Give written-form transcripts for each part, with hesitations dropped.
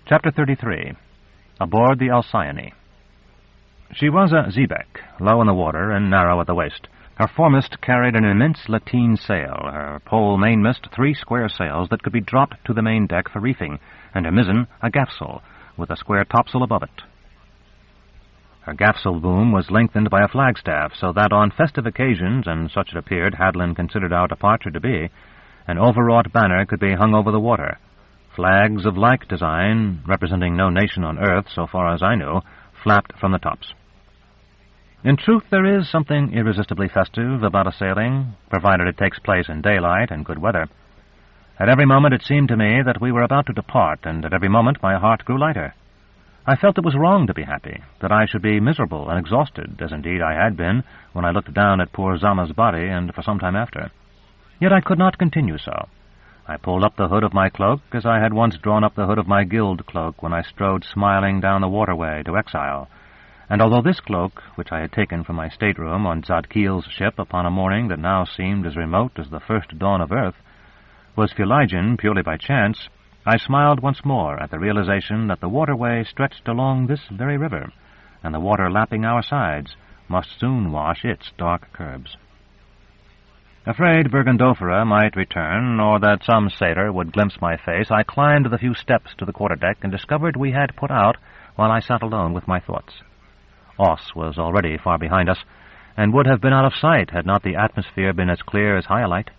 Chapter 33. Aboard the Alcyone. She was a xebec, low in the water and narrow at the waist. Her foremast carried an immense lateen sail, her pole mainmast 3 square sails that could be dropped to the main deck for reefing, and her mizzen a gaffsail, with a square topsail above it. Her gaffsail boom was lengthened by a flagstaff, so that on festive occasions, and such it appeared Hadlin considered our departure to be, an overwrought banner could be hung over the water. Flags of like design, representing no nation on earth, so far as I knew, flapped from the tops. In truth, there is something irresistibly festive about a sailing, provided it takes place in daylight and good weather. At every moment it seemed to me that we were about to depart, and at every moment my heart grew lighter. I felt it was wrong to be happy, that I should be miserable and exhausted, as indeed I had been when I looked down at poor Zama's body, and for some time after. Yet I could not continue so. I pulled up the hood of my cloak as I had once drawn up the hood of my guild cloak when I strode smiling down the waterway to exile, and although this cloak, which I had taken from my stateroom on Zadkiel's ship upon a morning that now seemed as remote as the first dawn of Urth, was Philigian purely by chance, I smiled once more at the realization that the waterway stretched along this very river, and the water lapping our sides must soon wash its dark curbs. Afraid Bergendofera might return, or that some sailor would glimpse my face, I climbed the few steps to the quarter-deck and discovered we had put out while I sat alone with my thoughts. Oss was already far behind us, and would have been out of sight had not the atmosphere been as clear as Hyalite.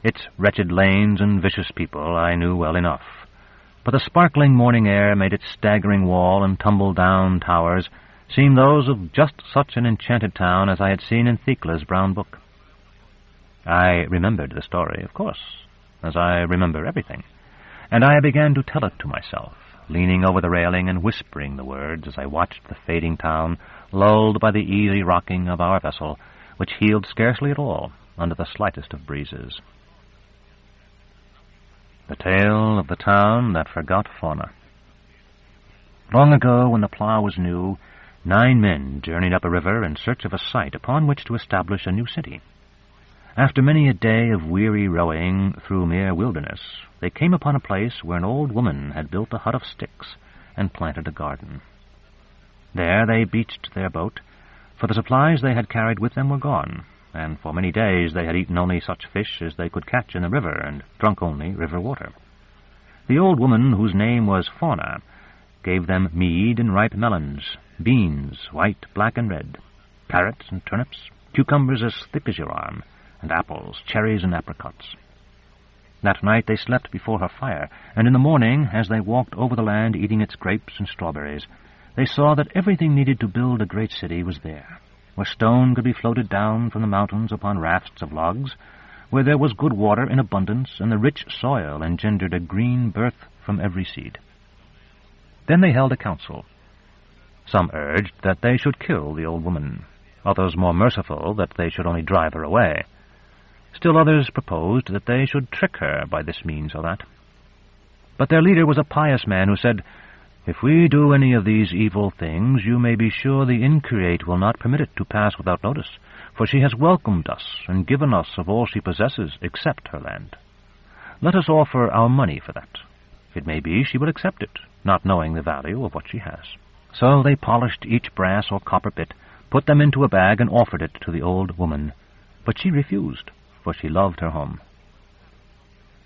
Its wretched lanes and vicious people I knew well enough, but the sparkling morning air made its staggering wall and tumble-down towers seem those of just such an enchanted town as I had seen in Thekla's brown book. I remembered the story, of course, as I remember everything, and I began to tell it to myself, leaning over the railing and whispering the words as I watched the fading town, lulled by the easy rocking of our vessel, which heeled scarcely at all under the slightest of breezes. The tale of the town that forgot Fauna. Long ago, when the plough was new, 9 men journeyed up a river in search of a site upon which to establish a new city. After many a day of weary rowing through mere wilderness, they came upon a place where an old woman had built a hut of sticks and planted a garden. There they beached their boat, for the supplies they had carried with them were gone, and for many days they had eaten only such fish as they could catch in the river and drunk only river water. The old woman, whose name was Fauna, gave them mead and ripe melons, beans, white, black, and red, carrots and turnips, cucumbers as thick as your arm, and apples, cherries, and apricots. That night they slept before her fire, and in the morning, as they walked over the land eating its grapes and strawberries, they saw that everything needed to build a great city was there, where stone could be floated down from the mountains upon rafts of logs, where there was good water in abundance, and the rich soil engendered a green birth from every seed. Then they held a council. Some urged that they should kill the old woman, others more merciful that they should only drive her away. Still others proposed that they should trick her by this means or that. But their leader was a pious man who said, "If we do any of these evil things, you may be sure the Increate will not permit it to pass without notice, for she has welcomed us and given us of all she possesses except her land. Let us offer our money for that. It may be she will accept it, not knowing the value of what she has." So they polished each brass or copper bit, put them into a bag, and offered it to the old woman. But she refused, for she loved her home.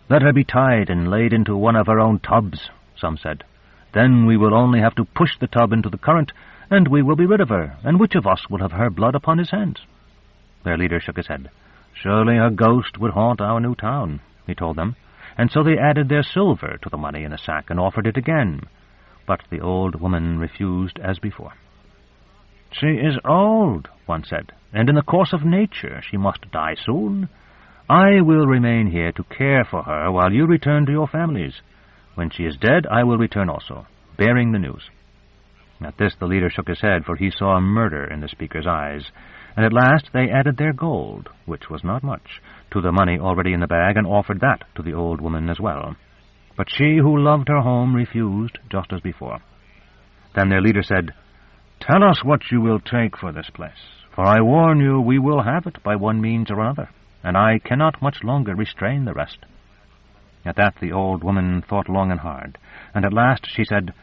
"Let her be tied and laid into one of her own tubs," some said. "Then we will only have to push the tub into the current, and we will be rid of her, and which of us will have her blood upon his hands?" Their leader shook his head. "Surely her ghost would haunt our new town," he told them, and so they added their silver to the money in the sack and offered it again. But the old woman refused as before. "She is old," one said, "and in the course of nature she must die soon. I will remain here to care for her while you return to your families. When she is dead, I will return also, bearing the news." At this the leader shook his head, for he saw murder in the speaker's eyes, and at last they added their gold, which was not much, to the money already in the bag, and offered that to the old woman as well. But she, who loved her home, refused, just as before. Then their leader said, "Tell us what you will take for this place, for I warn you we will have it by one means or another, and I cannot much longer restrain the rest." At that the old woman thought long and hard, and at last she said,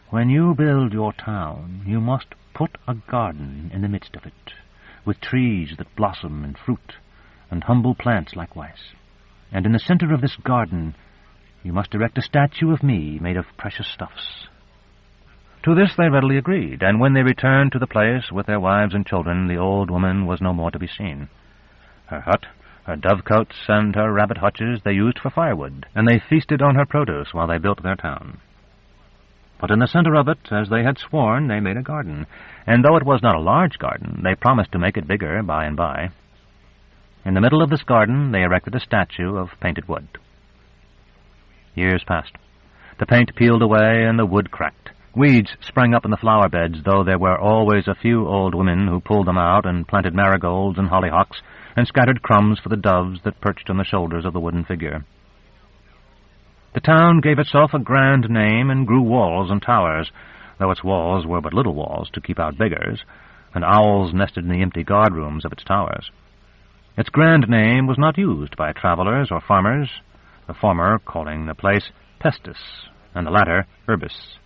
"When you build your town, you must put a garden in the midst of it, with trees that blossom and fruit, and humble plants likewise. And in the center of this garden you must erect a statue of me made of precious stuffs." To this they readily agreed, and when they returned to the place with their wives and children, the old woman was no more to be seen. Her hut, her dovecotes, and her rabbit hutches they used for firewood, and they feasted on her produce while they built their town. But in the center of it, as they had sworn, they made a garden, and though it was not a large garden, they promised to make it bigger by and by. In the middle of this garden they erected a statue of painted wood. Years passed. The paint peeled away, and the wood cracked. Weeds sprang up in the flower beds, though there were always a few old women who pulled them out and planted marigolds and hollyhocks, and scattered crumbs for the doves that perched on the shoulders of the wooden figure. The town gave itself a grand name and grew walls and towers, though its walls were but little walls to keep out beggars, and owls nested in the empty guard-rooms of its towers. Its grand name was not used by travelers or farmers, the former calling the place Pestis, and the latter Urbis.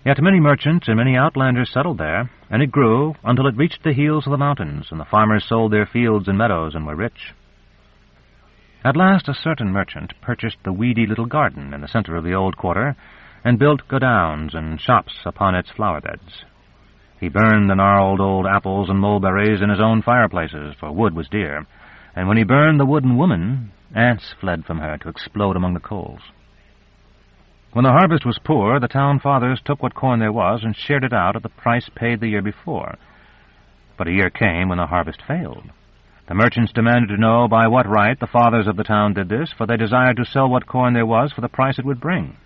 Yet many merchants and many outlanders settled there, and it grew until it reached the heels of the mountains, and the farmers sold their fields and meadows and were rich. At last a certain merchant purchased the weedy little garden in the center of the old quarter, and built godowns and shops upon its flower beds. He burned the gnarled old apples and mulberries in his own fireplaces, for wood was dear, and when he burned the wooden woman, ants fled from her to explode among the coals. When the harvest was poor, the town fathers took what corn there was and shared it out at the price paid the year before. But a year came when the harvest failed. The merchants demanded to know by what right the fathers of the town did this, for they desired to sell what corn there was for the price it would bring.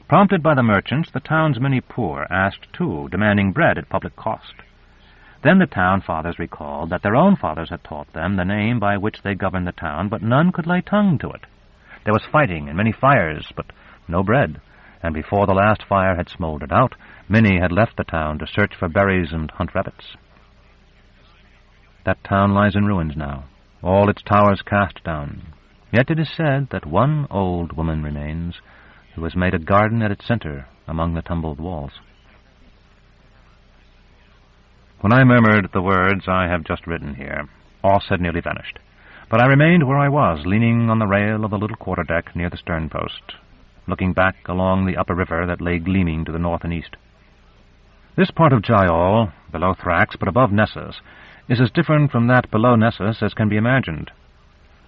Prompted by the merchants, the town's many poor asked too, demanding bread at public cost. Then the town fathers recalled that their own fathers had taught them the name by which they governed the town, but none could lay tongue to it. There was fighting and many fires, but no bread, and before the last fire had smoldered out, many had left the town to search for berries and hunt rabbits. That town lies in ruins now, all its towers cast down. Yet it is said that one old woman remains, who has made a garden at its center among the tumbled walls. When I murmured the words I have just written here, Oss had nearly vanished, but I remained where I was, leaning on the rail of the little quarter-deck near the stern-post, looking back along the upper river that lay gleaming to the north and east. This part of Giall, below Thrax but above Nessus, is as different from that below Nessus as can be imagined.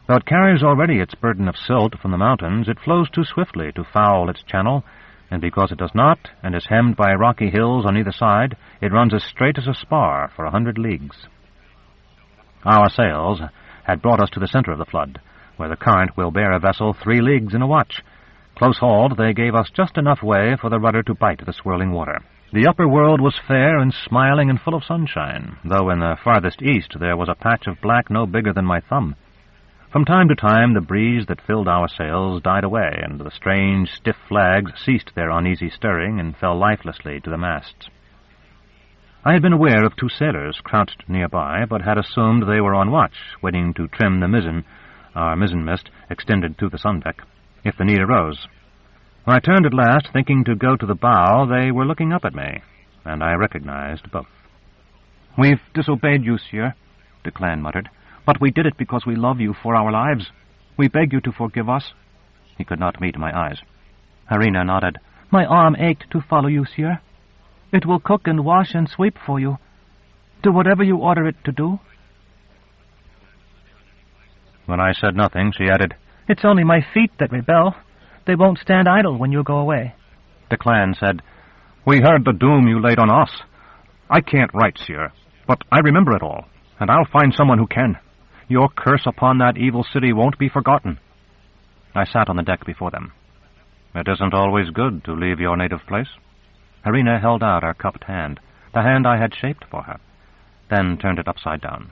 Though it carries already its burden of silt from the mountains, it flows too swiftly to foul its channel, and because it does not, and is hemmed by rocky hills on either side, it runs as straight as a spar for 100 leagues. Our sails had brought us to the center of the flood, where the current will bear a vessel 3 leagues in a watch. Close hauled, they gave us just enough way for the rudder to bite the swirling water. The upper world was fair and smiling and full of sunshine, though in the farthest east there was a patch of black no bigger than my thumb. From time to time the breeze that filled our sails died away, and the strange, stiff flags ceased their uneasy stirring and fell lifelessly to the masts. I had been aware of 2 sailors crouched nearby, but had assumed they were on watch, waiting to trim the mizzen, our mizzen-mast extended to the sun-deck, if the need arose. When I turned at last, thinking to go to the bow, they were looking up at me, and I recognized both. "We've disobeyed you, sir," Declan muttered, "but we did it because we love you for our lives. We beg you to forgive us." He could not meet my eyes. Harina nodded. "My arm ached to follow you, sir. It will cook and wash and sweep for you. Do whatever you order it to do." When I said nothing, she added, "It's only my feet that rebel. They won't stand idle when you go away." Declan said, "We heard the doom you laid on us. I can't write, sir, but I remember it all, and I'll find someone who can. Your curse upon that evil city won't be forgotten." I sat on the deck before them. "It isn't always good to leave your native place." Harina held out her cupped hand, the hand I had shaped for her, then turned it upside down.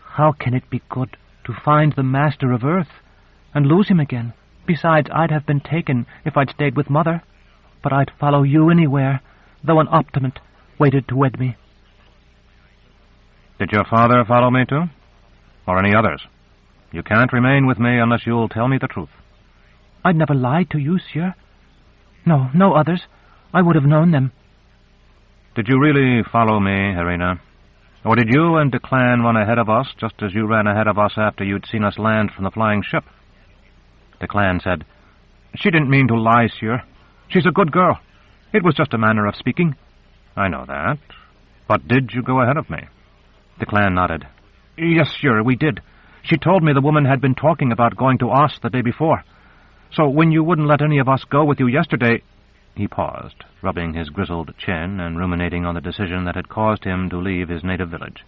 "How can it be good to find the master of Urth and lose him again? Besides, I'd have been taken if I'd stayed with Mother, but I'd follow you anywhere, though an optimate waited to wed me." "Did your father follow me too? Or any others? You can't remain with me unless you'll tell me the truth." I'd never lied to you, sir. No, no others. I would have known them. Did you really follow me, Harina? Or did you and Declan run ahead of us just as you ran ahead of us after you'd seen us land from the flying ship? Declan said, She didn't mean to lie, sir. She's a good girl. It was just a manner of speaking. I know that. But did you go ahead of me? Declan nodded. Yes, sir, we did. She told me the woman had been talking about going to Oss the day before. So when you wouldn't let any of us go with you yesterday... He paused, rubbing his grizzled chin and ruminating on the decision that had caused him to leave his native village.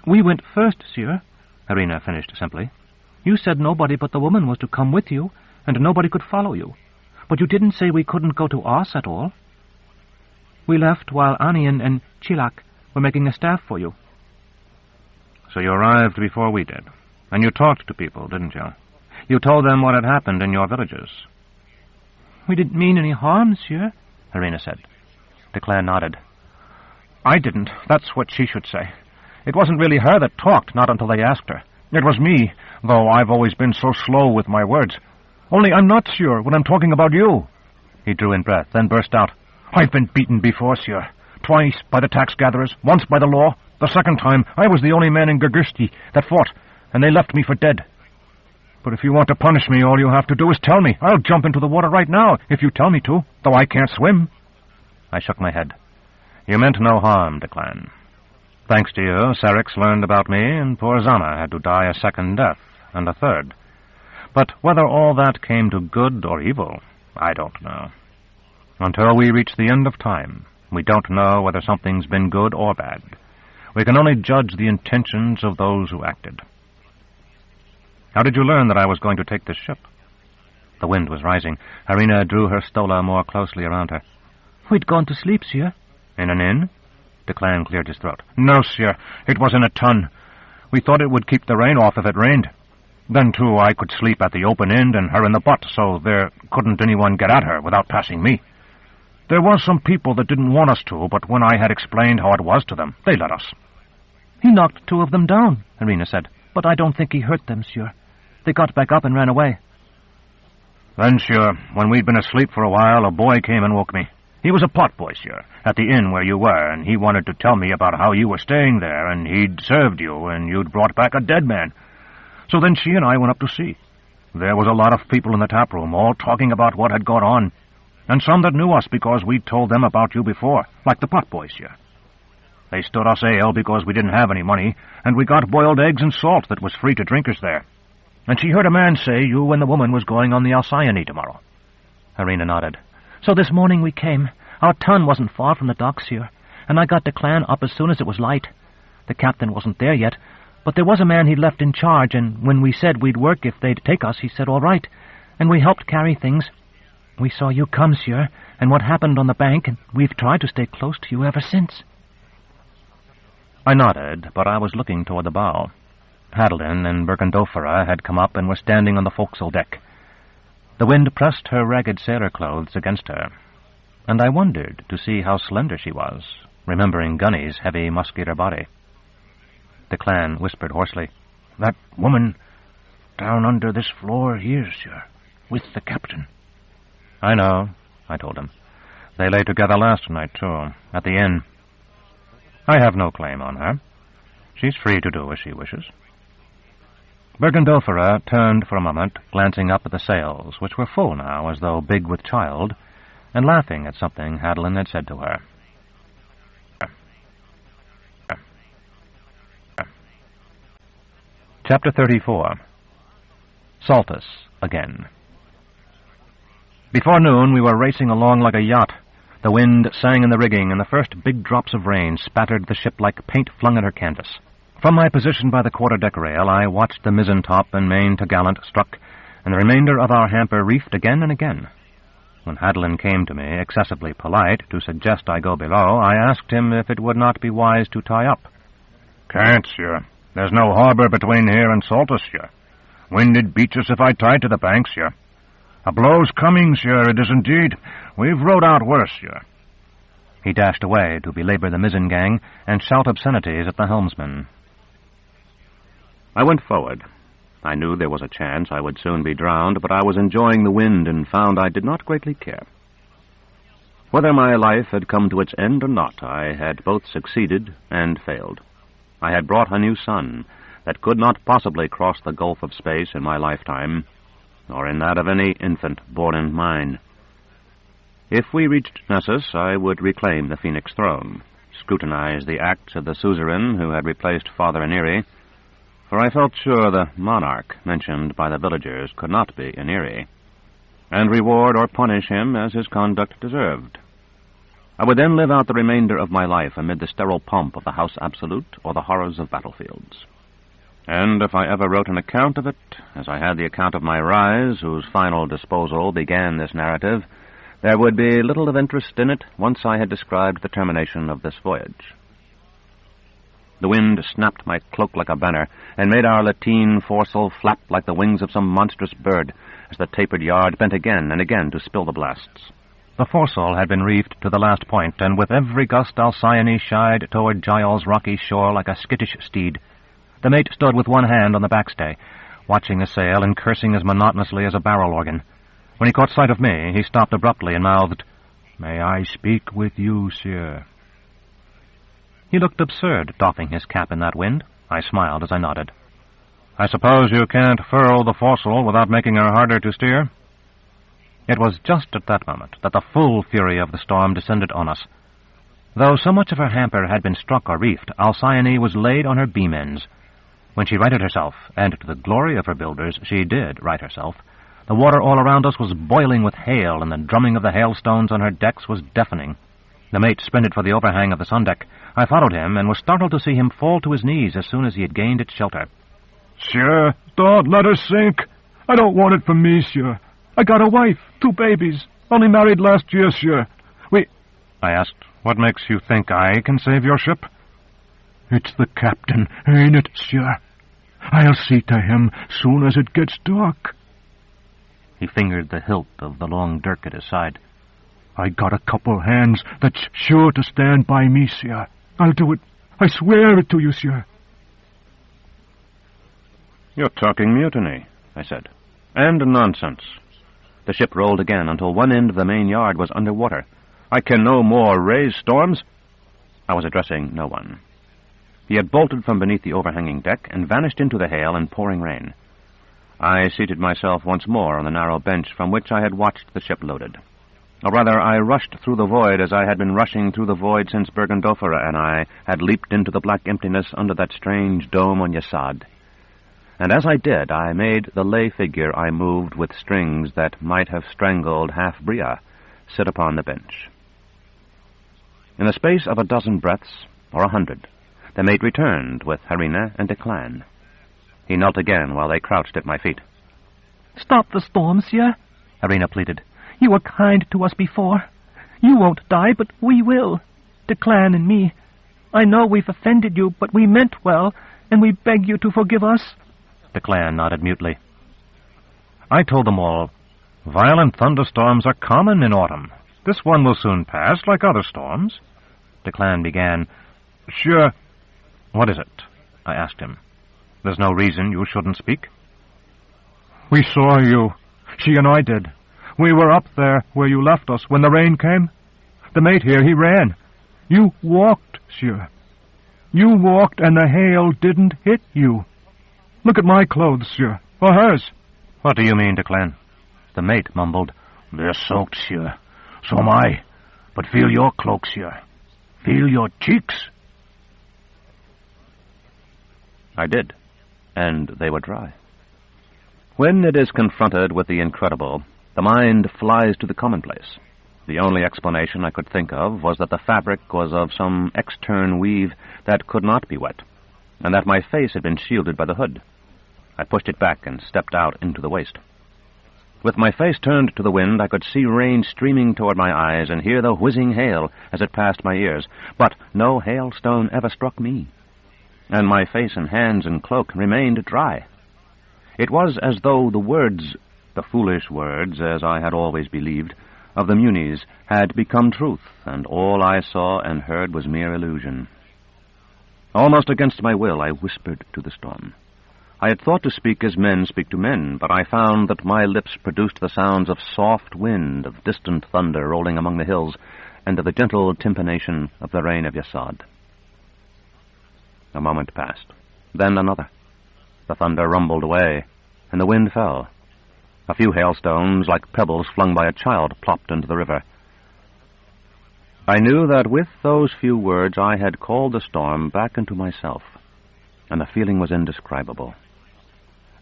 We went first, sir, Harina finished simply. You said nobody but the woman was to come with you, and nobody could follow you. But you didn't say we couldn't go to Oss at all. We left while Anian and Chilak were making a staff for you. So you arrived before we did, and you talked to people, didn't you? You told them what had happened in your villages. We didn't mean any harm, sir, Harina said. Declan nodded. I didn't. That's what she should say. It wasn't really her that talked, not until they asked her. It was me, though I've always been so slow with my words. Only I'm not sure when I'm talking about you. He drew in breath, then burst out. I've been beaten before, sir. Twice by the tax-gatherers, once by the law. The second time, I was the only man in Gurgursti that fought, and they left me for dead. But if you want to punish me, all you have to do is tell me. I'll jump into the water right now, if you tell me to, though I can't swim. I shook my head. You meant no harm, Declan. Thanks to you, Serix learned about me, and poor Zana had to die a second death, and a third. But whether all that came to good or evil, I don't know. Until we reach the end of time, we don't know whether something's been good or bad. We can only judge the intentions of those who acted. How did you learn that I was going to take this ship? The wind was rising. Harina drew her stola more closely around her. We'd gone to sleep, sir. In an inn? Declan cleared his throat. No, sir. It was in a tun. We thought it would keep the rain off if it rained. Then, too, I could sleep at the open end and her in the butt, so there couldn't anyone get at her without passing me. There was some people that didn't want us to, but when I had explained how it was to them, they let us. He knocked 2 of them down, Harina said, but I don't think he hurt them, sir. They got back up and ran away. Then, sure, when we'd been asleep for a while, a boy came and woke me. He was a potboy, sure, at the inn where you were, and he wanted to tell me about how you were staying there, and he'd served you, and you'd brought back a dead man. So then she and I went up to see. There was a lot of people in the tap room, all talking about what had gone on, and some that knew us because we'd told them about you before, like the potboys here. They stood us ale because we didn't have any money, and we got boiled eggs and salt that was free to drinkers there. And she heard a man say you and the woman was going on the Alcyone tomorrow. Harina nodded. So this morning we came. Our tun wasn't far from the docks here, and I got Declan up as soon as it was light. The captain wasn't there yet, but there was a man he'd left in charge, and when we said we'd work if they'd take us, he said all right, and we helped carry things. We saw you come, sir, and what happened on the bank, and we've tried to stay close to you ever since. I nodded, but I was looking toward the bow. Hadlin and Bergendofera had come up and were standing on the forecastle deck. The wind pressed her ragged sailor clothes against her, and I wondered to see how slender she was, remembering Gunny's heavy, muscular body. Declan whispered hoarsely, That woman down under this floor here, sir, with the captain. I know, I told him. They lay together last night, too, at the inn. I have no claim on her. She's free to do as she wishes. Bergendofera turned for a moment, glancing up at the sails, which were full now, as though big with child, and laughing at something Hadlin had said to her. Chapter 34. Saltus again. Before noon we were racing along like a yacht. The wind sang in the rigging, and the first big drops of rain spattered the ship like paint flung at her canvas. From my position by the quarter-deck rail, I watched the mizzen-top and main-topgallant struck, and the remainder of our hamper reefed again and again. When Hadlin came to me, excessively polite, to suggest I go below, I asked him if it would not be wise to tie up. Can't, sir. There's no harbor between here and Saltus, sir. Wind'd beach us if I tied to the bank, sir. A blow's coming, sir, it is indeed. We've rowed out worse, sir. He dashed away to belabor the mizzen gang and shout obscenities at the helmsman. I went forward. I knew there was a chance I would soon be drowned, but I was enjoying the wind and found I did not greatly care. Whether my life had come to its end or not, I had both succeeded and failed. I had brought a new sun that could not possibly cross the gulf of space in my lifetime, nor in that of any infant born in mine. If we reached Nessus, I would reclaim the Phoenix throne, scrutinize the acts of the suzerain who had replaced Father Aniri, for I felt sure the monarch mentioned by the villagers could not be Aniri, and reward or punish him as his conduct deserved. I would then live out the remainder of my life amid the sterile pomp of the House Absolute or the horrors of battlefields. And if I ever wrote an account of it, as I had the account of my rise, whose final disposal began this narrative, there would be little of interest in it once I had described the termination of this voyage. The wind snapped my cloak like a banner, and made our lateen foresail flap like the wings of some monstrous bird, as the tapered yard bent again and again to spill the blasts. The foresail had been reefed to the last point, and with every gust Alcyone shied toward Gial's rocky shore like a skittish steed. The mate stood with one hand on the backstay, watching the sail and cursing as monotonously as a barrel organ. When he caught sight of me, he stopped abruptly and mouthed, "May I speak with you, sir?" He looked absurd, doffing his cap in that wind. I smiled as I nodded. "I suppose you can't furl the foresail without making her harder to steer?" It was just at that moment that the full fury of the storm descended on us. Though so much of her hamper had been struck or reefed, Alcyone was laid on her beam ends. When she righted herself, and to the glory of her builders, she did right herself, the water all around us was boiling with hail, and the drumming of the hailstones on her decks was deafening. The mate sprinted for the overhang of the sundeck. I followed him, and was startled to see him fall to his knees as soon as he had gained its shelter. "Sure, don't let her sink. I don't want it for me, sure. I got a wife, 2 babies, only married last year, sure. I asked, "What makes you think I can save your ship?" It's the captain, ain't it, sure? I'll see to him soon as it gets dark." He fingered the hilt of the long dirk at his side. "I got a couple hands that's sure to stand by me, sir. I'll do it. I swear it to you, sir." "You're talking mutiny," I said. "And nonsense." The ship rolled again until one end of the main yard was under water. "I can no more raise storms." I was addressing no one. He had bolted from beneath the overhanging deck and vanished into the hail and pouring rain. I seated myself once more on the narrow bench from which I had watched the ship loaded. Or rather, I rushed through the void as I had been rushing through the void since Bergendorfera and I had leaped into the black emptiness under that strange dome on Yesod. And as I did, I made the lay figure I moved with strings that might have strangled half Bria sit upon the bench. In the space of a dozen breaths, or 100, the mate returned with Harina and Declan. He knelt again while they crouched at my feet. "Stop the storm, sir," Harina pleaded. "You were kind to us before. You won't die, but we will. Declan and me. I know we've offended you, but we meant well, and we beg you to forgive us." Declan nodded mutely. I told them all, "Violent thunderstorms are common in autumn. This one will soon pass, like other storms." Declan began, "Sure." "What is it?" I asked him. "There's no reason you shouldn't speak." "We saw you. She and I did. We were up there where you left us when the rain came. The mate here, he ran. You walked, sure. You walked and the hail didn't hit you. Look at my clothes, sure, or hers." "What do you mean, Declan?" The mate mumbled, "They're soaked, sure. So am I. But feel your cloak, sure. Feel your cheeks." I did, and they were dry. When it is confronted with the incredible, the mind flies to the commonplace. The only explanation I could think of was that the fabric was of some extern weave that could not be wet, and that my face had been shielded by the hood. I pushed it back and stepped out into the waist. With my face turned to the wind, I could see rain streaming toward my eyes and hear the whizzing hail as it passed my ears, but no hailstone ever struck me, and my face and hands and cloak remained dry. It was as though the words, the foolish words, as I had always believed, of the Munis had become truth, and all I saw and heard was mere illusion. Almost against my will, I whispered to the storm, I had thought to speak as men speak to men, but I found that my lips produced the sounds of soft wind, of distant thunder rolling among the hills, and of the gentle timpanation of the rain of Yasod. A moment passed, then another. The thunder rumbled away, and the wind fell. A few hailstones, like pebbles flung by a child, plopped into the river. I knew that with those few words I had called the storm back into myself, and the feeling was indescribable.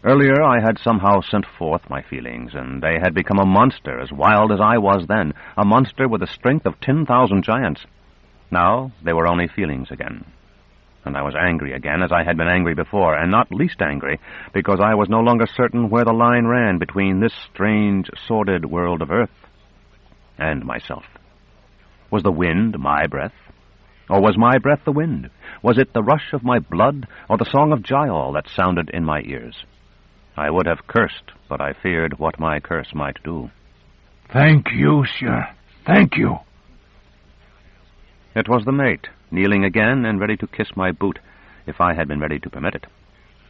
Earlier I had somehow sent forth my feelings, and they had become a monster as wild as I was then, a monster with the strength of 10,000 giants. Now they were only feelings again, and I was angry again as I had been angry before, and not least angry because I was no longer certain where the line ran between this strange, sordid world of Urth and myself. Was the wind my breath? Or was my breath the wind? Was it the rush of my blood, or the song of Gial that sounded in my ears? I would have cursed, but I feared what my curse might do. Thank you, sir. Thank you. It was the mate, kneeling again and ready to kiss my boot, if I had been ready to permit it.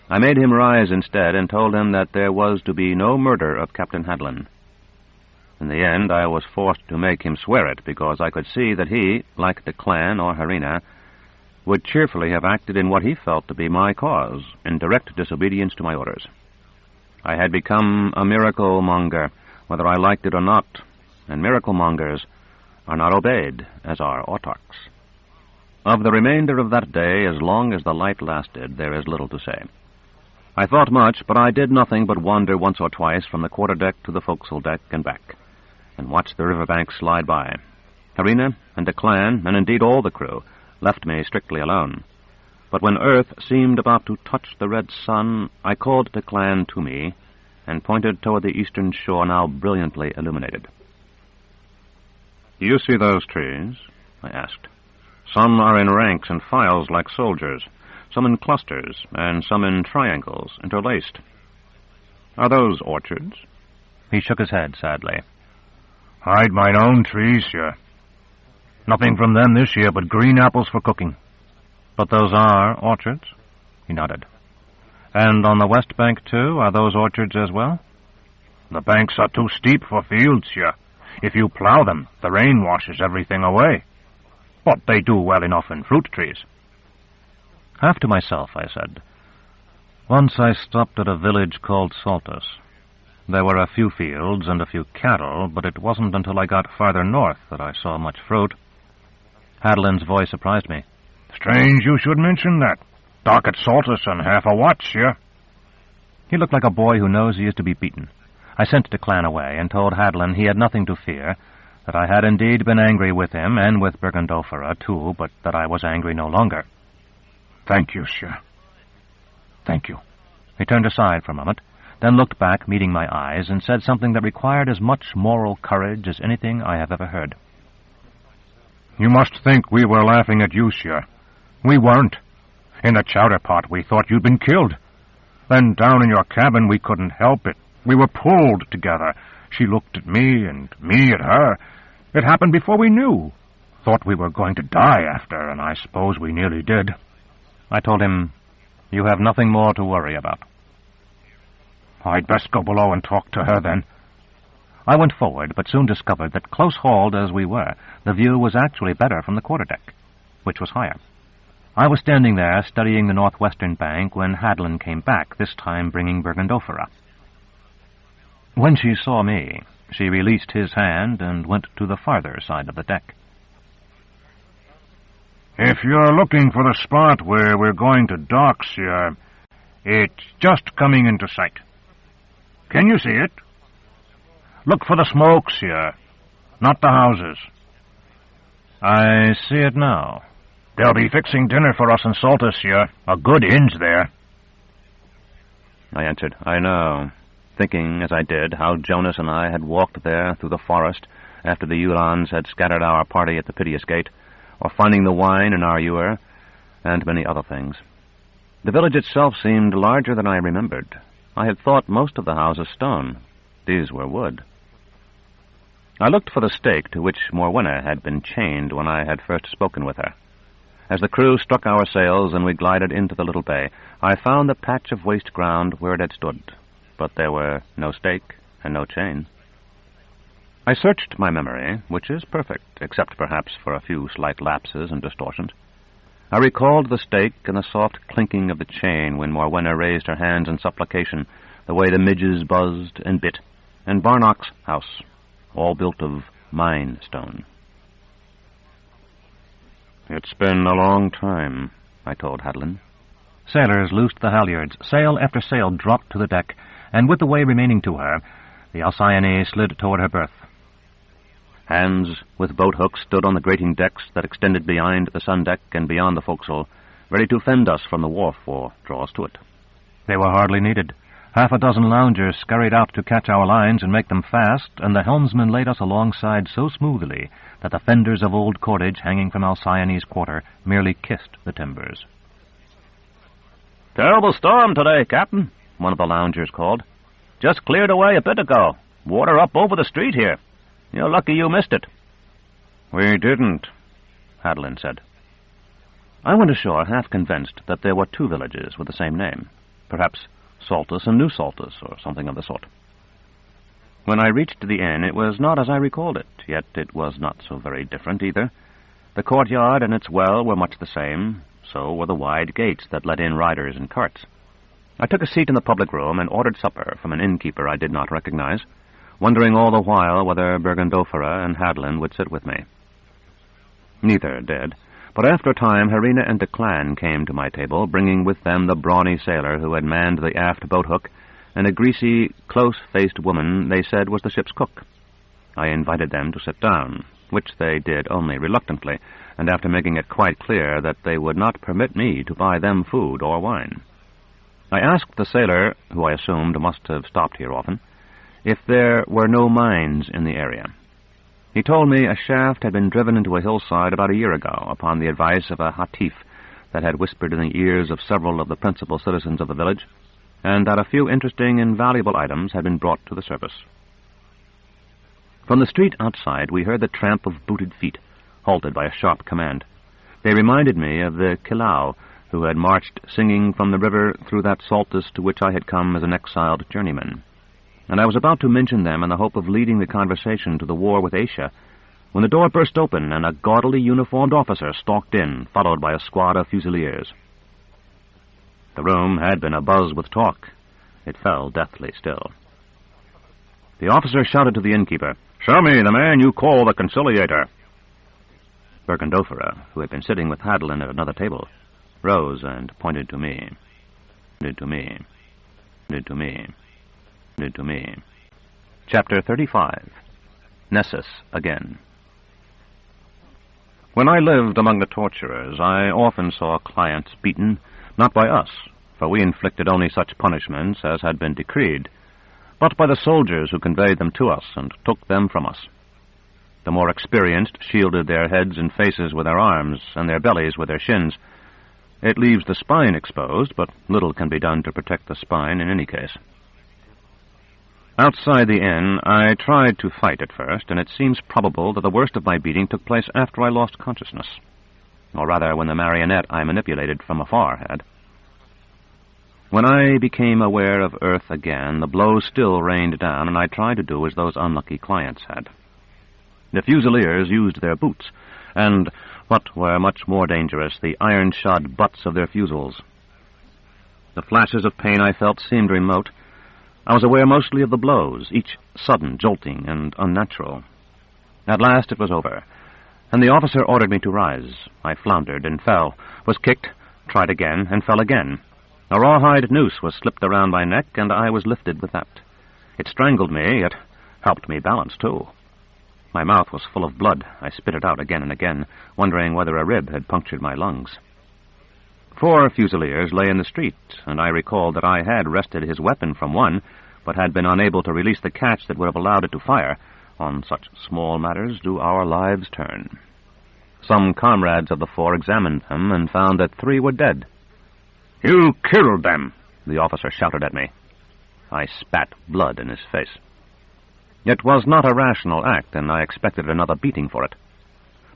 I made him rise instead and told him that there was to be no murder of Captain Hadlin. In the end, I was forced to make him swear it, because I could see that he, like the clan or Harina, would cheerfully have acted in what he felt to be my cause, in direct disobedience to my orders. I had become a miracle-monger, whether I liked it or not, and miracle-mongers are not obeyed, as are autarchs. Of the remainder of that day, as long as the light lasted, there is little to say. I thought much, but I did nothing but wander once or twice from the quarter-deck to the forecastle deck and back, and watched the riverbank slide by. Harina and the clan, and indeed all the crew, left me strictly alone. But when Urth seemed about to touch the red sun, I called the clan to me, and pointed toward the eastern shore now brilliantly illuminated. "You see those trees?" I asked. "Some are in ranks and files like soldiers, some in clusters, and some in triangles, interlaced. Are those orchards?" He shook his head sadly. "I'd mine own trees, sir. Nothing from them this year but green apples for cooking." "But those are orchards?" He nodded. "And on the west bank, too, are those orchards as well?" "The banks are too steep for fields, sir. If you plough them, the rain washes everything away. But they do well enough in fruit trees." Half to myself, I said, "Once I stopped at a village called Saltus. There were a few fields and a few cattle, but it wasn't until I got farther north that I saw much fruit." Hadlin's voice surprised me. "Strange you should mention that. Dark at Saltus and half a watch, sir." He looked like a boy who knows he is to be beaten. I sent the clan away and told Hadlin he had nothing to fear, that I had indeed been angry with him and with Bergendofera, too, but that I was angry no longer. "Thank you, sir. Thank you." He turned aside for a moment, then looked back, meeting my eyes, and said something that required as much moral courage as anything I have ever heard. "You must think we were laughing at you, sir. We weren't. In the chowder pot we thought you'd been killed. Then down in your cabin we couldn't help it. We were pulled together. She looked at me, and me at her. It happened before we knew. Thought we were going to die after, and I suppose we nearly did." I told him, "You have nothing more to worry about." "I'd best go below and talk to her, then." I went forward, but soon discovered that, close-hauled as we were, the view was actually better from the quarter-deck, which was higher. I was standing there, studying the northwestern bank, when Hadlin came back, this time bringing Bergendofera. When she saw me, she released his hand and went to the farther side of the deck. "If you're looking for the spot where we're going to dock, sir, it's just coming into sight. Can you see it? Look for the smoke, sir, not the houses." "I see it now." "They'll be fixing dinner for us in Saltus, sir. A good inn's there." I answered, "I know," thinking, as I did, how Jonas and I had walked there through the forest after the Ulans had scattered our party at the Piteous Gate, or finding the wine in our ewer, and many other things. The village itself seemed larger than I remembered. I had thought most of the houses stone. These were wood. I looked for the stake to which Morwenna had been chained when I had first spoken with her. As the crew struck our sails and we glided into the little bay, I found the patch of waste ground where it had stood, but there were no stake and no chain. I searched my memory, which is perfect, except perhaps for a few slight lapses and distortions. I recalled the stake and the soft clinking of the chain when Morwenna raised her hands in supplication, the way the midges buzzed and bit, and Barnock's house, all built of mine stone. "It's been a long time," I told Hadlin. Sailors loosed the halyards. Sail after sail dropped to the deck, and with the way remaining to her, the Alcyone slid toward her berth. Hands with boat hooks stood on the grating decks that extended behind the sun deck and beyond the forecastle, ready to fend us from the wharf or draw us to it. They were hardly needed. Half a dozen loungers scurried out to catch our lines and make them fast, and the helmsman laid us alongside so smoothly that the fenders of old cordage hanging from Alcyone's quarter merely kissed the timbers. "Terrible storm today, Captain," one of the loungers called. "Just cleared away a bit ago. Water up over the street here. You're lucky you missed it." "We didn't," Hadlin said. I went ashore half convinced that there were two villages with the same name, perhaps Saltus and New Saltus, or something of the sort. When I reached the inn, it was not as I recalled it, yet it was not so very different either. The courtyard and its well were much the same, so were the wide gates that let in riders and carts. I took a seat in the public room and ordered supper from an innkeeper I did not recognize, wondering all the while whether Bergendofera and Hadlin would sit with me. Neither did, but after a time Herina and de Clan came to my table, bringing with them the brawny sailor who had manned the aft boat-hook, and a greasy, close-faced woman they said was the ship's cook. I invited them to sit down, which they did only reluctantly, and after making it quite clear that they would not permit me to buy them food or wine. I asked the sailor, who I assumed must have stopped here often, if there were no mines in the area. He told me a shaft had been driven into a hillside about a year ago upon the advice of a hatif that had whispered in the ears of several of the principal citizens of the village, and that a few interesting and valuable items had been brought to the surface. From the street outside we heard the tramp of booted feet, halted by a sharp command. They reminded me of the Kilau, who had marched singing from the river through that Saltus to which I had come as an exiled journeyman, and I was about to mention them in the hope of leading the conversation to the war with Asia, when the door burst open and a gaudily uniformed officer stalked in, followed by a squad of fusiliers. The room had been abuzz with talk. It fell deathly still. The officer shouted to the innkeeper, "Show me the man you call the conciliator." Bergendofera, who had been sitting with Hadlin at another table, rose and pointed to me. Chapter 35. Nessus Again. When I lived among the torturers, I often saw clients beaten, not by us, for we inflicted only such punishments as had been decreed, but by the soldiers who conveyed them to us and took them from us. The more experienced shielded their heads and faces with their arms, and their bellies with their shins. It leaves the spine exposed, but little can be done to protect the spine in any case. Outside the inn, I tried to fight at first, and it seems probable that the worst of my beating took place after I lost consciousness, or rather when the marionette I manipulated from afar had. When I became aware of Urth again, the blows still rained down, and I tried to do as those unlucky clients had. The fusiliers used their boots, and, what were much more dangerous, the iron-shod butts of their fusils. The flashes of pain I felt seemed remote. I was aware mostly of the blows, each sudden, jolting, and unnatural. At last it was over, and the officer ordered me to rise. I floundered and fell, was kicked, tried again, and fell again. A rawhide noose was slipped around my neck, and I was lifted with that. It strangled me, yet helped me balance, too. My mouth was full of blood. I spit it out again and again, wondering whether a rib had punctured my lungs. 4 fusiliers lay in the street, and I recalled that I had wrested his weapon from one, but had been unable to release the catch that would have allowed it to fire. On such small matters do our lives turn. Some comrades of the 4 examined them and found that 3 were dead. "You killed them!" the officer shouted at me. I spat blood in his face. It was not a rational act, and I expected another beating for it.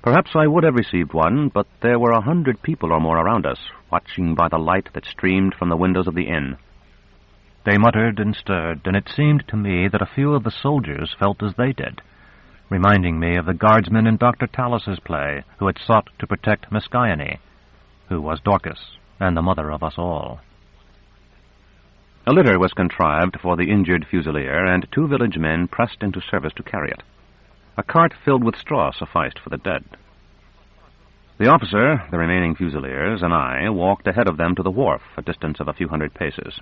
Perhaps I would have received one, but there were 100 people or more around us, watching by the light that streamed from the windows of the inn. They muttered and stirred, and it seemed to me that a few of the soldiers felt as they did, reminding me of the guardsmen in Dr. Tallis's play who had sought to protect Miscayene, who was Dorcas and the mother of us all. A litter was contrived for the injured fusilier, and 2 village men pressed into service to carry it. A cart filled with straw sufficed for the dead. The officer, the remaining fusiliers, and I walked ahead of them to the wharf, a distance of a few hundred paces.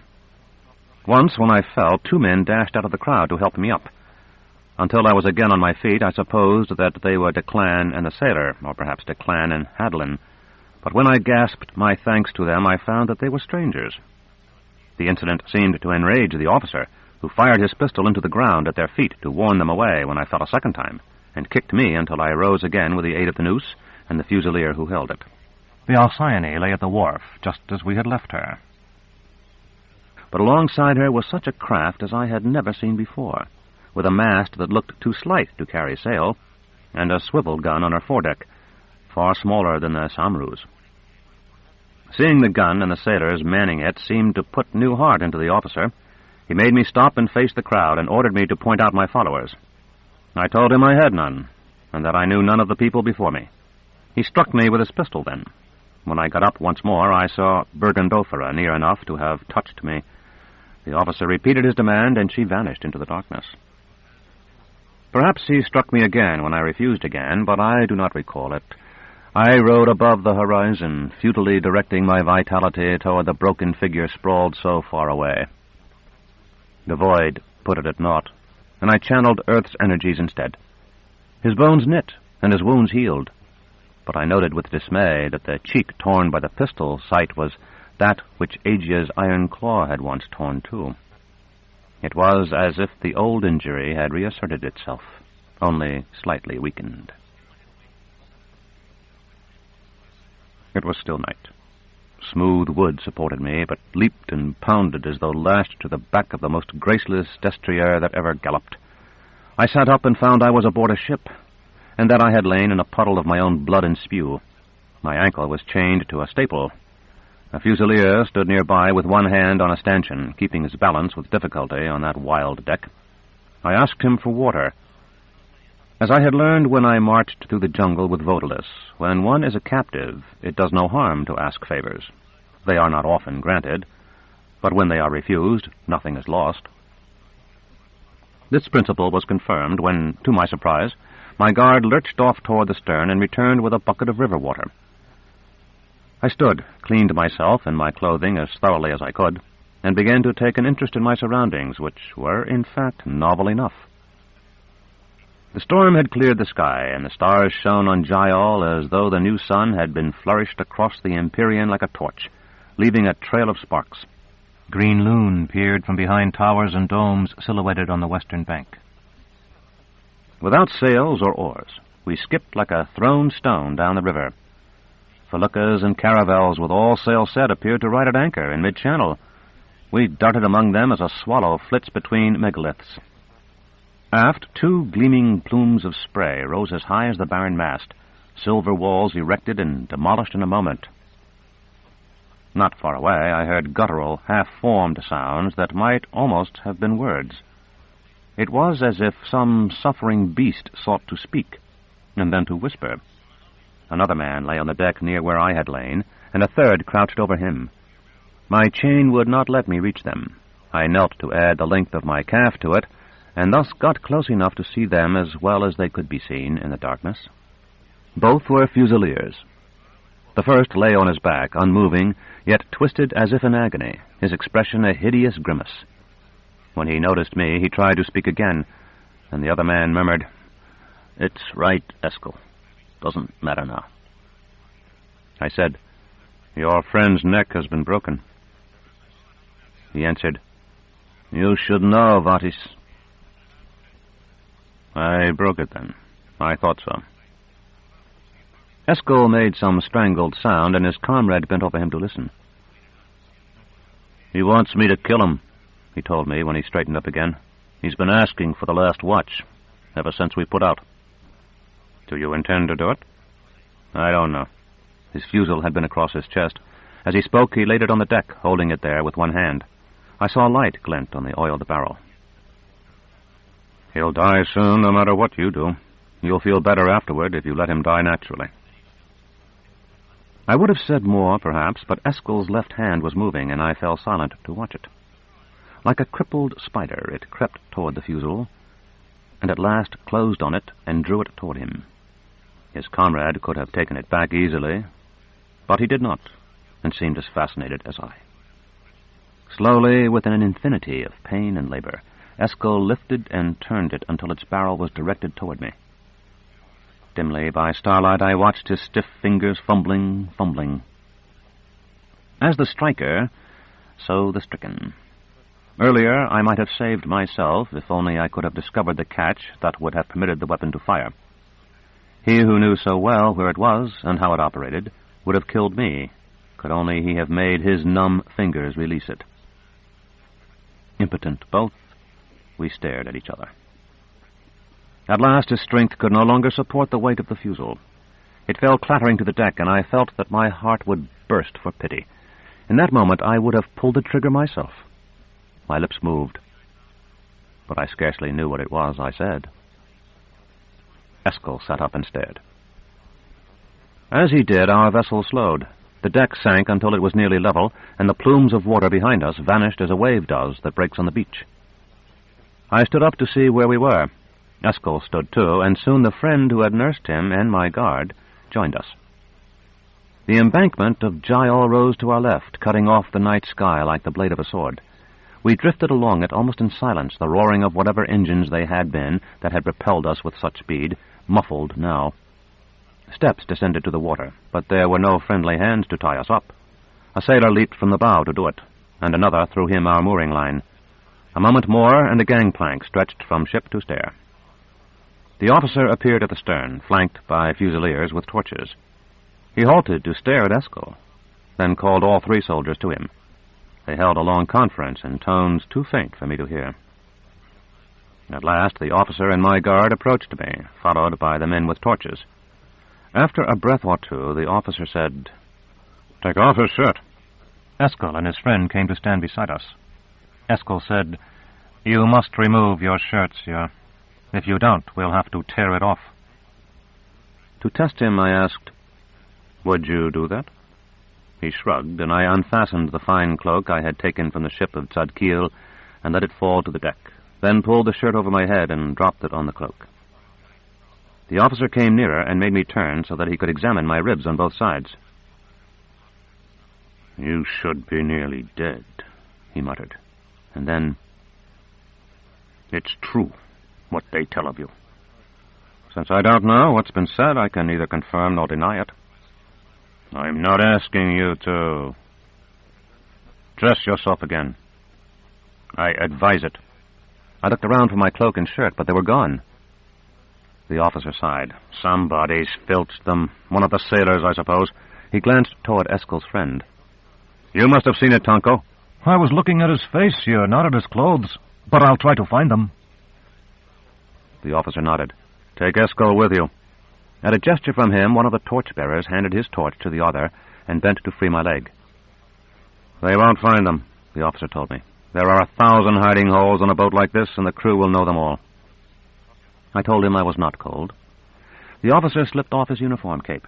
Once, when I fell, 2 men dashed out of the crowd to help me up. Until I was again on my feet, I supposed that they were Declan and the sailor, or perhaps Declan and Hadlin. But when I gasped my thanks to them, I found that they were strangers. The incident seemed to enrage the officer, who fired his pistol into the ground at their feet to warn them away when I fell a second time, and kicked me until I rose again with the aid of the noose and the fusilier who held it. The Alcyone lay at the wharf, just as we had left her. But alongside her was such a craft as I had never seen before, with a mast that looked too slight to carry sail, and a swivel gun on her foredeck, far smaller than the Samru's. Seeing the gun and the sailors manning it seemed to put new heart into the officer. He made me stop and face the crowd, and ordered me to point out my followers. I told him I had none, and that I knew none of the people before me. He struck me with his pistol then. When I got up once more, I saw Bergendofera near enough to have touched me. The officer repeated his demand, and she vanished into the darkness. Perhaps he struck me again when I refused again, but I do not recall it. I rode above the horizon, futilely directing my vitality toward the broken figure sprawled so far away. The void put it at naught, and I channeled Urth's energies instead. His bones knit, and his wounds healed, but I noted with dismay that the cheek torn by the pistol sight was that which Aegea's iron claw had once torn too. It was as if the old injury had reasserted itself, only slightly weakened. It was still night. Smooth wood supported me, but leaped and pounded as though lashed to the back of the most graceless destrier that ever galloped. I sat up and found I was aboard a ship, and that I had lain in a puddle of my own blood and spew. My ankle was chained to a staple. A fusilier stood nearby with one hand on a stanchion, keeping his balance with difficulty on that wild deck. I asked him for water. As I had learned when I marched through the jungle with Vodalis, when one is a captive, it does no harm to ask favors. They are not often granted, but when they are refused, nothing is lost. This principle was confirmed when, to my surprise, my guard lurched off toward the stern and returned with a bucket of river water. I stood, cleaned myself and my clothing as thoroughly as I could, and began to take an interest in my surroundings, which were, in fact, novel enough. The storm had cleared the sky, and the stars shone on Jaial as though the new sun had been flourished across the Empyrean like a torch, leaving a trail of sparks. Green Loon peered from behind towers and domes silhouetted on the western bank. Without sails or oars, we skipped like a thrown stone down the river. Feluccas and caravels with all sails set appeared to ride at anchor in mid-channel. We darted among them as a swallow flits between megaliths. Aft, 2 gleaming plumes of spray rose as high as the barren mast, silver walls erected and demolished in a moment. Not far away, I heard guttural, half-formed sounds that might almost have been words. It was as if some suffering beast sought to speak, and then to whisper. Another man lay on the deck near where I had lain, and a third crouched over him. My chain would not let me reach them. I knelt to add the length of my calf to it, and thus got close enough to see them as well as they could be seen in the darkness. Both were fusiliers. The first lay on his back, unmoving, yet twisted as if in agony, his expression a hideous grimace. When he noticed me, he tried to speak again, and the other man murmured, "It's right, Eskel. Doesn't matter now." I said, "Your friend's neck has been broken." He answered, "You should know, Vatis." I broke it then. I thought so. Eskel made some strangled sound, and his comrade bent over him to listen. "He wants me to kill him," he told me when he straightened up again. "He's been asking for the last watch, ever since we put out." "Do you intend to do it?" I don't know. His fusel had been across his chest. As he spoke, he laid it on the deck, holding it there with one hand. I saw light glint on the oiled barrel. He'll die soon, no matter what you do. You'll feel better afterward if you let him die naturally. I would have said more, perhaps, but Eskel's left hand was moving, and I fell silent to watch it. Like a crippled spider, it crept toward the fusel, and at last closed on it and drew it toward him. His comrade could have taken it back easily, but he did not, and seemed as fascinated as I. Slowly, with an infinity of pain and labor, Eskel lifted and turned it until its barrel was directed toward me. Dimly, by starlight, I watched his stiff fingers fumbling. As the striker, so the stricken. Earlier, I might have saved myself if only I could have discovered the catch that would have permitted the weapon to fire. He who knew so well where it was and how it operated would have killed me, could only he have made his numb fingers release it. Impotent both, we stared at each other. At last his strength could no longer support the weight of the fusel. It fell clattering to the deck, and I felt that my heart would burst for pity. In that moment I would have pulled the trigger myself. My lips moved, but I scarcely knew what it was I said. Eskel sat up and stared. As he did, our vessel slowed. The deck sank until it was nearly level, and the plumes of water behind us vanished as a wave does that breaks on the beach. I stood up to see where we were. Eskel stood too, and soon the friend who had nursed him and my guard joined us. The embankment of Gial rose to our left, cutting off the night sky like the blade of a sword. We drifted along it almost in silence, the roaring of whatever engines they had been that had repelled us with such speed, muffled now. Steps descended to the water, but there were no friendly hands to tie us up. A sailor leaped from the bow to do it, and another threw him our mooring line. A moment more, and the gangplank stretched from ship to stair. The officer appeared at the stern, flanked by fusiliers with torches. He halted to stare at Eskel, then called all three soldiers to him. They held a long conference in tones too faint for me to hear. At last, the officer and my guard approached me, followed by the men with torches. After a breath or two, the officer said, "Take off his shirt." Eskel and his friend came to stand beside us. Eskel said, "You must remove your shirt, sir. If you don't, we'll have to tear it off." To test him, I asked, "Would you do that?" He shrugged, and I unfastened the fine cloak I had taken from the ship of Tzadkiel and let it fall to the deck, then pulled the shirt over my head and dropped it on the cloak. The officer came nearer and made me turn so that he could examine my ribs on both sides. "You should be nearly dead," he muttered, and then, "It's true what they tell of you." "Since I don't know what's been said, I can neither confirm nor deny it." "I'm not asking you to." "Dress yourself again." "I advise it." I looked around for my cloak and shirt, but they were gone. The officer sighed. "Somebody's filched them. One of the sailors, I suppose." He glanced toward Eskel's friend. "You must have seen it, Tonko." "I was looking at his face, sir, not at his clothes. But I'll try to find them." The officer nodded. "Take Eskel with you." At a gesture from him, one of the torch-bearers handed his torch to the other and bent to free my leg. "They won't find them," the officer told me. "There are 1,000 hiding holes on a boat like this, and the crew will know them all." I told him I was not cold. The officer slipped off his uniform cape.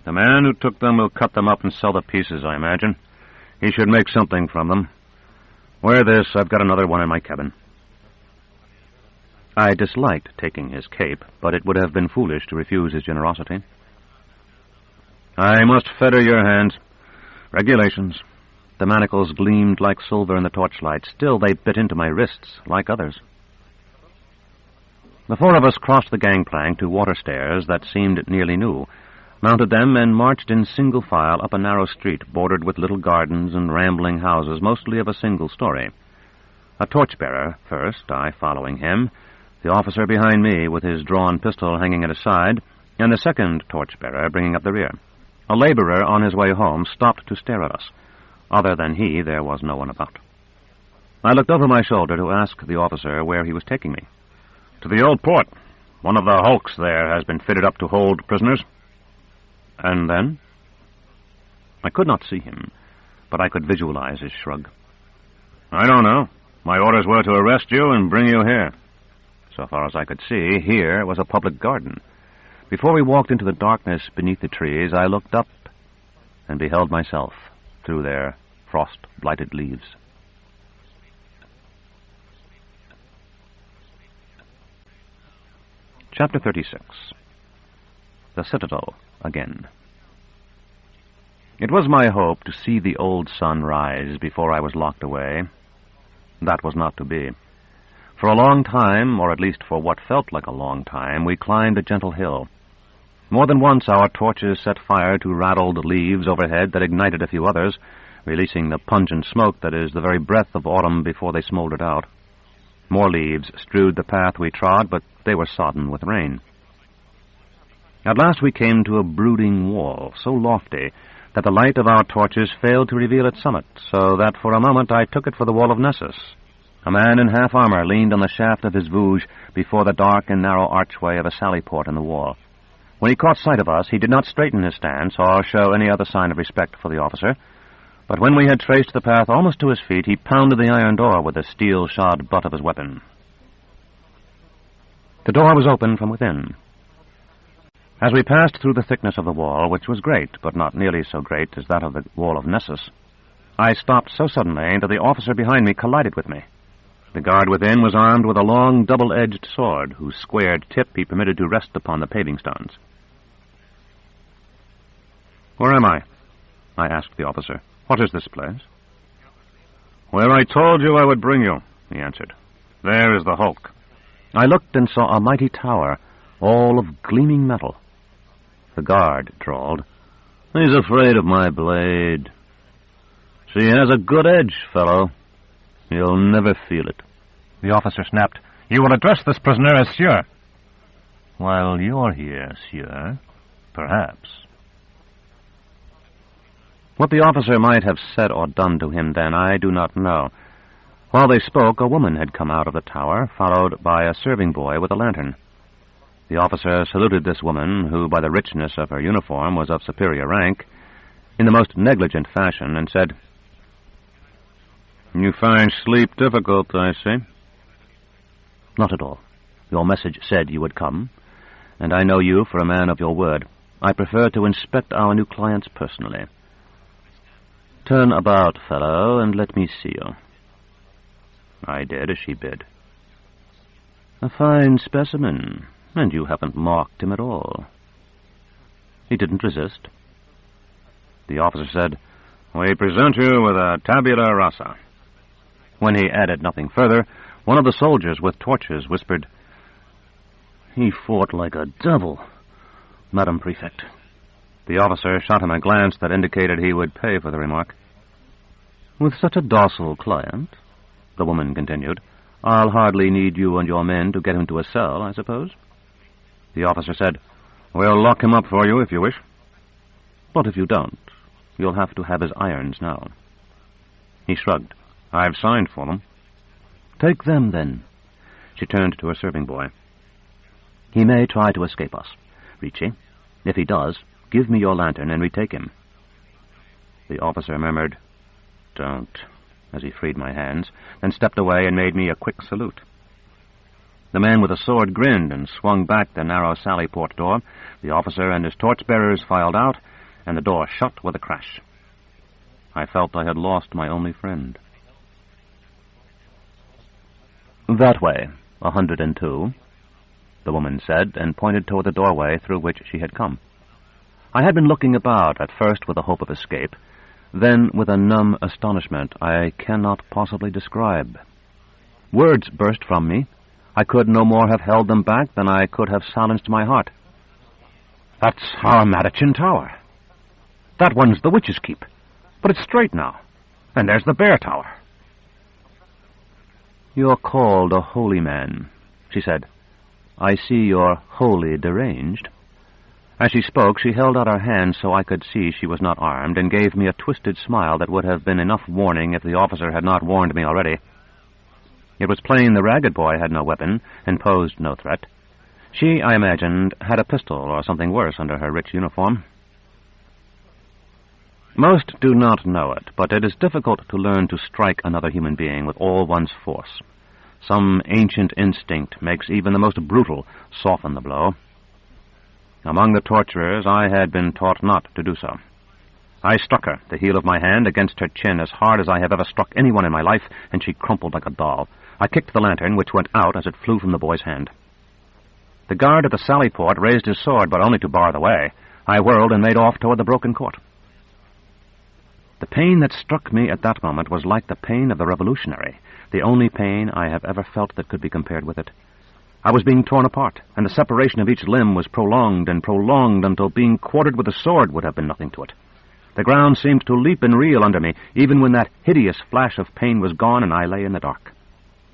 "The man who took them will cut them up and sell the pieces, I imagine. He should make something from them. Wear this. I've got another one in my cabin." I disliked taking his cape, but it would have been foolish to refuse his generosity. "I must fetter your hands. Regulations." The manacles gleamed like silver in the torchlight. Still, they bit into my wrists, like others. The four of us crossed the gangplank to water stairs that seemed nearly new, mounted them, and marched in single file up a narrow street bordered with little gardens and rambling houses, mostly of a single story. A torchbearer first, I following him, the officer behind me with his drawn pistol hanging at his side, and the second torchbearer bringing up the rear. A laborer on his way home stopped to stare at us. Other than he, there was no one about. I looked over my shoulder to ask the officer where he was taking me. "To the old port. One of the hulks there has been fitted up to hold prisoners. And then? I could not see him, but I could visualize his shrug. I don't know. My orders were to arrest you and bring you here. So far as I could see, here was a public garden. Before we walked into the darkness beneath the trees, I looked up and beheld myself through their frost-blighted leaves. Chapter 36. The Citadel Again. It was my hope to see the old sun rise before I was locked away. That was not to be. For a long time, or at least for what felt like a long time, we climbed a gentle hill. More than once our torches set fire to raddled leaves overhead that ignited a few others, releasing the pungent smoke that is the very breath of autumn before they smoldered out. More leaves strewed the path we trod, but they were sodden with rain. At last we came to a brooding wall, so lofty that the light of our torches failed to reveal its summit, so that for a moment I took it for the wall of Nessus. A man in half armor leaned on the shaft of his vouge before the dark and narrow archway of a sallyport in the wall. When he caught sight of us, he did not straighten his stance or show any other sign of respect for the officer, but when we had traced the path almost to his feet, he pounded the iron door with the steel-shod butt of his weapon. The door was open from within. As we passed through the thickness of the wall, which was great, but not nearly so great as that of the wall of Nessus, I stopped so suddenly that the officer behind me collided with me. The guard within was armed with a long, double-edged sword, whose squared tip he permitted to rest upon the paving stones. "Where am I?" I asked the officer. "What is this place?" "Where I told you I would bring you," he answered. "There is the hulk." I looked and saw a mighty tower, all of gleaming metal. The guard drawled, "He's afraid of my blade. She has a good edge, fellow. You'll never feel it." The officer snapped, "You will address this prisoner as Sieur." "While you're here, Sieur, perhaps." What the officer might have said or done to him then, I do not know. While they spoke, a woman had come out of the tower, followed by a serving boy with a lantern. The officer saluted this woman, who by the richness of her uniform was of superior rank, in the most negligent fashion, and said, "You find sleep difficult, I see." "Not at all. Your message said you would come, and I know you for a man of your word. I prefer to inspect our new clients personally. Turn about, fellow, and let me see you." I did as she bid. "A fine specimen, and you haven't marked him at all." He didn't resist. The officer said, "We present you with a tabula rasa." When he added nothing further, one of the soldiers with torches whispered, "He fought like a devil, Madam Prefect." The officer shot him a glance that indicated he would pay for the remark. "With such a docile client," the woman continued, "I'll hardly need you and your men to get him to a cell, I suppose?" The officer said, "We'll lock him up for you if you wish." "But if you don't, you'll have to have his irons now." He shrugged. "I've signed for them." "Take them, then." She turned to her serving boy. "He may try to escape us, Ricci. If he does, give me your lantern and we take him." The officer murmured, "Don't," as he freed my hands, then stepped away and made me a quick salute. The man with the sword grinned and swung back the narrow sallyport door. The officer and his torchbearers filed out, and the door shut with a crash. I felt I had lost my only friend. "That way, 102, the woman said, and pointed toward the doorway through which she had come. I had been looking about, at first with the hope of escape, then with a numb astonishment I cannot possibly describe. Words burst from me. I could no more have held them back than I could have silenced my heart. "That's our Madichin Tower. That one's the Witch's Keep, but it's straight now, and there's the Bear Tower." "You're called a holy man," she said. "I see you're wholly deranged." As she spoke, she held out her hand so I could see she was not armed, and gave me a twisted smile that would have been enough warning if the officer had not warned me already. It was plain the ragged boy had no weapon, and posed no threat. She, I imagined, had a pistol or something worse under her rich uniform. Most do not know it, but it is difficult to learn to strike another human being with all one's force. Some ancient instinct makes even the most brutal soften the blow. Among the torturers, I had been taught not to do so. I struck her, the heel of my hand, against her chin as hard as I have ever struck anyone in my life, and she crumpled like a doll. I kicked the lantern, which went out as it flew from the boy's hand. The guard at the sally port raised his sword, but only to bar the way. I whirled and made off toward the broken court. The pain that struck me at that moment was like the pain of the revolutionary, the only pain I have ever felt that could be compared with it. I was being torn apart, and the separation of each limb was prolonged and prolonged until being quartered with a sword would have been nothing to it. The ground seemed to leap and reel under me, even when that hideous flash of pain was gone and I lay in the dark.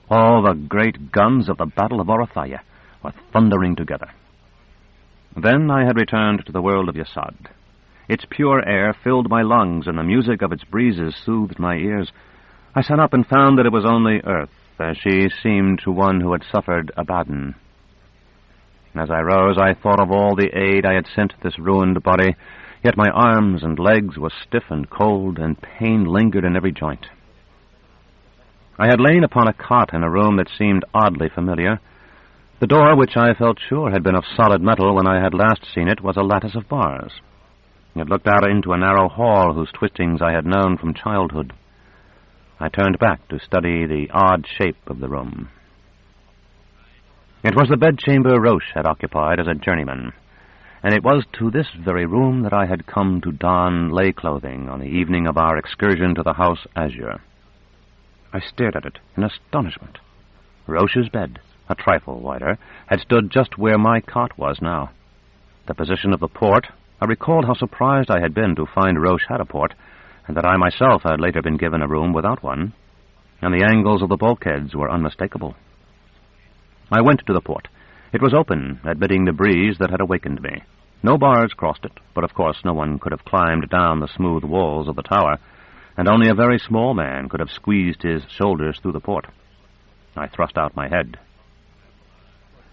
All the great guns of the Battle of Urth were thundering together. Then I had returned to the world of Yasad. Its pure air filled my lungs, and the music of its breezes soothed my ears. I sat up and found that it was only Urth, as she seemed to one who had suffered Abaddon. As I rose, I thought of all the aid I had sent this ruined body, yet my arms and legs were stiff and cold, and pain lingered in every joint. I had lain upon a cot in a room that seemed oddly familiar. The door, which I felt sure had been of solid metal when I had last seen it, was a lattice of bars. It looked out into a narrow hall whose twistings I had known from childhood. I turned back to study the odd shape of the room. It was the bedchamber Roche had occupied as a journeyman, and it was to this very room that I had come to don lay clothing on the evening of our excursion to the house Azure. I stared at it in astonishment. Roche's bed, a trifle wider, had stood just where my cot was now. The position of the port, I recalled how surprised I had been to find Roche had a port, and that I myself had later been given a room without one, and the angles of the bulkheads were unmistakable. I went to the port. It was open, admitting the breeze that had awakened me. No bars crossed it, but of course no one could have climbed down the smooth walls of the tower, and only a very small man could have squeezed his shoulders through the port. I thrust out my head.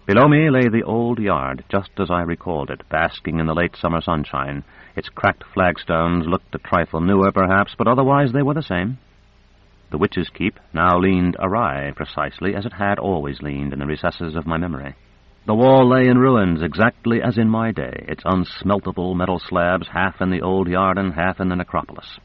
Below me lay the old yard, just as I recalled it, basking in the late summer sunshine. Its cracked flagstones looked a trifle newer, perhaps, but otherwise they were the same. The Witch's Keep now leaned awry, precisely as it had always leaned in the recesses of my memory. The wall lay in ruins, exactly as in my day, its unsmeltable metal slabs half in the old yard and half in the necropolis.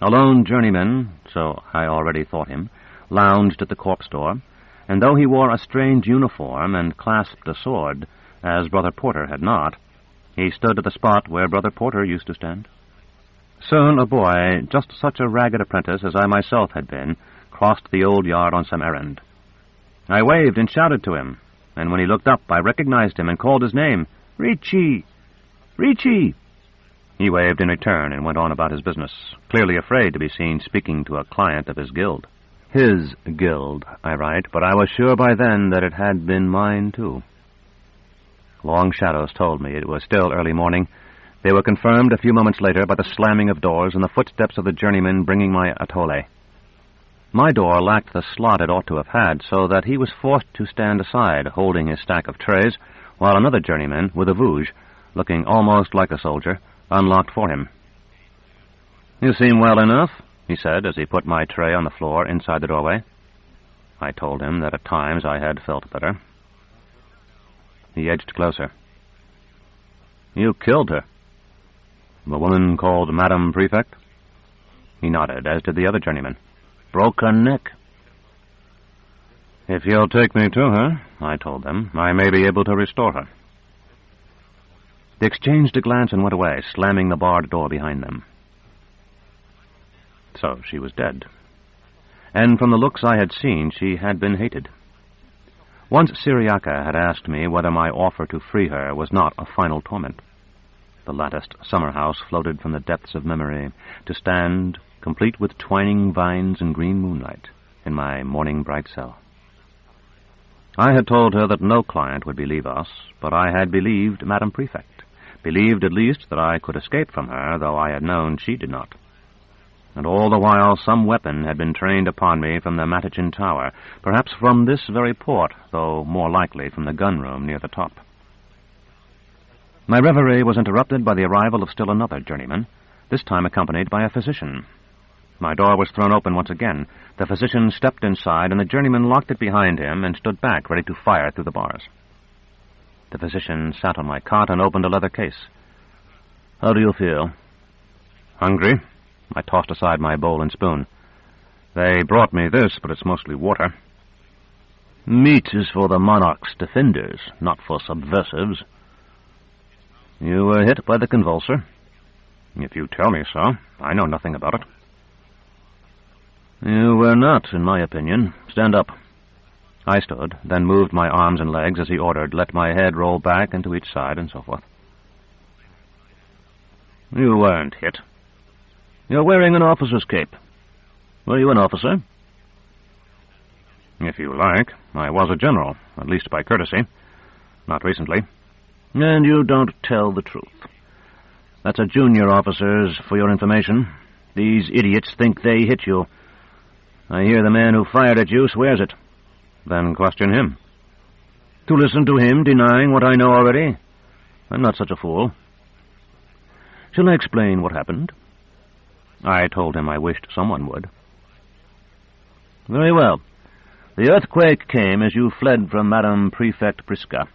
A lone journeyman, so I already thought him, lounged at the corpse door, and though he wore a strange uniform and clasped a sword, as Brother Porter had not, he stood at the spot where Brother Porter used to stand. Soon a boy, just such a ragged apprentice as I myself had been, crossed the old yard on some errand. I waved and shouted to him, and when he looked up I recognized him and called his name. "Ricci! Ricci!" He waved in return and went on about his business, clearly afraid to be seen speaking to a client of his guild. His guild, I write, but I was sure by then that it had been mine, too. Long shadows told me it was still early morning. They were confirmed a few moments later by the slamming of doors and the footsteps of the journeyman bringing my atole. My door lacked the slot it ought to have had, so that he was forced to stand aside, holding his stack of trays, while another journeyman, with a vouge, looking almost like a soldier, unlocked for him. "You seem well enough," he said as he put my tray on the floor inside the doorway. I told him that at times I had felt better. He edged closer. "You killed her." "The woman called Madam Prefect?" He nodded, as did the other journeyman. "Broke her neck." "If you'll take me to her," I told them, "I may be able to restore her." They exchanged a glance and went away, slamming the barred door behind them. So she was dead. And from the looks I had seen, she had been hated. Once Syriaca had asked me whether my offer to free her was not a final torment. The latticed summer house floated from the depths of memory, to stand, complete with twining vines and green moonlight, in my morning bright cell. I had told her that no client would believe us, but I had believed Madam Prefect, believed at least that I could escape from her, though I had known she did not. and all the while some weapon had been trained upon me from the Matachin Tower, perhaps from this very port, though more likely from the gun-room near the top. My reverie was interrupted by the arrival of still another journeyman, this time accompanied by a physician. My door was thrown open once again. The physician stepped inside, and the journeyman locked it behind him and stood back, ready to fire through the bars. The physician sat on my cot and opened a leather case. "How do you feel?" "Hungry." I tossed aside my bowl and spoon. "They brought me this, but it's mostly water." "Meat is for the monarch's defenders, not for subversives." "You were hit by the convulsor?" "If you tell me so. I know nothing about it." "You were not, in my opinion. Stand up." I stood, then moved my arms and legs as he ordered, let my head roll back and to each side, and so forth. "You weren't hit. You're wearing an officer's cape. Were you an officer?" "If you like. I was a general, at least by courtesy. Not recently." "And you don't tell the truth. That's a junior officer's, for your information. These idiots think they hit you. I hear the man who fired at you swears it." "Then question him." "To listen to him denying what I know already? I'm not such a fool." "Shall I explain what happened?" I told him I wished someone would. "Very well. The earthquake came as you fled from Madame Prefect Prisca,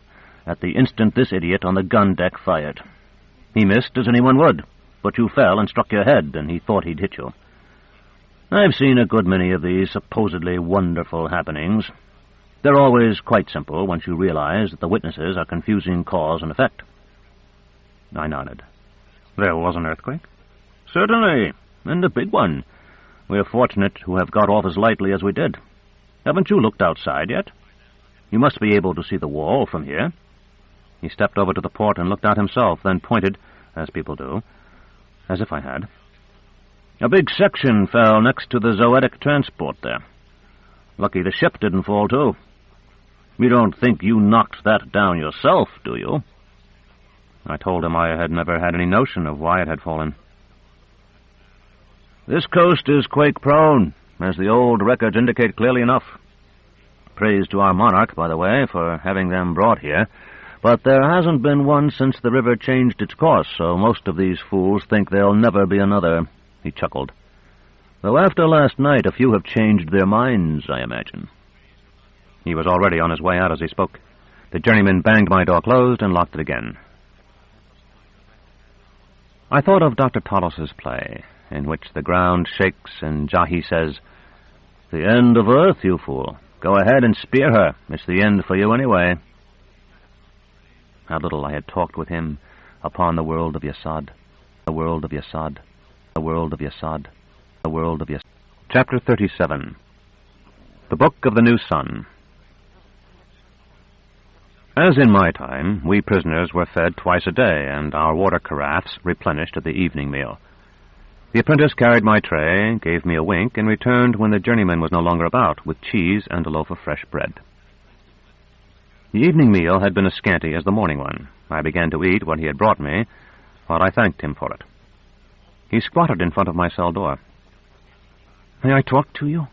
at the instant this idiot on the gun deck fired. He missed, as anyone would, but you fell and struck your head, and he thought he'd hit you. I've seen a good many of these supposedly wonderful happenings. They're always quite simple once you realize that the witnesses are confusing cause and effect." I nodded. "There was an earthquake?" "Certainly, and a big one. We're fortunate to have got off as lightly as we did. Haven't you looked outside yet? You must be able to see the wall from here." He stepped over to the port and looked out himself, then pointed, as people do, as if I had. "A big section fell next to the Zoetic transport there. Lucky the ship didn't fall, too. You don't think you knocked that down yourself, do you?" I told him I had never had any notion of why it had fallen. "This coast is quake-prone, as the old records indicate clearly enough. Praise to our monarch, by the way, for having them brought here, but there hasn't been one since the river changed its course, so most of these fools think there'll never be another." He chuckled. "Though after last night a few have changed their minds, I imagine." He was already on his way out as he spoke. The journeyman banged my door closed and locked it again. I thought of Dr. Tolos's play, in which the ground shakes and Jahi says, "The end of Urth, you fool. Go ahead and spear her. It's the end for you anyway." How little I had talked with him upon the world of Yasad, the world of Yasad, the world of Yasad, the world of Yasad. Chapter 37. The Book of the New Sun. As in my time, we prisoners were fed twice a day, and our water carafes replenished at the evening meal. The apprentice carried my tray, gave me a wink, and returned when the journeyman was no longer about, with cheese and a loaf of fresh bread. The evening meal had been as scanty as the morning one. I began to eat what he had brought me, while I thanked him for it. He squatted in front of my cell door. "May I talk to you?"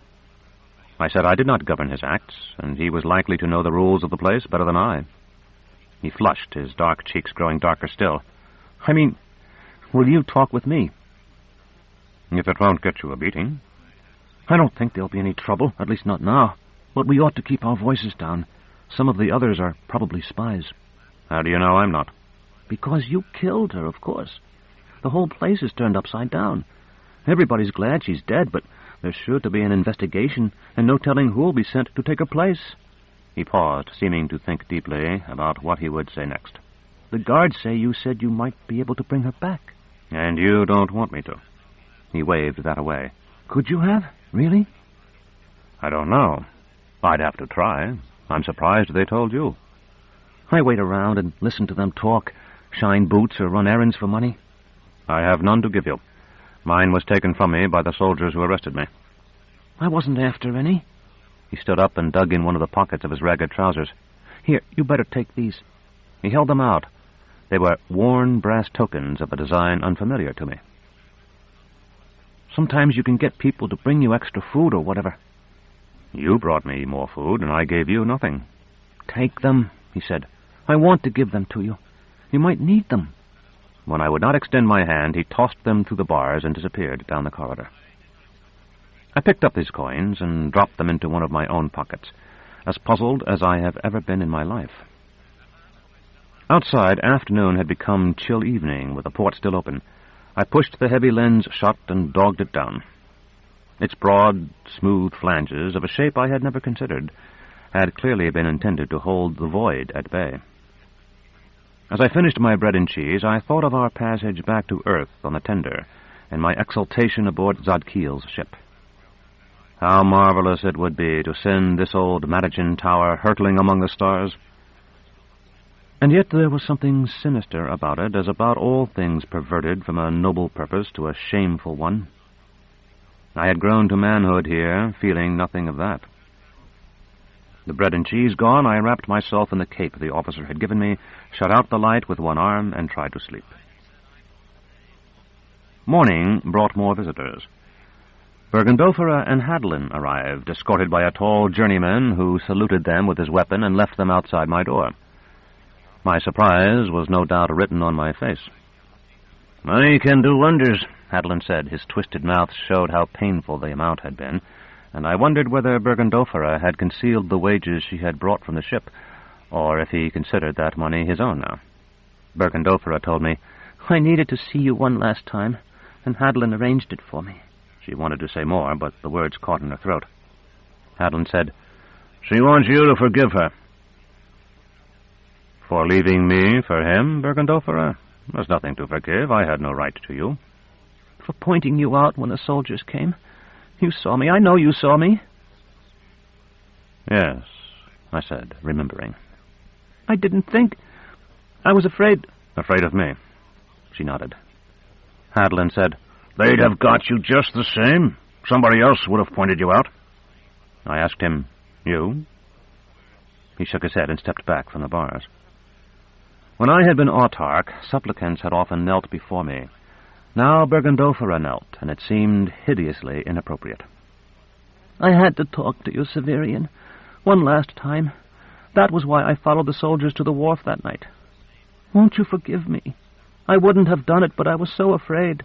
I said I did not govern his acts, and he was likely to know the rules of the place better than I. He flushed, his dark cheeks growing darker still. "I mean, will you talk with me?" "If it won't get you a beating." "I don't think there'll be any trouble, at least not now. But we ought to keep our voices down. Some of the others are probably spies." "How do you know I'm not?" "Because you killed her, of course. The whole place is turned upside down. Everybody's glad she's dead, but there's sure to be an investigation, and no telling who'll be sent to take her place." He paused, seeming to think deeply about what he would say next. "The guards say you said you might be able to bring her back." "And you don't want me to." He waved that away. "Could you have? Really?" "I don't know. I'd have to try. I'm surprised they told you." "I wait around and listen to them talk, shine boots or run errands for money." "I have none to give you. Mine was taken from me by the soldiers who arrested me." "I wasn't after any." He stood up and dug in one of the pockets of his ragged trousers. "Here, you better take these." He held them out. They were worn brass tokens of a design unfamiliar to me. Sometimes you can get people to bring you extra food or whatever. You brought me more food, and I gave you nothing. Take them, he said. I want to give them to you. You might need them. When I would not extend my hand, he tossed them through the bars and disappeared down the corridor. I picked up these coins and dropped them into one of my own pockets, as puzzled as I have ever been in my life. Outside, afternoon had become chill evening, with the port still open. I pushed the heavy lens shut and dogged it down. Its broad, smooth flanges, of a shape I had never considered, had clearly been intended to hold the void at bay. As I finished my bread and cheese, I thought of our passage back to Urth on the tender, and my exultation aboard Zadkiel's ship. How marvelous it would be to send this old Madigan tower hurtling among the stars. And yet there was something sinister about it, as about all things perverted from a noble purpose to a shameful one. I had grown to manhood here, feeling nothing of that. The bread and cheese gone, I wrapped myself in the cape the officer had given me, shut out the light with one arm, and tried to sleep. Morning brought more visitors. Bergendofera and Hadlin arrived, escorted by a tall journeyman who saluted them with his weapon and left them outside my door. My surprise was no doubt written on my face. "Money can do wonders," Hadlin said. His twisted mouth showed how painful the amount had been, and I wondered whether Bergendofera had concealed the wages she had brought from the ship, or if he considered that money his own now. Bergendofera told me, I needed to see you one last time, and Hadlin arranged it for me. She wanted to say more, but the words caught in her throat. Hadlin said, "She wants you to forgive her." "For leaving me for him, Bergendofera? There's nothing to forgive. I had no right to you." "For pointing you out when the soldiers came. You saw me. I know you saw me." "Yes," I said, remembering. "I didn't think. I was afraid." "Afraid of me?" She nodded. Hadlin said, "They'd have got you just the same. Somebody else would have pointed you out." I asked him, "You?" He shook his head and stepped back from the bars. When I had been autarch, supplicants had often knelt before me. Now Bergendofera knelt, and it seemed hideously inappropriate. "I had to talk to you, Severian. One last time. That was why I followed the soldiers to the wharf that night. Won't you forgive me? I wouldn't have done it, but I was so afraid."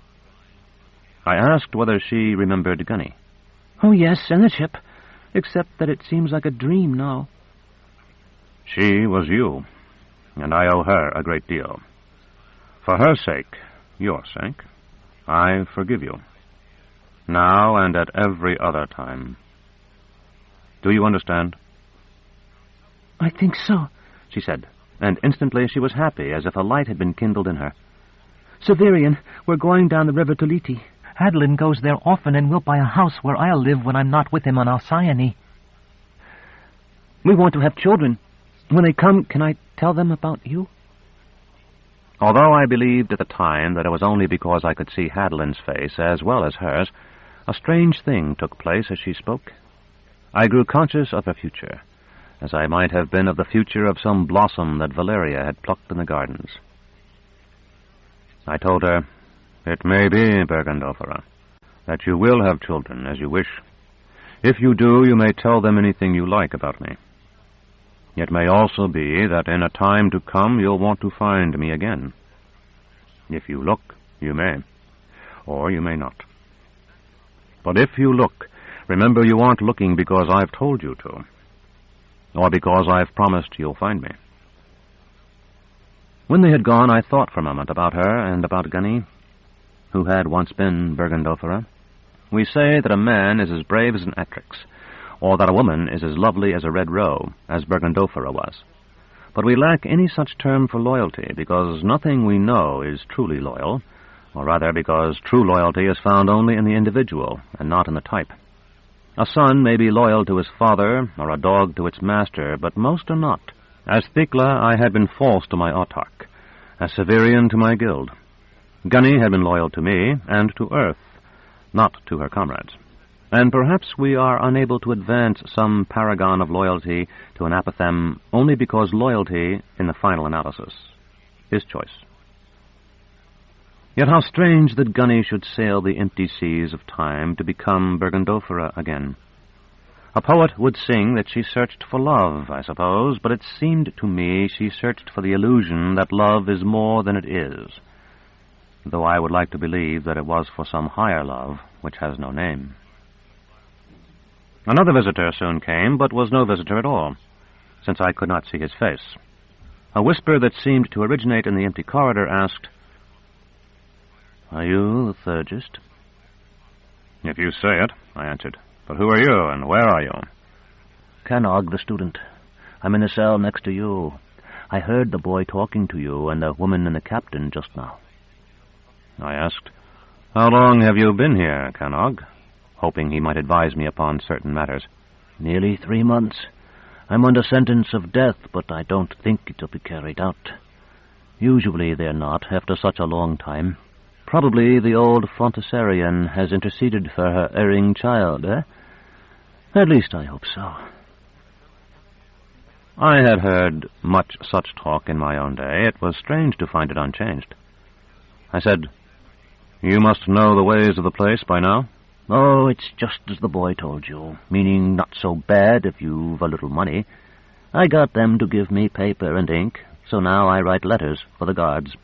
I asked whether she remembered Gunny. "Oh, yes, and the ship. Except that it seems like a dream now." "She was you, and I owe her a great deal. For her sake, your sake, I forgive you. Now and at every other time. Do you understand?" "I think so," she said, and instantly she was happy, as if a light had been kindled in her. "Severian, we're going down the river to Liti. Hadlin goes there often, and we'll buy a house where I'll live when I'm not with him on Alcyone. We want to have children. When they come, can I tell them about you?" Although I believed at the time that it was only because I could see Hadlin's face as well as hers, a strange thing took place as she spoke. I grew conscious of her future, as I might have been of the future of some blossom that Valeria had plucked in the gardens. I told her, "It may be, Bergendofera, that you will have children as you wish. If you do, you may tell them anything you like about me. It may also be that in a time to come you'll want to find me again. If you look, you may, or you may not. But if you look, remember you aren't looking because I've told you to, or because I've promised you'll find me." When they had gone, I thought for a moment about her and about Gunny, who had once been Bergendofera. We say that a man is as brave as an Atrix, or that a woman is as lovely as a red roe, as Bergendofera was. But we lack any such term for loyalty, because nothing we know is truly loyal, or rather because true loyalty is found only in the individual, and not in the type. A son may be loyal to his father, or a dog to its master, but most are not. As Thecla, I had been false to my autarch, as Severian to my guild. Gunny had been loyal to me, and to Urth, not to her comrades. And perhaps we are unable to advance some paragon of loyalty to an apothegm only because loyalty, in the final analysis, is choice. Yet how strange that Gunny should sail the empty seas of time to become Bergendofera again. A poet would sing that she searched for love, I suppose, but it seemed to me she searched for the illusion that love is more than it is, though I would like to believe that it was for some higher love which has no name. Another visitor soon came, but was no visitor at all, since I could not see his face. A whisper that seemed to originate in the empty corridor asked, "Are you the Thurgist?" "If you say it," I answered. "But who are you, and where are you?" Canog, the student. I'm in the cell next to you. I heard the boy talking to you and the woman and the captain just now." I asked, "How long have you been here, Canog?" hoping he might advise me upon certain matters. "Nearly 3 months. I'm under sentence of death, but I don't think it'll be carried out. Usually they're not, after such a long time. Probably the old Frontisarian has interceded for her erring child, eh? At least I hope so." I had heard much such talk in my own day. It was strange to find it unchanged. I said, "You must know the ways of the place by now?" "Oh, it's just as the boy told you, meaning not so bad if you've a little money. I got them to give me paper and ink, so now I write letters for the guards.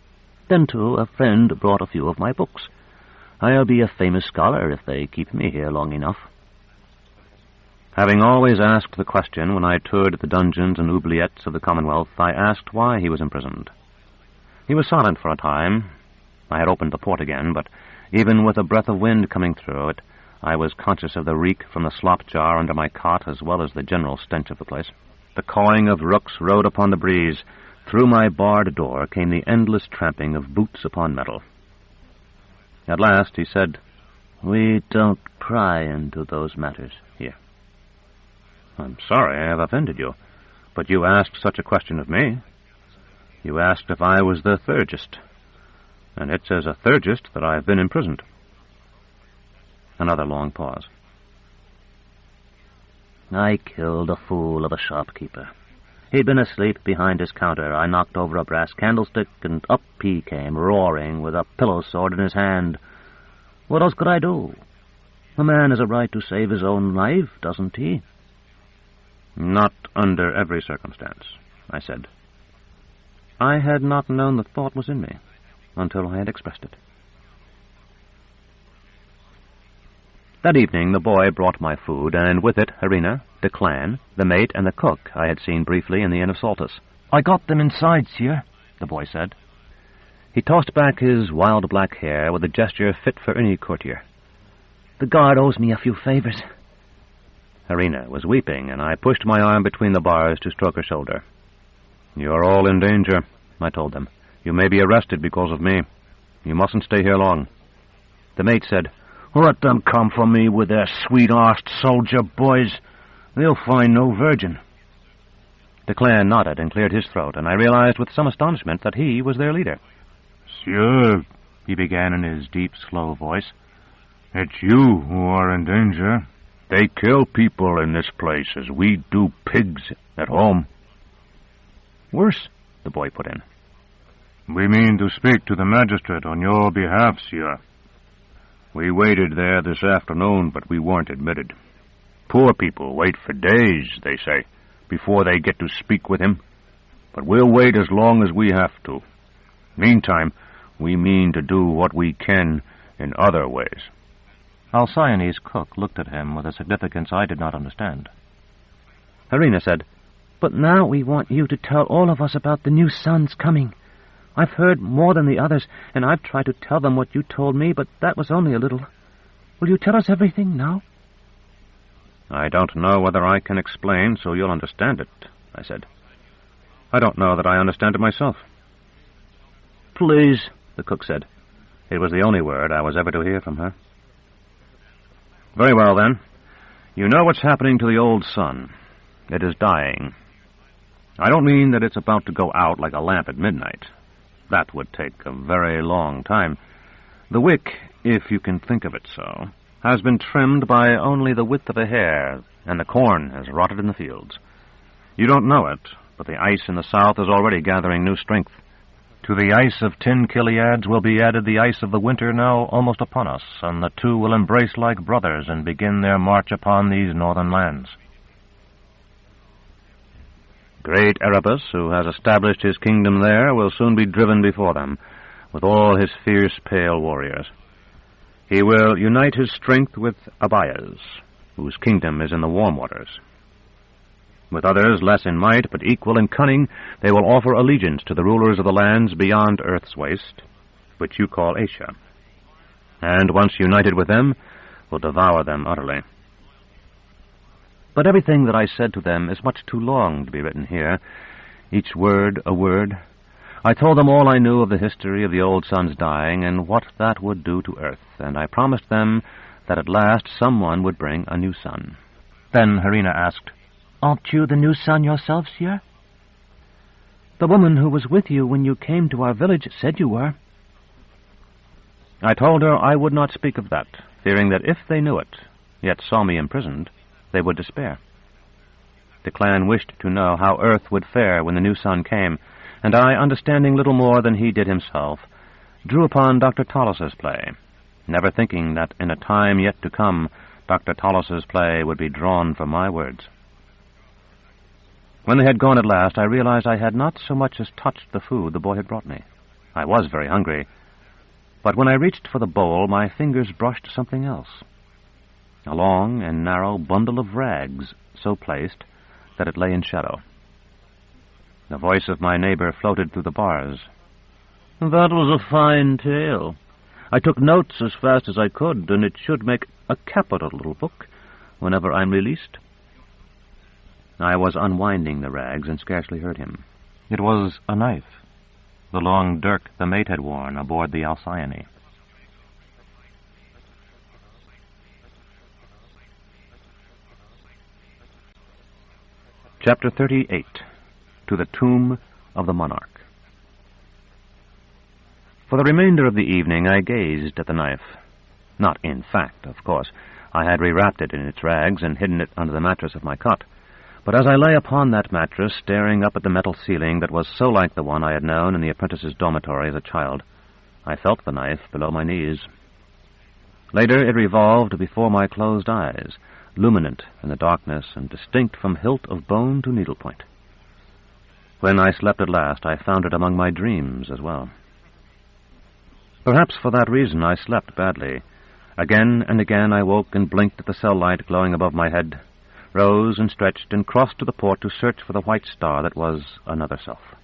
Then, too, a friend brought a few of my books. I'll be a famous scholar if they keep me here long enough." Having always asked the question when I toured the dungeons and oubliettes of the Commonwealth, I asked why he was imprisoned. He was silent for a time. I had opened the port again, but even with a breath of wind coming through it, I was conscious of the reek from the slop jar under my cot as well as the general stench of the place. The cawing of rooks rode upon the breeze. Through my barred door came the endless tramping of boots upon metal. At last he said, "We don't pry into those matters here." "I'm sorry I have offended you, but you asked such a question of me. You asked if I was the Thurgist, and it's as a Thurgist that I have been imprisoned." Another long pause. "I killed a fool of a shopkeeper. He'd been asleep behind his counter. I knocked over a brass candlestick, and up he came, roaring, with a pillow sword in his hand. What else could I do? A man has a right to save his own life, doesn't he?" "Not under every circumstance," I said. I had not known the thought was in me until I had expressed it. That evening the boy brought my food, and with it Harina, the clan, the mate, and the cook I had seen briefly in the Inn of Saltus. "I got them inside, sir," the boy said. He tossed back his wild black hair with a gesture fit for any courtier. "The guard owes me a few favors." Harina was weeping, and I pushed my arm between the bars to stroke her shoulder. "You're all in danger," I told them. "You may be arrested because of me. You mustn't stay here long." The mate said, "Let them come for me with their sweet-arsed soldier boys. They'll find no virgin." The clan nodded and cleared his throat, and I realized with some astonishment that he was their leader. "Sure," he began in his deep, slow voice. "It's you who are in danger. They kill people in this place as we do pigs at home." "Worse," the boy put in. "We mean to speak to the magistrate on your behalf, sir." "We waited there this afternoon, but we weren't admitted. Poor people wait for days, they say, before they get to speak with him. But we'll wait as long as we have to. Meantime, we mean to do what we can in other ways." Alcyone's cook looked at him with a significance I did not understand. Harina said, "But now we want you to tell all of us about the new sun's coming. I've heard more than the others, and I've tried to tell them what you told me, but that was only a little. Will you tell us everything now?" "I don't know whether I can explain so you'll understand it," I said. "I don't know that I understand it myself." "Please," the cook said. It was the only word I was ever to hear from her. "Very well, then. You know what's happening to the old sun. It is dying. I don't mean that it's about to go out like a lamp at midnight. That would take a very long time. The wick, if you can think of it so, has been trimmed by only the width of a hair, and the corn has rotted in the fields. You don't know it, but the ice in the south is already gathering new strength. To the ice of 10 Chiliads will be added the ice of the winter now almost upon us, and the two will embrace like brothers and begin their march upon these northern lands. Great Erebus, who has established his kingdom there, will soon be driven before them, with all his fierce pale warriors. He will unite his strength with Abias, whose kingdom is in the warm waters. With others less in might, but equal in cunning, they will offer allegiance to the rulers of the lands beyond Urth's waste, which you call Asia, and once united with them, will devour them utterly. But everything that I said to them is much too long to be written here, each word a word. I told them all I knew of the history of the old son's dying and what that would do to Urth, and I promised them that at last someone would bring a new son. Then Harina asked, "Aren't you the new son yourself, sire? The woman who was with you when you came to our village said you were." I told her I would not speak of that, fearing that if they knew it, yet saw me imprisoned, they would despair. The clan wished to know how Urth would fare when the new son came, and I, understanding little more than he did himself, drew upon Dr. Tollis's play, never thinking that in a time yet to come Dr. Tollis's play would be drawn from my words. When they had gone at last, I realized I had not so much as touched the food the boy had brought me. I was very hungry, but when I reached for the bowl, my fingers brushed something else. A long and narrow bundle of rags, so placed that it lay in shadow. The voice of my neighbor floated through the bars. "That was a fine tale. I took notes as fast as I could, and it should make a capital little book whenever I'm released." I was unwinding the rags and scarcely heard him. It was a knife, the long dirk the mate had worn aboard the Alcyone. Chapter 38. To the Tomb of the Monarch. For the remainder of the evening I gazed at the knife. Not in fact, of course. I had rewrapped it in its rags and hidden it under the mattress of my cot. But as I lay upon that mattress, staring up at the metal ceiling that was so like the one I had known in the apprentice's dormitory as a child, I felt the knife below my knees. Later it revolved before my closed eyes, luminant in the darkness and distinct from hilt of bone to needlepoint. When I slept at last, I found it among my dreams as well. Perhaps for that reason I slept badly. Again and again I woke and blinked at the cell light glowing above my head, rose and stretched and crossed to the port to search for the white star that was another self.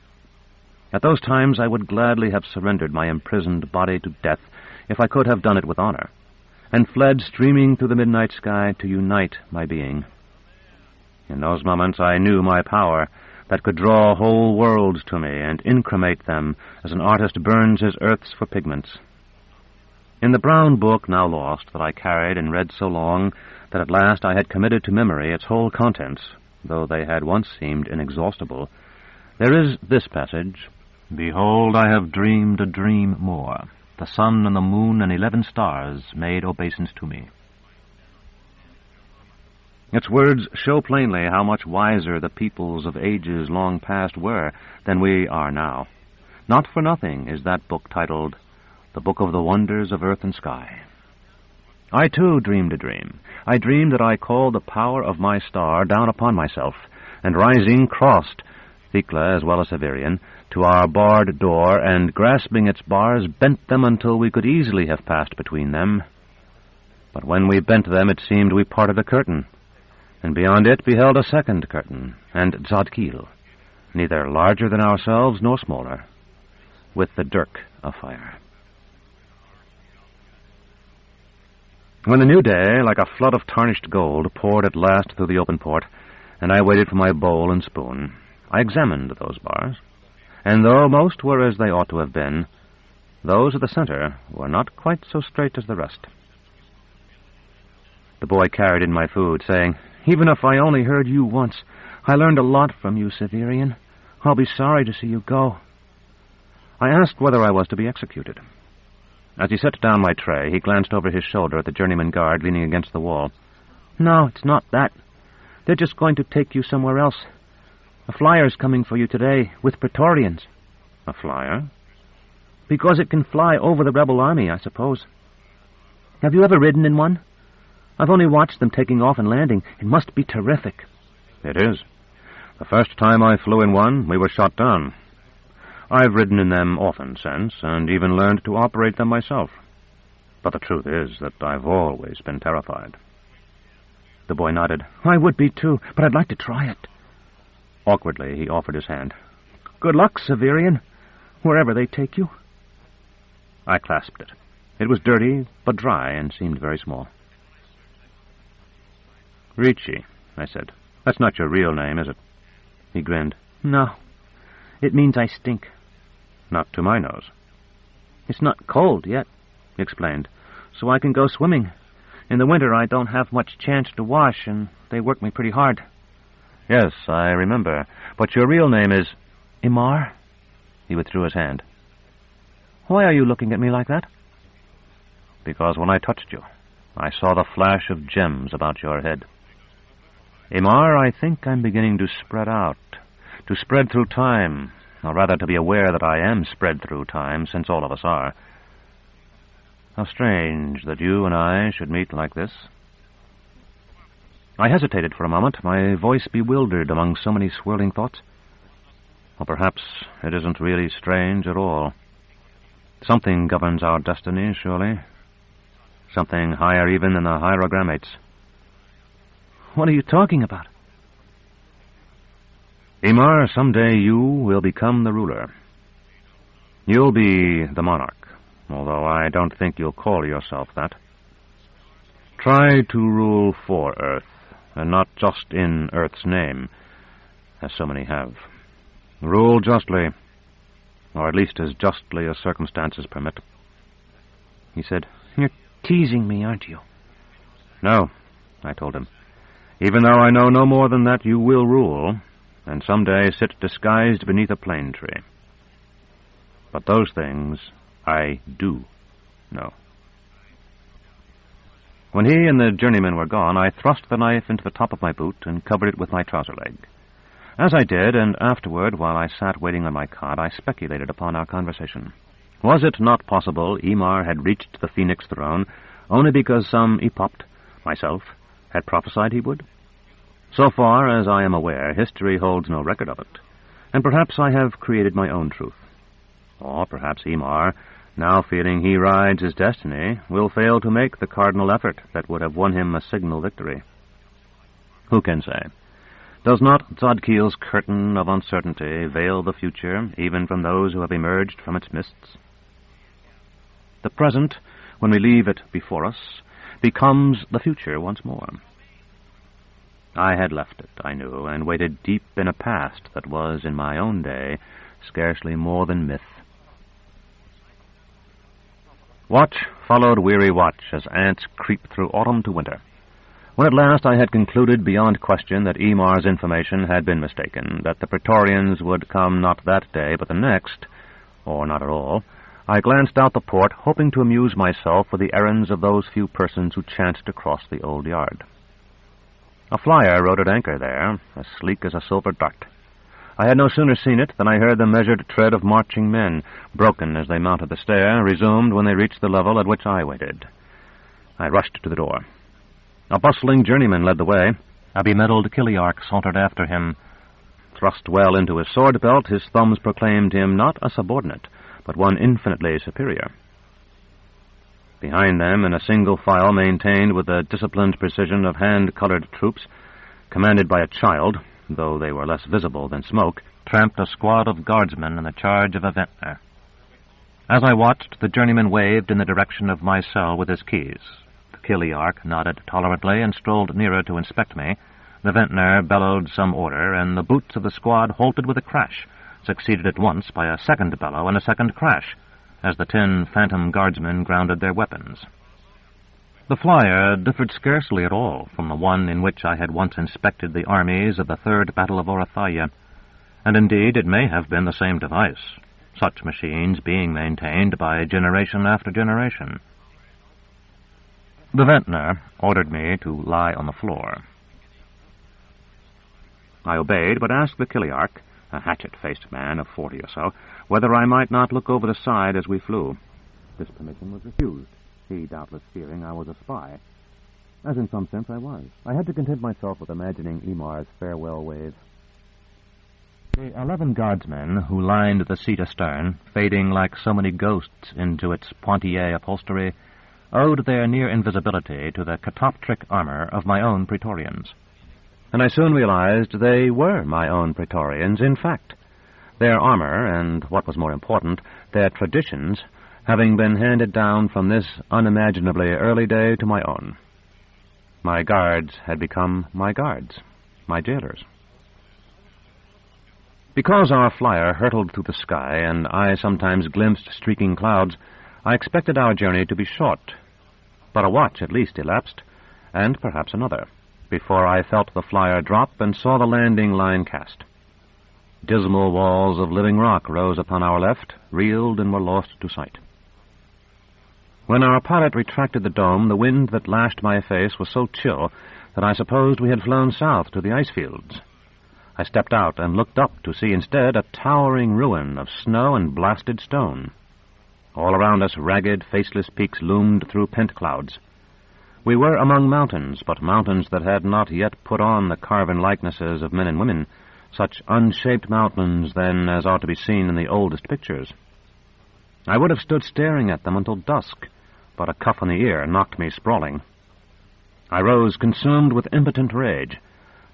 At those times I would gladly have surrendered my imprisoned body to death if I could have done it with honor, and fled streaming through the midnight sky to unite my being. In those moments I knew my power, that could draw whole worlds to me and incremate them as an artist burns his earths for pigments. In the brown book, now lost, that I carried and read so long that at last I had committed to memory its whole contents, though they had once seemed inexhaustible, there is this passage, "Behold, I have dreamed a dream more. The sun and the moon and 11 stars made obeisance to me." Its words show plainly how much wiser the peoples of ages long past were than we are now. Not for nothing is that book titled, "The Book of the Wonders of Earth and Sky." I, too, dreamed a dream. I dreamed that I called the power of my star down upon myself, and rising crossed, Thecla as well as Severian, to our barred door, and grasping its bars, bent them until we could easily have passed between them. But when we bent them, it seemed we parted a curtain, and beyond it beheld a second curtain, and Tzadkil, neither larger than ourselves nor smaller, with the dirk of fire. When the new day, like a flood of tarnished gold, poured at last through the open port, and I waited for my bowl and spoon, I examined those bars, and though most were as they ought to have been, those at the center were not quite so straight as the rest. The boy carried in my food, saying, "Even if I only heard you once, I learned a lot from you, Severian. I'll be sorry to see you go." I asked whether I was to be executed. As he set down my tray, he glanced over his shoulder at the journeyman guard leaning against the wall. "No, it's not that. They're just going to take you somewhere else. A flyer's coming for you today, with Praetorians." "A flyer? Because it can fly over the rebel army, I suppose. Have you ever ridden in one? I've only watched them taking off and landing. It must be terrific. It is. The first time I flew in one, we were shot down. I've ridden in them often since, and even learned to operate them myself. But the truth is that I've always been terrified. The boy nodded. I would be, too, but I'd like to try it. Awkwardly, he offered his hand. Good luck, Severian, wherever they take you. I clasped it. It was dirty, but dry, and seemed very small. Ricci, I said. That's not your real name, is it? He grinned. No. It means I stink. Not to my nose. It's not cold yet, he explained, so I can go swimming. In the winter I don't have much chance to wash, and they work me pretty hard. Yes, I remember. But your real name is... Imar? He withdrew his hand. Why are you looking at me like that? Because when I touched you, I saw the flash of gems about your head. Imar, I think I'm beginning to spread out, to spread through time, or rather to be aware that I am spread through time, since all of us are. How strange that you and I should meet like this. I hesitated for a moment, my voice bewildered among so many swirling thoughts. Or perhaps it isn't really strange at all. Something governs our destiny, surely. Something higher even than the hierogrammates. What are you talking about? Imar, someday you will become the ruler. You'll be the monarch, although I don't think you'll call yourself that. Try to rule for Urth, and not just in Urth's name, as so many have. Rule justly, or at least as justly as circumstances permit. He said, You're teasing me, aren't you? No, I told him. Even though I know no more than that, you will rule, and someday sit disguised beneath a plane tree. But those things I do know. When he and the journeyman were gone, I thrust the knife into the top of my boot and covered it with my trouser leg. As I did, and afterward, while I sat waiting on my cot, I speculated upon our conversation. Was it not possible Imar had reached the Phoenix throne only because some Epopt, myself, had prophesied he would? So far as I am aware, history holds no record of it, and perhaps I have created my own truth. Or perhaps Imar, now feeling he rides his destiny, will fail to make the cardinal effort that would have won him a signal victory. Who can say? Does not Zadkiel's curtain of uncertainty veil the future, even from those who have emerged from its mists? The present, when we leave it before us, becomes the future once more. I had left it, I knew, and waded deep in a past that was, in my own day, scarcely more than myth. Watch followed weary watch as ants creep through autumn to winter. When at last I had concluded beyond question that Imar's information had been mistaken, that the Praetorians would come not that day but the next, or not at all, I glanced out the port, hoping to amuse myself with the errands of those few persons who chanced to cross the old yard. A flyer rode at anchor there, as sleek as a silver dart. I had no sooner seen it than I heard the measured tread of marching men, broken as they mounted the stair, resumed when they reached the level at which I waited. I rushed to the door. A bustling journeyman led the way. A bemedaled Kiliarch sauntered after him. Thrust well into his sword belt, his thumbs proclaimed him not a subordinate, but one infinitely superior. Behind them, in a single file maintained with the disciplined precision of hand-colored troops, commanded by a child, though they were less visible than smoke, tramped a squad of guardsmen in the charge of a vintner. As I watched, the journeyman waved in the direction of my cell with his keys. The Kiliarch nodded tolerantly and strolled nearer to inspect me. The vintner bellowed some order, and the boots of the squad halted with a crash, succeeded at once by a second bellow and a second crash, as the 10 phantom guardsmen grounded their weapons. The flyer differed scarcely at all from the one in which I had once inspected the armies of the Third Battle of Orathaia, and indeed it may have been the same device, such machines being maintained by generation after generation. The vintner ordered me to lie on the floor. I obeyed, but asked the Kiliarch, a hatchet-faced man of 40 or so, whether I might not look over the side as we flew. This permission was refused, he doubtless fearing I was a spy. As in some sense I was. I had to content myself with imagining Emar's farewell wave. The 11 guardsmen who lined the seat astern, fading like so many ghosts into its Pointillé upholstery, owed their near invisibility to the catoptric armor of my own Praetorians. And I soon realized they were my own Praetorians, in fact, their armor, and, what was more important, their traditions, having been handed down from this unimaginably early day to my own. My guards had become my guards, my jailers. Because our flyer hurtled through the sky, and I sometimes glimpsed streaking clouds, I expected our journey to be short. But a watch at least elapsed, and perhaps another, before I felt the flyer drop and saw the landing line cast. Dismal walls of living rock rose upon our left, reeled, and were lost to sight. When our pilot retracted the dome, the wind that lashed my face was so chill that I supposed we had flown south to the ice fields. I stepped out and looked up to see instead a towering ruin of snow and blasted stone. All around us ragged, faceless peaks loomed through pent clouds. We were among mountains, but mountains that had not yet put on the carven likenesses of men and women, such unshaped mountains, then, as ought to be seen in the oldest pictures. I would have stood staring at them until dusk, but a cuff on the ear knocked me sprawling. I rose consumed with impotent rage.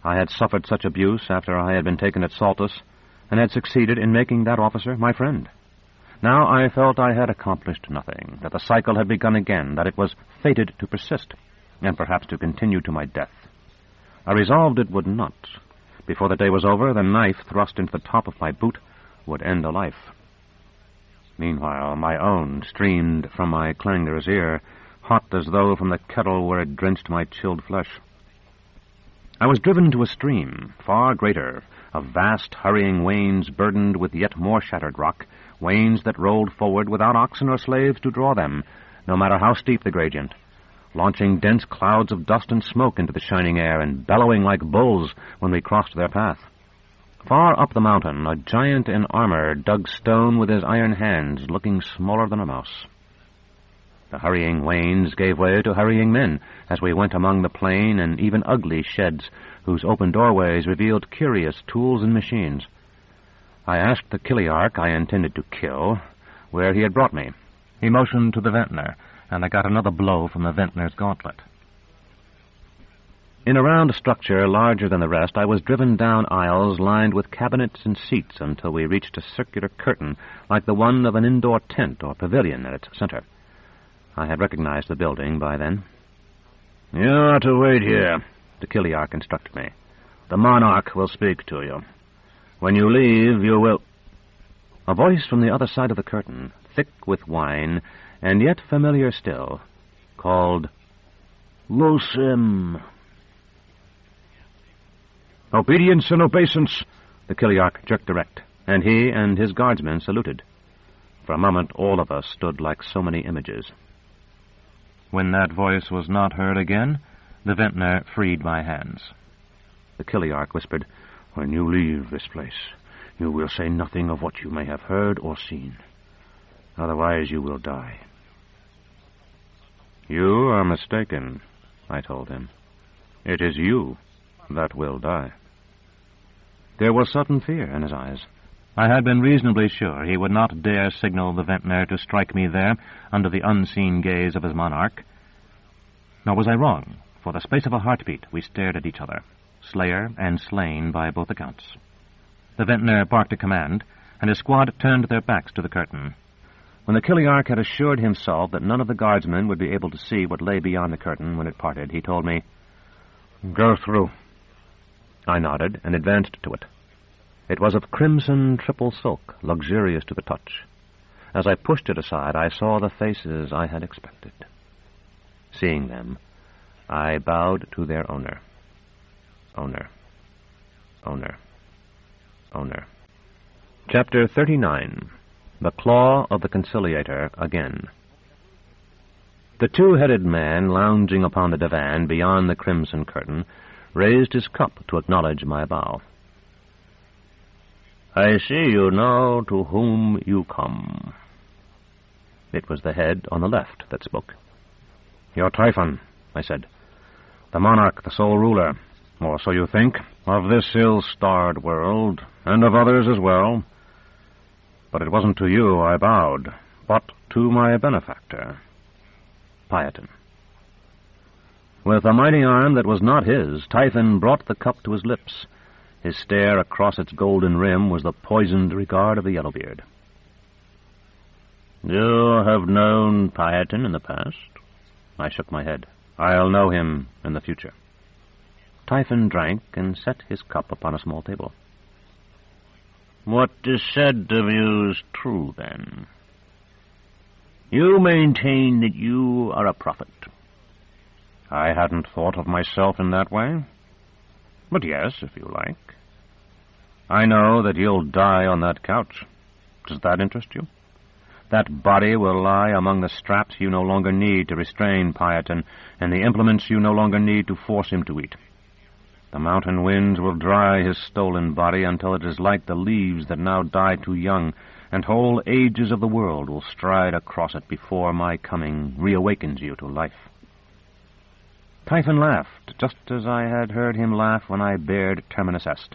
I had suffered such abuse after I had been taken at Saltus, and had succeeded in making that officer my friend. Now I felt I had accomplished nothing, that the cycle had begun again, that it was fated to persist, and perhaps to continue to my death. I resolved it would not. Before the day was over, the knife thrust into the top of my boot would end a life. Meanwhile, my own streamed from my clangor's ear, hot as though from the kettle where it drenched my chilled flesh. I was driven to a stream, far greater, of vast, hurrying wains burdened with yet more shattered rock, wains that rolled forward without oxen or slaves to draw them, no matter how steep the gradient, launching dense clouds of dust and smoke into the shining air and bellowing like bulls when we crossed their path. Far up the mountain, a giant in armor dug stone with his iron hands, looking smaller than a mouse. The hurrying wains gave way to hurrying men as we went among the plain and even ugly sheds whose open doorways revealed curious tools and machines. I asked the Kiliarch I intended to kill where he had brought me. He motioned to the vintner, and I got another blow from the vintner's gauntlet. In a round structure larger than the rest, I was driven down aisles lined with cabinets and seats until we reached a circular curtain like the one of an indoor tent or pavilion at its center. I had recognized the building by then. "You are to wait here," the Kiliarch instructed me. "The monarch will speak to you. When you leave, you will—" A voice from the other side of the curtain, thick with wine, and yet familiar still, called, "Lucim." "Obedience and obeisance," the Kiliarch jerked erect, and he and his guardsmen saluted. For a moment all of us stood like so many images. When that voice was not heard again, the vintner freed my hands. The Kiliarch whispered, "When you leave this place, you will say nothing of what you may have heard or seen. Otherwise you will die." "You are mistaken," I told him. "It is you that will die." There was sudden fear in his eyes. I had been reasonably sure he would not dare signal the vintner to strike me there under the unseen gaze of his monarch. Nor was I wrong. For the space of a heartbeat we stared at each other, slayer and slain by both accounts. The vintner barked a command, and his squad turned their backs to the curtain. When the Kiliarch had assured himself that none of the guardsmen would be able to see what lay beyond the curtain when it parted, he told me, "Go through." I nodded and advanced to it. It was of crimson triple silk, luxurious to the touch. As I pushed it aside, I saw the faces I had expected. Seeing them, I bowed to their owner. Owner. Owner. Owner. Chapter 39. The Claw of the Conciliator Again. The two-headed man lounging upon the divan beyond the crimson curtain raised his cup to acknowledge my bow. I see you know to whom you come. It was the head on the left that spoke. You're Typhon, I said. The monarch, the sole ruler, or so you think, of this ill-starred world, and of others as well. But it wasn't to you I bowed, but to my benefactor, Phaeton. With a mighty arm that was not his, Typhon brought the cup to his lips. His stare across its golden rim was the poisoned regard of the Yellowbeard. You have known Phaeton in the past? I shook my head. I'll know him in the future. Typhon drank and set his cup upon a small table. What is said of you is true, then. You maintain that you are a prophet. I hadn't thought of myself in that way. But yes, if you like. I know that you'll die on that couch. Does that interest you? That body will lie among the straps you no longer need to restrain Phaeton, and the implements you no longer need to force him to eat. The mountain winds will dry his stolen body until it is like the leaves that now die too young, and whole ages of the world will stride across it before my coming reawakens you to life. Typhon laughed, just as I had heard him laugh when I bared Terminus Est.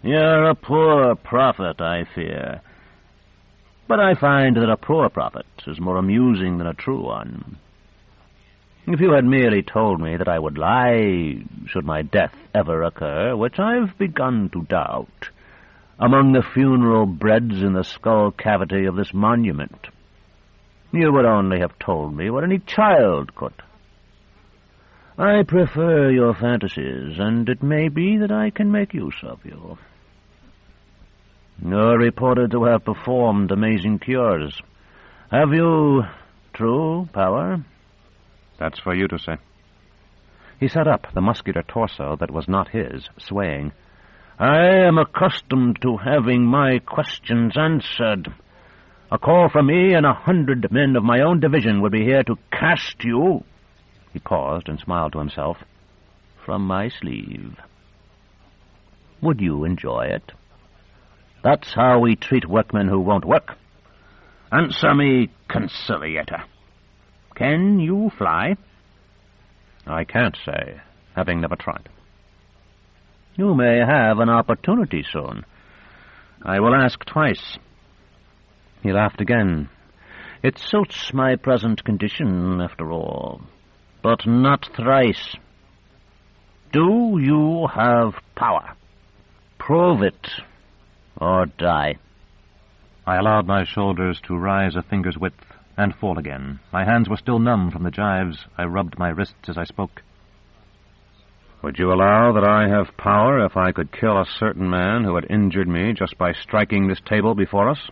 You're a poor prophet, I fear. But I find that a poor prophet is more amusing than a true one. If you had merely told me that I would lie should my death ever occur, which I've begun to doubt, among the funeral breads in the skull cavity of this monument, you would only have told me what any child could. I prefer your fantasies, and it may be that I can make use of you. You're reported to have performed amazing cures. Have you true power? That's for you to say. He sat up, the muscular torso that was not his, swaying. I am accustomed to having my questions answered. A call from me and 100 men of my own division would be here to cast you. He paused and smiled to himself. From my sleeve. Would you enjoy it? That's how we treat workmen who won't work. Answer me, conciliator. Can you fly? I can't say, having never tried. You may have an opportunity soon. I will ask twice. He laughed again. It suits my present condition, after all. But not thrice. Do you have power? Prove it, or die. I allowed my shoulders to rise a finger's width and fall again. My hands were still numb from the gyves. I rubbed my wrists as I spoke. Would you allow that I have power if I could kill a certain man who had injured me just by striking this table before us?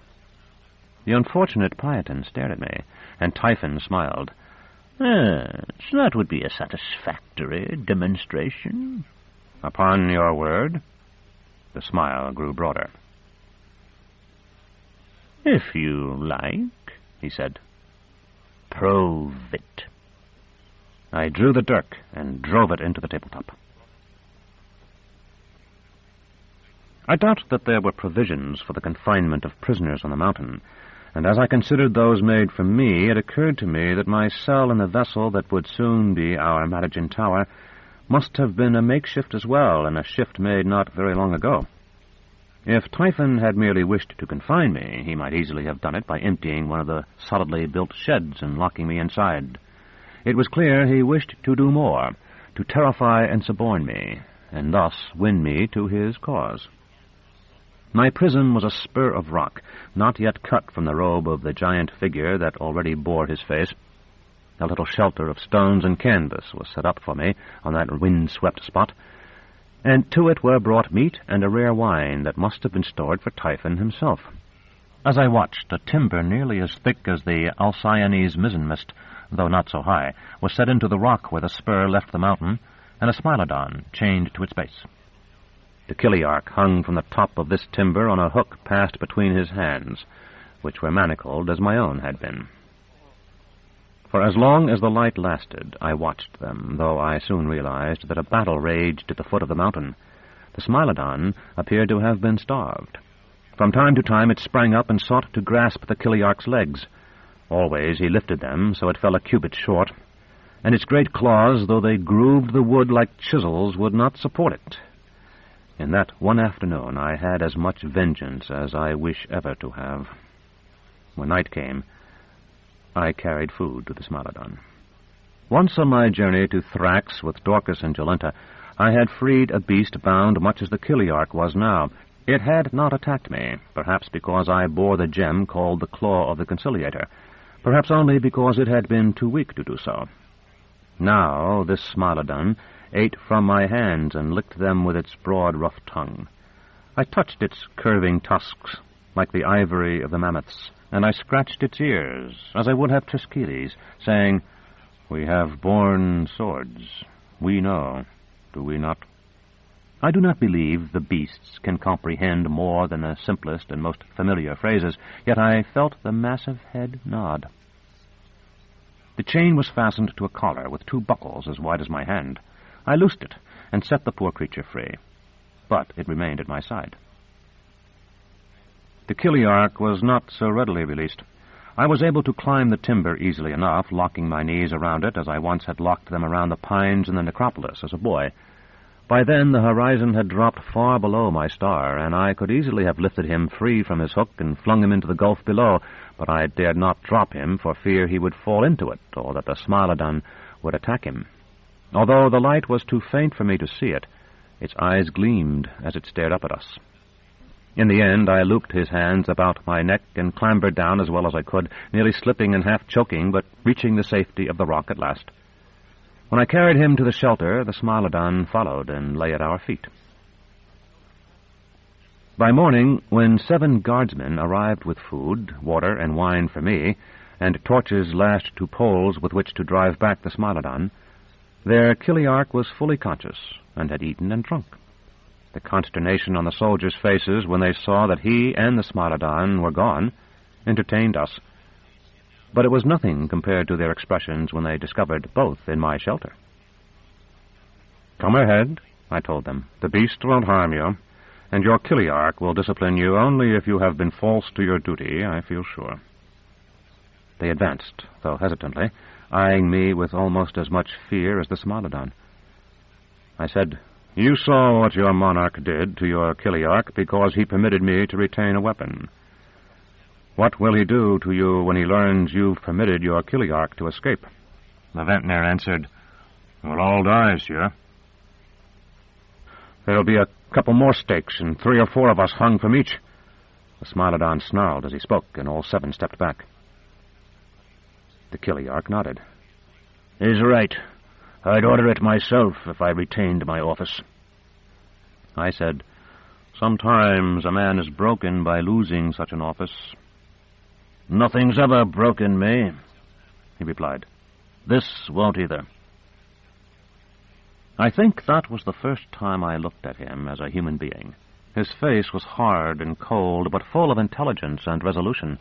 The unfortunate Phaeton stared at me, and Typhon smiled. Yes, that would be a satisfactory demonstration. Upon your word? The smile grew broader. If you like, he said. Prove it. I drew the dirk and drove it into the tabletop. I doubt that there were provisions for the confinement of prisoners on the mountain, and as I considered those made for me, it occurred to me that my cell in the vessel that would soon be our Madigan Tower must have been a makeshift as well, and a shift made not very long ago. If Typhon had merely wished to confine me, he might easily have done it by emptying one of the solidly built sheds and locking me inside. It was clear he wished to do more, to terrify and suborn me, and thus win me to his cause. My prison was a spur of rock, not yet cut from the robe of the giant figure that already bore his face. A little shelter of stones and canvas was set up for me on that wind-swept spot, and to it were brought meat and a rare wine that must have been stored for Typhon himself. As I watched, a timber nearly as thick as the Alcyone's mizzenmast, though not so high, was set into the rock where the spur left the mountain, and a smilodon chained to its base. The Kiliarch hung from the top of this timber on a hook passed between his hands, which were manacled as my own had been. For as long as the light lasted, I watched them, though I soon realized that a battle raged at the foot of the mountain. The Smilodon appeared to have been starved. From time to time it sprang up and sought to grasp the Kiliark's legs. Always he lifted them so it fell a cubit short, and its great claws, though they grooved the wood like chisels, would not support it. In that one afternoon I had as much vengeance as I wish ever to have. When night came, I carried food to the Smilodon. Once on my journey to Thrax with Dorcas and Jolenta, I had freed a beast bound much as the Kiliark was now. It had not attacked me, perhaps because I bore the gem called the Claw of the Conciliator, perhaps only because it had been too weak to do so. Now this Smilodon ate from my hands and licked them with its broad, rough tongue. I touched its curving tusks, like the ivory of the mammoths, and I scratched its ears, as I would have Triskeles, saying, "We have borne swords. We know, do we not?" I do not believe the beasts can comprehend more than the simplest and most familiar phrases, yet I felt the massive head nod. The chain was fastened to a collar with 2 buckles as wide as my hand. I loosed it and set the poor creature free, but it remained at my side. The Kiliark was not so readily released. I was able to climb the timber easily enough, locking my knees around it as I once had locked them around the pines in the necropolis as a boy. By then the horizon had dropped far below my star, and I could easily have lifted him free from his hook and flung him into the gulf below, but I dared not drop him for fear he would fall into it, or that the Smilodon would attack him. Although the light was too faint for me to see it, its eyes gleamed as it stared up at us. In the end, I looped his hands about my neck and clambered down as well as I could, nearly slipping and half choking, but reaching the safety of the rock at last. When I carried him to the shelter, the Smilodon followed and lay at our feet. By morning, when 7 guardsmen arrived with food, water, and wine for me, and torches lashed to poles with which to drive back the Smilodon, their Kiliark was fully conscious and had eaten and drunk. The consternation on the soldiers' faces when they saw that he and the Smilodon were gone entertained us, but it was nothing compared to their expressions when they discovered both in my shelter. "Come ahead," I told them. "The beast won't harm you, and your Kiliark will discipline you only if you have been false to your duty, I feel sure." They advanced, though hesitantly, eyeing me with almost as much fear as the Smilodon. I said, "You saw what your monarch did to your Kiliark because he permitted me to retain a weapon. What will he do to you when he learns you've permitted your Kiliark to escape?" The vintner answered, "We'll all die, sir. There'll be a couple more stakes, and 3 or 4 of us hung from each." The Smilodon snarled as he spoke, and all 7 stepped back. The Kiliark nodded. "He's right. I'd order it myself if I retained my office." I said, "Sometimes a man is broken by losing such an office." "Nothing's ever broken me," he replied. "This won't either." I think that was the first time I looked at him as a human being. His face was hard and cold, but full of intelligence and resolution.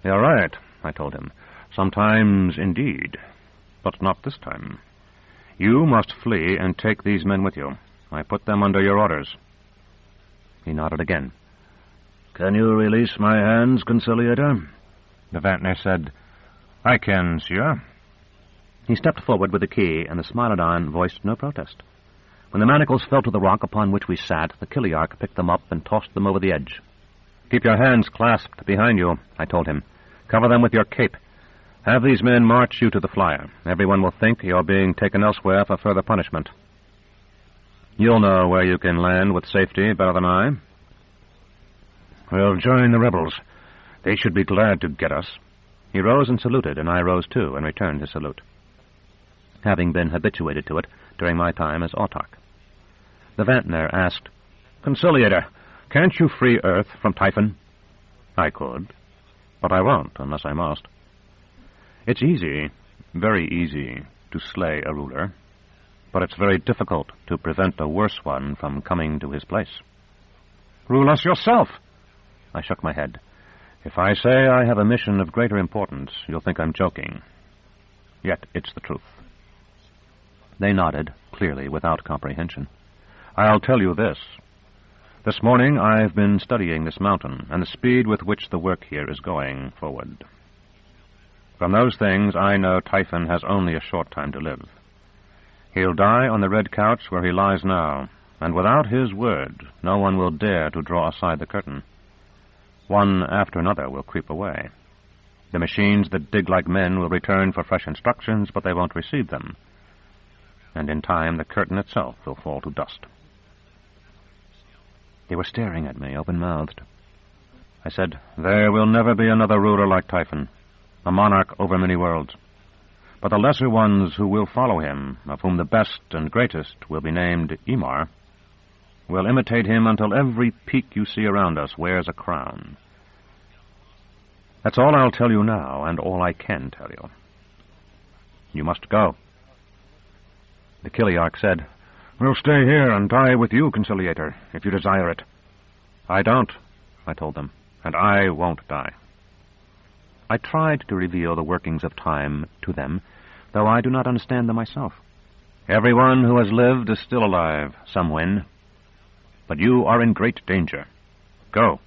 "You're right," I told him. "Sometimes, indeed, but not this time. You must flee and take these men with you. I put them under your orders." He nodded again. "Can you release my hands, Conciliator?" The vintner said, "I can, sir." He stepped forward with the key, and the Smilodon voiced no protest. When the manacles fell to the rock upon which we sat, the Kiliark picked them up and tossed them over the edge. "Keep your hands clasped behind you," I told him. "Cover them with your cape. Have these men march you to the flyer. Everyone will think you're being taken elsewhere for further punishment. You'll know where you can land with safety better than I." "We'll join the rebels. They should be glad to get us." He rose and saluted, and I rose too and returned his salute, having been habituated to it during my time as autarch. The vintner asked, "Conciliator, can't you free Urth from Typhon?" "I could, but I won't unless I must. It's easy, very easy, to slay a ruler, but it's very difficult to prevent a worse one from coming to his place." "Rule us yourself." I shook my head. "If I say I have a mission of greater importance, you'll think I'm joking. Yet it's the truth." They nodded, clearly without comprehension. "I'll tell you this. This morning I've been studying this mountain and the speed with which the work here is going forward. From those things I know Typhon has only a short time to live. He'll die on the red couch where he lies now, and without his word no one will dare to draw aside the curtain. One after another will creep away. The machines that dig like men will return for fresh instructions, but they won't receive them. And in time the curtain itself will fall to dust. They were staring at me, open-mouthed. I said, "There will never be another ruler like Typhon, a monarch over many worlds. But the lesser ones who will follow him, of whom the best and greatest will be named Emar, will imitate him until every peak you see around us wears a crown. That's all I'll tell you now, and all I can tell you. You must go." The Kiliarch said, "We'll stay here and die with you, Conciliator, if you desire it." "I don't," I told them, "and I won't die." I tried to reveal the workings of time to them, though I do not understand them myself. Everyone who has lived is still alive. Some win. But you are in great danger. Go.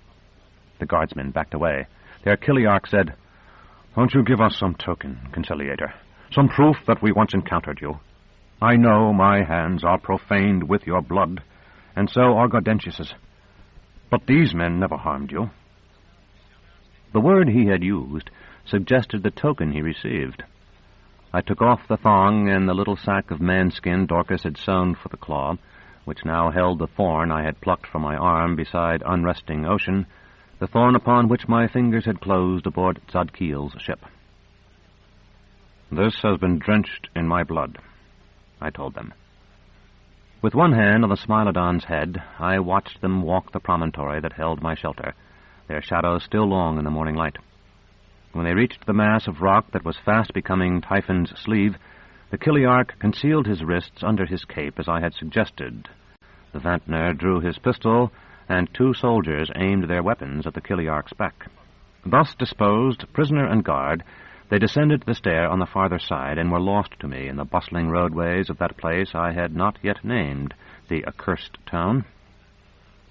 The guardsmen backed away. Their Kiliarch said, "Won't you give us some token, Conciliator, some proof that we once encountered you? I know my hands are profaned with your blood, and so are Gaudentius's. But these men never harmed you." The word he had used suggested the token he received. I took off the thong and the little sack of manskin Dorcas had sewn for the claw, which now held the thorn I had plucked from my arm beside unresting ocean, the thorn upon which my fingers had closed aboard Zadkiel's ship. "This has been drenched in my blood," I told them. With one hand on the Smilodon's head, I watched them walk the promontory that held my shelter, their shadows still long in the morning light. When they reached the mass of rock that was fast becoming Typhon's sleeve, the Kiliarch concealed his wrists under his cape as I had suggested. The Vantner drew his pistol, and 2 soldiers aimed their weapons at the Kiliarch's back. Thus disposed, prisoner and guard, they descended the stair on the farther side and were lost to me in the bustling roadways of that place I had not yet named, the accursed town.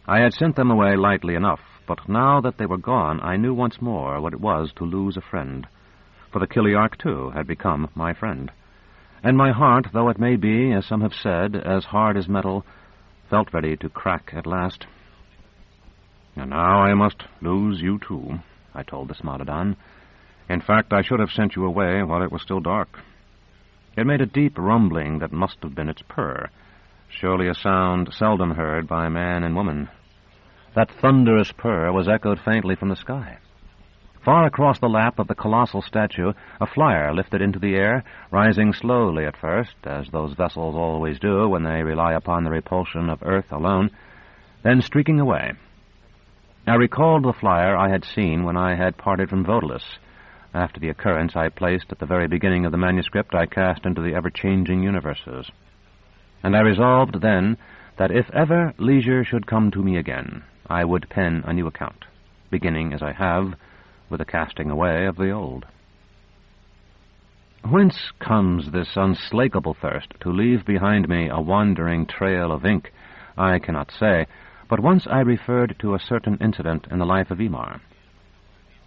I had sent them away lightly enough, but now that they were gone I knew once more what it was to lose a friend. For the Kiliarch, too, had become my friend. And my heart, though it may be, as some have said, as hard as metal, felt ready to crack at last. "And now I must lose you, too," I told the Smilodon. "In fact, I should have sent you away while it was still dark." It made a deep rumbling that must have been its purr, surely a sound seldom heard by man and woman. That thunderous purr was echoed faintly from the sky. Far across the lap of the colossal statue, a flyer lifted into the air, rising slowly at first, as those vessels always do when they rely upon the repulsion of Urth alone, then streaking away. I recalled the flyer I had seen when I had parted from Vodalus, after the occurrence I placed at the very beginning of the manuscript I cast into the ever-changing universes. And I resolved then that if ever leisure should come to me again, I would pen a new account, beginning, as I have, with the casting away of the old. Whence comes this unslakable thirst to leave behind me a wandering trail of ink, I cannot say, but once I referred to a certain incident in the life of Emar.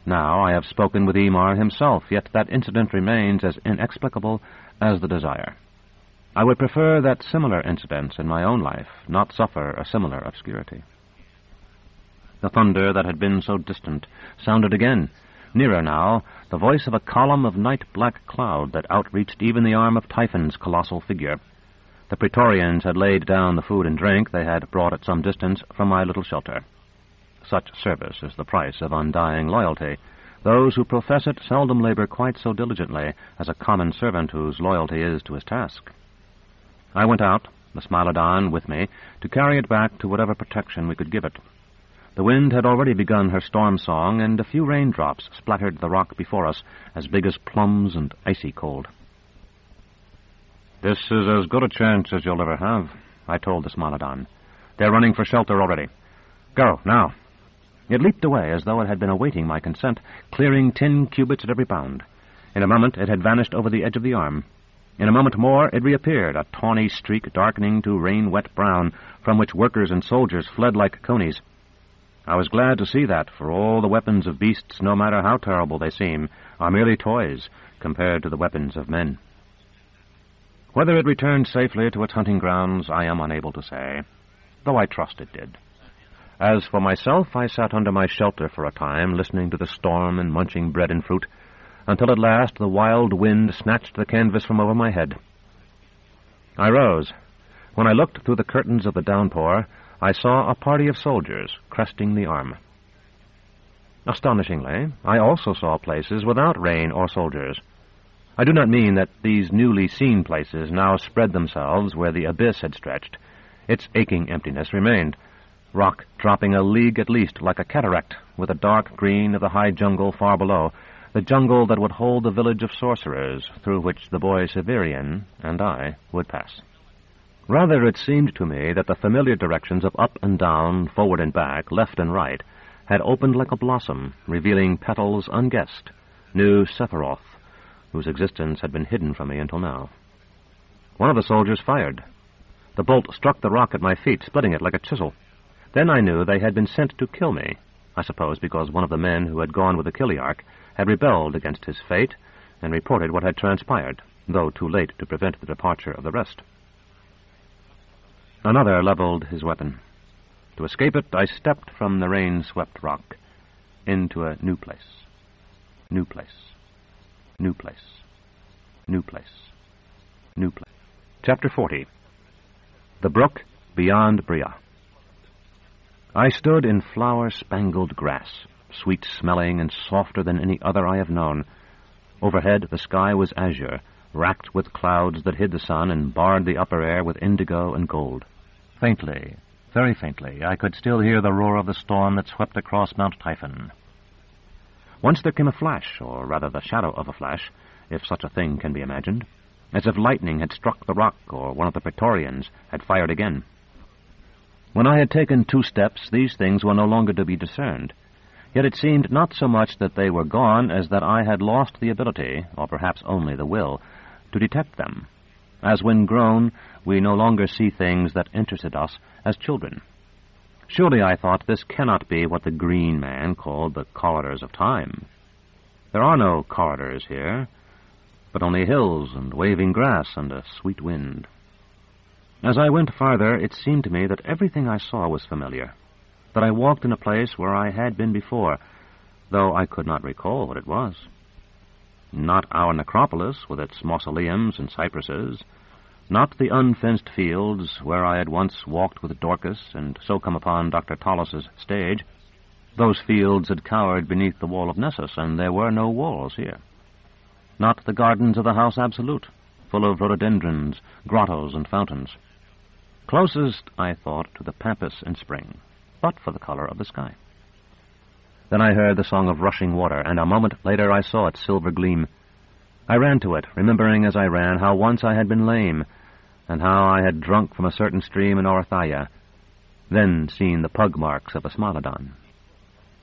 Now I have spoken with Emar himself, yet that incident remains as inexplicable as the desire. I would prefer that similar incidents in my own life not suffer a similar obscurity. The thunder that had been so distant sounded again, nearer now, the voice of a column of night-black cloud that outreached even the arm of Typhon's colossal figure. The Praetorians had laid down the food and drink they had brought at some distance from my little shelter. Such service is the price of undying loyalty. Those who profess it seldom labor quite so diligently as a common servant whose loyalty is to his task. I went out, the Smilodon with me, to carry it back to whatever protection we could give it. The wind had already begun her storm song, and a few raindrops splattered the rock before us, as big as plums and icy cold. "This is as good a chance as you'll ever have," I told the Smilodon. "They're running for shelter already. Go, now." It leaped away as though it had been awaiting my consent, clearing 10 cubits at every bound. In a moment it had vanished over the edge of the arm. In a moment more it reappeared, a tawny streak darkening to rain-wet brown, from which workers and soldiers fled like conies. I was glad to see that, for all the weapons of beasts, no matter how terrible they seem, are merely toys compared to the weapons of men. Whether it returned safely to its hunting grounds, I am unable to say, though I trust it did. As for myself, I sat under my shelter for a time, listening to the storm and munching bread and fruit, until at last the wild wind snatched the canvas from over my head. I rose. When I looked through the curtains of the downpour, I saw a party of soldiers cresting the Arm. Astonishingly, I also saw places without rain or soldiers. I do not mean that these newly seen places now spread themselves where the abyss had stretched. Its aching emptiness remained, rock dropping a league at least like a cataract, with the dark green of the high jungle far below, the jungle that would hold the village of sorcerers through which the boy Severian and I would pass. Rather, it seemed to me that the familiar directions of up and down, forward and back, left and right, had opened like a blossom, revealing petals unguessed, new Sephiroth, whose existence had been hidden from me until now. One of the soldiers fired. The bolt struck the rock at my feet, splitting it like a chisel. Then I knew they had been sent to kill me, I suppose because one of the men who had gone with the Kiliarch had rebelled against his fate and reported what had transpired, though too late to prevent the departure of the rest. Another leveled his weapon. To escape it, I stepped from the rain-swept rock into a new place. New place. New place. New place. New place. Chapter 40. The Brook Beyond Bria. I stood in flower-spangled grass, sweet-smelling and softer than any other I have known. Overhead the sky was azure, racked with clouds that hid the sun and barred the upper air with indigo and gold. Faintly, very faintly, I could still hear the roar of the storm that swept across Mount Typhon. Once there came a flash, or rather the shadow of a flash, if such a thing can be imagined, as if lightning had struck the rock or one of the Praetorians had fired again. When I had taken 2 steps, these things were no longer to be discerned. Yet it seemed not so much that they were gone as that I had lost the ability, or perhaps only the will, to detect them, as when grown we no longer see things that interested us as children. Surely, I thought, this cannot be what the green man called the corridors of time. There are no corridors here, but only hills and waving grass and a sweet wind. As I went farther, it seemed to me that everything I saw was familiar, that I walked in a place where I had been before, though I could not recall what it was. Not our necropolis with its mausoleums and cypresses, not the unfenced fields where I had once walked with Dorcas and so come upon Dr. Tollis's stage. Those fields had cowered beneath the wall of Nessus, and there were no walls here. Not the gardens of the House Absolute, full of rhododendrons, grottos, and fountains. Closest, I thought, to the pampas in spring, but for the color of the sky. Then I heard the song of rushing water, and a moment later I saw its silver gleam. I ran to it, remembering as I ran how once I had been lame, and how I had drunk from a certain stream in Orthaia, then seen the pug marks of a smilodon.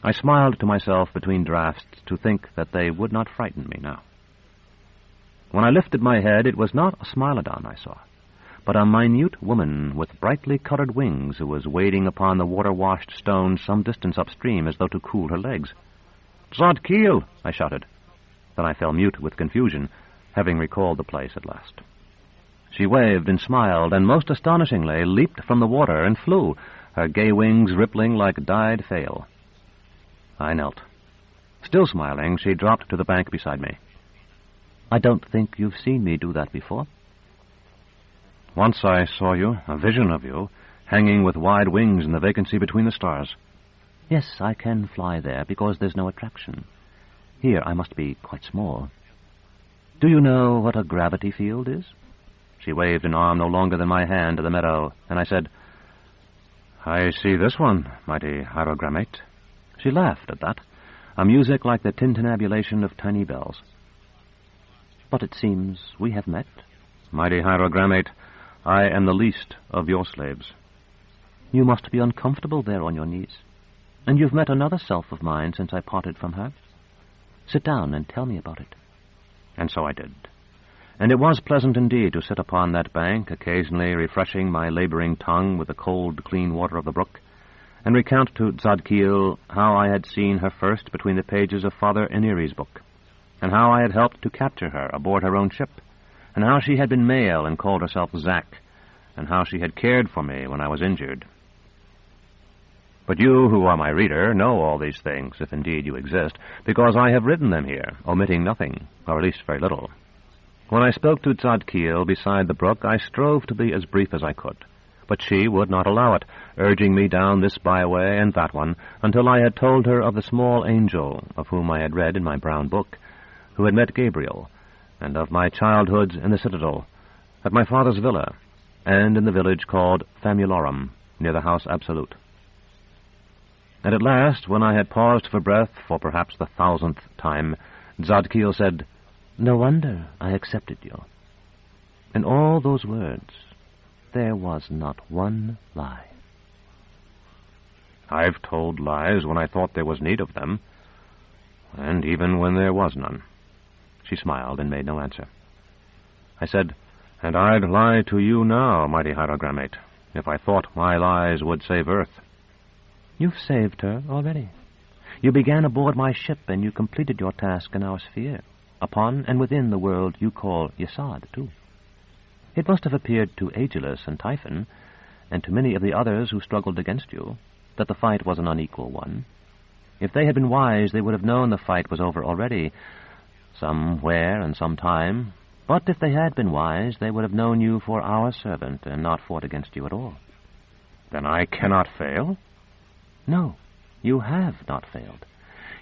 I smiled to myself between draughts to think that they would not frighten me now. When I lifted my head, it was not a smilodon I saw, but a minute woman with brightly colored wings who was wading upon the water-washed stones some distance upstream as though to cool her legs. "Zod Keel!" I shouted. Then I fell mute with confusion, having recalled the place at last. She waved and smiled, and most astonishingly leaped from the water and flew, her gay wings rippling like dyed fail. I knelt. Still smiling, she dropped to the bank beside me. "I don't think you've seen me do that before." "Once I saw you, a vision of you, hanging with wide wings in the vacancy between the stars." "Yes, I can fly there, because there's no attraction. Here I must be quite small. Do you know what a gravity field is?" She waved an arm no longer than my hand to the meadow, and I said, "I see this one, mighty hierogrammate." She laughed at that, a music like the tintinnabulation of tiny bells. "But it seems we have met." "Mighty hierogrammate, I am the least of your slaves." "You must be uncomfortable there on your knees. And you've met another self of mine since I parted from her. Sit down and tell me about it." And so I did. And it was pleasant indeed to sit upon that bank, occasionally refreshing my laboring tongue with the cold, clean water of the brook, and recount to Tzadkiel how I had seen her first between the pages of Father Iniri's book, and how I had helped to capture her aboard her own ship, and how she had been male and called herself Zack, and how she had cared for me when I was injured. But you, who are my reader, know all these things, if indeed you exist, because I have written them here, omitting nothing, or at least very little. When I spoke to Tzadkiel beside the brook, I strove to be as brief as I could, but she would not allow it, urging me down this byway and that one, until I had told her of the small angel of whom I had read in my brown book, who had met Gabriel, and of my childhood in the citadel, at my father's villa, and in the village called Famulorum, near the House Absolute. And at last, when I had paused for breath for perhaps the 1000th time, Tzadkiel said, "No wonder I accepted you." In all those words, there was not one lie. I've told lies when I thought there was need of them, and even when there was none. She smiled and made no answer. I said, "And I'd lie to you now, mighty hierogrammate, if I thought my lies would save Urth." "You've saved her already. You began aboard my ship, and you completed your task in our sphere, upon and within the world you call Yesod, too. It must have appeared to Aegelus and Typhon, and to many of the others who struggled against you, that the fight was an unequal one. If they had been wise, they would have known the fight was over already, somewhere and sometime, but if they had been wise, they would have known you for our servant, and not fought against you at all." "Then I cannot fail?" "No, you have not failed.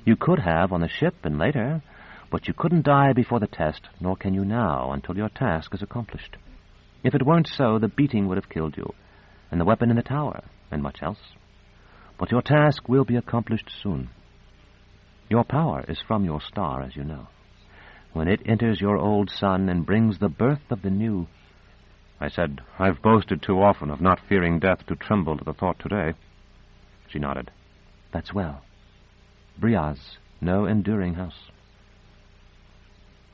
You could have on the ship and later, but you couldn't die before the test, nor can you now until your task is accomplished. If it weren't so, the beating would have killed you, and the weapon in the tower, and much else. But your task will be accomplished soon. Your power is from your star, as you know. When it enters your old sun and brings the birth of the new—" I said, "I've boasted too often of not fearing death to tremble at the thought today." She nodded. "That's well. Bria's no enduring house."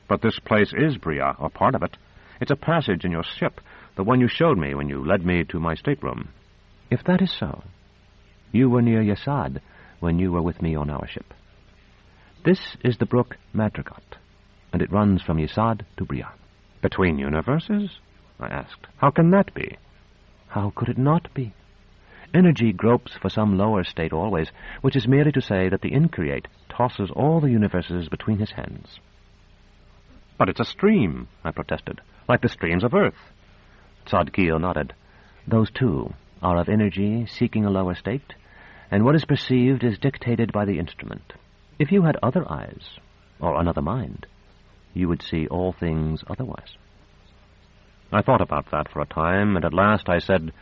"But this place is Bria, or part of it. It's a passage in your ship, the one you showed me when you led me to my stateroom." "If that is so, you were near Yesod when you were with me on our ship. This is the brook Madrigot, and it runs from Yesod to Bria." "Between universes?" I asked. "How can that be?" "How could it not be? Energy gropes for some lower state always, which is merely to say that the Increate tosses all the universes between his hands." "But it's a stream," I protested, "like the streams of Urth." Tzadkiel nodded. "Those, too, are of energy seeking a lower state, and what is perceived is dictated by the instrument. If you had other eyes, or another mind, you would see all things otherwise." I thought about that for a time, and at last I said,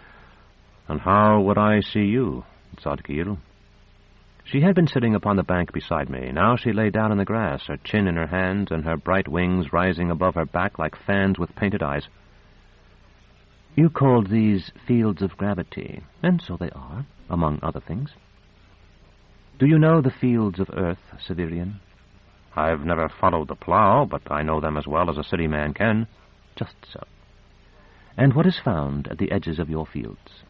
"And how would I see you, Tzadkiel?" She had been sitting upon the bank beside me. Now she lay down in the grass, her chin in her hands, and her bright wings rising above her back like fans with painted eyes. "You called these fields of gravity, and so they are, among other things. Do you know the fields of Urth, Severian?" "I've never followed the plough, but I know them as well as a city man can." "Just so. And what is found at the edges of your fields?"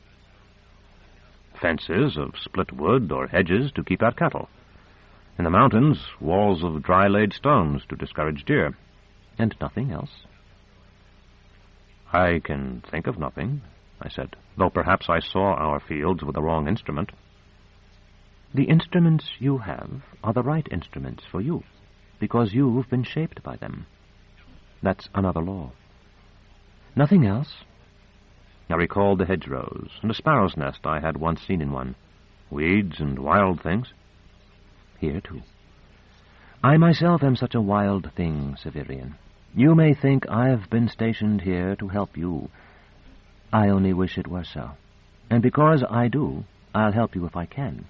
"Fences of split wood or hedges to keep out cattle. In the mountains, walls of dry-laid stones to discourage deer." "And nothing else?" "I can think of nothing," I said, "though perhaps I saw our fields with the wrong instrument." "The instruments you have are the right instruments for you, because you've been shaped by them. That's another law. Nothing else?" I recalled the hedgerows and a sparrow's nest I had once seen in one, weeds and wild things. "Here, too. I myself am such a wild thing, Severian. You may think I've been stationed here to help you. I only wish it were so. And because I do, I'll help you if I can.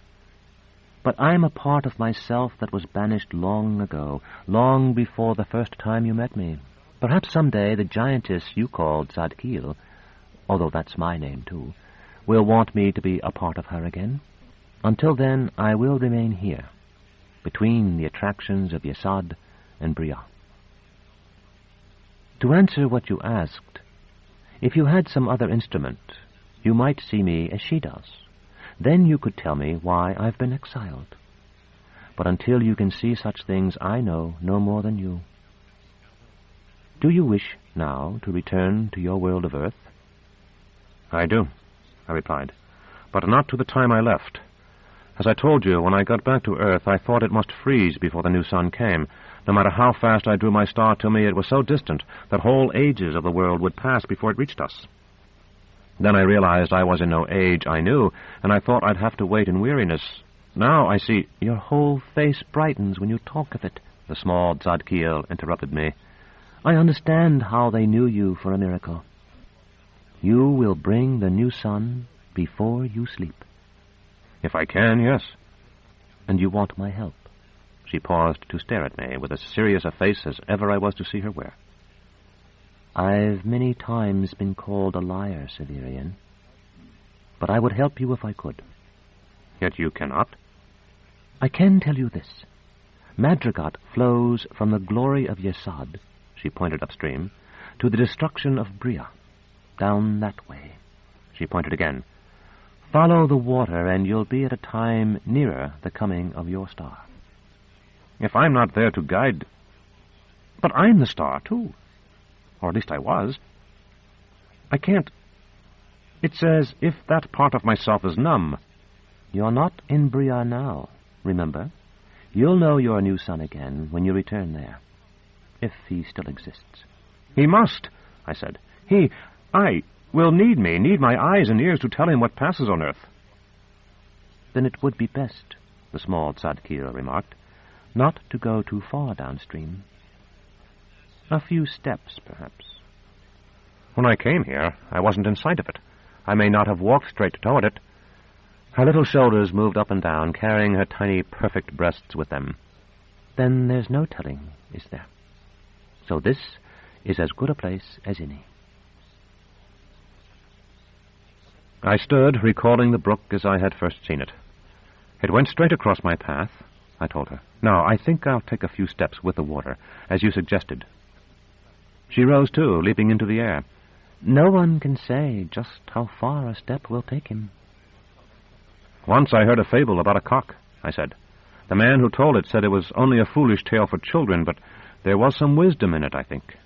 But I'm a part of myself that was banished long ago, long before the first time you met me. Perhaps someday the giantess you called Tzadkiel, although that's my name too, will want me to be a part of her again. Until then, I will remain here, between the attractions of Yesod and Bria." To answer what you asked, if you had some other instrument, you might see me as she does. Then you could tell me why I've been exiled. But until you can see such things, I know no more than you. Do you wish now to return to your world of Urth? I do, I replied, but not to the time I left. As I told you, when I got back to Urth, I thought it must freeze before the new sun came. No matter how fast I drew my star to me, it was so distant that whole ages of the world would pass before it reached us. Then I realized I was in no age I knew, and I thought I'd have to wait in weariness. Now I see— Your whole face brightens when you talk of it, the small Tzadkiel interrupted me. I understand how they knew you for a miracle. You will bring the new sun before you sleep. If I can, yes. And you want my help. She paused to stare at me with as serious a face as ever I was to see her wear. I've many times been called a liar, Severian, but I would help you if I could. Yet you cannot. I can tell you this. Madrigal flows from the glory of Yesod, she pointed upstream, to the destruction of Bria. Down that way. She pointed again. Follow the water, and you'll be at a time nearer the coming of your star. If I'm not there to guide— But I'm the star, too. Or at least I was. I can't— It's as if that part of myself is numb. You're not in Bria now, remember? You'll know your new son again when you return there, if he still exists. He must, I said. I will need my eyes and ears to tell him what passes on Earth. Then it would be best, the small Tzadkiel remarked, not to go too far downstream. A few steps, perhaps. When I came here, I wasn't in sight of it. I may not have walked straight toward it. Her little shoulders moved up and down, carrying her tiny, perfect breasts with them. Then there's no telling, is there? So this is as good a place as any. I stood, recalling the brook as I had first seen it. It went straight across my path, I told her. Now, I think I'll take a few steps with the water, as you suggested. She rose, too, leaping into the air. No one can say just how far a step will take him. Once I heard a fable about a cock, I said. The man who told it said it was only a foolish tale for children, but there was some wisdom in it, I think.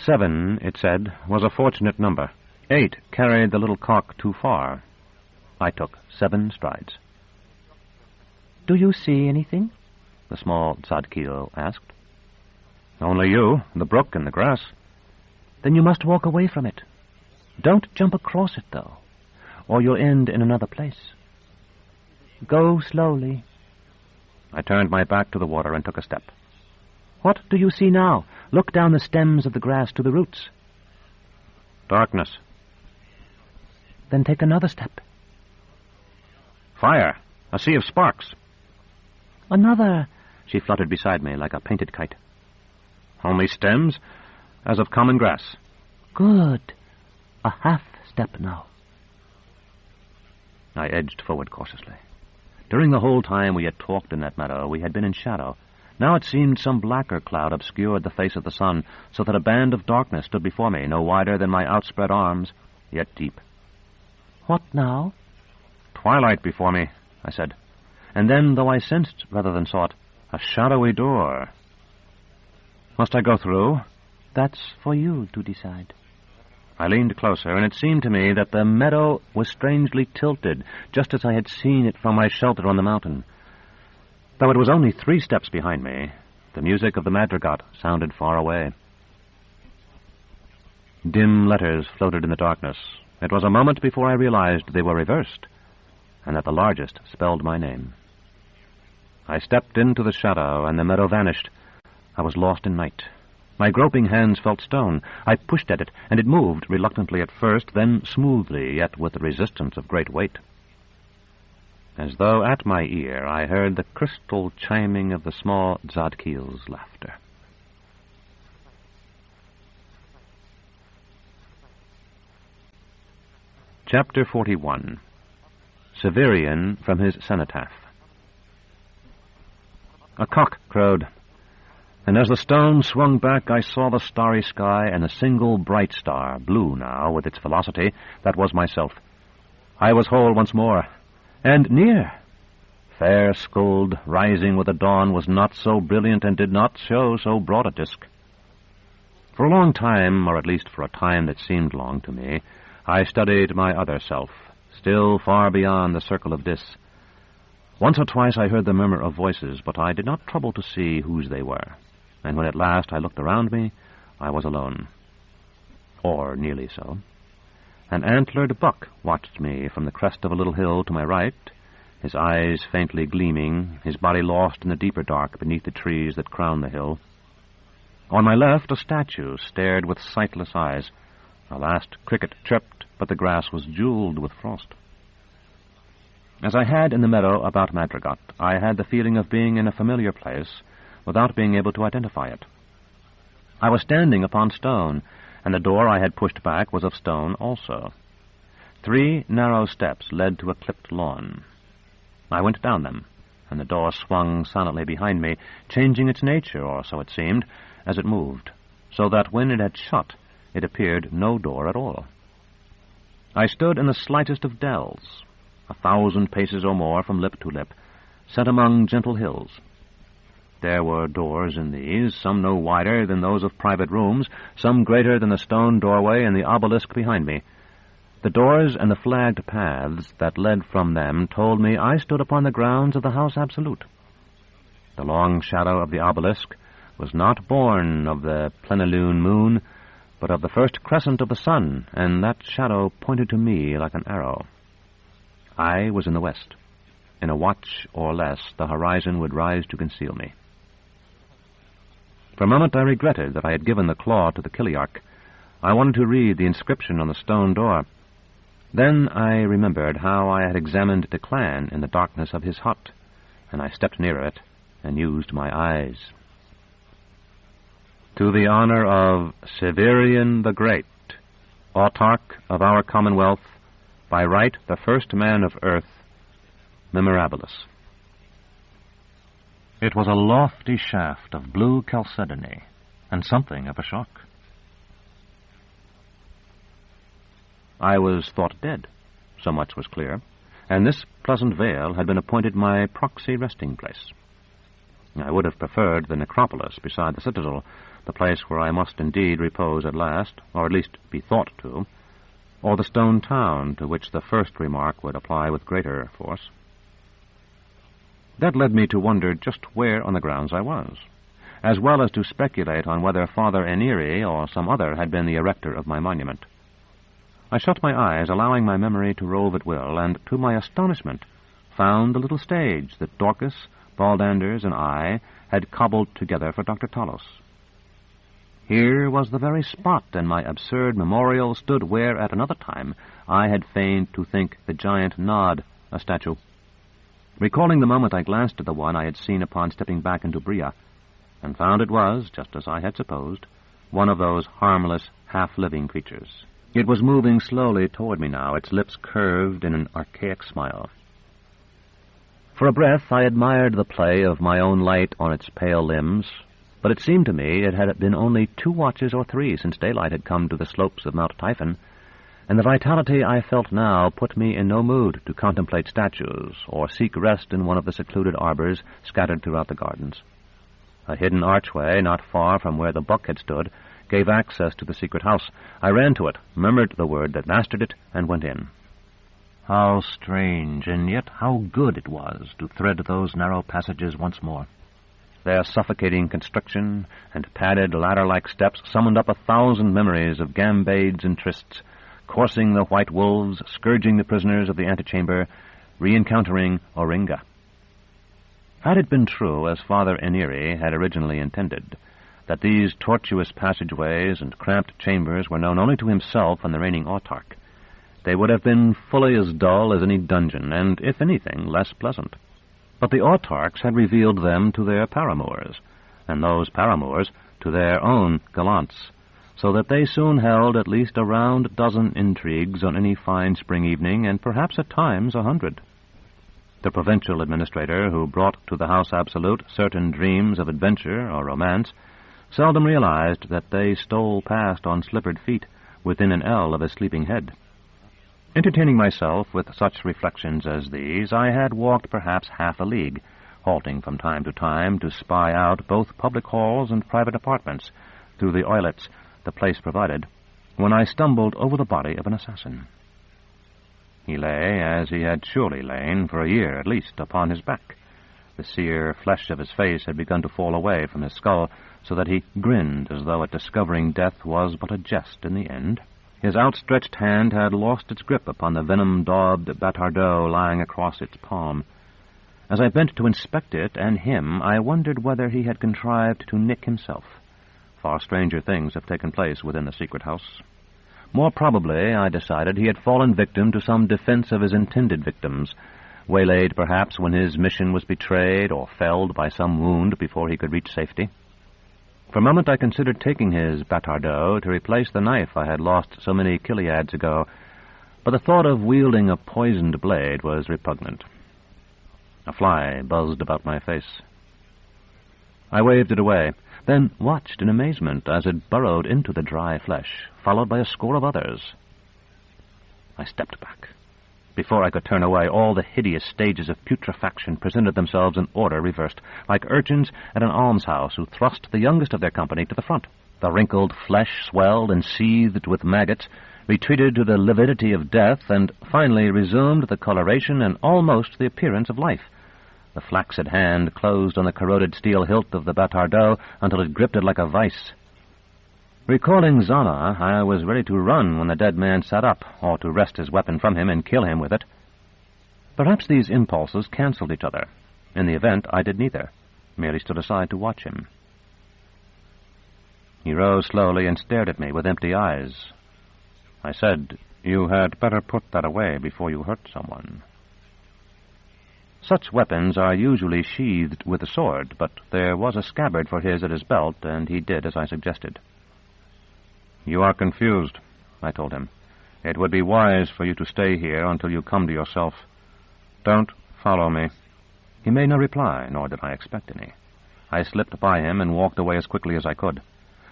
7, it said, was a fortunate number. 8 carried the little cock too far. I took 7 strides. Do you see anything? The small Tzadkiel asked. Only you, the brook and the grass. Then you must walk away from it. Don't jump across it, though, or you'll end in another place. Go slowly. I turned my back to the water and took a step. What do you see now? Look down the stems of the grass to the roots. Darkness. Then take another step. Fire. A sea of sparks. Another. She fluttered beside me like a painted kite. Only stems, as of common grass. Good. A half step now. I edged forward cautiously. During the whole time we had talked in that meadow, we had been in shadow. Now it seemed some blacker cloud obscured the face of the sun, so that a band of darkness stood before me, no wider than my outspread arms, yet deep. What now? Twilight before me, I said. And then, though I sensed rather than saw it, a shadowy door. Must I go through? That's for you to decide. I leaned closer, and it seemed to me that the meadow was strangely tilted, just as I had seen it from my shelter on the mountain. Though it was only 3 steps behind me, the music of the madrigal sounded far away. Dim letters floated in the darkness. It was a moment before I realized they were reversed, and that the largest spelled my name. I stepped into the shadow, and the meadow vanished. I was lost in night. My groping hands felt stone. I pushed at it, and it moved, reluctantly at first, then smoothly, yet with the resistance of great weight. As though at my ear, I heard the crystal chiming of the small Tzadkiel's laughter. Chapter 41. Severian from his cenotaph. A cock crowed. And as the stone swung back, I saw the starry sky and a single bright star, blue now with its velocity, that was myself. I was whole once more, and near. Fair-skulled, rising with the dawn, was not so brilliant and did not show so broad a disk. For a long time, or at least for a time that seemed long to me, I studied my other self, still far beyond the circle of dis. Once or twice I heard the murmur of voices, but I did not trouble to see whose they were, and when at last I looked around me, I was alone. Or nearly so. An antlered buck watched me from the crest of a little hill to my right, his eyes faintly gleaming, his body lost in the deeper dark beneath the trees that crowned the hill. On my left, a statue stared with sightless eyes. A last cricket chirped, but the grass was jeweled with frost. As I had in the meadow about Madrigal, I had the feeling of being in a familiar place without being able to identify it. I was standing upon stone, and the door I had pushed back was of stone also. 3 narrow steps led to a clipped lawn. I went down them, and the door swung silently behind me, changing its nature, or so it seemed, as it moved, so that when it had shut, it appeared no door at all. I stood in the slightest of dells, 1,000 paces or more from lip to lip, set among gentle hills. There were doors in these, some no wider than those of private rooms, some greater than the stone doorway and the obelisk behind me. The doors and the flagged paths that led from them told me I stood upon the grounds of the House Absolute. The long shadow of the obelisk was not born of the plenilune moon, but of the first crescent of the sun, and that shadow pointed to me like an arrow. I was in the west. In a watch or less, the horizon would rise to conceal me. For a moment I regretted that I had given the claw to the Kiliarch. I wanted to read the inscription on the stone door. Then I remembered how I had examined Declan in the darkness of his hut, and I stepped nearer it and used my eyes. To the honor of Severian the Great, autarch of our commonwealth, by right the first man of Urth, memorabilis. It was a lofty shaft of blue chalcedony, and something of a shock. I was thought dead, so much was clear, and this pleasant vale had been appointed my proxy resting place. I would have preferred the necropolis beside the citadel, the place where I must indeed repose at last, or at least be thought to, or the stone town to which the first remark would apply with greater force. That led me to wonder just where on the grounds I was, as well as to speculate on whether Father Eniri or some other had been the erector of my monument. I shut my eyes, allowing my memory to rove at will, and, to my astonishment, found the little stage that Dorcas, Baldanders, and I had cobbled together for Dr. Talos. Here was the very spot, and my absurd memorial stood where, at another time, I had feigned to think the giant Nod a statue. Recalling the moment, I glanced at the one I had seen upon stepping back into Bria, and found it was, just as I had supposed, one of those harmless, half-living creatures. It was moving slowly toward me now, its lips curved in an archaic smile. For a breath I admired the play of my own light on its pale limbs, but it seemed to me it had been only 2 watches or 3 since daylight had come to the slopes of Mount Typhon, and the vitality I felt now put me in no mood to contemplate statues or seek rest in one of the secluded arbors scattered throughout the gardens. A hidden archway, not far from where the buck had stood, gave access to the secret house. I ran to it, murmured the word that mastered it, and went in. How strange, and yet how good it was to thread those narrow passages once more. Their suffocating constriction and padded ladder-like steps summoned up 1,000 memories of gambades and trysts, coursing the white wolves, scourging the prisoners of the antechamber, re-encountering Oringa. Had it been true, as Father Eniri had originally intended, that these tortuous passageways and cramped chambers were known only to himself and the reigning autarch, they would have been fully as dull as any dungeon, and, if anything, less pleasant. But the autarchs had revealed them to their paramours, and those paramours to their own gallants, so that they soon held at least a round dozen intrigues on any fine spring evening, and perhaps at times 100. The provincial administrator who brought to the House Absolute certain dreams of adventure or romance seldom realized that they stole past on slippered feet within an ell of his sleeping head. Entertaining myself with such reflections as these, I had walked perhaps half a league, halting from time to time to spy out both public halls and private apartments through the oilets the place provided, when I stumbled over the body of an assassin. He lay, as he had surely lain for a year at least, upon his back. The sere flesh of his face had begun to fall away from his skull, so that he grinned as though at discovering death was but a jest in the end. His outstretched hand had lost its grip upon the venom-daubed batardeau lying across its palm. As I bent to inspect it and him, I wondered whether he had contrived to nick himself. Far stranger things have taken place within the secret house. More probably, I decided, he had fallen victim to some defense of his intended victims, waylaid perhaps when his mission was betrayed, or felled by some wound before he could reach safety. For a moment I considered taking his batardeau to replace the knife I had lost so many Chiliads ago, but the thought of wielding a poisoned blade was repugnant. A fly buzzed about my face. I waved it away, then watched in amazement as it burrowed into the dry flesh, followed by a score of others. I stepped back. Before I could turn away, all the hideous stages of putrefaction presented themselves in order reversed, like urchins at an almshouse who thrust the youngest of their company to the front. The wrinkled flesh swelled and seethed with maggots, retreated to the lividity of death, and finally resumed the coloration and almost the appearance of life. The flaccid hand closed on the corroded steel hilt of the batardeau until it gripped it like a vice. Recalling Zana, I was ready to run when the dead man sat up, or to wrest his weapon from him and kill him with it. Perhaps these impulses cancelled each other. In the event, I did neither, merely stood aside to watch him. He rose slowly and stared at me with empty eyes. I said, "You had better put that away before you hurt someone." Such weapons are usually sheathed with a sword, but there was a scabbard for his at his belt, and he did as I suggested. "You are confused," I told him. "It would be wise for you to stay here until you come to yourself. Don't follow me." He made no reply, nor did I expect any. I slipped by him and walked away as quickly as I could.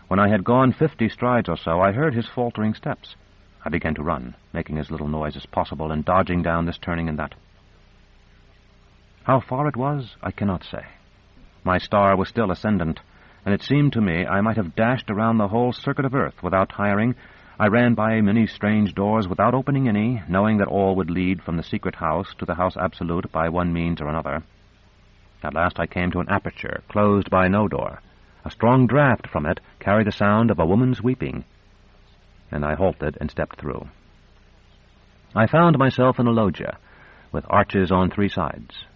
When I had gone 50 strides or so, I heard his faltering steps. I began to run, making as little noise as possible and dodging down this turning and that. How far it was, I cannot say. My star was still ascendant, and it seemed to me I might have dashed around the whole circuit of Urth without tiring. I ran by many strange doors without opening any, knowing that all would lead from the secret house to the House Absolute by one means or another. At last I came to an aperture, closed by no door. A strong draught from it carried the sound of a woman's weeping, and I halted and stepped through. I found myself in a loggia, with arches on 3 sides.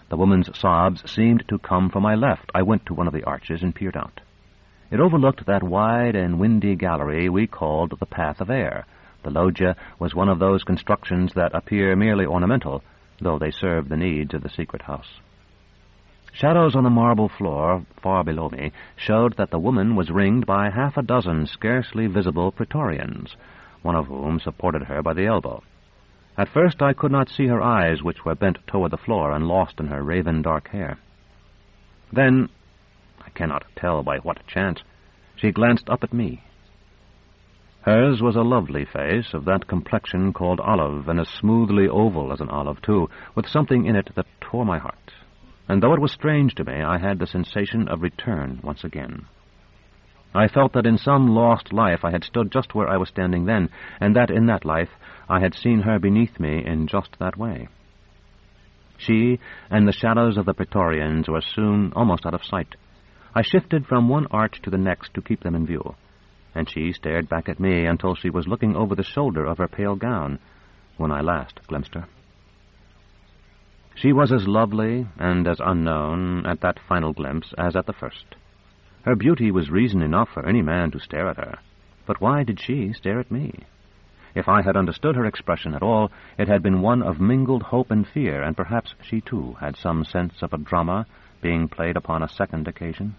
The woman's sobs seemed to come from my left. I went to one of the arches and peered out. It overlooked that wide and windy gallery we called the Path of Air. The loggia was one of those constructions that appear merely ornamental, though they serve the needs of the secret house. Shadows on the marble floor far below me showed that the woman was ringed by 6 scarcely visible Praetorians, one of whom supported her by the elbow. At first I could not see her eyes, which were bent toward the floor and lost in her raven-dark hair. Then, I cannot tell by what chance, she glanced up at me. Hers was a lovely face, of that complexion called olive, and as smoothly oval as an olive, too, with something in it that tore my heart. And though it was strange to me, I had the sensation of return once again. I felt that in some lost life I had stood just where I was standing then, and that in that life I had seen her beneath me in just that way. She and the shadows of the Praetorians were soon almost out of sight. I shifted from one arch to the next to keep them in view, and she stared back at me until she was looking over the shoulder of her pale gown, when I last glimpsed her. She was as lovely and as unknown at that final glimpse as at the first. Her beauty was reason enough for any man to stare at her, but why did she stare at me? If I had understood her expression at all, it had been one of mingled hope and fear, and perhaps she too had some sense of a drama being played upon a second occasion.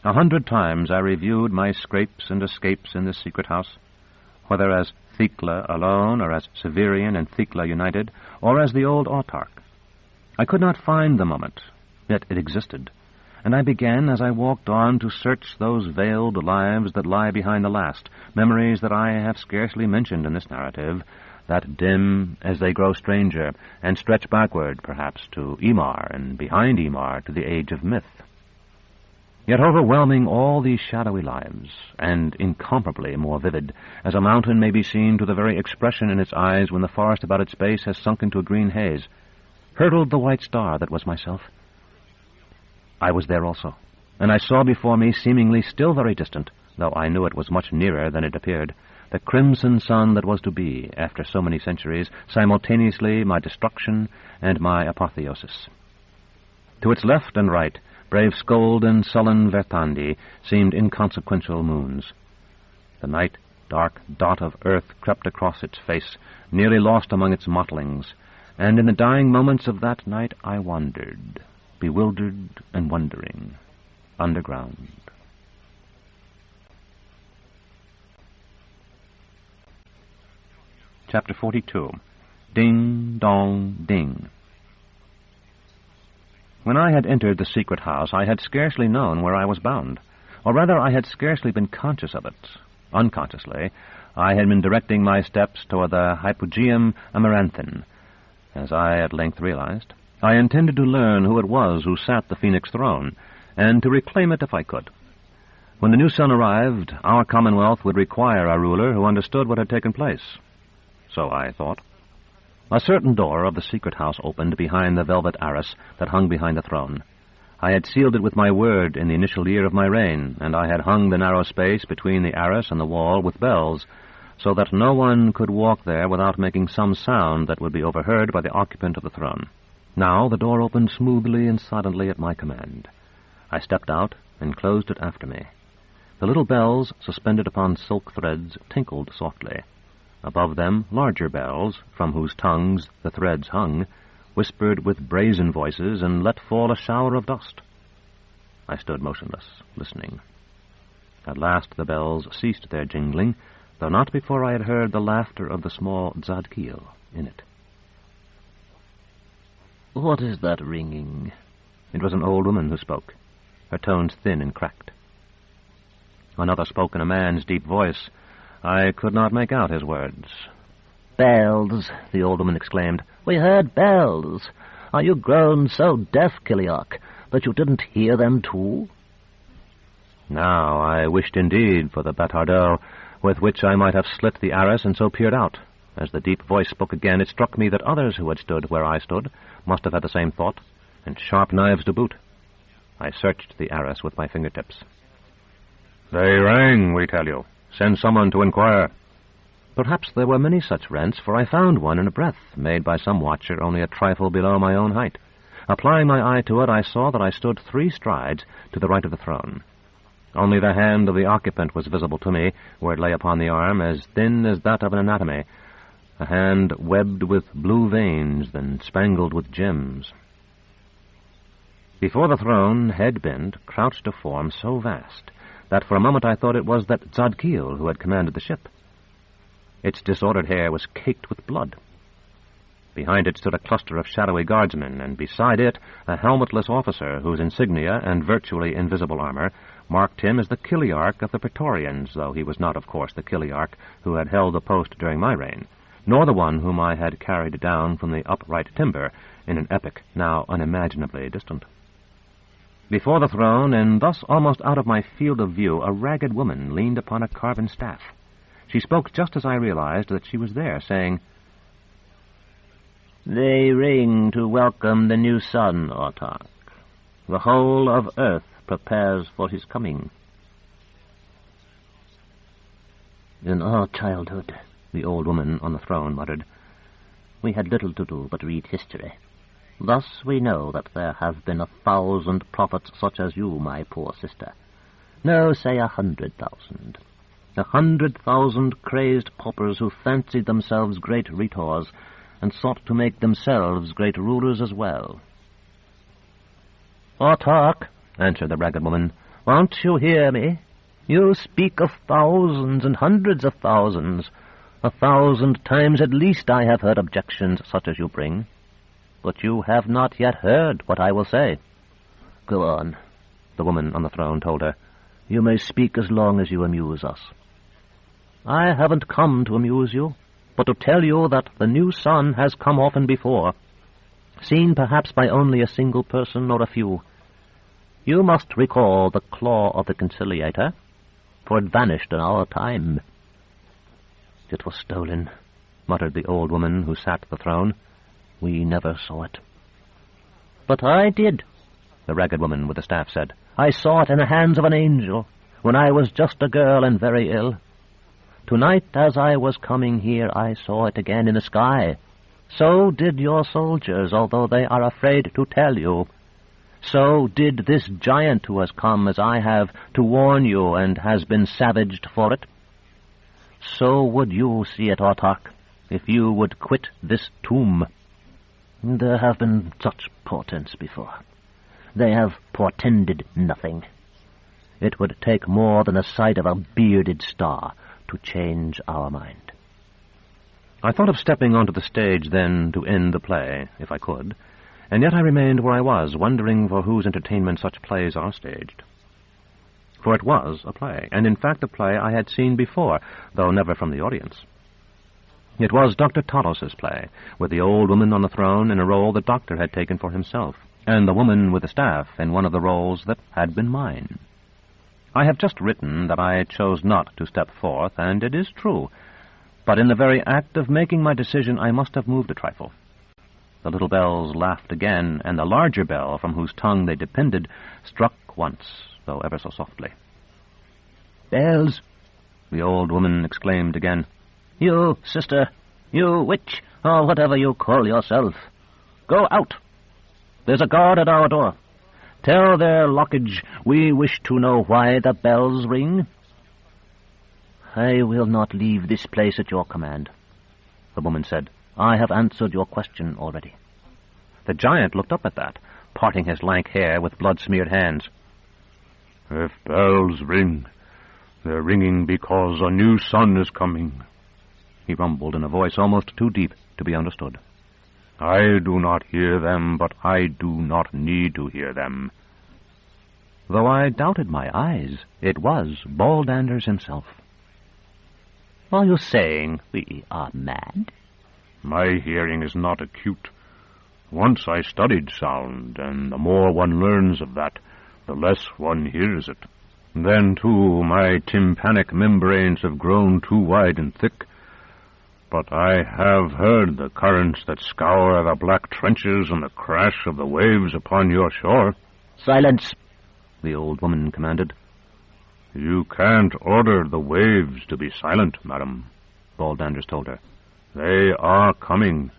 100 times I reviewed my scrapes and escapes in this secret house, whether as Thecla alone, or as Severian and Thecla united, or as the old autarch. I could not find the moment, yet it existed, and I began, as I walked on, to search those veiled lives that lie behind the last, memories that I have scarcely mentioned in this narrative, that dim as they grow stranger, and stretch backward, perhaps, to Emar, and behind Emar to the age of myth. Yet overwhelming all these shadowy lives, and incomparably more vivid, as a mountain may be seen to the very expression in its eyes when the forest about its base has sunk into a green haze, hurtled the white star that was myself. I was there also, and I saw before me, seemingly still very distant, though I knew it was much nearer than it appeared, the crimson sun that was to be, after so many centuries, simultaneously my destruction and my apotheosis. To its left and right, brave Scold and sullen Verpandi seemed inconsequential moons. The night, dark dot of Urth crept across its face, nearly lost among its mottlings, and in the dying moments of that night I wandered, bewildered and wondering, underground. Chapter 42. Ding, dong, ding. When I had entered the secret house, I had scarcely known where I was bound, or rather I had scarcely been conscious of it. Unconsciously, I had been directing my steps toward the Hypogeum Amaranthin. As I at length realized, I intended to learn who it was who sat the Phoenix throne, and to reclaim it if I could. When the new sun arrived, our commonwealth would require a ruler who understood what had taken place. So I thought. A certain door of the secret house opened behind the velvet arras that hung behind the throne. I had sealed it with my word in the initial year of my reign, and I had hung the narrow space between the arras and the wall with bells, so that no one could walk there without making some sound that would be overheard by the occupant of the throne. Now the door opened smoothly and silently at my command. I stepped out and closed it after me. The little bells, suspended upon silk threads, tinkled softly. Above them, larger bells, from whose tongues the threads hung, whispered with brazen voices and let fall a shower of dust. I stood motionless, listening. At last the bells ceased their jingling, though not before I had heard the laughter of the small Tzadkiel in it. What is that ringing? It was an old woman who spoke, her tones thin and cracked. Another spoke in a man's deep voice. I could not make out his words. Bells, the old woman exclaimed. We heard bells. Are you grown so deaf, Killiok, that you didn't hear them too? Now I wished indeed for the batardel with which I might have slit the arras and so peered out. As the deep voice spoke again, it struck me that others who had stood where I stood must have had the same thought, and sharp knives to boot. I searched the arras with my fingertips. They rang, we tell you. Send someone to inquire. Perhaps there were many such rents, for I found one in a breath, made by some watcher only a trifle below my own height. Applying my eye to it, I saw that I stood 3 strides to the right of the throne. Only the hand of the occupant was visible to me, where it lay upon the arm, as thin as that of an anatomy, a hand webbed with blue veins and spangled with gems. Before the throne, head bent, crouched a form so vast that for a moment I thought it was that Tzadkiel who had commanded the ship. Its disordered hair was caked with blood. Behind it stood a cluster of shadowy guardsmen, and beside it a helmetless officer whose insignia and virtually invisible armor marked him as the Kiliarch of the Praetorians, though he was not, of course, the Kiliarch who had held the post during my reign, nor the one whom I had carried down from the upright timber in an epoch now unimaginably distant. Before the throne, and thus almost out of my field of view, a ragged woman leaned upon a carven staff. She spoke just as I realized that she was there, saying, They ring to welcome the new sun, Autarch. The whole of Urth prepares for his coming. In our childhood, the old woman on the throne muttered, we had little to do but read history. Thus we know that there have been 1,000 prophets such as you, my poor sister. No, say 100,000. 100,000 crazed paupers who fancied themselves great rhetors and sought to make themselves great rulers as well. Autarch, answered the ragged woman, won't you hear me? You speak of thousands and hundreds of thousands. 1,000 times at least I have heard objections such as you bring. but you have not yet heard what I will say." "Go on," the woman on the throne told her. "You may speak as long as you amuse us." "I haven't come to amuse you, but to tell you that the new sun has come often before, seen perhaps by only a single person or a few. You must recall the claw of the conciliator, for it vanished in our time." "It was stolen," muttered the old woman who sat the throne. "We never saw it." "But I did," the ragged woman with the staff said. "I saw it in the hands of an angel, when I was just a girl and very ill. Tonight, as I was coming here, I saw it again in the sky. So did your soldiers, although they are afraid to tell you. So did this giant who has come as I have to warn you and has been savaged for it. So would you see it, Autarch, if you would quit this tomb." "There have been such portents before. They have portended nothing. It would take more than the sight of a bearded star to change our mind." I thought of stepping onto the stage then to end the play, if I could, and yet I remained where I was, wondering for whose entertainment such plays are staged. For it was a play, and in fact a play I had seen before, though never from the audience. It was Dr. Tolos's play, with the old woman on the throne in a role the doctor had taken for himself, and the woman with the staff in one of the roles that had been mine. I have just written that I chose not to step forth, and it is true, but in the very act of making my decision I must have moved a trifle. The little bells laughed again, and the larger bell, from whose tongue they depended, struck once, though ever so softly. "Bells!" the old woman exclaimed again. "You, sister, you witch, or whatever you call yourself, go out. There's a guard at our door. Tell their lockage we wish to know why the bells ring." "I will not leave this place at your command," the woman said. "I have answered your question already." The giant looked up at that, parting his lank hair with blood-smeared hands. "If bells ring, they're ringing because a new sun is coming," he rumbled in a voice almost too deep to be understood. "I do not hear them, but I do not need to hear them." Though I doubted my eyes, it was Baldanders himself. "Are you saying we are mad?" "My hearing is not acute. Once I studied sound, and the more one learns of that, the less one hears it. Then, too, my tympanic membranes have grown too wide and thick. But I have heard the currents that scour the black trenches and the crash of the waves upon your shore." "Silence!" the old woman commanded. "You can't order the waves to be silent, madam," Baldanders told her. "They are coming,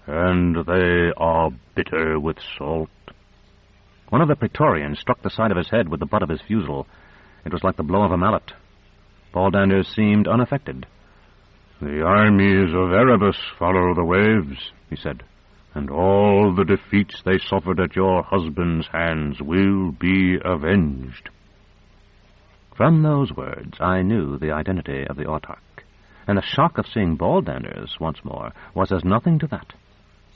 and they are bitter with salt." One of the Praetorians struck the side of his head with the butt of his fusil. It was like the blow of a mallet. Baldanders seemed unaffected. "The armies of Erebus follow the waves," he said, "and all the defeats they suffered at your husband's hands will be avenged." From those words I knew the identity of the Autarch, and the shock of seeing Baldanders once more was as nothing to that.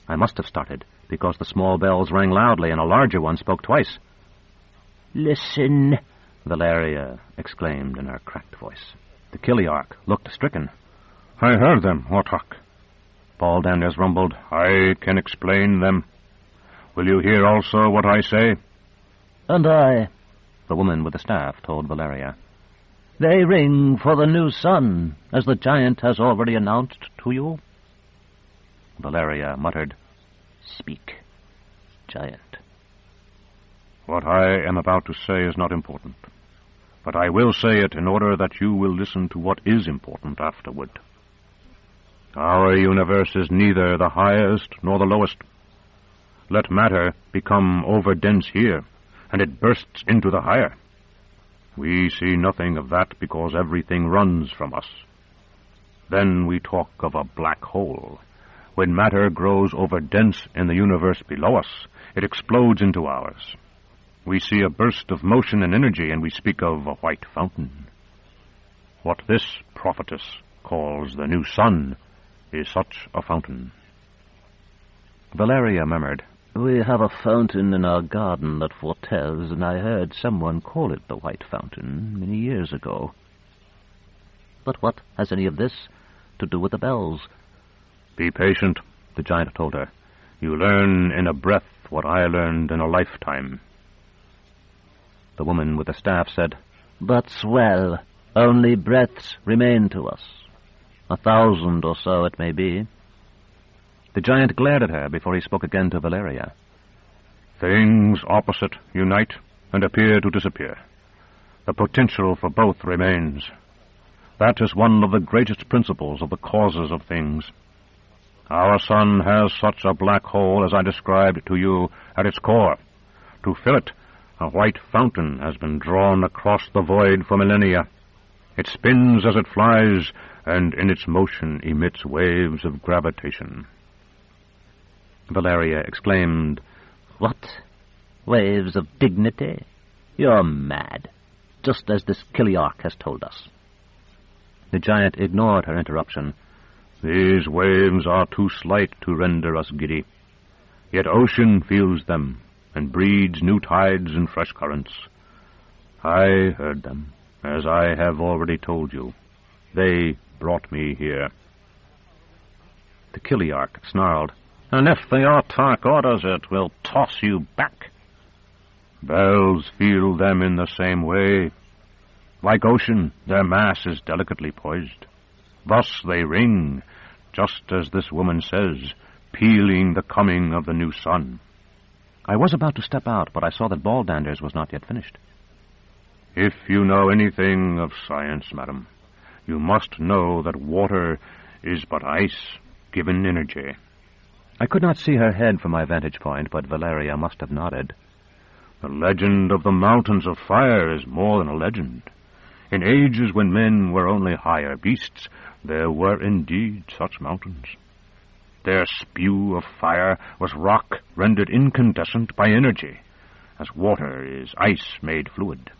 I must have started, because the small bells rang loudly, and a larger one spoke twice. "Listen," Valeria exclaimed in her cracked voice. The Kiliarch looked stricken. "I heard them, Autarch." Baldanders rumbled. "I can explain them. Will you hear also what I say?" "And I," the woman with the staff told Valeria. "They ring for the new sun, as the giant has already announced to you." Valeria muttered, "Speak, giant." "What I am about to say is not important, but I will say it in order that you will listen to what is important afterward. Our universe is neither the highest nor the lowest. Let matter become overdense here, and it bursts into the higher. We see nothing of that because everything runs from us. Then we talk of a black hole. When matter grows overdense in the universe below us, it explodes into ours. We see a burst of motion and energy, and we speak of a white fountain. What this prophetess calls the new sun is such a fountain." Valeria murmured, "We have a fountain in our garden that foretells, and I heard someone call it the White Fountain many years ago. But what has any of this to do with the bells?" Be patient, the giant told her. You learn in a breath what I learned in a lifetime. The woman with the staff said, "But's well, only breaths remain to us. 1,000 or so it may be." The giant glared at her before he spoke again to Valeria. Things opposite unite and appear to disappear. The potential for both remains. That is one of the greatest principles of the causes of things. Our sun has such a black hole as I described to you at its core. To fill it, a white fountain has been drawn across the void for millennia. It spins as it flies, and in its motion emits waves of gravitation. Valeria exclaimed, "What? Waves of dignity? You're mad, just as this Kiliarch has told us." The giant ignored her interruption. These waves are too slight to render us giddy. Yet ocean feels them, and breeds new tides and fresh currents. I heard them, as I have already told you. They brought me here. The Kiliarch snarled, "And if the Urth orders it, we'll toss you back." Bells feel them in the same way. Like ocean, their mass is delicately poised. Thus they ring, just as this woman says, pealing the coming of the new sun. I was about to step out, but I saw that Baldanders was not yet finished. If you know anything of science, madam, you must know that water is but ice given energy. I could not see her head from my vantage point, but Valeria must have nodded. The legend of the mountains of fire is more than a legend. In ages when men were only higher beasts, there were indeed such mountains. Their spew of fire was rock rendered incandescent by energy, as water is ice made fluid.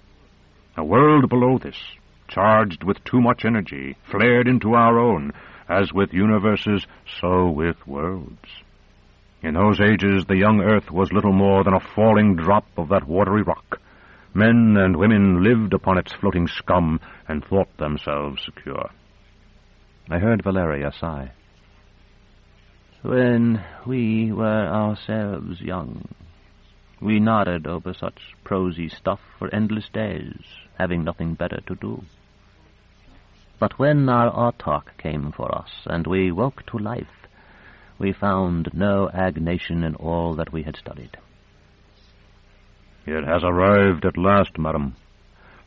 A world below this, charged with too much energy, flared into our own, as with universes, so with worlds. In those ages, the young earth was little more than a falling drop of that watery rock. Men and women lived upon its floating scum and thought themselves secure. I heard Valeria sigh. "When we were ourselves young, we nodded over such prosy stuff for endless days, having nothing better to do. But when our autarch came for us, and we woke to life, we found no agnation in all that we had studied." It has arrived at last, madam.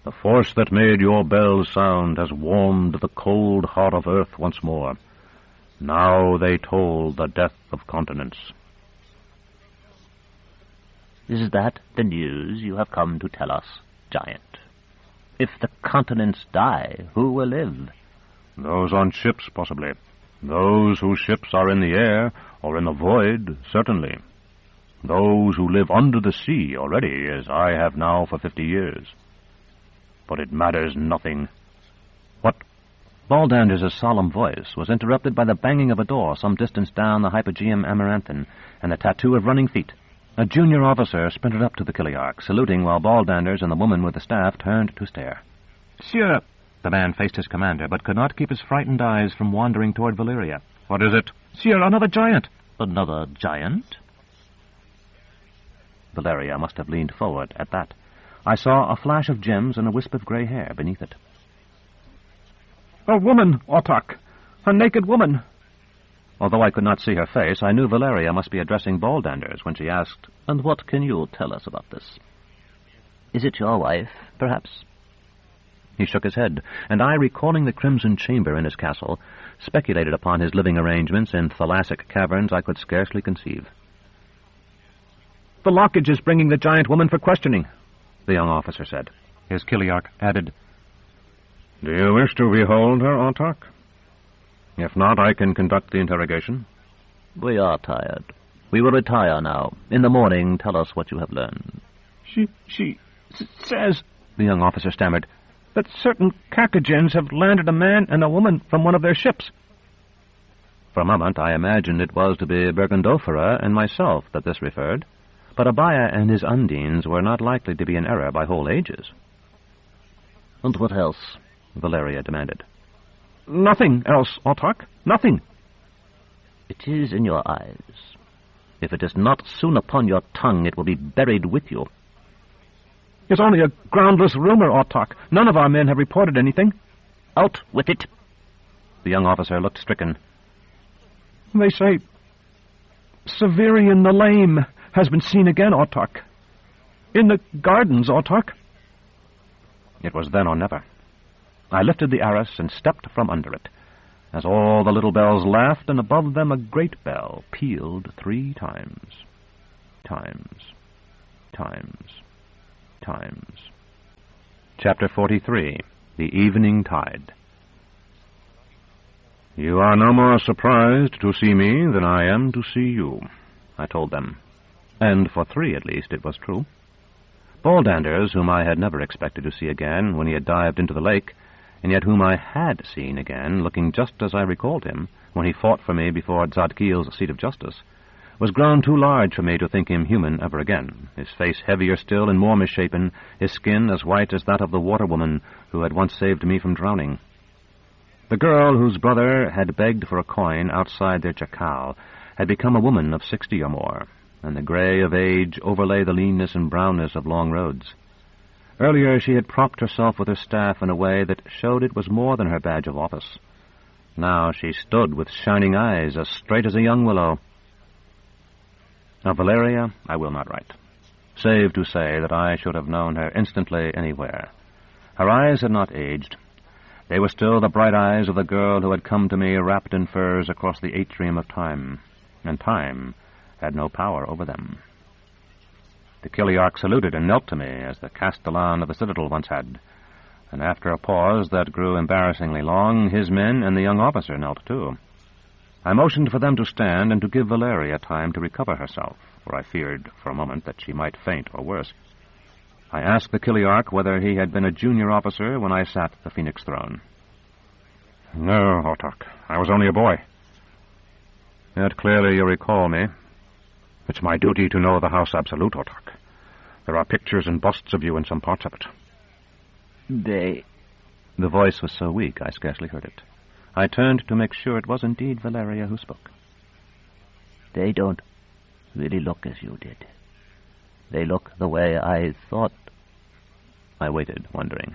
The force that made your bells sound has warmed the cold heart of earth once more. Now they toll the death of continents. "Is that the news you have come to tell us, giant? If the continents die, who will live?" Those on ships, possibly. Those whose ships are in the air or in the void, certainly. Those who live under the sea already, as I have now for 50 years. But it matters nothing. What? Baldanders' solemn voice was interrupted by the banging of a door some distance down the Hypogeum Amaranthine and the tattoo of running feet. A junior officer sprinted up to the Kiliarch, saluting while Baldanders and the woman with the staff turned to stare. "Sire!" The man faced his commander, but could not keep his frightened eyes from wandering toward Valeria. What is it? "Sire, another giant!" "Another giant?" Valeria must have leaned forward at that. I saw a flash of gems and a wisp of gray hair beneath it. "A woman, autarch! A naked woman!" Although I could not see her face, I knew Valeria must be addressing Baldanders when she asked, "And what can you tell us about this? Is it your wife, perhaps?" He shook his head, and I, recalling the crimson chamber in his castle, speculated upon his living arrangements in thalassic caverns I could scarcely conceive. "The lockage is bringing the giant woman for questioning," the young officer said. His Kiliarch added, Do you wish to behold her, autarch? If not, I can conduct the interrogation. "We are tired. We will retire now. In the morning, tell us what you have learned." She says, the young officer stammered, that certain Kakajins have landed a man and a woman from one of their ships. For a moment I imagined it was to be Bergendofera and myself that this referred, but Abaya and his Undines were not likely to be in error by whole ages. And what else? Valeria demanded. Nothing else, Autarch. Nothing. It is in your eyes. If it is not soon upon your tongue, it will be buried with you. It's only a groundless rumor, Autarch. None of our men have reported anything. Out with it. The young officer looked stricken. They say Severian the Lame has been seen again, Autarch. In the gardens, Autarch. It was then or never. I lifted the arras and stepped from under it, as all the little bells laughed, and above them a great bell pealed 3 times. Times. Chapter 43. The Evening Tide. "You are no more surprised to see me than I am to see you," I told them. And for 3 at least it was true. Baldanders, whom I had never expected to see again when he had dived into the lake, and yet whom I had seen again, looking just as I recalled him when he fought for me before Zadkiel's seat of justice, was grown too large for me to think him human ever again, his face heavier still and more misshapen, his skin as white as that of the water-woman who had once saved me from drowning. The girl whose brother had begged for a coin outside their jacal had become a woman of 60 or more, and the grey of age overlay the leanness and brownness of long roads. Earlier she had propped herself with her staff in a way that showed it was more than her badge of office. Now she stood with shining eyes as straight as a young willow. Of Valeria I will not write, save to say that I should have known her instantly anywhere. Her eyes had not aged. They were still the bright eyes of the girl who had come to me wrapped in furs across the atrium of time, and time had no power over them. The Kiliarch saluted and knelt to me, as the Castellan of the citadel once had, and after a pause that grew embarrassingly long, his men and the young officer knelt too. I motioned for them to stand and to give Valeria time to recover herself, for I feared for a moment that she might faint or worse. I asked the Kiliarch whether he had been a junior officer when I sat the Phoenix throne. "No, Autarch. I was only a boy." "Yet clearly you recall me." "It's my duty to know the House Absolute, Autarch. There are pictures and busts of you in some parts of it." They... The voice was so weak I scarcely heard it. I turned to make sure it was indeed Valeria who spoke. They don't really look as you did. They look the way I thought. I waited, wondering.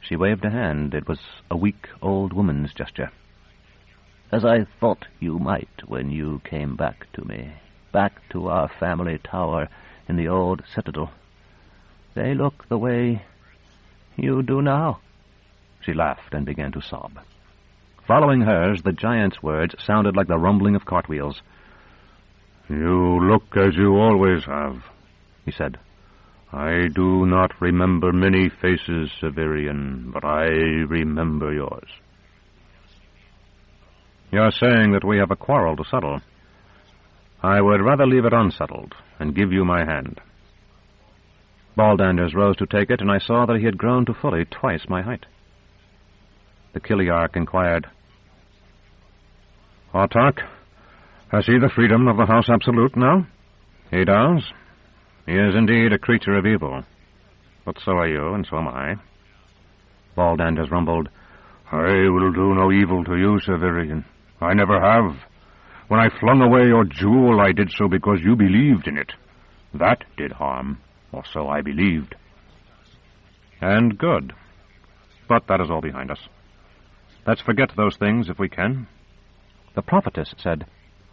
She waved a hand. It was a weak old woman's gesture. As I thought you might when you came back to me, back to our family tower in the old citadel. They look the way you do now. She laughed and began to sob. Following hers, the giant's words sounded like the rumbling of cartwheels. "You look as you always have," he said. "I do not remember many faces, Severian, but I remember yours." "You're saying that we have a quarrel to settle. I would rather leave it unsettled and give you my hand." Baldanders rose to take it, and I saw that he had grown to fully 2x my height. The Kiliarch inquired, "Autarch, has he the freedom of the House Absolute now?" "He does. He is indeed a creature of evil. But so are you, and so am I." Baldanders rumbled, "I will do no evil to you, Severian. I never have. When I flung away your jewel, I did so because you believed in it. That did harm, or so I believed." "And good. But that is all behind us. Let's forget those things if we can." The prophetess said,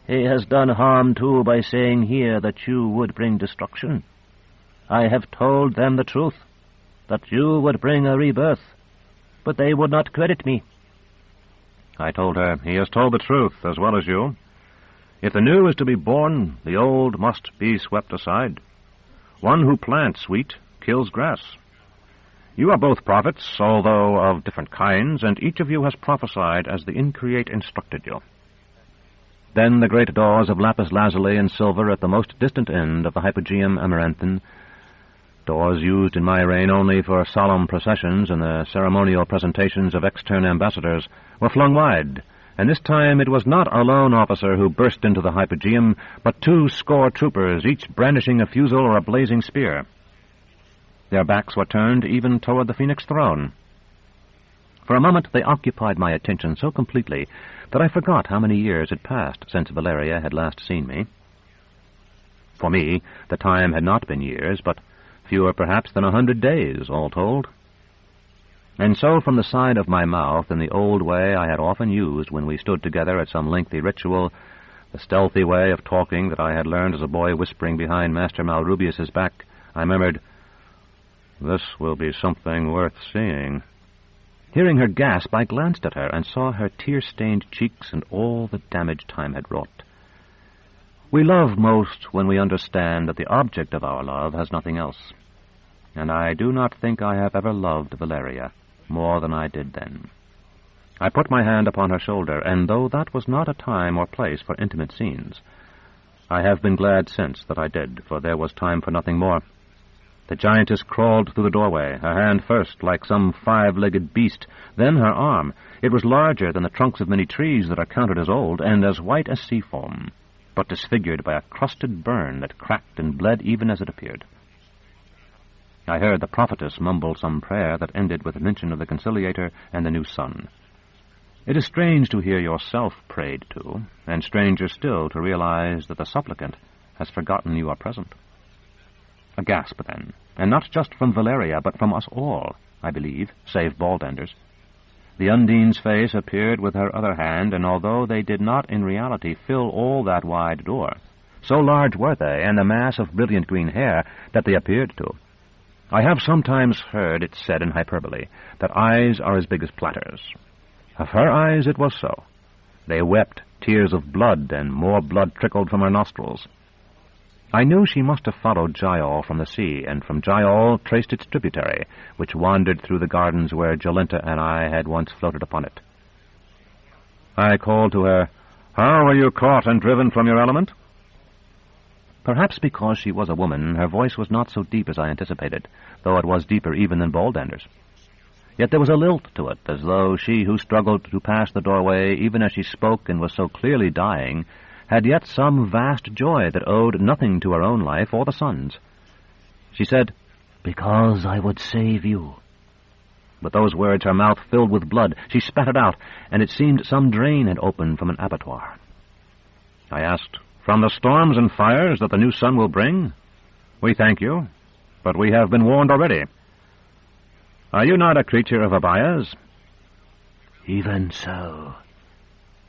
"He has done harm, too, by saying here that you would bring destruction. I have told them the truth, that you would bring a rebirth, but they would not credit me." I told her, "He has told the truth as well as you. If the new is to be born, the old must be swept aside. One who plants wheat kills grass. You are both prophets, although of different kinds, and each of you has prophesied as the Increate instructed you." Then the great doors of lapis lazuli and silver at the most distant end of the Hypogeum Amaranthine, doors used in my reign only for solemn processions and the ceremonial presentations of extern ambassadors, were flung wide, and this time it was not a lone officer who burst into the hypogeum, but 200 troopers, each brandishing a fusel or a blazing spear. Their backs were turned even toward the Phoenix throne. For a moment they occupied my attention so completely that I forgot how many years had passed since Valeria had last seen me. For me, the time had not been years, but fewer perhaps than 100 days, all told. And so from the side of my mouth, in the old way I had often used when we stood together at some lengthy ritual, the stealthy way of talking that I had learned as a boy whispering behind Master Malrubius's back, I murmured, "This will be something worth seeing." Hearing her gasp, I glanced at her and saw her tear-stained cheeks and all the damage time had wrought. We love most when we understand that the object of our love has nothing else, and I do not think I have ever loved Valeria more than I did then. I put my hand upon her shoulder, and though that was not a time or place for intimate scenes, I have been glad since that I did, for there was time for nothing more. The giantess crawled through the doorway, her hand first like some 5-legged beast, then her arm. It was larger than the trunks of many trees that are counted as old, and as white as sea foam, but disfigured by a crusted burn that cracked and bled even as it appeared. I heard the prophetess mumble some prayer that ended with a mention of the conciliator and the new sun. It is strange to hear yourself prayed to, and stranger still to realize that the supplicant has forgotten you are present. A gasp, then, and not just from Valeria, but from us all, I believe, save Baldanders. The Undine's face appeared with her other hand, and although they did not in reality fill all that wide door, so large were they, and the mass of brilliant green hair, that they appeared to. I have sometimes heard it said in hyperbole that eyes are as big as platters. Of her eyes it was so. They wept tears of blood, and more blood trickled from her nostrils. I knew she must have followed Gial from the sea, and from Gial traced its tributary, which wandered through the gardens where Jolenta and I had once floated upon it. I called to her, "How were you caught and driven from your element?" Perhaps because she was a woman, her voice was not so deep as I anticipated, though it was deeper even than Baldander's. Yet there was a lilt to it, as though she who struggled to pass the doorway, even as she spoke and was so clearly dying, had yet some vast joy that owed nothing to her own life or the sun's. She said, "Because I would save you." With those words her mouth filled with blood. She spat it out, and it seemed some drain had opened from an abattoir. I asked, "From the storms and fires that the new sun will bring? We thank you, but we have been warned already. Are you not a creature of Abaya's?" "Even so."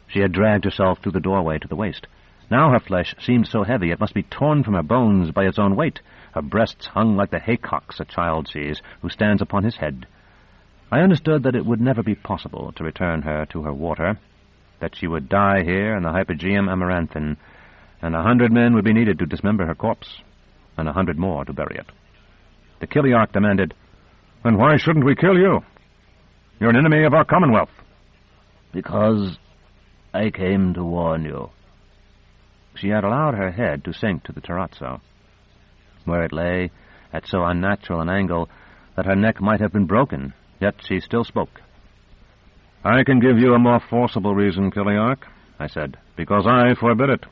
She had dragged herself through the doorway to the waist. Now her flesh seemed so heavy it must be torn from her bones by its own weight. Her breasts hung like the haycocks a child sees, who stands upon his head. I understood that it would never be possible to return her to her water, that she would die here in the Hypogeum Amaranthine, and 100 men would be needed to dismember her corpse, and 100 more to bury it. The Kiliarch demanded, "Then why shouldn't we kill you? You're an enemy of our Commonwealth." "Because I came to warn you." She had allowed her head to sink to the terrazzo, where it lay at so unnatural an angle that her neck might have been broken, yet she still spoke. "I can give you a more forcible reason, Kiliarch," I said, "because I forbid it.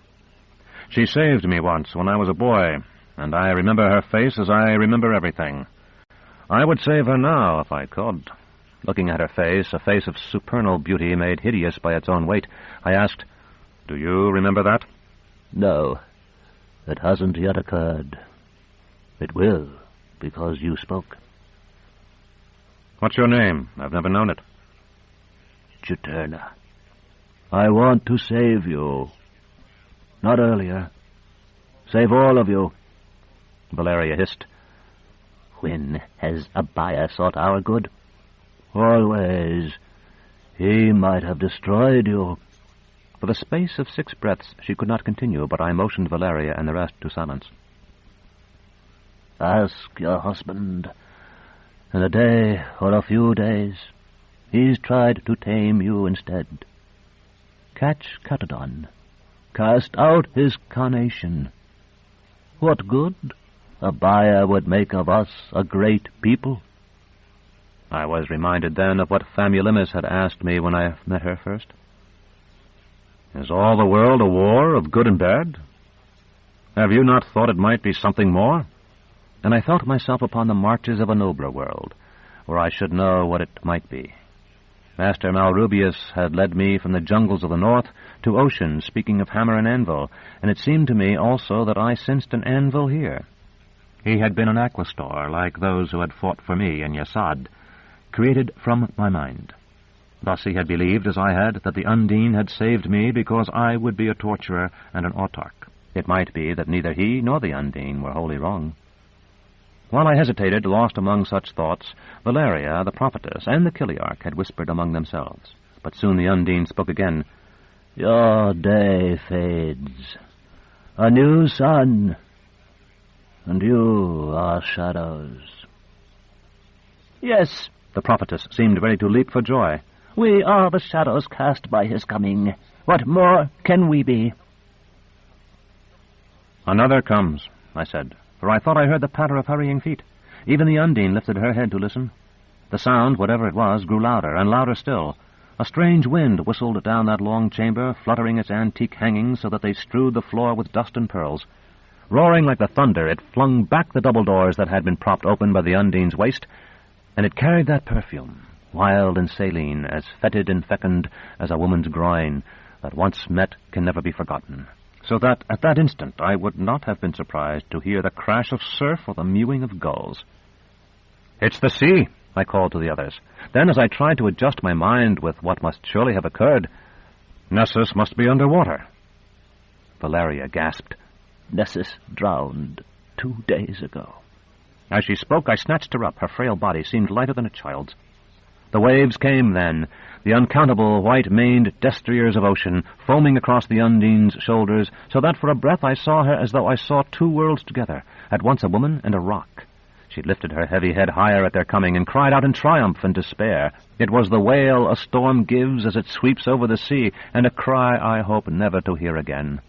She saved me once when I was a boy, and I remember her face as I remember everything. I would save her now if I could." Looking at her face, a face of supernal beauty made hideous by its own weight, I asked, "Do you remember that?" "No, it hasn't yet occurred. It will, because you spoke." "What's your name? I've never known it." "Juturna. I want to save you. Not earlier. Save all of you." Valeria hissed, "When has Abaya sought our good?" "Always. He might have destroyed you." For the space of 6 breaths she could not continue, but I motioned Valeria and the rest to silence. "Ask your husband. In a day or a few days, he's tried to tame you instead. Catch Catadon. Cast out his carnation. What good Abaya would make of us a great people." I was reminded then of what Famulinius had asked me when I met her first. Is all the world a war of good and bad? Have you not thought it might be something more? And I felt myself upon the marches of a nobler world, where I should know what it might be. Master Malrubius had led me from the jungles of the north to ocean, speaking of hammer and anvil, and it seemed to me also that I sensed an anvil here. He had been an aquastor, like those who had fought for me in Yasad, created from my mind. Thus he had believed, as I had, that the Undine had saved me because I would be a torturer and an autarch. It might be that neither he nor the Undine were wholly wrong. While I hesitated, lost among such thoughts, Valeria, the prophetess, and the Kiliarch had whispered among themselves. But soon the Undine spoke again. "Your day fades. A new sun. And you are shadows." "Yes," the prophetess seemed ready to leap for joy. "We are the shadows cast by his coming. What more can we be?" "Another comes," I said, for I thought I heard the patter of hurrying feet. Even the Undine lifted her head to listen. The sound, whatever it was, grew louder and louder still. A strange wind whistled down that long chamber, fluttering its antique hangings so that they strewed the floor with dust and pearls. Roaring like the thunder, it flung back the double doors that had been propped open by the Undine's waist, and it carried that perfume, wild and saline, as fetid and fecund as a woman's groin, that once met can never be forgotten. So that, at that instant, I would not have been surprised to hear the crash of surf or the mewing of gulls. "It's the sea," I called to the others. Then, as I tried to adjust my mind with what must surely have occurred, "Nessus must be under water." Valeria gasped. "Nessus drowned 2 days ago." As she spoke, I snatched her up. Her frail body seemed lighter than a child's. The waves came then, the uncountable white-maned destriers of ocean, foaming across the Undine's shoulders, so that for a breath I saw her as though I saw two worlds together, at once a woman and a rock. She lifted her heavy head higher at their coming and cried out in triumph and despair. It was the wail a storm gives as it sweeps over the sea, and a cry I hope never to hear again.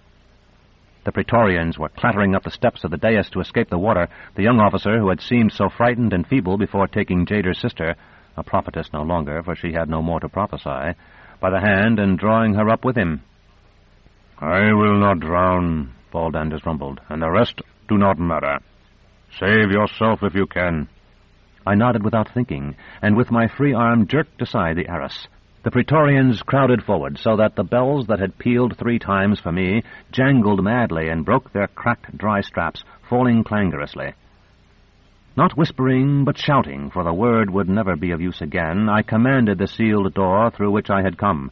The Praetorians were clattering up the steps of the dais to escape the water. The young officer, who had seemed so frightened and feeble before taking Jader's sister, a prophetess no longer, for she had no more to prophesy, by the hand and drawing her up with him. "I will not drown," Baldanders rumbled, "and the rest do not matter. Save yourself if you can." I nodded without thinking, and with my free arm jerked aside the arras. The Praetorians crowded forward, so that the bells that had pealed 3 times for me jangled madly and broke their cracked dry straps, falling clangorously. Not whispering, but shouting, for the word would never be of use again, I commanded the sealed door through which I had come.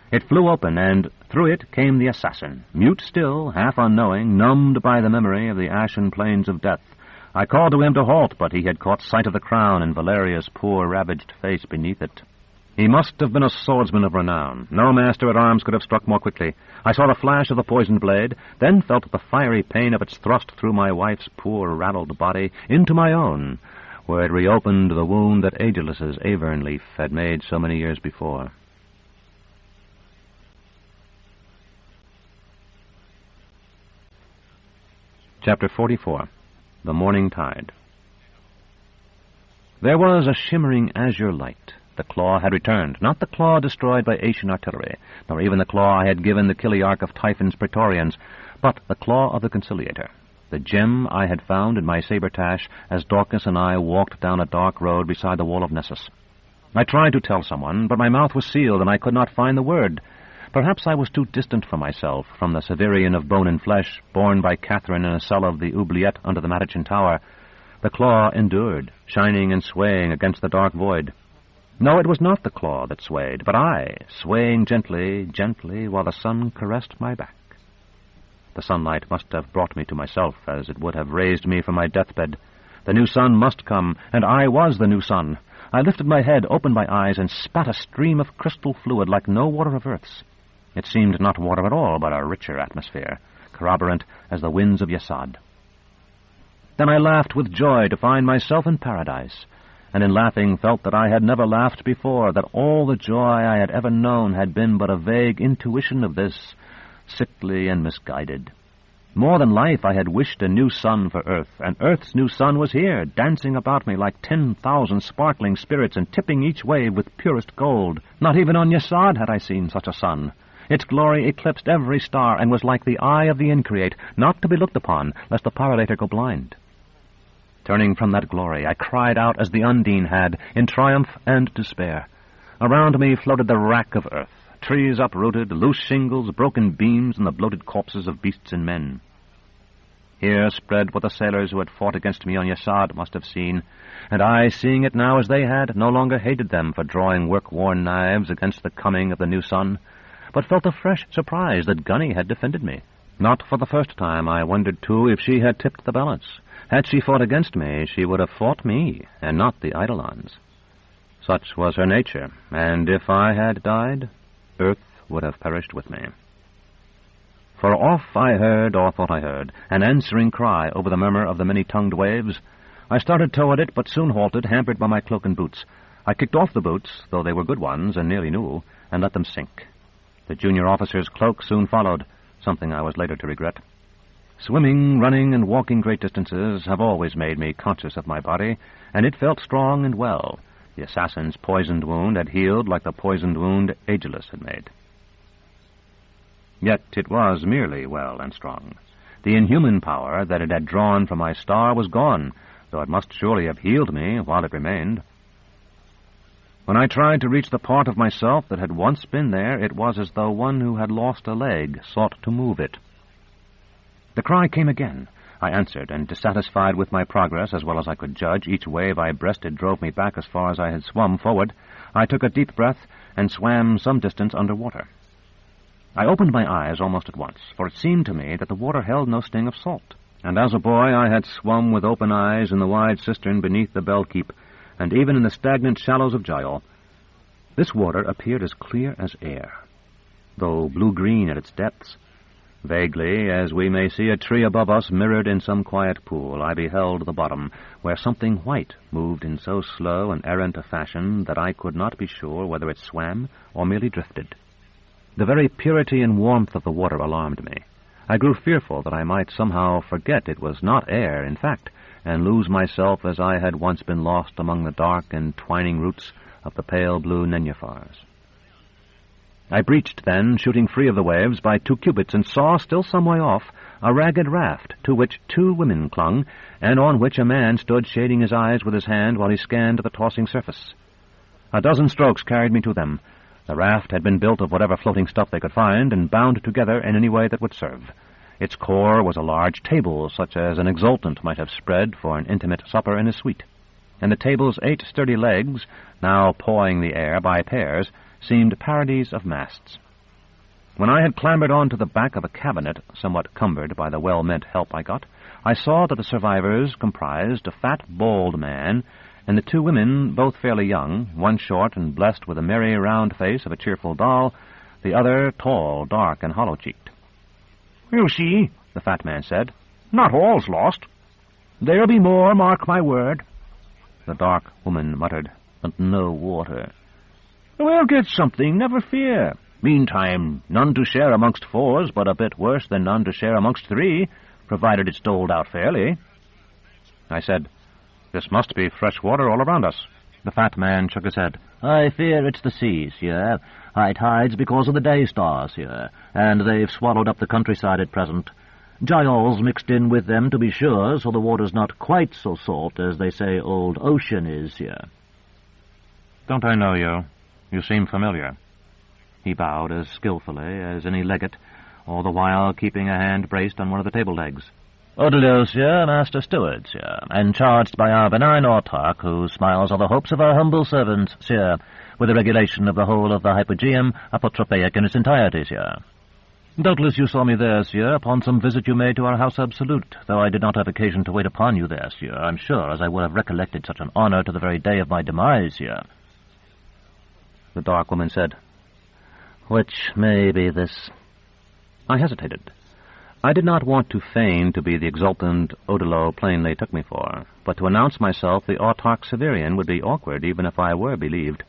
It flew open, and through it came the assassin, mute still, half unknowing, numbed by the memory of the ashen plains of death. I called to him to halt, but he had caught sight of the crown and Valeria's poor, ravaged face beneath it. He must have been a swordsman of renown. No master-at-arms could have struck more quickly. I saw the flash of the poisoned blade, then felt the fiery pain of its thrust through my wife's poor, raddled body into my own, where it reopened the wound that Aegilus's Avern leaf had made so many years before. Chapter 44. The Morning Tide. There was a shimmering azure light. The claw had returned, not the claw destroyed by Aetian artillery, nor even the claw I had given the Kiliarch of Typhon's Praetorians, but the claw of the conciliator, the gem I had found in my saber-tash as Dorcas and I walked down a dark road beside the wall of Nessus. I tried to tell someone, but my mouth was sealed and I could not find the word. Perhaps I was too distant from myself, from the Severian of bone and flesh, born by Catherine in a cell of the oubliette under the Mattachin Tower. The claw endured, shining and swaying against the dark void. No, it was not the claw that swayed, but I, swaying gently, gently, while the sun caressed my back. The sunlight must have brought me to myself, as it would have raised me from my deathbed. The new sun must come, and I was the new sun. I lifted my head, opened my eyes, and spat a stream of crystal fluid like no water of Urth's. It seemed not water at all, but a richer atmosphere, corroborant as the winds of Yasad. Then I laughed with joy to find myself in paradise, and in laughing felt that I had never laughed before, that all the joy I had ever known had been but a vague intuition of this, sickly and misguided. More than life I had wished a new sun for Urth, and Urth's new sun was here, dancing about me like 10,000 sparkling spirits and tipping each wave with purest gold. Not even on Yasad had I seen such a sun. Its glory eclipsed every star, and was like the eye of the Increate, not to be looked upon, lest the paralator go blind. Turning from that glory, I cried out as the Undine had, in triumph and despair. Around me floated the wrack of Urth, trees uprooted, loose shingles, broken beams, and the bloated corpses of beasts and men. Here spread what the sailors who had fought against me on Yasad must have seen, and I, seeing it now as they had, no longer hated them for drawing work-worn knives against the coming of the new sun, but felt a fresh surprise that Gunny had defended me. Not for the first time I wondered, too, if she had tipped the balance. Had she fought against me, she would have fought me, and not the Eidolons. Such was her nature, and if I had died, Urth would have perished with me. For off I heard, or thought I heard, an answering cry over the murmur of the many-tongued waves. I started toward it, but soon halted, hampered by my cloak and boots. I kicked off the boots, though they were good ones and nearly new, and let them sink. The junior officer's cloak soon followed, something I was later to regret. Swimming, running, and walking great distances have always made me conscious of my body, and it felt strong and well. The assassin's poisoned wound had healed like the poisoned wound Aegelus had made. Yet it was merely well and strong. The inhuman power that it had drawn from my star was gone, though it must surely have healed me while it remained. When I tried to reach the part of myself that had once been there, it was as though one who had lost a leg sought to move it. The cry came again. I answered, and dissatisfied with my progress as well as I could judge, each wave I breasted drove me back as far as I had swum forward. I took a deep breath and swam some distance under water. I opened my eyes almost at once, for it seemed to me that the water held no sting of salt. And as a boy I had swum with open eyes in the wide cistern beneath the Bell Keep, and even in the stagnant shallows of Gial. This water appeared as clear as air, though blue-green at its depths. Vaguely, as we may see a tree above us mirrored in some quiet pool, I beheld the bottom, where something white moved in so slow and errant a fashion that I could not be sure whether it swam or merely drifted. The very purity and warmth of the water alarmed me. I grew fearful that I might somehow forget it was not air, in fact, and lose myself as I had once been lost among the dark and twining roots of the pale blue nenuphars. I breached then, shooting free of the waves by 2 cubits, and saw, still some way off, a ragged raft to which 2 women clung, and on which a man stood shading his eyes with his hand while he scanned the tossing surface. A dozen strokes carried me to them. The raft had been built of whatever floating stuff they could find, and bound together in any way that would serve. Its core was a large table, such as an exultant might have spread for an intimate supper in his suite, and the table's 8 sturdy legs, now pawing the air by pairs, seemed parodies of masts. When I had clambered on to the back of a cabinet, somewhat cumbered by the well-meant help I got, I saw that the survivors comprised a fat, bald man, and the 2 women, both fairly young, one short and blessed with a merry, round face of a cheerful doll, the other tall, dark, and hollow-cheeked. "You see," the fat man said, "not all's lost. There'll be more, mark my word." The dark woman muttered, "And no water." "We'll get something, never fear. Meantime, none to share amongst 4s, but a bit worse than none to share amongst 3, provided it's doled out fairly." I said, "This must be fresh water all around us." The fat man shook his head. "I fear it's the seas here. High tides because of the day stars here, and they've swallowed up the countryside at present. Gial's mixed in with them, to be sure, so the water's not quite so salt as they say old ocean is here." "Don't I know you? You seem familiar." He bowed as skillfully as any legate, all the while keeping a hand braced on one of the table legs. "Odelos here, Master Steward, sir, and charged by our benign autarch, who smiles on the hopes of our humble servants, sir, with the regulation of the whole of the Hypogeum apotropaic in its entirety, sir." "Doubtless you saw me there, sir, upon some visit you made to our house absolute, though I did not have occasion to wait upon you there, sir, I'm sure, as I would have recollected such an honour to the very day of my demise, sir." The dark woman said, "Which may be this." I hesitated. I did not want to feign to be the exultant Odilo plainly took me for, but to announce myself the autarch Severian would be awkward even if I were believed.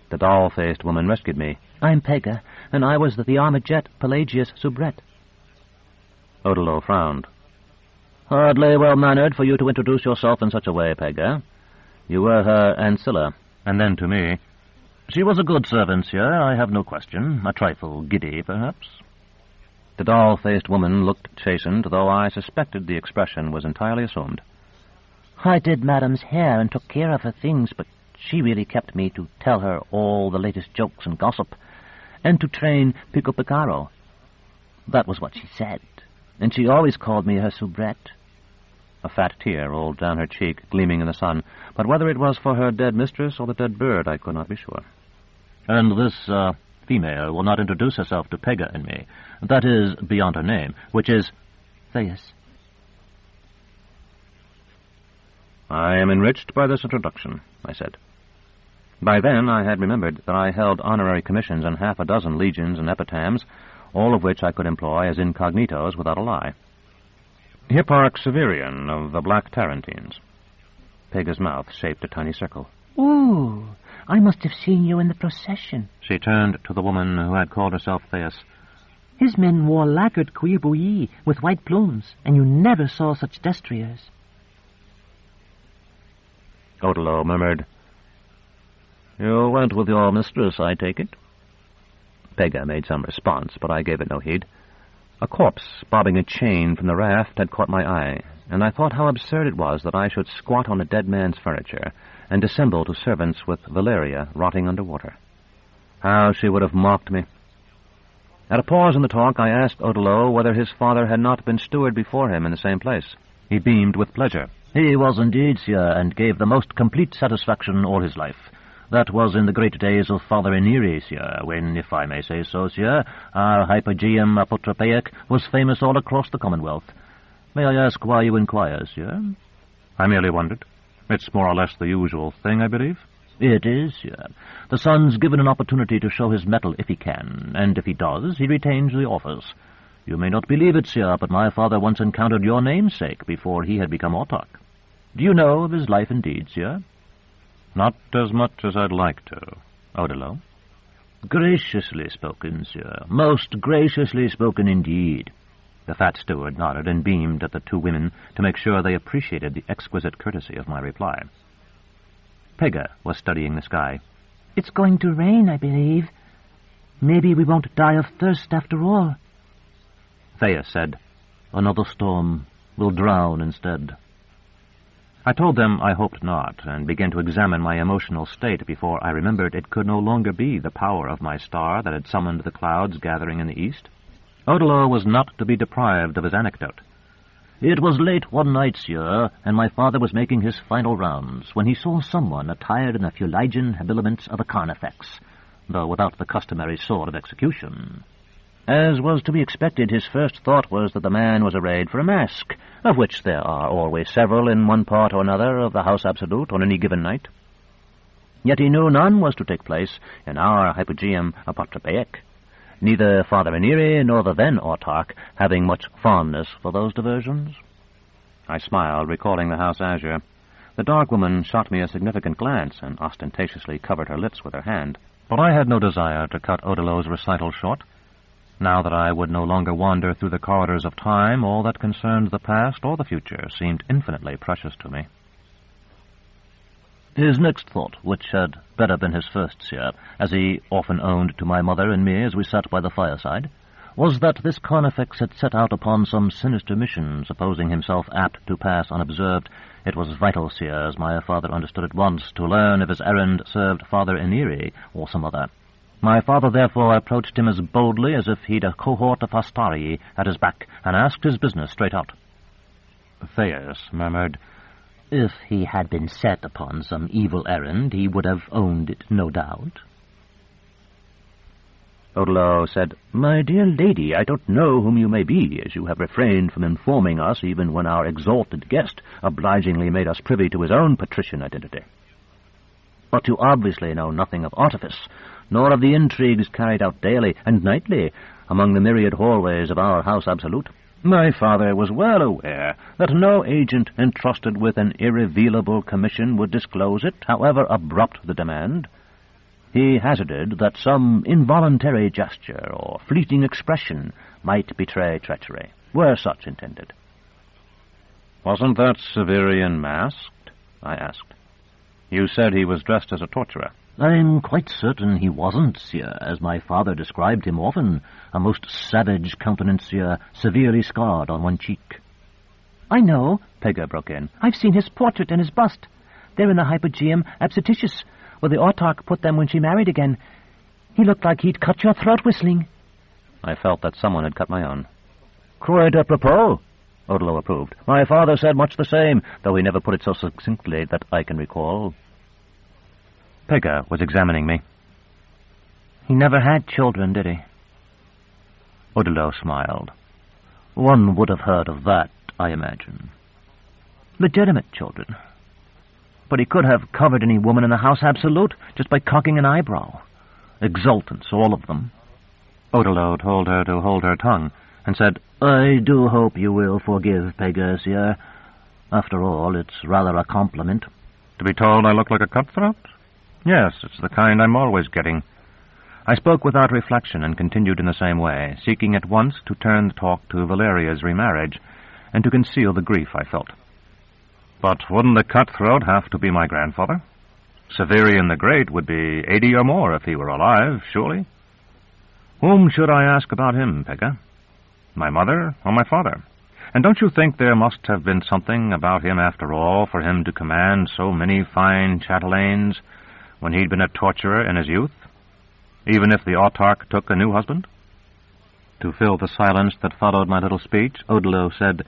The doll-faced woman rescued me. "I'm Pega, and I was the armored jet Pelagius Subret." Odilo frowned. "Hardly well-mannered for you to introduce yourself in such a way, Pega. You were her ancilla." And then to me, She was a good servant, sir, I have no question. A trifle giddy, perhaps. The doll-faced woman looked chastened, though I suspected the expression was entirely assumed. I did Madam's hair and took care of her things, but she really kept me to tell her all the latest jokes and gossip, and to train Pico Picaro. That was what she said, and she always called me her soubrette. A fat tear rolled down her cheek, gleaming in the sun, but whether it was for her dead mistress or the dead bird, I could not be sure. And this, female will not introduce herself to Pega and me. That is, beyond her name, which is Thais. I am enriched by this introduction, I said. By then I had remembered that I held honorary commissions in 6 legions and epitams, all of which I could employ as incognitos without a lie. Hipparch Severian of the Black Tarentines. Pega's mouth shaped a tiny circle. Ooh, I must have seen you in the procession. She turned to the woman who had called herself Thais. His men wore lacquered cuir bouilly with white plumes, and you never saw such destriers. Odilo murmured, "You went with your mistress, I take it?" Pega made some response, but I gave it no heed. A corpse bobbing a chain from the raft had caught my eye, and I thought how absurd it was that I should squat on a dead man's furniture and dissemble to servants with Valeria rotting under water. How she would have mocked me. At a pause in the talk, I asked Odilo whether his father had not been steward before him in the same place. He beamed with pleasure. "He was indeed, sir, and gave the most complete satisfaction all his life. That was in the great days of Father Eniri, sir, when, if I may say so, sir, our Hypogeum Apotropaic was famous all across the Commonwealth. May I ask why you inquire, sir?" "I merely wondered. It's more or less the usual thing, I believe." "It is, sir. The son's given an opportunity to show his mettle if he can, and if he does, he retains the office. You may not believe it, sir, but my father once encountered your namesake before he had become autarch. Do you know of his life and deeds, sir?" "Not as much as I'd like to, Odilo." "Graciously spoken, sir. Most graciously spoken indeed." The fat steward nodded and beamed at the two women to make sure they appreciated the exquisite courtesy of my reply. Pega was studying the sky. "It's going to rain, I believe. Maybe we won't die of thirst after all." Thea said, "Another storm. We'll drown instead." I told them I hoped not, and began to examine my emotional state before I remembered it could no longer be the power of my star that had summoned the clouds gathering in the east. Odilo was not to be deprived of his anecdote. "It was late one night, sir, and my father was making his final rounds, when he saw someone attired in the Fuligian habiliments of a carnifex, though without the customary sword of execution. As was to be expected, his first thought was that the man was arrayed for a masque, of which there are always several in one part or another of the House Absolute on any given night. Yet he knew none was to take place in our Hypogeum Apotropaic, neither Father Eniri nor the then autarch having much fondness for those diversions." I smiled, recalling the house azure. The dark woman shot me a significant glance and ostentatiously covered her lips with her hand. But I had no desire to cut Odilo's recital short. Now that I would no longer wander through the corridors of time, all that concerned the past or the future seemed infinitely precious to me. His next thought, which had better been his first, sir, as he often owned to my mother and me as we sat by the fireside, was that this carnifex had set out upon some sinister mission, supposing himself apt to pass unobserved. It was vital, sir, as my father understood at once, to learn if his errand served Father Eniri or some other. My father therefore approached him as boldly as if he'd a cohort of Hastarii at his back, and asked his business straight out. Thais murmured, "If he had been set upon some evil errand, he would have owned it, no doubt." Odilo said, "My dear lady, I don't know whom you may be, as you have refrained from informing us even when our exalted guest obligingly made us privy to his own patrician identity. But you obviously know nothing of artifice, nor of the intrigues carried out daily and nightly among the myriad hallways of our House Absolute. My father was well aware that no agent entrusted with an irrevealable commission would disclose it, however abrupt the demand. He hazarded that some involuntary gesture or fleeting expression might betray treachery, were such intended." "Wasn't that Severian masked?" I asked. "You said he was dressed as a torturer." I'm quite certain he wasn't, sire, as my father described him often, a most savage countenance, sire, severely scarred on one cheek. I know, Pegah broke in. I've seen his portrait and his bust. They're in the Hypogeum Absititius, where the autarch put them when she married again. He looked like he'd cut your throat whistling. I felt that someone had cut my own. Quite apropos, Odilo approved. My father said much the same, though he never put it so succinctly that I can recall. Pegah was examining me. He never had children, did he? Odilo smiled. One would have heard of that, I imagine. Legitimate children. But he could have covered any woman in the house absolute just by cocking an eyebrow. Exultants, all of them. Odilo told her to hold her tongue, and said, I do hope you will forgive Pegah, sire. After all, it's rather a compliment. To be told I look like a cutthroat? Yes, it's the kind I'm always getting. I spoke without reflection and continued in the same way, seeking at once to turn the talk to Valeria's remarriage and to conceal the grief I felt. But wouldn't the cutthroat have to be my grandfather? Severian the Great would be 80 or more if he were alive, surely. Whom should I ask about him, Pegah? My mother or my father? And don't you think there must have been something about him after all for him to command so many fine chatelaines when he'd been a torturer in his youth, even if the autarch took a new husband? To fill the silence that followed my little speech, Odilo said,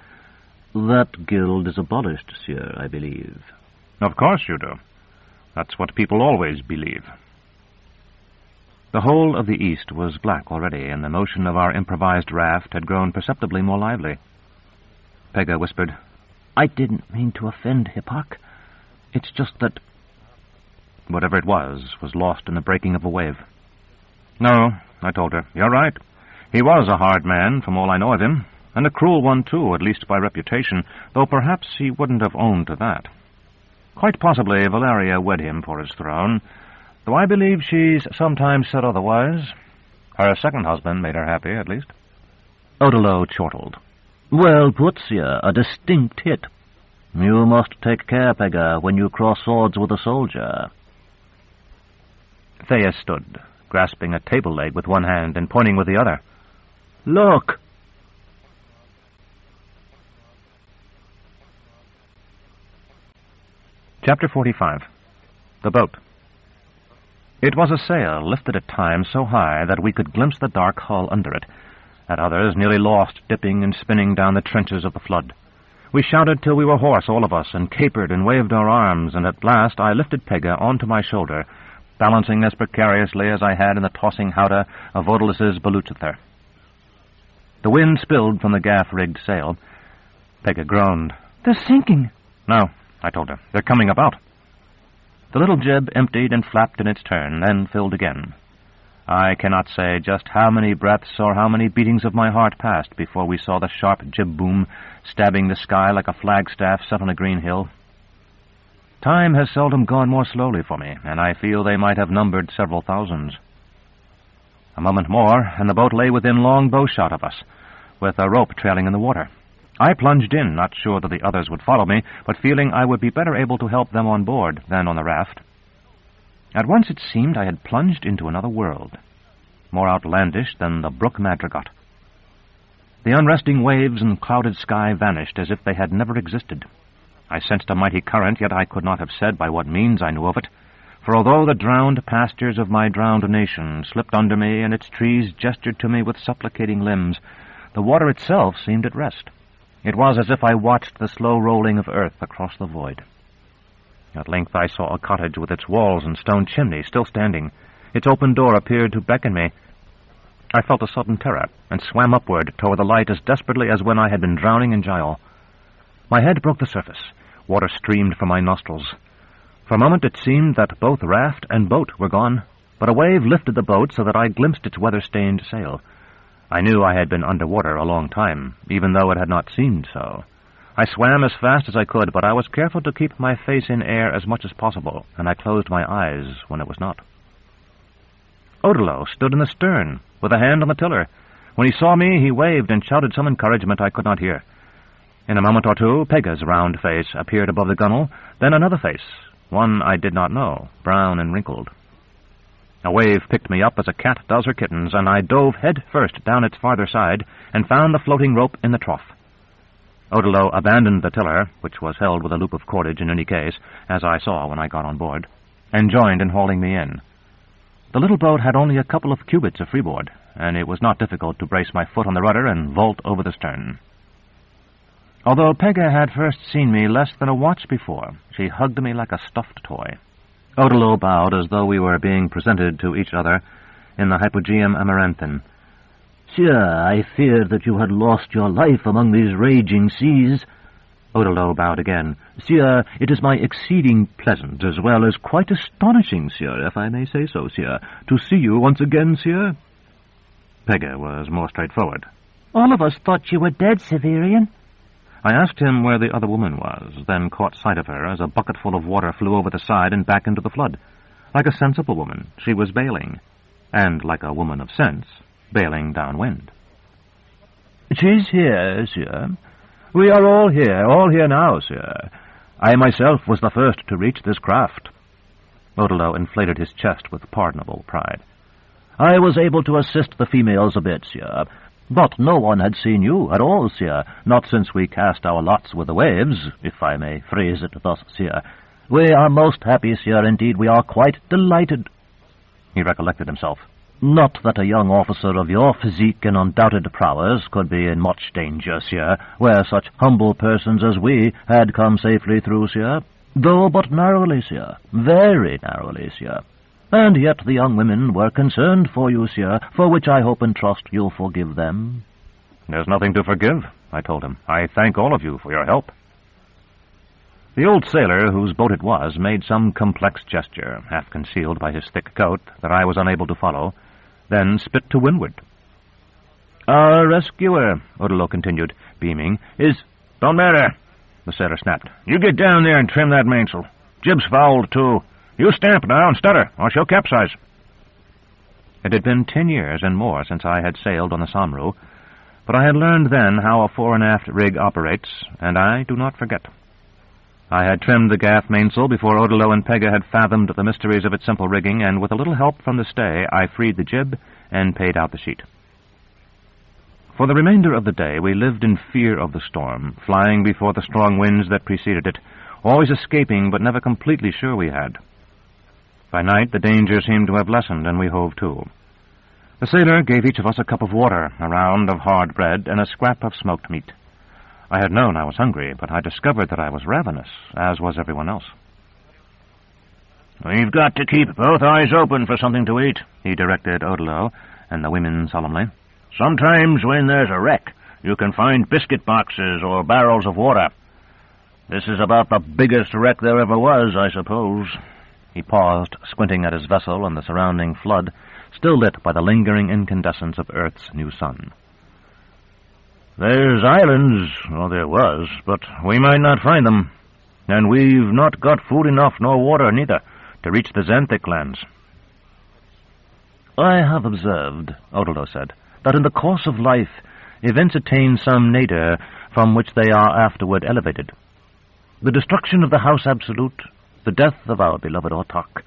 That guild is abolished, sire, I believe. Of course you do. That's what people always believe. The whole of the east was black already, and the motion of our improvised raft had grown perceptibly more lively. Pegah whispered, I didn't mean to offend Hippoc. It's just that... Whatever it was lost in the breaking of a wave. No, I told her, you're right. He was a hard man, from all I know of him, and a cruel one, too, at least by reputation, though perhaps he wouldn't have owned to that. Quite possibly Valeria wed him for his throne, though I believe she's sometimes said otherwise. Her second husband made her happy, at least. Odilo chortled. Well put, sire, a distinct hit. You must take care, Pegah, when you cross swords with a soldier. Thea stood, grasping a table leg with one hand and pointing with the other. Look! Chapter 45. The Boat. It was a sail lifted at times so high that we could glimpse the dark hull under it, at others nearly lost dipping and spinning down the trenches of the flood. We shouted till we were hoarse, all of us, and capered and waved our arms, and at last I lifted Pegah onto my shoulder, balancing as precariously as I had in the tossing howdah of Odilus's Beluchither. The wind spilled from the gaff-rigged sail. Pegah groaned. They're sinking. No, I told her. They're coming about. The little jib emptied and flapped in its turn, then filled again. I cannot say just how many breaths or how many beatings of my heart passed before we saw the sharp jib-boom stabbing the sky like a flagstaff set on a green hill. Time has seldom gone more slowly for me, and I feel they might have numbered several thousands. A moment more, and the boat lay within long bow-shot of us, with a rope trailing in the water. I plunged in, not sure that the others would follow me, but feeling I would be better able to help them on board than on the raft. At once it seemed I had plunged into another world, more outlandish than the brook Madrigot. The unresting waves and clouded sky vanished as if they had never existed. I sensed a mighty current, yet I could not have said by what means I knew of it, for although the drowned pastures of my drowned nation slipped under me and its trees gestured to me with supplicating limbs, the water itself seemed at rest. It was as if I watched the slow rolling of earth across the void. At length I saw a cottage with its walls and stone chimney still standing. Its open door appeared to beckon me. I felt a sudden terror, and swam upward toward the light as desperately as when I had been drowning in Gial. My head broke the surface. Water streamed from my nostrils. For a moment it seemed that both raft and boat were gone, but a wave lifted the boat so that I glimpsed its weather-stained sail. I knew I had been under water a long time, even though it had not seemed so. I swam as fast as I could, but I was careful to keep my face in air as much as possible, and I closed my eyes when it was not. Odilo stood in the stern, with a hand on the tiller. When he saw me, he waved and shouted some encouragement I could not hear. In a moment or two, Pegah's round face appeared above the gunwale, then another face, one I did not know, brown and wrinkled. A wave picked me up as a cat does her kittens, and I dove head first down its farther side and found the floating rope in the trough. Odello abandoned the tiller, which was held with a loop of cordage in any case, as I saw when I got on board, and joined in hauling me in. The little boat had only a couple of cubits of freeboard, and it was not difficult to brace my foot on the rudder and vault over the stern. Although Pegga had first seen me less than a watch before, she hugged me like a stuffed toy. Odello bowed as though we were being presented to each other in the Hypogeum Amaranthine. Sir, I feared that you had lost your life among these raging seas. Odello bowed again. Sir, it is my exceeding pleasant, as well as quite astonishing, sir, if I may say so, sir, to see you once again, sir. Pegga was more straightforward. All of us thought you were dead, Severian. I asked him where the other woman was, then caught sight of her as a bucketful of water flew over the side and back into the flood. Like a sensible woman, she was bailing, and like a woman of sense, bailing downwind. "'Tis here, sir. We are all here now, sir. I myself was the first to reach this craft." Odello inflated his chest with pardonable pride. "I was able to assist the females a bit, sir, but no one had seen you at all, sir, not since we cast our lots with the waves, if I may phrase it thus, sir. We are most happy, sir, indeed we are quite delighted." He recollected himself. "Not that a young officer of your physique and undoubted prowess could be in much danger, sir, where such humble persons as we had come safely through, sir, though but narrowly, sir, very narrowly, sir. And yet the young women were concerned for you, sir, for which I hope and trust you'll forgive them." "There's nothing to forgive," I told him. "I thank all of you for your help." The old sailor, whose boat it was, made some complex gesture, half concealed by his thick coat, that I was unable to follow, then spit to windward. "Our rescuer," Odello continued, beaming, "is—" "Don't matter," the sailor snapped. "You get down there and trim that mainsail. Jib's fouled, too. You stamp now and stutter, or she'll capsize." It had been 10 years and more since I had sailed on the Samru, but I had learned then how a fore and aft rig operates, and I do not forget. I had trimmed the gaff mainsail before Odello and Pegga had fathomed the mysteries of its simple rigging, and with a little help from the stay, I freed the jib and paid out the sheet. For the remainder of the day we lived in fear of the storm, flying before the strong winds that preceded it, always escaping but never completely sure we had. By night the danger seemed to have lessened, and we hove to. The sailor gave each of us a cup of water, a round of hard bread, and a scrap of smoked meat. I had known I was hungry, but I discovered that I was ravenous, as was everyone else. "We've got to keep both eyes open for something to eat," he directed Odello and the women solemnly. "Sometimes when there's a wreck, you can find biscuit boxes or barrels of water. This is about the biggest wreck there ever was, I suppose." He paused, squinting at his vessel and the surrounding flood, still lit by the lingering incandescence of Earth's new sun. "There's islands, or there was, but we might not find them. And we've not got food enough nor water, neither, to reach the Xanthic lands." "I have observed," Odello said, "that in the course of life events attain some nadir from which they are afterward elevated. The destruction of the House Absolute, the death of our beloved Autarch,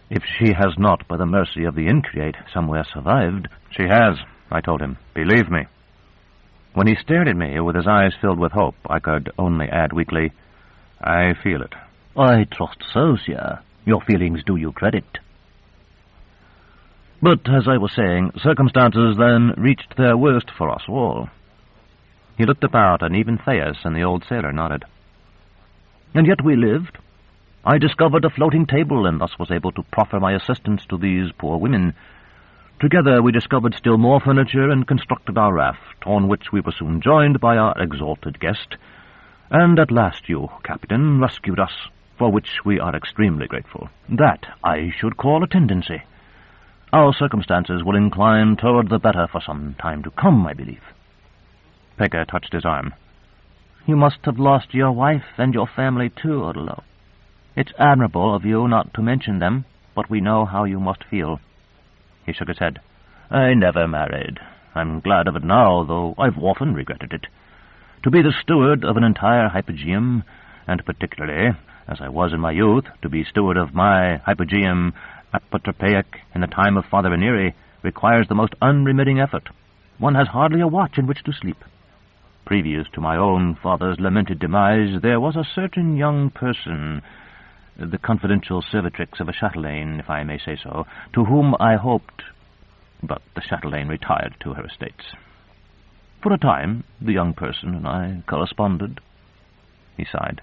if she has not, by the mercy of the Increate, somewhere survived—" "She has," I told him. "Believe me." When he stared at me with his eyes filled with hope, I could only add weakly, "I feel it." "I trust so, sir. Your feelings do you credit." "But, as I was saying, circumstances then reached their worst for us all." He looked about, and even Thais and the old sailor nodded. "And yet we lived. I discovered a floating table, and thus was able to proffer my assistance to these poor women. Together we discovered still more furniture and constructed our raft, on which we were soon joined by our exalted guest, and at last you, Captain, rescued us, for which we are extremely grateful. That I should call a tendency. Our circumstances will incline toward the better for some time to come, I believe." Pegga touched his arm. "You must have lost your wife and your family too, Odello. It's admirable of you not to mention them, but we know how you must feel." He shook his head. "I never married. I'm glad of it now, though I've often regretted it. To be the steward of an entire hypogeum, and particularly, as I was in my youth, to be steward of my hypogeum Apotropaic in the time of Father Veneri requires the most unremitting effort. One has hardly a watch in which to sleep. Previous to my own father's lamented demise, there was a certain young person, the confidential servitrix of a chatelaine, if I may say so, to whom I hoped... But the chatelaine retired to her estates. For a time, the young person and I corresponded. He sighed.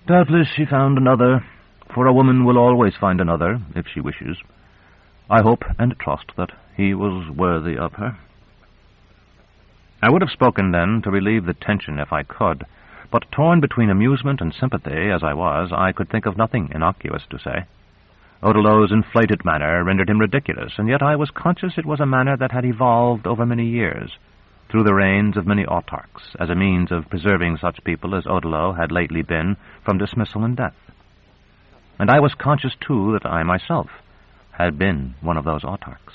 Doubtless she found another, for a woman will always find another, if she wishes. I hope and trust that he was worthy of her. I would have spoken then to relieve the tension if I could, but torn between amusement and sympathy as I was, I could think of nothing innocuous to say. Odelot's inflated manner rendered him ridiculous, and yet I was conscious it was a manner that had evolved over many years, through the reigns of many autarchs, as a means of preserving such people as Odelot had lately been from dismissal and death. And I was conscious, too, that I myself had been one of those autarchs.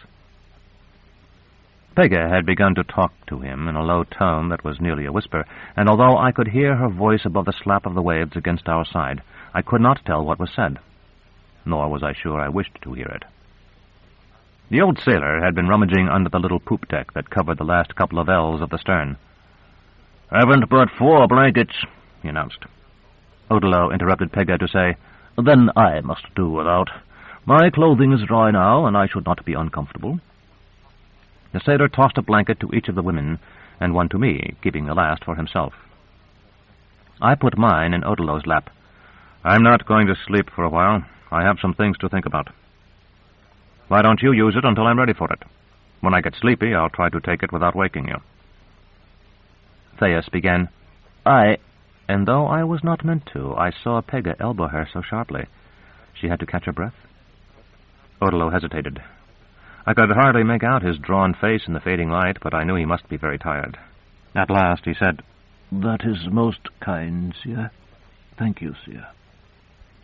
Pega had begun to talk to him in a low tone that was nearly a whisper, and although I could hear her voice above the slap of the waves against our side, I could not tell what was said, nor was I sure I wished to hear it. The old sailor had been rummaging under the little poop deck that covered the last couple of ells of the stern. "Haven't but 4 blankets," he announced. Odelot interrupted Pega to say, "Then I must do without. My clothing is dry now, and I should not be uncomfortable." The sailor tossed a blanket to each of the women, and one to me, keeping the last for himself. I put mine in Odelot's lap. "I'm not going to sleep for a while. I have some things to think about." "Why don't you use it until I'm ready for it? When I get sleepy, I'll try to take it without waking you." Thais began, and though I was not meant to, I saw Pega elbow her so sharply. She had to catch her breath. Odelot hesitated. I could hardly make out his drawn face in the fading light, but I knew he must be very tired. At last he said, "That is most kind, sire. Thank you, sire."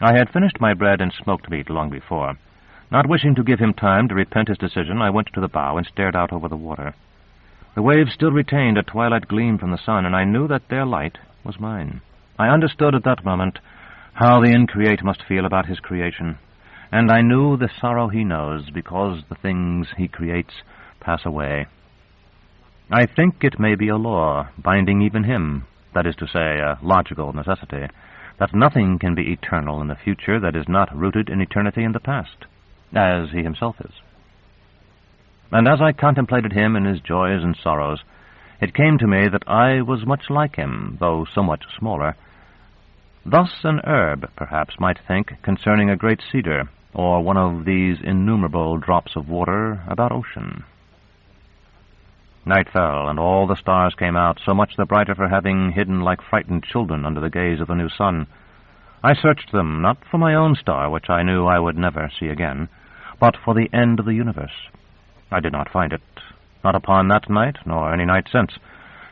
I had finished my bread and smoked meat long before. Not wishing to give him time to repent his decision, I went to the bow and stared out over the water. The waves still retained a twilight gleam from the sun, and I knew that their light was mine. I understood at that moment how the Increate must feel about his creation, and I knew the sorrow he knows because the things he creates pass away. I think it may be a law binding even him, that is to say, a logical necessity, that nothing can be eternal in the future that is not rooted in eternity in the past, as he himself is. And as I contemplated him in his joys and sorrows, it came to me that I was much like him, though somewhat smaller. Thus an herb, perhaps, might think concerning a great cedar, or one of these innumerable drops of water about ocean. Night fell, and all the stars came out, so much the brighter for having hidden like frightened children under the gaze of the new sun. I searched them, not for my own star, which I knew I would never see again, but for the end of the universe. I did not find it, not upon that night, nor any night since.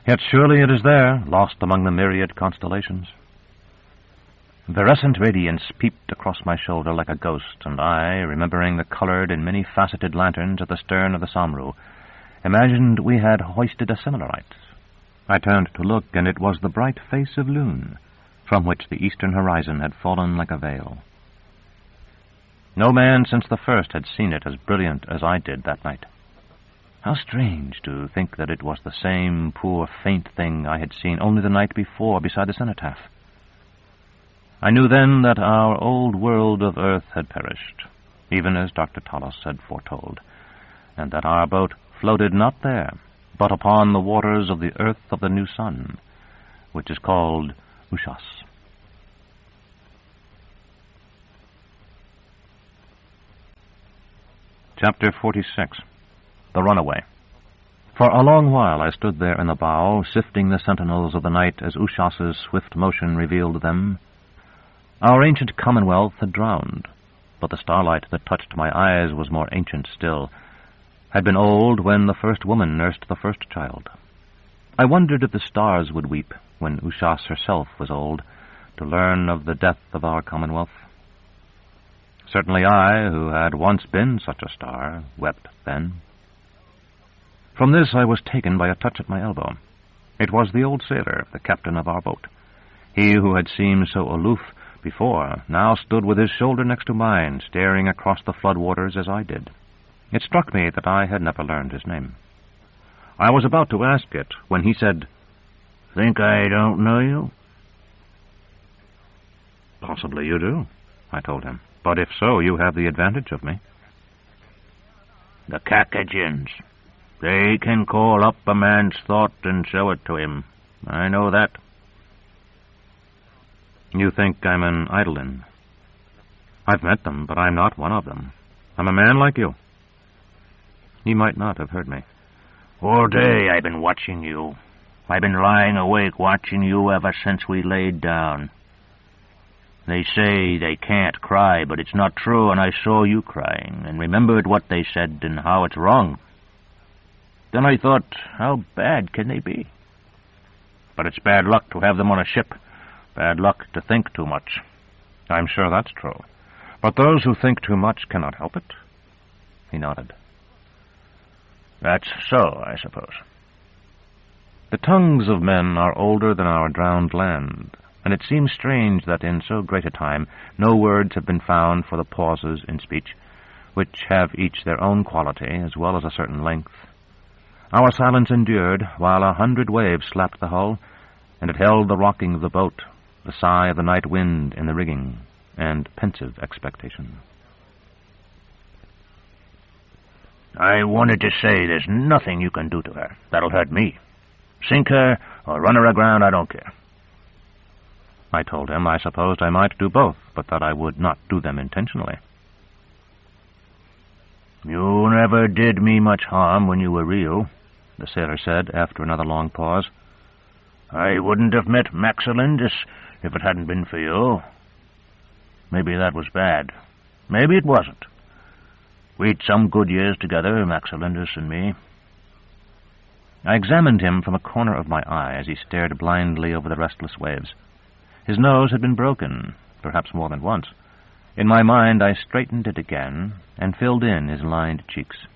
Yet surely it is there, lost among the myriad constellations. Virescent radiance peeped across my shoulder like a ghost, and I, remembering the colored and many-faceted lanterns at the stern of the Samru, imagined we had hoisted a similar light. I turned to look, and it was the bright face of Lune, from which the eastern horizon had fallen like a veil. No man since the first had seen it as brilliant as I did that night. How strange to think that it was the same poor, faint thing I had seen only the night before beside the cenotaph. I knew then that our old world of Urth had perished, even as Dr. Talos had foretold, and that our boat floated not there, but upon the waters of the Earth of the new sun, which is called Ushas. Chapter 46. The Runaway. For a long while I stood there in the bow, sifting the sentinels of the night as Ushas's swift motion revealed them. Our ancient commonwealth had drowned, but the starlight that touched my eyes was more ancient still, had been old when the first woman nursed the first child. I wondered if the stars would weep when Ushas herself was old, to learn of the death of our commonwealth. Certainly I, who had once been such a star, wept then. From this I was taken by a touch at my elbow. It was the old sailor, the captain of our boat. He who had seemed so aloof before, now stood with his shoulder next to mine, staring across the floodwaters as I did. It struck me that I had never learned his name. I was about to ask it when he said, "Think I don't know you?" "Possibly you do," I told him. "But if so, you have the advantage of me." "The Kakajins. They can call up a man's thought and show it to him. I know that." "You think I'm an Eidolon?" "I've met them, but I'm not one of them. I'm a man like you." He might not have heard me. "All day I've been watching you. I've been lying awake watching you ever since we laid down. They say they can't cry, but it's not true, and I saw you crying, and remembered what they said and how it's wrong. Then I thought, how bad can they be? But it's bad luck to have them on a ship, bad luck to think too much." "I'm sure that's true. But those who think too much cannot help it." He nodded. "That's so, I suppose." The tongues of men are older than our drowned land, and it seems strange that in so great a time no words have been found for the pauses in speech, which have each their own quality as well as a certain length. Our silence endured while 100 waves slapped the hull, and it held the rocking of the boat, the sigh of the night wind in the rigging, and pensive expectation. "I wanted to say there's nothing you can do to her that'll hurt me. Sink her or run her aground, I don't care." I told him I supposed I might do both, but that I would not do them intentionally. "You never did me much harm when you were real," the sailor said after another long pause. "I wouldn't have met Maxilindus if it hadn't been for you. Maybe that was bad. Maybe it wasn't. We'd some good years together, Maxilindus and me." I examined him from a corner of my eye as he stared blindly over the restless waves. His nose had been broken, perhaps more than once. In my mind I straightened it again and filled in his lined cheeks.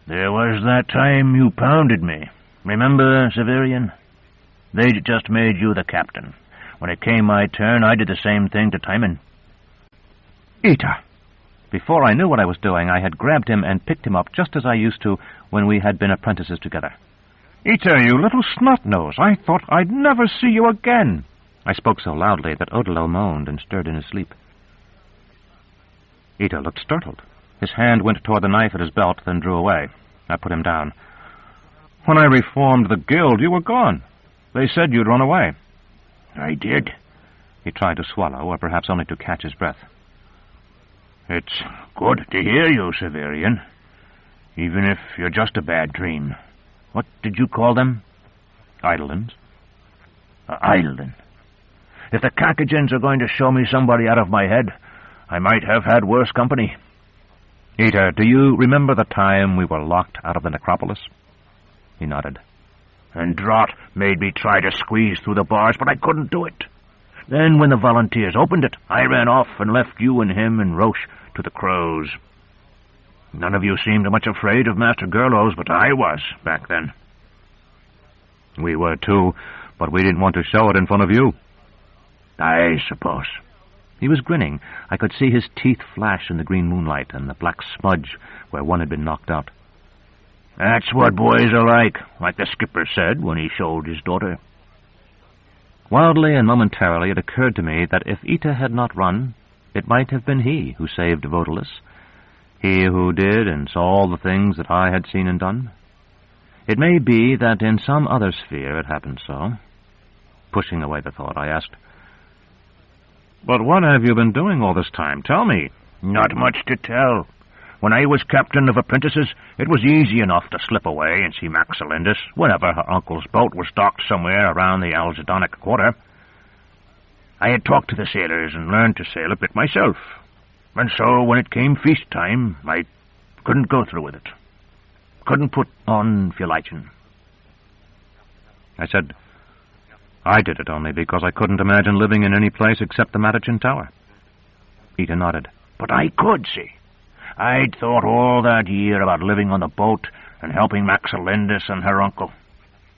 "There was that time you pounded me. Remember, Severian? They'd just made you the captain. When it came my turn, I did the same thing to Timon." "Ita!" Before I knew what I was doing, I had grabbed him and picked him up just as I used to when we had been apprentices together. "Ita, you little snot-nose! I thought I'd never see you again!" I spoke so loudly that Odilo moaned and stirred in his sleep. Ita looked startled. His hand went toward the knife at his belt, then drew away. I put him down. "When I reformed the guild, you were gone. They said you'd run away." "I did." He tried to swallow, or perhaps only to catch his breath. "It's good to hear you, Severian, even if you're just a bad dream. What did you call them?" "Eidolons." "Eidolon. If the Kakajins are going to show me somebody out of my head, I might have had worse company." "Ita, do you remember the time we were locked out of the necropolis?" He nodded. "And Drought made me try to squeeze through the bars, but I couldn't do it. Then when the volunteers opened it, I ran off and left you and him and Roche to the crows. None of you seemed much afraid of Master Gerlos, but I was back then." "We were too, but we didn't want to show it in front of you." "I suppose." He was grinning. I could see his teeth flash in the green moonlight and the black smudge where one had been knocked out. "That's what boys are like the skipper said when he showed his daughter." Wildly and momentarily it occurred to me that if Ita had not run, it might have been he who saved Vodalus, he who did and saw all the things that I had seen and done. It may be that in some other sphere it happened so. Pushing away the thought, I asked, "But what have you been doing all this time? Tell me." "Not much to tell. When I was captain of apprentices, it was easy enough to slip away and see Maxilindus whenever her uncle's boat was docked somewhere around the Alzadonic quarter. I had talked to the sailors and learned to sail a bit myself, and so when it came feast time, I couldn't go through with it. Couldn't put on Philigen." I said, "I did it only because I couldn't imagine living in any place except the Matachin Tower." Ita nodded. "But I could, see. I'd thought all that year about living on the boat and helping Maxilindus and her uncle.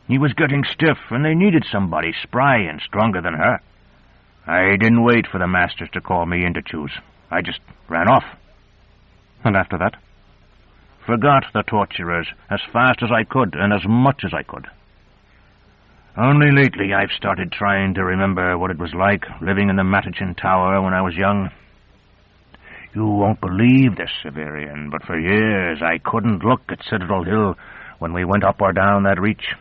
He was getting stiff, and they needed somebody spry and stronger than her. I didn't wait for the masters to call me in to choose. I just ran off. And after that? Forgot the torturers as fast as I could and as much as I could. Only lately I've started trying to remember what it was like living in the Matachin Tower when I was young. You won't believe this, Severian, but for years I couldn't look at Citadel Hill when we went up or down that reach.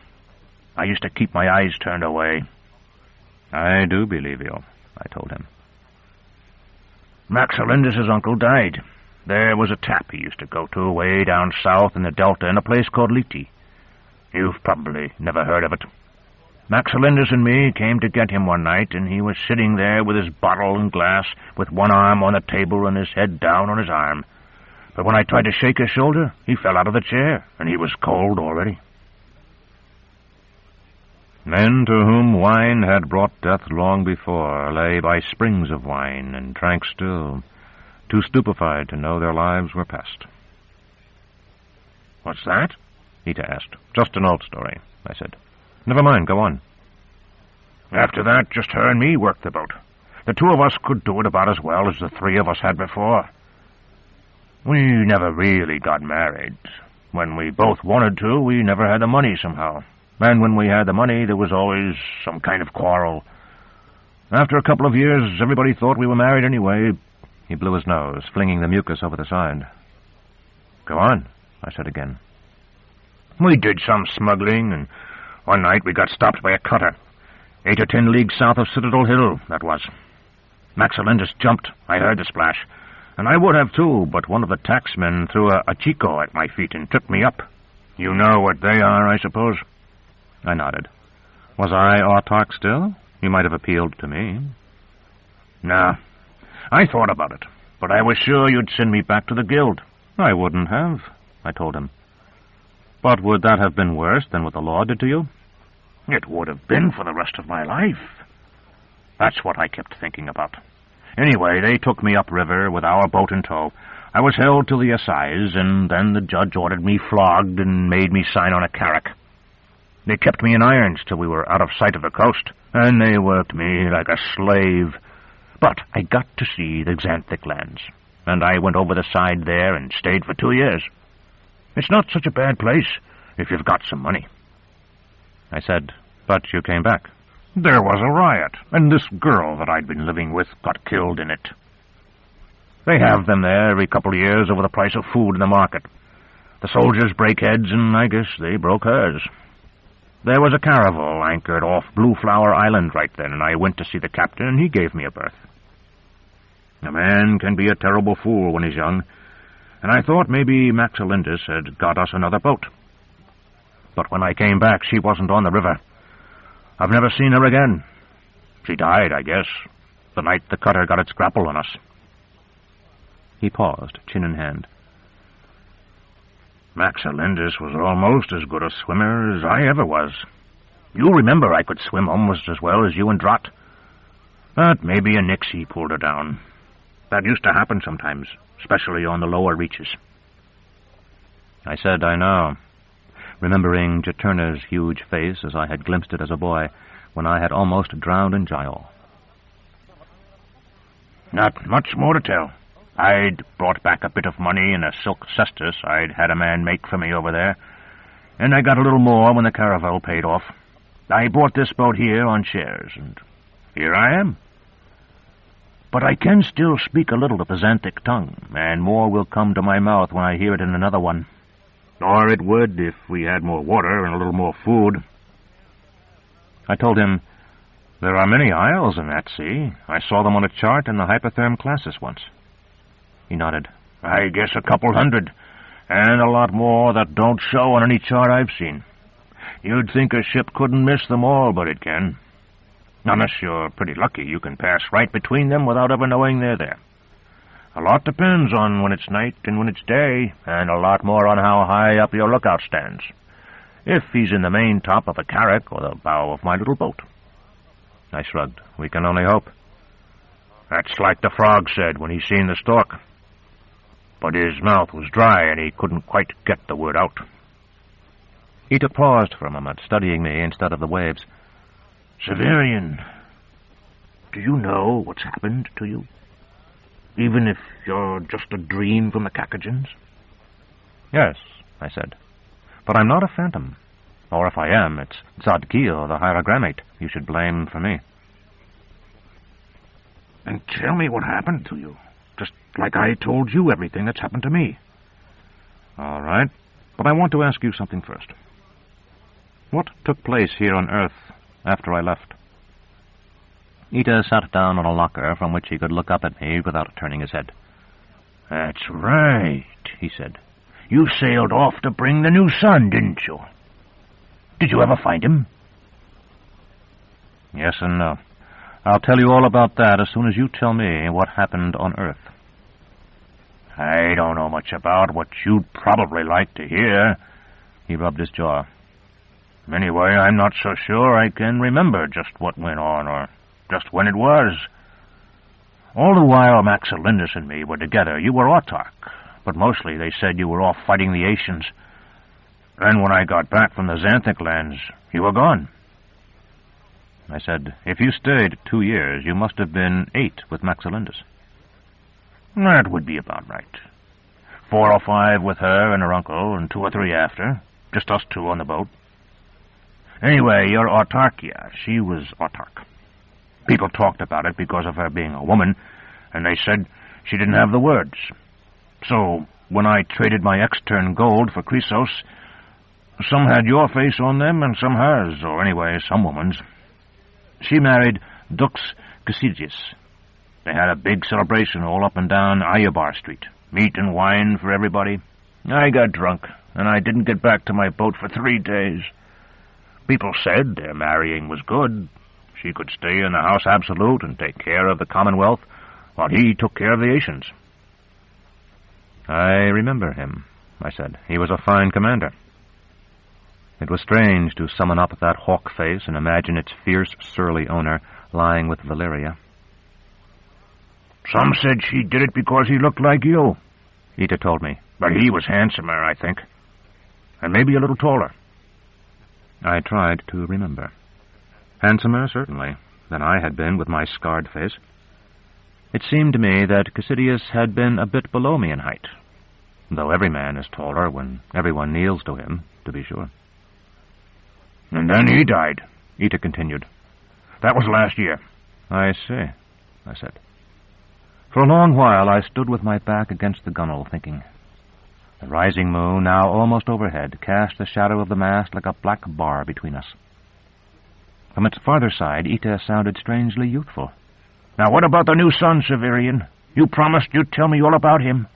I used to keep my eyes turned away. I do believe you, I told him. Max Alindis' uncle died. There was a tap he used to go to way down south in the Delta in a place called Liti. You've probably never heard of it. Max Alindis and me came to get him one night, and he was sitting there with his bottle and glass, with one arm on the table and his head down on his arm. But when I tried to shake his shoulder, he fell out of the chair, and he was cold already. Men to whom wine had brought death long before lay by springs of wine and drank still, too stupefied to know their lives were past. What's that? Ita asked. Just an old story, I said. Never mind, go on. After that, just her and me worked the boat. The two of us could do it about as well as the three of us had before. We never really got married. When we both wanted to, we never had the money somehow. And when we had the money, there was always some kind of quarrel. After a couple of years, everybody thought we were married anyway. He blew his nose, flinging the mucus over the side. Go on, I said again. We did some smuggling, and one night we got stopped by a cutter. 8 or 10 leagues south of Citadel Hill, that was. Max Alindis jumped. I heard the splash. And I would have, too, but one of the tacksmen threw a chico at my feet and took me up. You know what they are, I suppose? I nodded. Was I autarch still? You might have appealed to me. Nah. I thought about it, but I was sure you'd send me back to the guild. I wouldn't have, I told him. But would that have been worse than what the law did to you? It would have been for the rest of my life. That's what I kept thinking about. Anyway, they took me upriver with our boat in tow. I was held till the assize, and then the judge ordered me flogged and made me sign on a carrack. They kept me in irons till we were out of sight of the coast, and they worked me like a slave. But I got to see the Xanthic lands, and I went over the side there and stayed for 2 years. It's not such a bad place if you've got some money. I said, but you came back. There was a riot, and this girl that I'd been living with got killed in it. They have them there every couple of years over the price of food in the market. The soldiers break heads, and I guess they broke hers. There was a caravel anchored off Blue Flower Island right then, and I went to see the captain, and he gave me a berth. A man can be a terrible fool when he's young, and I thought maybe Max Alindis had got us another boat. But when I came back, she wasn't on the river. I've never seen her again. She died, I guess, the night the cutter got its grapple on us. He paused, chin in hand. Max Alindis was almost as good a swimmer as I ever was. You remember I could swim almost as well as you and Drott. But maybe a Nixie pulled her down. That used to happen sometimes, especially on the lower reaches. I said, I know, remembering Juturna's huge face as I had glimpsed it as a boy, when I had almost drowned in Giol. Not much more to tell. I'd brought back a bit of money in a silk cestus I'd had a man make for me over there, and I got a little more when the caravel paid off. I bought this boat here on shares, and here I am. But I can still speak a little of the Xanthic tongue, and more will come to my mouth when I hear it in another one. Or it would if we had more water and a little more food. I told him, there are many isles in that sea. I saw them on a chart in the hypotherm classes once. He nodded. I guess a couple hundred, and a lot more that don't show on any chart I've seen. You'd think a ship couldn't miss them all, but it can. Unless you're pretty lucky, you can pass right between them without ever knowing they're there. A lot depends on when it's night and when it's day, and a lot more on how high up your lookout stands. If he's in the main top of a carrack or the bow of my little boat. I shrugged. We can only hope. That's like the frog said when he seen the stork. But his mouth was dry, and he couldn't quite get the word out. Ita paused for a moment, studying me instead of the waves. Severian, Do you know what's happened to you? Even if you're just a dream from the Kakajans? Yes, I said. But I'm not a phantom. Or if I am, it's Zadkiel, the hierogrammate, you should blame for me. And tell me what happened to you, just like I told you everything that's happened to me. All right, but I want to ask you something first. What took place here on Urth after I left? Ita sat down on a locker from which he could look up at me without turning his head. That's right, he said. You sailed off to bring the new sun, didn't you? Did you ever find him? Yes and no. I'll tell you all about that as soon as you tell me what happened on Urth. I don't know much about what you'd probably like to hear. He rubbed his jaw. Anyway, I'm not so sure I can remember just what went on, or just when it was. All the while Maxilindus and me were together, you were autarch, but mostly they said you were off fighting the Asians. Then when I got back from the Xanthic lands, you were gone. I said, if you stayed 2 years, you must have been 8 with Maxilindus. That would be about right. 4 or 5 with her and her uncle, and 2 or 3 after. Just us 2 on the boat. Anyway, your autarkia, she was autarch. People talked about it because of her being a woman, and they said she didn't have the words. So, when I traded my extern gold for Chrysos, some had your face on them and some hers, or anyway, some woman's. She married Dux Cassidius. They had a big celebration all up and down Ayabar Street. Meat and wine for everybody. I got drunk, and I didn't get back to my boat for 3 days. People said their marrying was good. She could stay in the House Absolute and take care of the Commonwealth, while he took care of the Asians. I remember him, I said. He was a fine commander. It was strange to summon up that hawk face and imagine its fierce, surly owner lying with Valeria. Some said she did it because he looked like you, Ita told me. But he was handsomer, I think. And maybe a little taller. I tried to remember. Handsomer, certainly, than I had been with my scarred face. It seemed to me that Cassidius had been a bit below me in height, though every man is taller when everyone kneels to him, to be sure. And then he died, Ita continued. That was last year. I see, I said. For a long while I stood with my back against the gunwale, thinking. The rising moon, now almost overhead, cast the shadow of the mast like a black bar between us. From its farther side, Ita sounded strangely youthful. Now what about the new son, Severian? You promised you'd tell me all about him.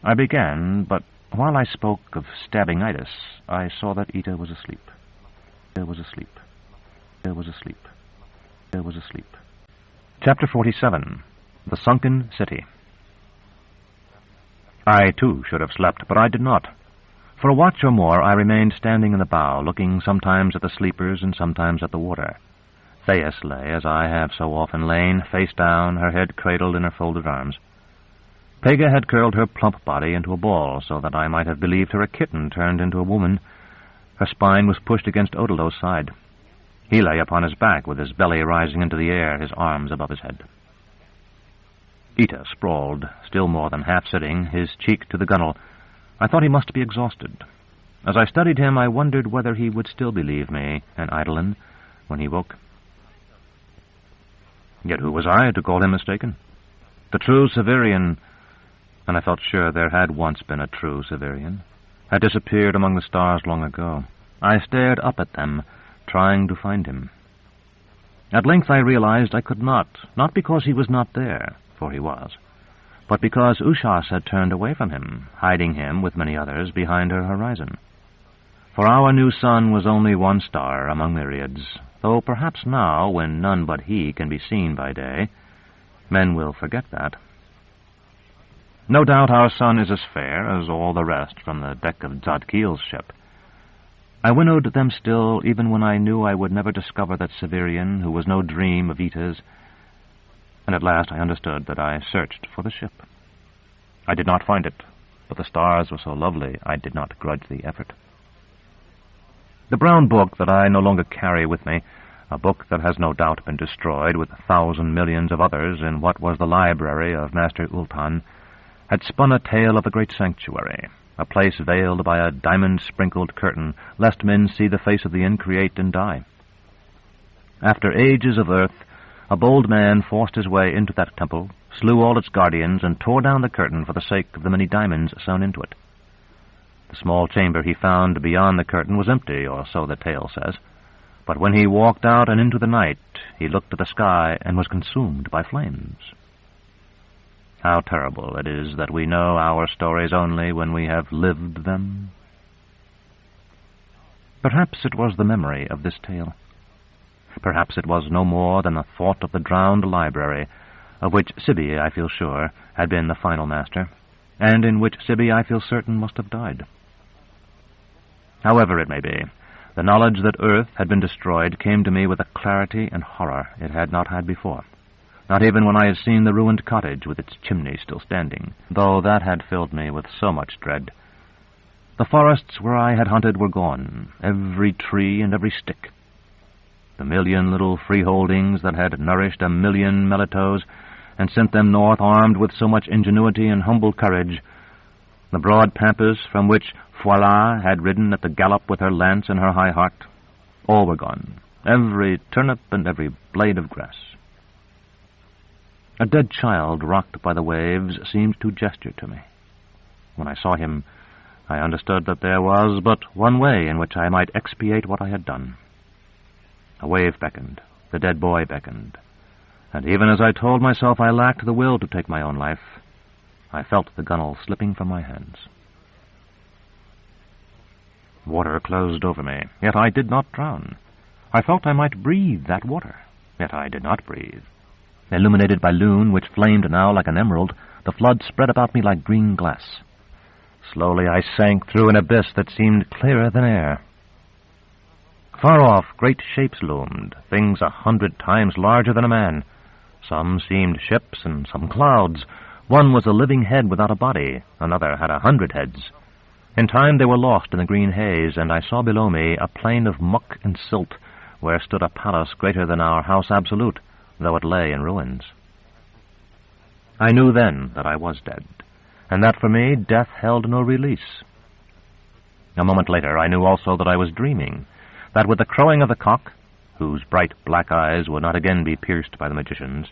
I began, but while I spoke of stabbing Itis, I saw that Ita was asleep. There was asleep. There was asleep. There was asleep. Chapter 47. The Sunken City. I, too, should have slept, but I did not. For a watch or more I remained standing in the bow, looking sometimes at the sleepers and sometimes at the water. Thais lay, as I have so often lain, face down, her head cradled in her folded arms. Pega had curled her plump body into a ball, so that I might have believed her a kitten turned into a woman. Her spine was pushed against Odalo's side. He lay upon his back, with his belly rising into the air, his arms above his head. Ita sprawled, still more than half-sitting, his cheek to the gunwale. I thought he must be exhausted. As I studied him, I wondered whether he would still believe me an Eidolon when he woke. Yet who was I to call him mistaken? The true Severian, and I felt sure there had once been a true Severian, had disappeared among the stars long ago. I stared up at them, trying to find him. At length I realized I could not because he was not there, for he was, but because Ushas had turned away from him, hiding him, with many others, behind her horizon. For our new sun was only one star among myriads, though perhaps now, when none but he can be seen by day, men will forget that. No doubt our sun is as fair as all the rest from the deck of Zadkiel's ship. I winnowed them still, even when I knew I would never discover that Severian, who was no dream of Ita's, and at last I understood that I searched for the ship. I did not find it, but the stars were so lovely I did not grudge the effort. The brown book that I no longer carry with me a book that has no doubt been destroyed with 1,000 millions of others in what was the library of Master Ultan, had spun a tale of a great sanctuary, a place veiled by a diamond-sprinkled curtain, lest men see the face of the Increate and die. After ages of Urth, a bold man forced his way into that temple, slew all its guardians, and tore down the curtain for the sake of the many diamonds sewn into it. The small chamber he found beyond the curtain was empty, or so the tale says. But when he walked out and into the night, he looked at the sky and was consumed by flames. How terrible it is that we know our stories only when we have lived them. Perhaps it was the memory of this tale. Perhaps it was no more than the thought of the drowned library, of which Sibby, I feel sure, had been the final master, and in which Sibby, I feel certain, must have died. However it may be, the knowledge that Urth had been destroyed came to me with a clarity and horror it had not had before, not even when I had seen the ruined cottage with its chimney still standing, though that had filled me with so much dread. The forests where I had hunted were gone, every tree and every stick. The million little freeholdings that had nourished 1,000,000 melitoes and sent them north armed with so much ingenuity and humble courage, the broad pampas from which Foila had ridden at the gallop with her lance and her high heart, all were gone, every turnip and every blade of grass. A dead child rocked by the waves seemed to gesture to me. When I saw him, I understood that there was but one way in which I might expiate what I had done. A wave beckoned, the dead boy beckoned, and even as I told myself I lacked the will to take my own life, I felt the gunwale slipping from my hands. Water closed over me, yet I did not drown. I felt I might breathe that water, yet I did not breathe. Illuminated by Lune, which flamed now like an emerald, the flood spread about me like green glass. Slowly I sank through an abyss that seemed clearer than air. Far off, great shapes loomed, things 100 times larger than a man. Some seemed ships and some clouds. One was a living head without a body, another had 100 heads. In time they were lost in the green haze, and I saw below me a plain of muck and silt, where stood a palace greater than our house absolute, though it lay in ruins. I knew then that I was dead, and that for me death held no release. A moment later I knew also that I was dreaming, that with the crowing of the cock, whose bright black eyes would not again be pierced by the magicians,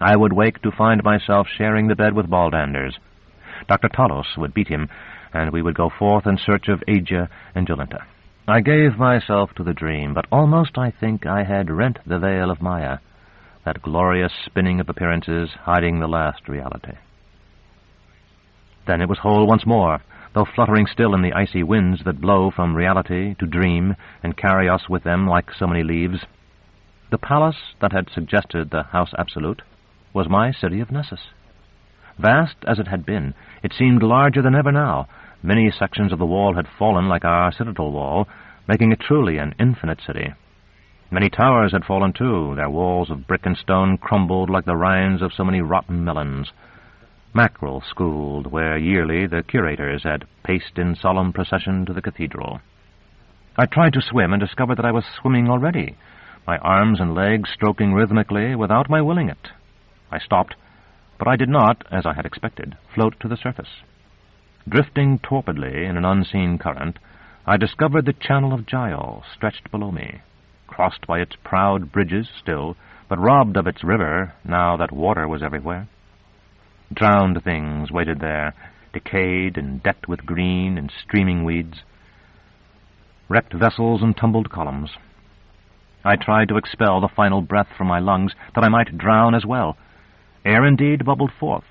I would wake to find myself sharing the bed with Baldanders. Dr. Talos would beat him, and we would go forth in search of Asia and Jolenta. I gave myself to the dream, but almost I think I had rent the veil of Maya, that glorious spinning of appearances hiding the last reality. Then it was whole once more, though fluttering still in the icy winds that blow from reality to dream and carry us with them like so many leaves. The palace that had suggested the house absolute was my city of Nessus. Vast as it had been, it seemed larger than ever now. Many sections of the wall had fallen like our citadel wall, making it truly an infinite city. Many towers had fallen too, their walls of brick and stone crumbled like the rinds of so many rotten melons. Mackerel schooled, where yearly the curators had paced in solemn procession to the cathedral. I tried to swim and discovered that I was swimming already, my arms and legs stroking rhythmically without my willing it. I stopped, but I did not, as I had expected, float to the surface. Drifting torpidly in an unseen current, I discovered the channel of Gial stretched below me, crossed by its proud bridges still, but robbed of its river now that water was everywhere. Drowned things waited there, decayed and decked with green and streaming weeds. Wrecked vessels and tumbled columns. I tried to expel the final breath from my lungs, that I might drown as well. Air indeed bubbled forth,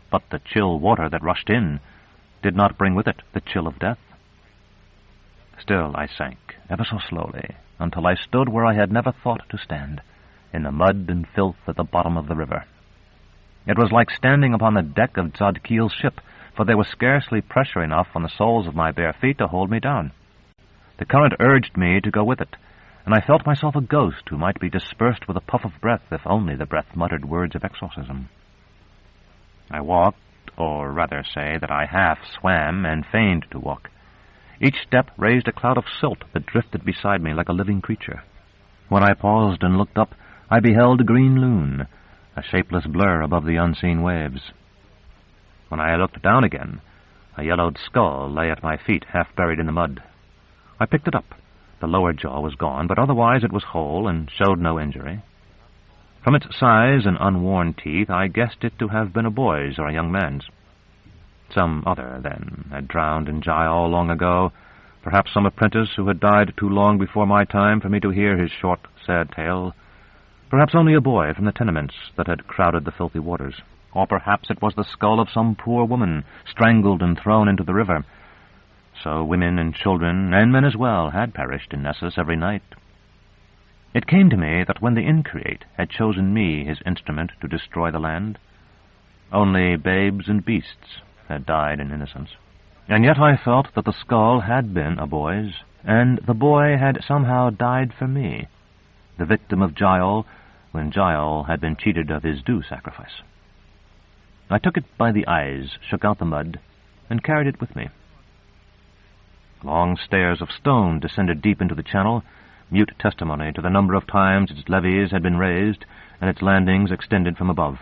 but the chill water that rushed in did not bring with it the chill of death. Still I sank, ever so slowly, until I stood where I had never thought to stand, in the mud and filth at the bottom of the river. It was like standing upon the deck of Zadkiel's ship, for there was scarcely pressure enough on the soles of my bare feet to hold me down. The current urged me to go with it, and I felt myself a ghost who might be dispersed with a puff of breath if only the breath muttered words of exorcism. I walked, or rather say that I half swam and feigned to walk. Each step raised a cloud of silt that drifted beside me like a living creature. When I paused and looked up, I beheld a green loon, a shapeless blur above the unseen waves. When I looked down again, a yellowed skull lay at my feet, half buried in the mud. I picked it up. The lower jaw was gone, but otherwise it was whole and showed no injury. From its size and unworn teeth, I guessed it to have been a boy's or a young man's. Some other, then, had drowned in Gial long ago, perhaps some apprentice who had died too long before my time for me to hear his short, sad tale, perhaps only a boy from the tenements that had crowded the filthy waters, or perhaps it was the skull of some poor woman, strangled and thrown into the river. So women and children, and men as well, had perished in Nessus every night. It came to me that when the Increate had chosen me his instrument to destroy the land, only babes and beasts had died in innocence. And yet I felt that the skull had been a boy's, and the boy had somehow died for me, the victim of Gial, when Gial had been cheated of his due sacrifice. I took it by the eyes, shook out the mud, and carried it with me. Long stairs of stone descended deep into the channel, mute testimony to the number of times its levees had been raised and its landings extended from above.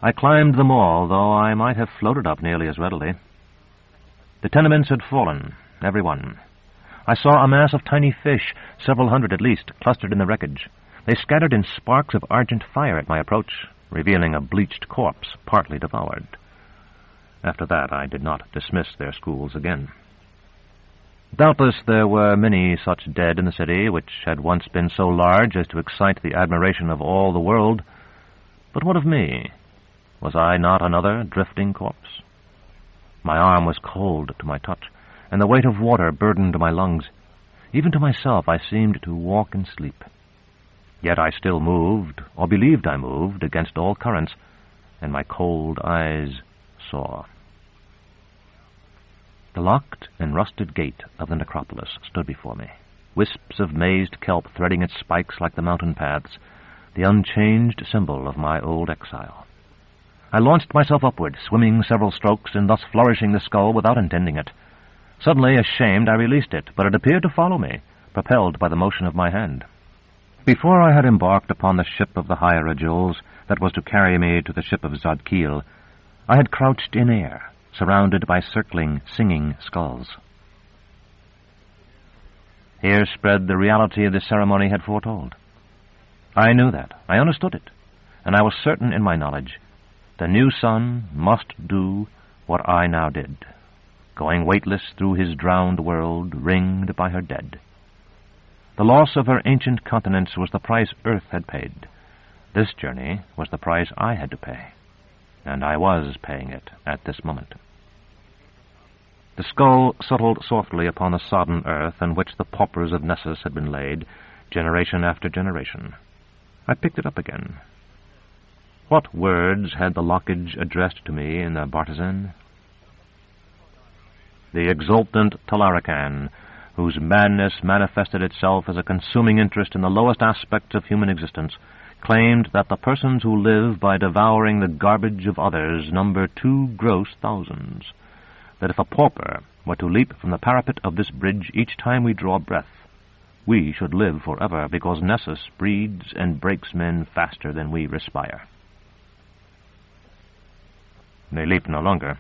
I climbed them all, though I might have floated up nearly as readily. The tenements had fallen, every one. I saw a mass of tiny fish, several hundred at least, clustered in the wreckage. They scattered in sparks of argent fire at my approach, revealing a bleached corpse, partly devoured. After that I did not dismiss their schools again. Doubtless there were many such dead in the city, which had once been so large as to excite the admiration of all the world. But what of me? Was I not another drifting corpse? My arm was cold to my touch, and the weight of water burdened my lungs. Even to myself I seemed to walk and sleep. Yet I still moved, or believed I moved, against all currents, and my cold eyes saw. The locked and rusted gate of the necropolis stood before me, wisps of mazed kelp threading its spikes like the mountain paths, the unchanged symbol of my old exile. I launched myself upward, swimming several strokes, and thus flourishing the skull without intending it. Suddenly, ashamed, I released it, but it appeared to follow me, propelled by the motion of my hand. Before I had embarked upon the ship of the Hierodules that was to carry me to the ship of Zadkiel, I had crouched in air, surrounded by circling, singing skulls. Here spread the reality the ceremony had foretold. I knew that, I understood it, and I was certain in my knowledge. The new sun must do what I now did, going weightless through his drowned world, ringed by her dead. The loss of her ancient continents was the price Urth had paid. This journey was the price I had to pay, and I was paying it at this moment. The skull settled softly upon the sodden earth on which the paupers of Nessus had been laid, generation after generation. I picked it up again. What words had the lockage addressed to me in the bartizan? The exultant Talarakan, whose madness manifested itself as a consuming interest in the lowest aspects of human existence, claimed that the persons who live by devouring the garbage of others number 2 gross thousands, that if a pauper were to leap from the parapet of this bridge each time we draw breath, we should live forever, because Nessus breeds and breaks men faster than we respire. They leap no longer,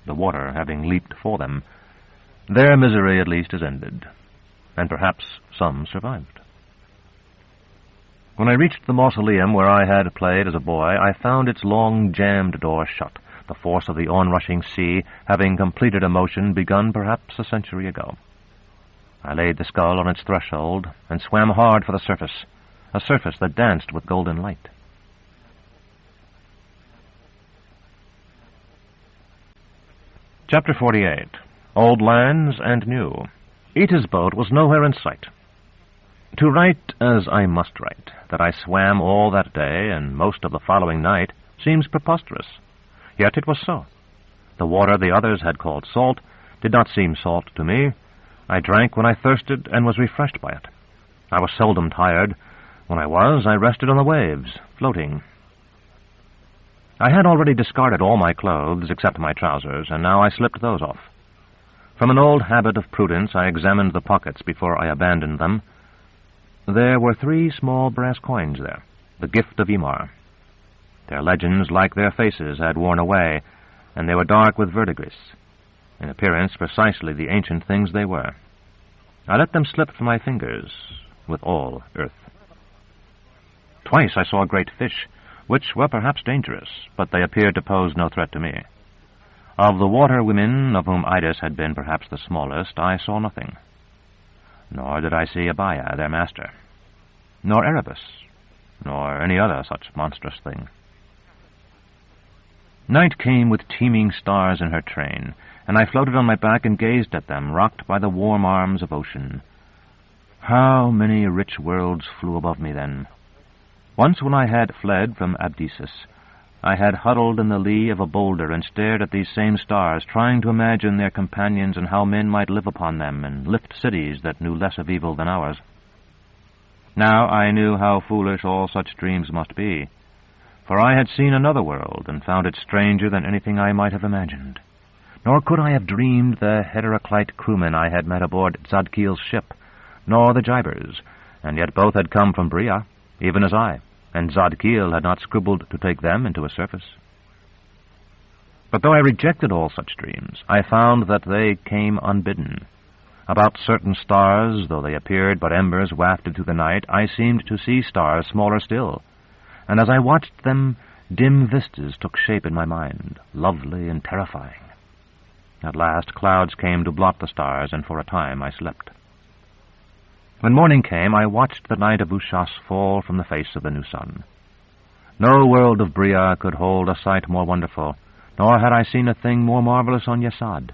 the water having leaped for them. Their misery at least is ended, and perhaps some survived. When I reached the mausoleum where I had played as a boy, I found its long jammed door shut, the force of the onrushing sea having completed a motion begun perhaps a century ago. I laid the skull on its threshold and swam hard for the surface, a surface that danced with golden light. Chapter 48. Old Lands and New. Ita's boat was nowhere in sight. To write, as I must write, that I swam all that day and most of the following night seems preposterous. Yet it was so. The water the others had called salt did not seem salt to me. I drank when I thirsted and was refreshed by it. I was seldom tired. When I was, I rested on the waves, floating. I had already discarded all my clothes except my trousers, and now I slipped those off. From an old habit of prudence, I examined the pockets before I abandoned them. There were 3 small brass coins there, the gift of Ymar. Their legends, like their faces, had worn away, and they were dark with verdigris, in appearance precisely the ancient things they were. I let them slip from my fingers, with all Urth. Twice I saw great fish, which were perhaps dangerous, but they appeared to pose no threat to me. Of the water women, of whom Idas had been perhaps the smallest, I saw nothing. Nor did I see Abaya, their master, nor Erebus, nor any other such monstrous thing. Night came with teeming stars in her train, and I floated on my back and gazed at them, rocked by the warm arms of ocean. How many rich worlds flew above me then! Once when I had fled from Abdesis, I had huddled in the lee of a boulder and stared at these same stars, trying to imagine their companions and how men might live upon them and lift cities that knew less of evil than ours. Now I knew how foolish all such dreams must be, for I had seen another world and found it stranger than anything I might have imagined. Nor could I have dreamed the Heteroclite crewmen I had met aboard Zadkiel's ship, nor the Jibers, and yet both had come from Bria, even as I, and Zadkiel had not scrupled to take them into his service. But though I rejected all such dreams, I found that they came unbidden. About certain stars, though they appeared but embers wafted through the night, I seemed to see stars smaller still, and as I watched them, dim vistas took shape in my mind, lovely and terrifying. At last clouds came to blot the stars, and for a time I slept. When morning came, I watched the night of Ushas fall from the face of the new sun. No world of Bria could hold a sight more wonderful, nor had I seen a thing more marvelous on Yesod.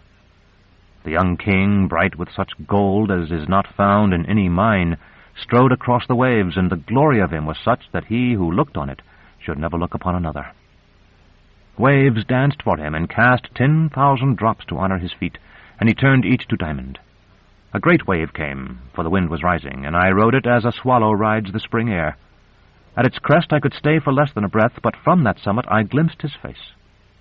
The young king, bright with such gold as is not found in any mine, strode across the waves, and the glory of him was such that he who looked on it should never look upon another. Waves danced for him and cast 10,000 drops to honor his feet, and he turned each to diamond. A great wave came, for the wind was rising, and I rode it as a swallow rides the spring air. At its crest I could stay for less than a breath, but from that summit I glimpsed his face,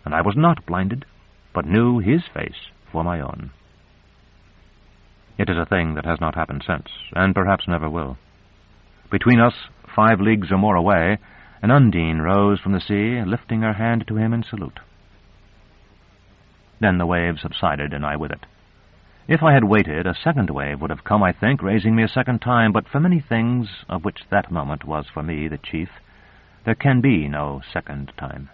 and I was not blinded, but knew his face for my own. It is a thing that has not happened since, and perhaps never will. Between us, 5 leagues or more away, an Undine rose from the sea, lifting her hand to him in salute. Then the wave subsided, and I with it. If I had waited, a second wave would have come, I think, raising me a second time, but for many things, of which that moment was for me the chief, there can be no second time.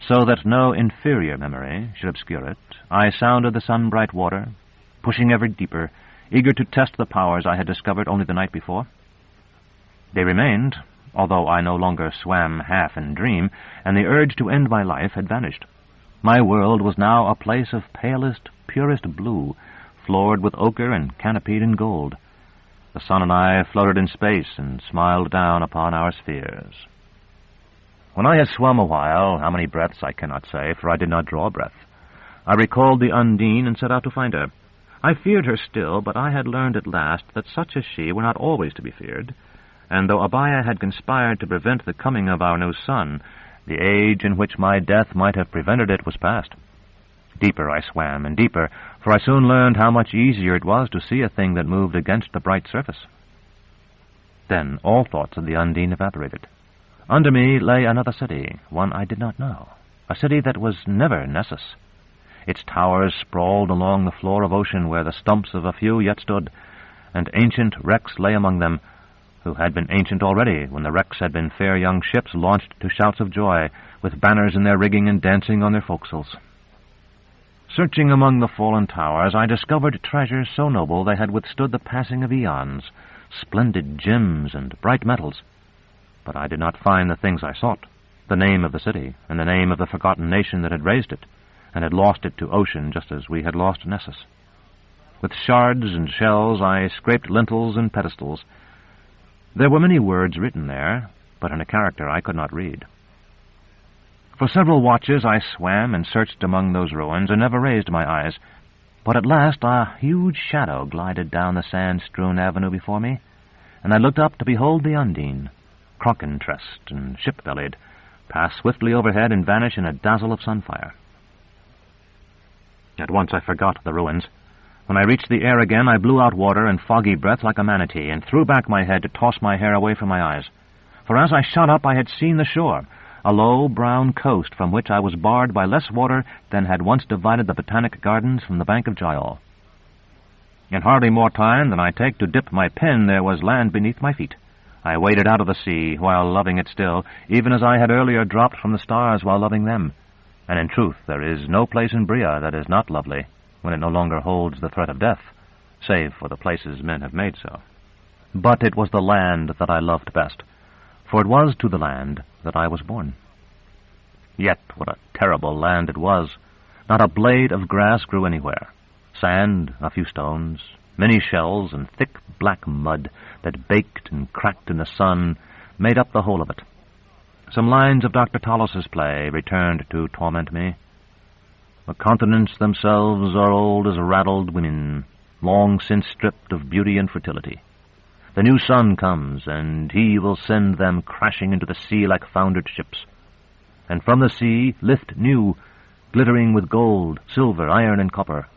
So that no inferior memory should obscure it, I sounded the sun-bright water, pushing ever deeper, eager to test the powers I had discovered only the night before. They remained, although I no longer swam half in dream, and the urge to end my life had vanished. My world was now a place of palest, purest blue, floored with ochre and canopied in gold. The sun and I floated in space and smiled down upon our spheres. When I had swum a while, how many breaths I cannot say, for I did not draw breath, I recalled the Undine and set out to find her. I feared her still, but I had learned at last that such as she were not always to be feared, and though Abaya had conspired to prevent the coming of our new son, the age in which my death might have prevented it was past. Deeper I swam, and deeper, for I soon learned how much easier it was to see a thing that moved against the bright surface. Then all thoughts of the Undine evaporated. Under me lay another city, one I did not know, a city that was never Nessus. Its towers sprawled along the floor of ocean where the stumps of a few yet stood, and ancient wrecks lay among them, who had been ancient already when the wrecks had been fair young ships launched to shouts of joy, with banners in their rigging and dancing on their forecastles. Searching among the fallen towers, I discovered treasures so noble they had withstood the passing of eons, splendid gems and bright metals. But I did not find the things I sought, the name of the city, and the name of the forgotten nation that had raised it, and had lost it to ocean just as we had lost Nessus. With shards and shells I scraped lintels and pedestals. There were many words written there, but in a character I could not read. For several watches I swam and searched among those ruins, and never raised my eyes. But at last a huge shadow glided down the sand-strewn avenue before me, and I looked up to behold the Undine, crockin-tressed and ship-bellied, pass swiftly overhead and vanish in a dazzle of sunfire. At once I forgot the ruins. When I reached the air again, I blew out water and foggy breath like a manatee, and threw back my head to toss my hair away from my eyes. For as I shot up, I had seen the shore, a low brown coast from which I was barred by less water than had once divided the Botanic Gardens from the bank of Gial. In hardly more time than I take to dip my pen, there was land beneath my feet. I waded out of the sea while loving it still, even as I had earlier dropped from the stars while loving them. And in truth, there is no place in Bria that is not lovely, when it no longer holds the threat of death, save for the places men have made so. But it was the land that I loved best, for it was to the land that I was born. Yet what a terrible land it was! Not a blade of grass grew anywhere. Sand, a few stones, many shells, and thick black mud that baked and cracked in the sun made up the whole of it. Some lines of Dr. Tollis's play returned to torment me. The continents themselves are old as raddled women, long since stripped of beauty and fertility. The new sun comes, and he will send them crashing into the sea like foundered ships. And from the sea lift new, glittering with gold, silver, iron, and copper,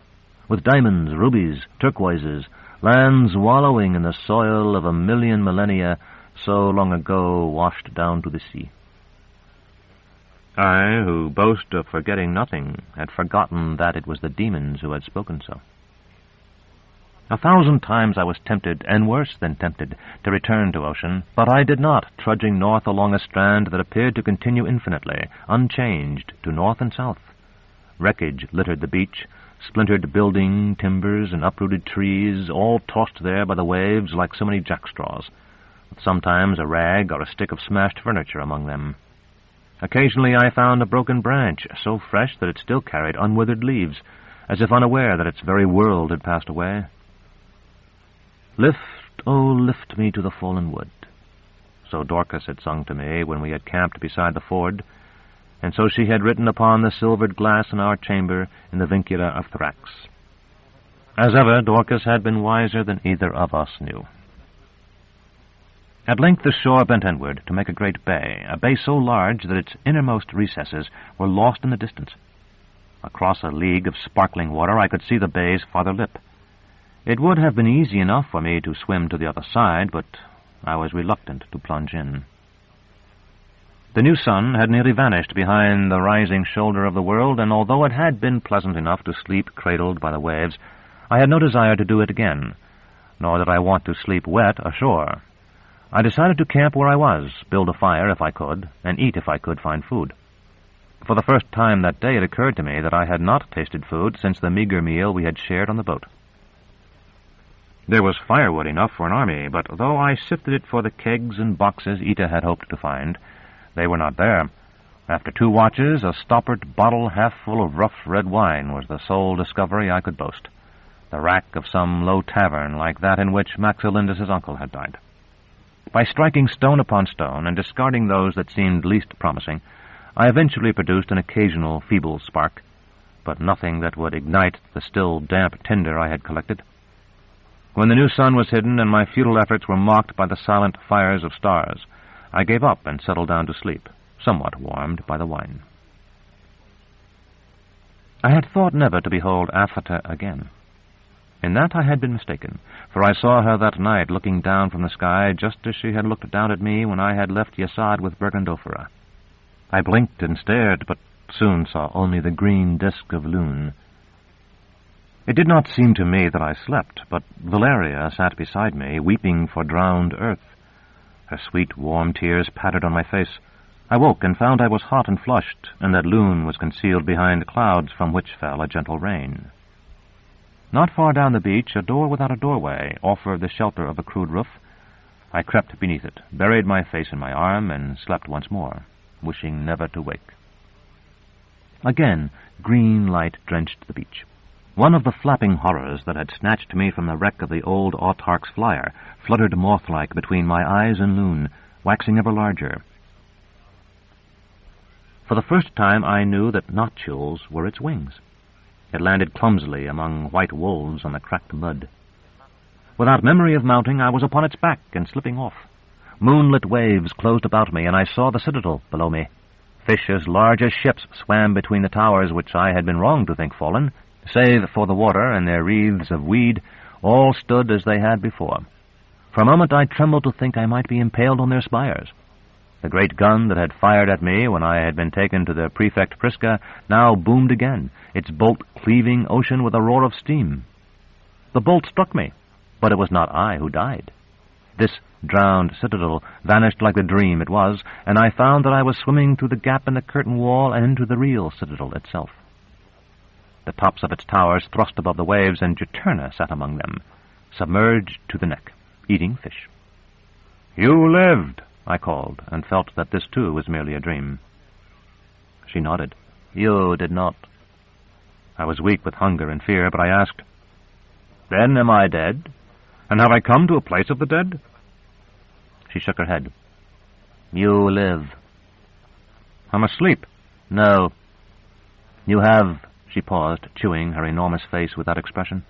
with diamonds, rubies, turquoises, lands wallowing in the soil of 1,000,000 millennia so long ago washed down to the sea. I, who boast of forgetting nothing, had forgotten that it was the demons who had spoken so. 1,000 times I was tempted, and worse than tempted, to return to ocean, but I did not, trudging north along a strand that appeared to continue infinitely, unchanged, to north and south. Wreckage littered the beach, splintered building, timbers, and uprooted trees, all tossed there by the waves like so many jackstraws, with sometimes a rag or a stick of smashed furniture among them. Occasionally I found a broken branch, so fresh that it still carried unwithered leaves, as if unaware that its very world had passed away. Lift, oh, lift me to the fallen wood. So Dorcas had sung to me when we had camped beside the ford, and so she had written upon the silvered glass in our chamber in the vincula of Thrax. As ever, Dorcas had been wiser than either of us knew. At length the shore bent inward to make a great bay, a bay so large that its innermost recesses were lost in the distance. Across a league of sparkling water I could see the bay's farther lip. It would have been easy enough for me to swim to the other side, but I was reluctant to plunge in. The new sun had nearly vanished behind the rising shoulder of the world, and although it had been pleasant enough to sleep cradled by the waves, I had no desire to do it again, nor did I want to sleep wet ashore. I decided to camp where I was, build a fire if I could, and eat if I could find food. For the first time that day it occurred to me that I had not tasted food since the meager meal we had shared on the boat. There was firewood enough for an army, but though I sifted it for the kegs and boxes Ita had hoped to find, they were not there. After 2 watches, a stoppered bottle half full of rough red wine was the sole discovery I could boast, the rack of some low tavern like that in which Maxilindus's uncle had died. By striking stone upon stone and discarding those that seemed least promising, I eventually produced an occasional feeble spark, but nothing that would ignite the still damp tinder I had collected. When the new sun was hidden and my futile efforts were mocked by the silent fires of stars, I gave up and settled down to sleep, somewhat warmed by the wine. I had thought never to behold Aphata again. In that I had been mistaken, for I saw her that night looking down from the sky just as she had looked down at me when I had left Yesod with Bergandofera. I blinked and stared, but soon saw only the green disk of Lune. It did not seem to me that I slept, but Valeria sat beside me, weeping for drowned Urth. Her sweet, warm tears pattered on my face. I woke and found I was hot and flushed, and that Lune was concealed behind clouds from which fell a gentle rain. Not far down the beach, a door without a doorway offered the shelter of a crude roof. I crept beneath it, buried my face in my arm, and slept once more, wishing never to wake. Again, green light drenched the beach. One of the flapping horrors that had snatched me from the wreck of the old autarch's flyer fluttered moth-like between my eyes and Lune, waxing ever larger. For the first time I knew that nodules were its wings. It landed clumsily among white wolves on the cracked mud. Without memory of mounting, I was upon its back and slipping off. Moonlit waves closed about me, and I saw the citadel below me. Fish as large as ships swam between the towers which I had been wrong to think fallen, Save for the water and their wreaths of weed, all stood as they had before. For a moment I trembled to think I might be impaled on their spires. The great gun that had fired at me when I had been taken to the Prefect Prisca now boomed again, its bolt cleaving ocean with a roar of steam. The bolt struck me, but it was not I who died. This drowned citadel vanished like the dream it was, and I found that I was swimming through the gap in the curtain wall and into the real citadel itself. The tops of its towers thrust above the waves, and Juturna sat among them, submerged to the neck, eating fish. "You lived," I called, and felt that this too was merely a dream. She nodded. "You did not." I was weak with hunger and fear, but I asked, "Then am I dead? And have I come to a place of the dead?" She shook her head. "You live." "I'm asleep." "No. You have—" She paused, chewing her enormous face with that expression.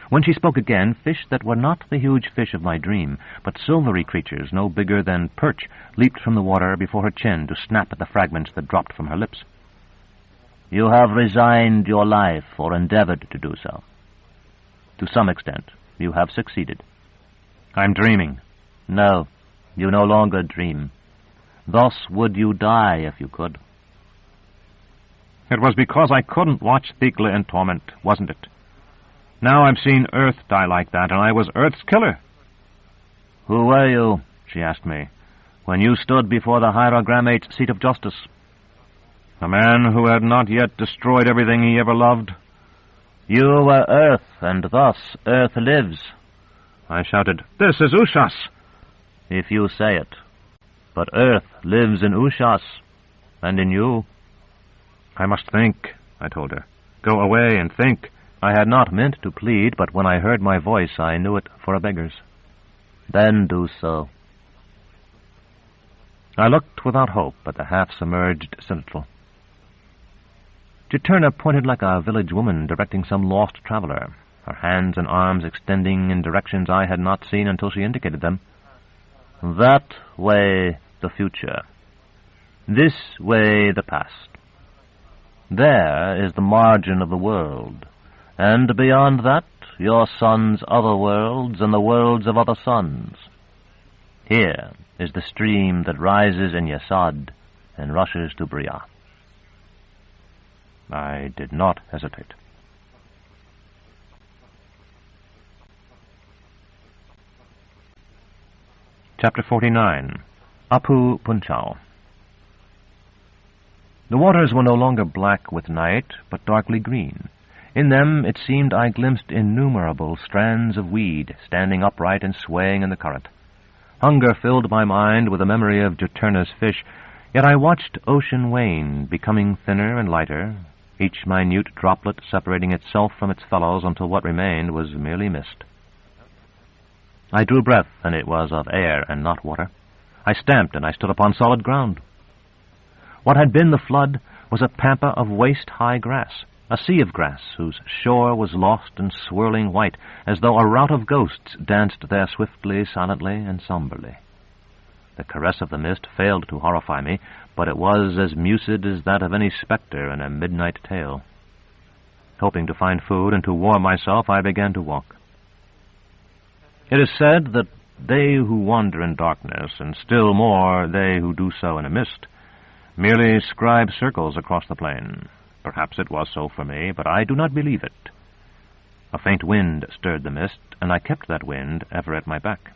When she spoke again, fish that were not the huge fish of my dream, but silvery creatures no bigger than perch, leaped from the water before her chin to snap at the fragments that dropped from her lips. "You have resigned your life, or endeavored to do so. To some extent, you have succeeded." "I'm dreaming." "No, you no longer dream. Thus would you die if you could." It was because I couldn't watch Thekla in torment, wasn't it? Now I've seen Urth die like that, and I was Urth's killer. "Who were you," she asked me, "when you stood before the Hierogrammate's seat of justice?" A man who had not yet destroyed everything he ever loved. "You were Urth, and thus Urth lives." I shouted, "This is Ushas!" "If you say it. But Urth lives in Ushas, and in you." "I must think," I told her. "Go away and think." I had not meant to plead, but when I heard my voice, I knew it for a beggar's. "Then do so." I looked without hope at the half-submerged citadel. Juturna pointed like a village woman directing some lost traveler, her hands and arms extending in directions I had not seen until she indicated them. "That way the future. This way the past. There is the margin of the world, and beyond that your sons' other worlds and the worlds of other sons. Here is the stream that rises in Yesod and rushes to Bria." I did not hesitate. Chapter 49. Apu Punchal. The waters were no longer black with night, but darkly green. In them, it seemed I glimpsed innumerable strands of weed, standing upright and swaying in the current. Hunger filled my mind with a memory of Juturna's fish, yet I watched ocean wane, becoming thinner and lighter, each minute droplet separating itself from its fellows until what remained was merely mist. I drew breath, and it was of air and not water. I stamped, and I stood upon solid ground. What had been the flood was a pampa of waist-high grass, a sea of grass whose shore was lost and swirling white, as though a rout of ghosts danced there swiftly, silently, and somberly. The caress of the mist failed to horrify me, but it was as mused as that of any spectre in a midnight tale. Hoping to find food and to warm myself, I began to walk. It is said that they who wander in darkness, and still more they who do so in a mist, merely scribe circles across the plain. Perhaps it was so for me, but I do not believe it. A faint wind stirred the mist, and I kept that wind ever at my back.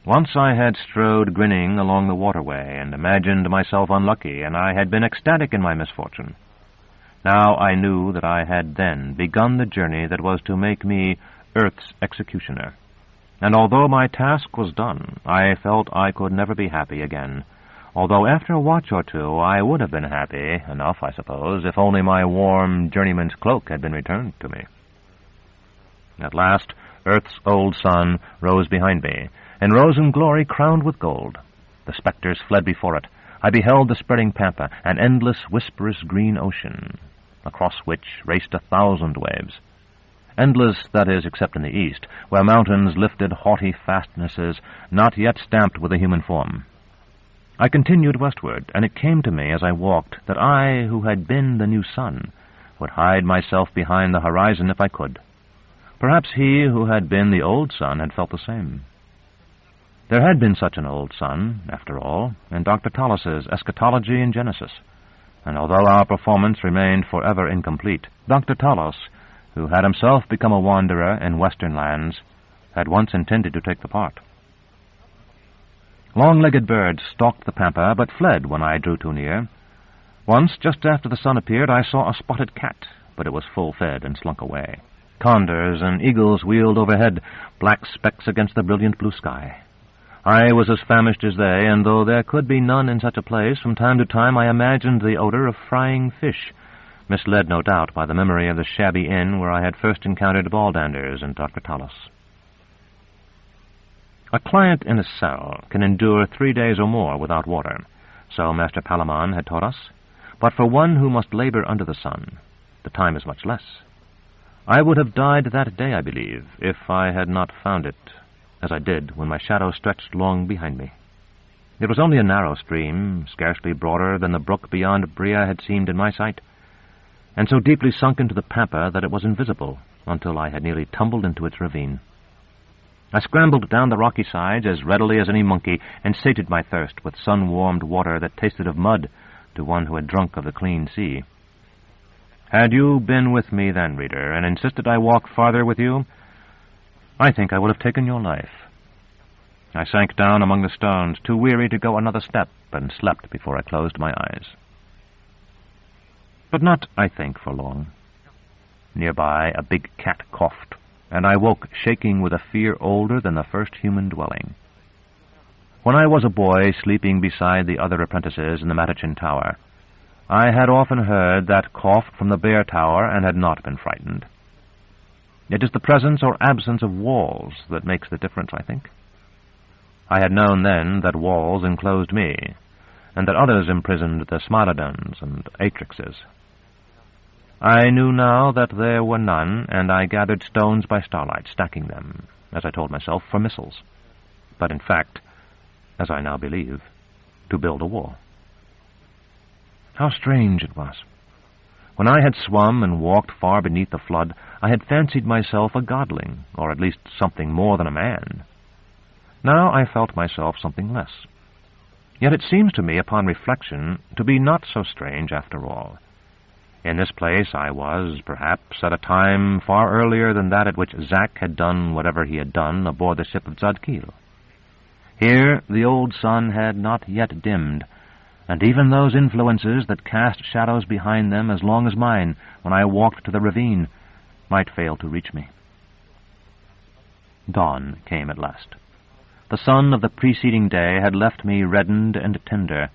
Once I had strode grinning along the waterway, and imagined myself unlucky, and I had been ecstatic in my misfortune. Now I knew that I had then begun the journey that was to make me Urth's executioner. And although my task was done, I felt I could never be happy again, although after a watch or two I would have been happy enough, I suppose, if only my warm journeyman's cloak had been returned to me. At last, Urth's old sun rose behind me, and rose in glory crowned with gold. The spectres fled before it. I beheld the spreading pampa, an endless, whisperous green ocean, across which raced 1,000 waves. Endless, that is, except in the east, where mountains lifted haughty fastnesses not yet stamped with a human form. I continued westward, and it came to me as I walked that I, who had been the new sun, would hide myself behind the horizon if I could. Perhaps he who had been the old sun had felt the same. There had been such an old sun, after all, in Dr. Tallis's Eschatology in Genesis, and although our performance remained forever incomplete, Dr. Tallis, who had himself become a wanderer in western lands, had once intended to take the part. Long-legged birds stalked the pampa, but fled when I drew too near. Once, just after the sun appeared, I saw a spotted cat, but it was full-fed and slunk away. Condors and eagles wheeled overhead, black specks against the brilliant blue sky. I was as famished as they, and though there could be none in such a place, from time to time I imagined the odor of frying fish, misled no doubt by the memory of the shabby inn where I had first encountered Baldanders and Dr. Tallis. A client in a cell can endure 3 days or more without water, so Master Palamon had taught us, but for one who must labor under the sun, the time is much less. I would have died that day, I believe, if I had not found it, as I did when my shadow stretched long behind me. It was only a narrow stream, scarcely broader than the brook beyond Bria had seemed in my sight, and so deeply sunk into the pampa that it was invisible until I had nearly tumbled into its ravine. I scrambled down the rocky sides as readily as any monkey, and sated my thirst with sun-warmed water that tasted of mud to one who had drunk of the clean sea. Had you been with me then, reader, and insisted I walk farther with you, I think I would have taken your life. I sank down among the stones, too weary to go another step, and slept before I closed my eyes. But not, I think, for long. Nearby, a big cat coughed, and I woke shaking with a fear older than the first human dwelling. When I was a boy sleeping beside the other apprentices in the Matachin Tower, I had often heard that cough from the Bear Tower and had not been frightened. It is the presence or absence of walls that makes the difference, I think. I had known then that walls enclosed me, and that others imprisoned the Smilodons and Atrixes. I knew now that there were none, and I gathered stones by starlight, stacking them, as I told myself, for missiles. But in fact, as I now believe, to build a wall. How strange it was. When I had swum and walked far beneath the flood, I had fancied myself a godling, or at least something more than a man. Now I felt myself something less. Yet it seems to me, upon reflection, to be not so strange after all. In this place I was, perhaps, at a time far earlier than that at which Zack had done whatever he had done aboard the ship of Zadkiel. Here the old sun had not yet dimmed, and even those influences that cast shadows behind them as long as mine, when I walked to the ravine, might fail to reach me. Dawn came at last. The sun of the preceding day had left me reddened and tender.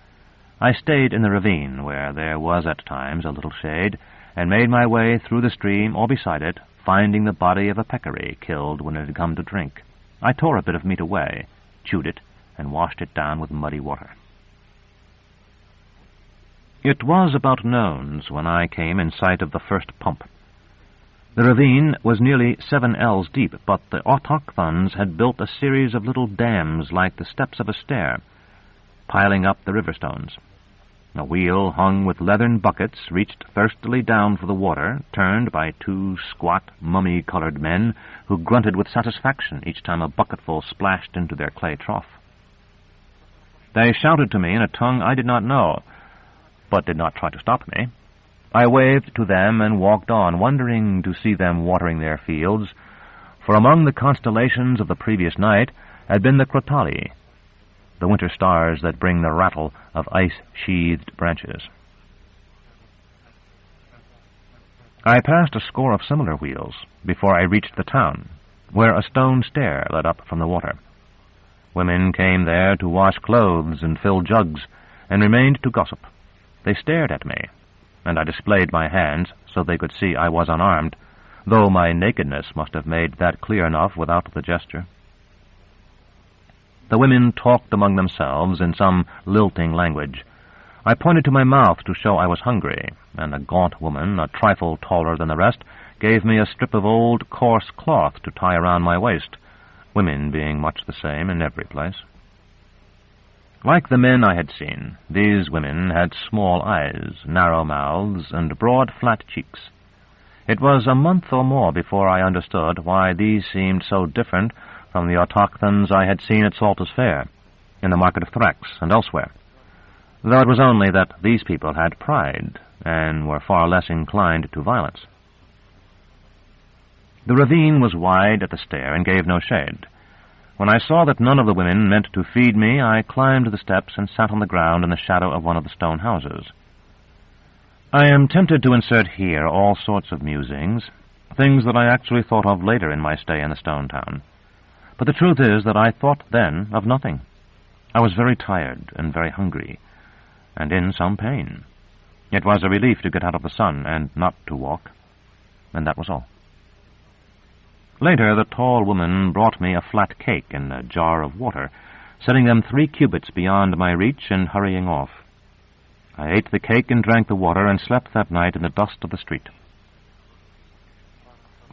I stayed in the ravine, where there was at times a little shade, and made my way through the stream or beside it, finding the body of a peccary killed when it had come to drink. I tore a bit of meat away, chewed it, and washed it down with muddy water. It was about nones when I came in sight of the first pump. The ravine was nearly 7 ells deep, but the autochthons had built a series of little dams like the steps of a stair, piling up the river stones. A wheel hung with leathern buckets reached thirstily down for the water, turned by 2 squat, mummy-colored men who grunted with satisfaction each time a bucketful splashed into their clay trough. They shouted to me in a tongue I did not know, but did not try to stop me. I waved to them and walked on, wondering to see them watering their fields, for among the constellations of the previous night had been the Crotali, the winter stars that bring the rattle of ice-sheathed branches. I passed a score of similar wheels before I reached the town, where a stone stair led up from the water. Women came there to wash clothes and fill jugs, and remained to gossip. They stared at me, and I displayed my hands so they could see I was unarmed, though my nakedness must have made that clear enough without the gesture. The women talked among themselves in some lilting language. I pointed to my mouth to show I was hungry, and a gaunt woman, a trifle taller than the rest, gave me a strip of old, coarse cloth to tie around my waist, women being much the same in every place. Like the men I had seen, these women had small eyes, narrow mouths, and broad, flat cheeks. It was a month or more before I understood why these seemed so different from the autochthons I had seen at Salter's Fair, in the market of Thrax, and elsewhere, though it was only that these people had pride, and were far less inclined to violence. The ravine was wide at the stair and gave no shade. When I saw that none of the women meant to feed me, I climbed the steps and sat on the ground in the shadow of one of the stone houses. I am tempted to insert here all sorts of musings, things that I actually thought of later in my stay in the stone town. But the truth is that I thought then of nothing. I was very tired and very hungry, and in some pain. It was a relief to get out of the sun and not to walk, and that was all. Later, the tall woman brought me a flat cake and a jar of water, setting them 3 cubits beyond my reach and hurrying off. I ate the cake and drank the water and slept that night in the dust of the street.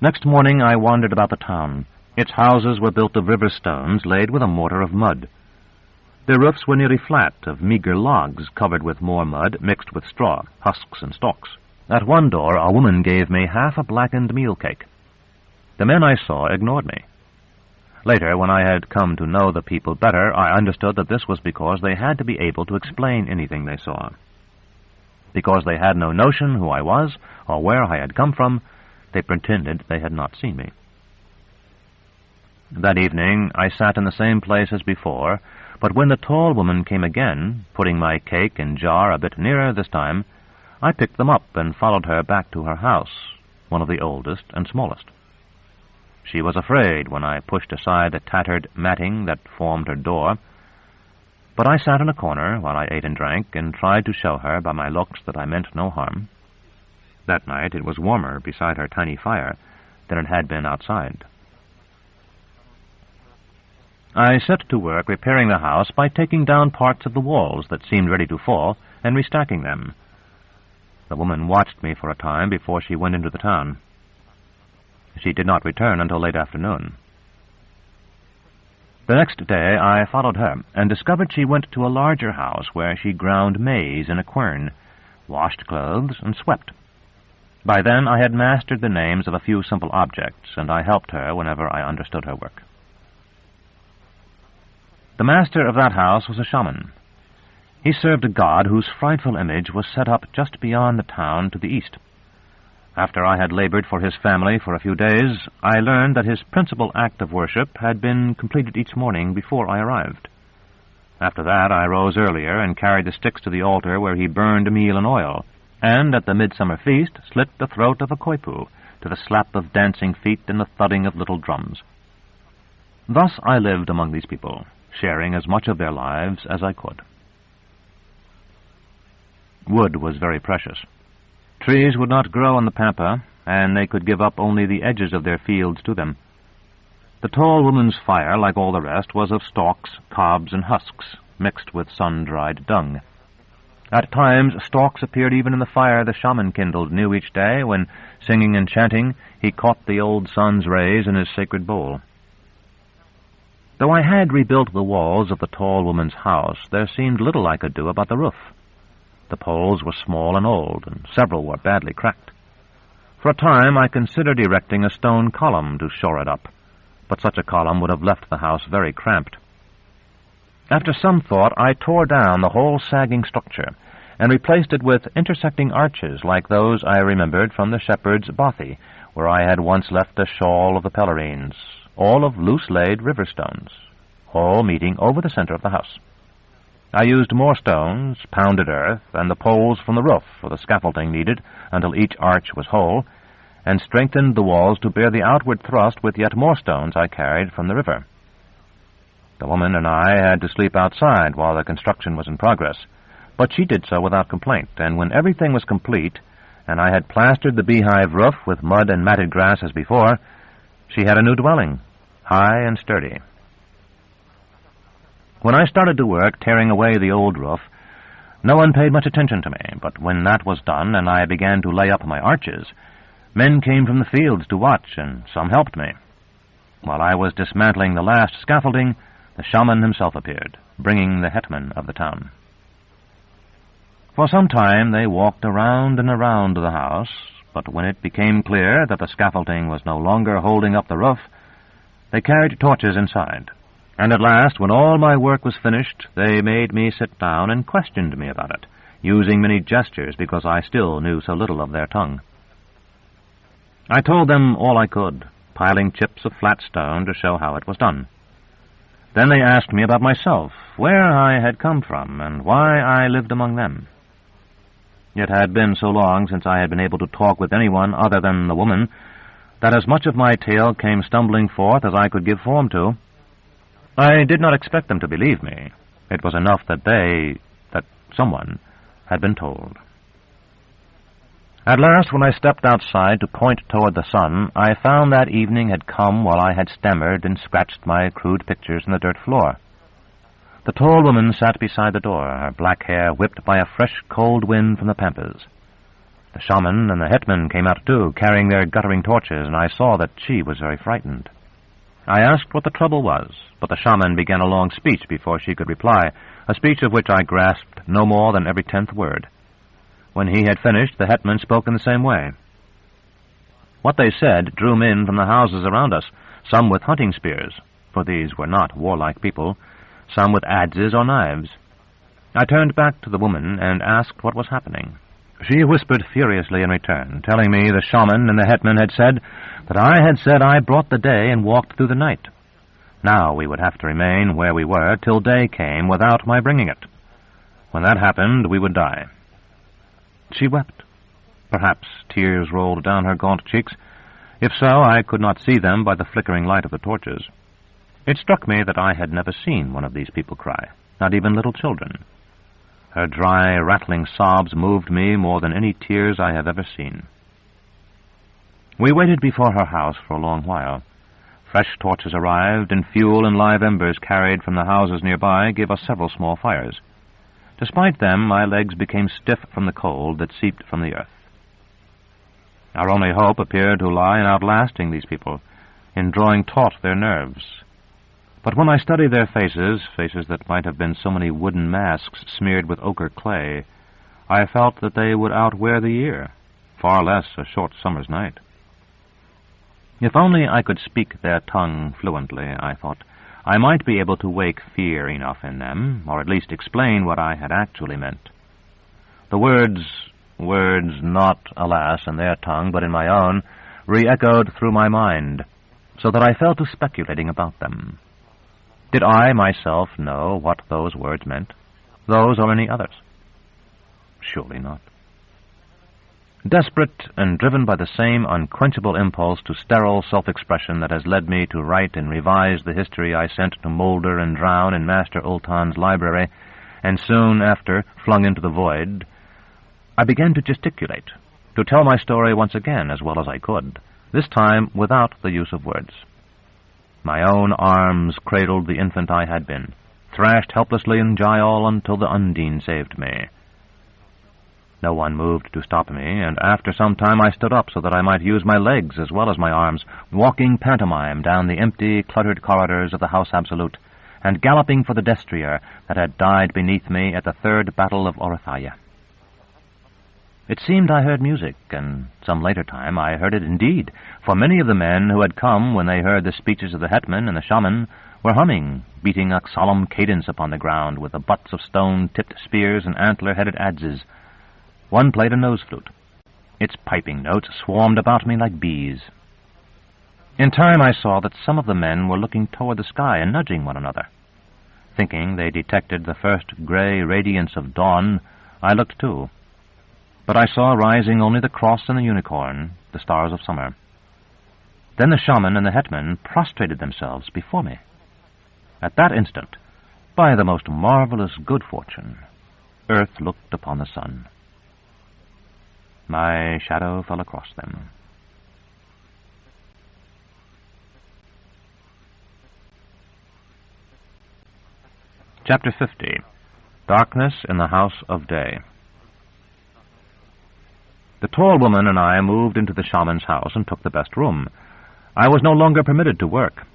Next morning I wandered about the town. Its houses were built of river stones laid with a mortar of mud. Their roofs were nearly flat, of meager logs covered with more mud mixed with straw, husks, and stalks. At one door a woman gave me half a blackened meal cake. The men I saw ignored me. Later, when I had come to know the people better, I understood that this was because they had to be able to explain anything they saw. Because they had no notion who I was or where I had come from, they pretended they had not seen me. That evening I sat in the same place as before, but when the tall woman came again, putting my cake and jar a bit nearer this time, I picked them up and followed her back to her house, one of the oldest and smallest. She was afraid when I pushed aside the tattered matting that formed her door, but I sat in a corner while I ate and drank and tried to show her by my looks that I meant no harm. That night it was warmer beside her tiny fire than it had been outside. I set to work repairing the house by taking down parts of the walls that seemed ready to fall and restacking them. The woman watched me for a time before she went into the town. She did not return until late afternoon. The next day I followed her and discovered she went to a larger house where she ground maize in a quern, washed clothes, and swept. By then I had mastered the names of a few simple objects, and I helped her whenever I understood her work. The master of that house was a shaman. He served a god whose frightful image was set up just beyond the town to the east. After I had labored for his family for a few days, I learned that his principal act of worship had been completed each morning before I arrived. After that, I rose earlier and carried the sticks to the altar where he burned meal and oil, and at the midsummer feast slit the throat of a koipu to the slap of dancing feet and the thudding of little drums. Thus I lived among these people, sharing as much of their lives as I could. Wood was very precious. Trees would not grow on the pampa, and they could give up only the edges of their fields to them. The tall woman's fire, like all the rest, was of stalks, cobs, and husks, mixed with sun-dried dung. At times, stalks appeared even in the fire the shaman kindled new each day, when, singing and chanting, he caught the old sun's rays in his sacred bowl. Though I had rebuilt the walls of the tall woman's house, there seemed little I could do about the roof. The poles were small and old, and several were badly cracked. For a time I considered erecting a stone column to shore it up, but such a column would have left the house very cramped. After some thought, I tore down the whole sagging structure and replaced it with intersecting arches like those I remembered from the shepherd's bothy, where I had once left a shawl of the Pellerines, all of loose-laid river stones, all meeting over the center of the house. I used more stones, pounded earth, and the poles from the roof for the scaffolding needed until each arch was whole, and strengthened the walls to bear the outward thrust with yet more stones I carried from the river. The woman and I had to sleep outside while the construction was in progress, but she did so without complaint, and when everything was complete, and I had plastered the beehive roof with mud and matted grass as before, she had a new dwelling, high and sturdy. When I started to work tearing away the old roof, no one paid much attention to me, but when that was done and I began to lay up my arches, men came from the fields to watch, and some helped me. While I was dismantling the last scaffolding, the shaman himself appeared, bringing the hetman of the town. For some time they walked around and around the house, but when it became clear that the scaffolding was no longer holding up the roof, they carried torches inside. And at last, when all my work was finished, they made me sit down and questioned me about it, using many gestures because I still knew so little of their tongue. I told them all I could, piling chips of flat stone to show how it was done. Then they asked me about myself, where I had come from, and why I lived among them. It had been so long since I had been able to talk with anyone other than the woman that as much of my tale came stumbling forth as I could give form to. I did not expect them to believe me. It was enough that someone, had been told. At last, when I stepped outside to point toward the sun, I found that evening had come while I had stammered and scratched my crude pictures in the dirt floor. The tall woman sat beside the door, her black hair whipped by a fresh, cold wind from the pampas. The shaman and the hetman came out too, carrying their guttering torches, and I saw that she was very frightened. I asked what the trouble was, but the shaman began a long speech before she could reply, a speech of which I grasped no more than every 10th word. When he had finished, the hetman spoke in the same way. What they said drew men from the houses around us, some with hunting spears, for these were not warlike people, some with adzes or knives. I turned back to the woman and asked what was happening. She whispered furiously in return, telling me the shaman and the hetman had said that I had said I brought the day and walked through the night. Now we would have to remain where we were till day came without my bringing it. When that happened, we would die. She wept. Perhaps tears rolled down her gaunt cheeks. If so, I could not see them by the flickering light of the torches. It struck me that I had never seen one of these people cry, not even little children. Her dry, rattling sobs moved me more than any tears I have ever seen. We waited before her house for a long while. Fresh torches arrived, and fuel and live embers carried from the houses nearby gave us several small fires. Despite them, my legs became stiff from the cold that seeped from the earth. Our only hope appeared to lie in outlasting these people, in drawing taut their nerves. But when I studied their faces that might have been so many wooden masks smeared with ochre clay, I felt that they would outwear the year, far less a short summer's night. If only I could speak their tongue fluently, I thought, I might be able to wake fear enough in them, or at least explain what I had actually meant. The words not, alas, in their tongue, but in my own, re-echoed through my mind, so that I fell to speculating about them. Did I myself know what those words meant, those or any others? Surely not. Desperate and driven by the same unquenchable impulse to sterile self-expression that has led me to write and revise the history I sent to moulder and drown in Master Ultan's library, and soon after flung into the void, I began to gesticulate, to tell my story once again as well as I could, this time without the use of words. My own arms cradled the infant I had been, thrashed helplessly in Jayal until the Undine saved me. No one moved to stop me, and after some time I stood up so that I might use my legs as well as my arms, walking pantomime down the empty, cluttered corridors of the House Absolute, and galloping for the destrier that had died beneath me at the third battle of Orithaya. It seemed I heard music, and some later time I heard it indeed, for many of the men who had come when they heard the speeches of the hetman and the shaman were humming, beating a solemn cadence upon the ground with the butts of stone-tipped spears and antler-headed adzes. One played a nose flute. Its piping notes swarmed about me like bees. In time I saw that some of the men were looking toward the sky and nudging one another. Thinking they detected the first gray radiance of dawn, I looked too. But I saw rising only the cross and the unicorn, the stars of summer. Then the shaman and the hetman prostrated themselves before me. At that instant, by the most marvelous good fortune, Urth looked upon the sun. My shadow fell across them. Chapter 50. Darkness in the House of Day. The tall woman and I moved into the shaman's house and took the best room. I was no longer permitted to work.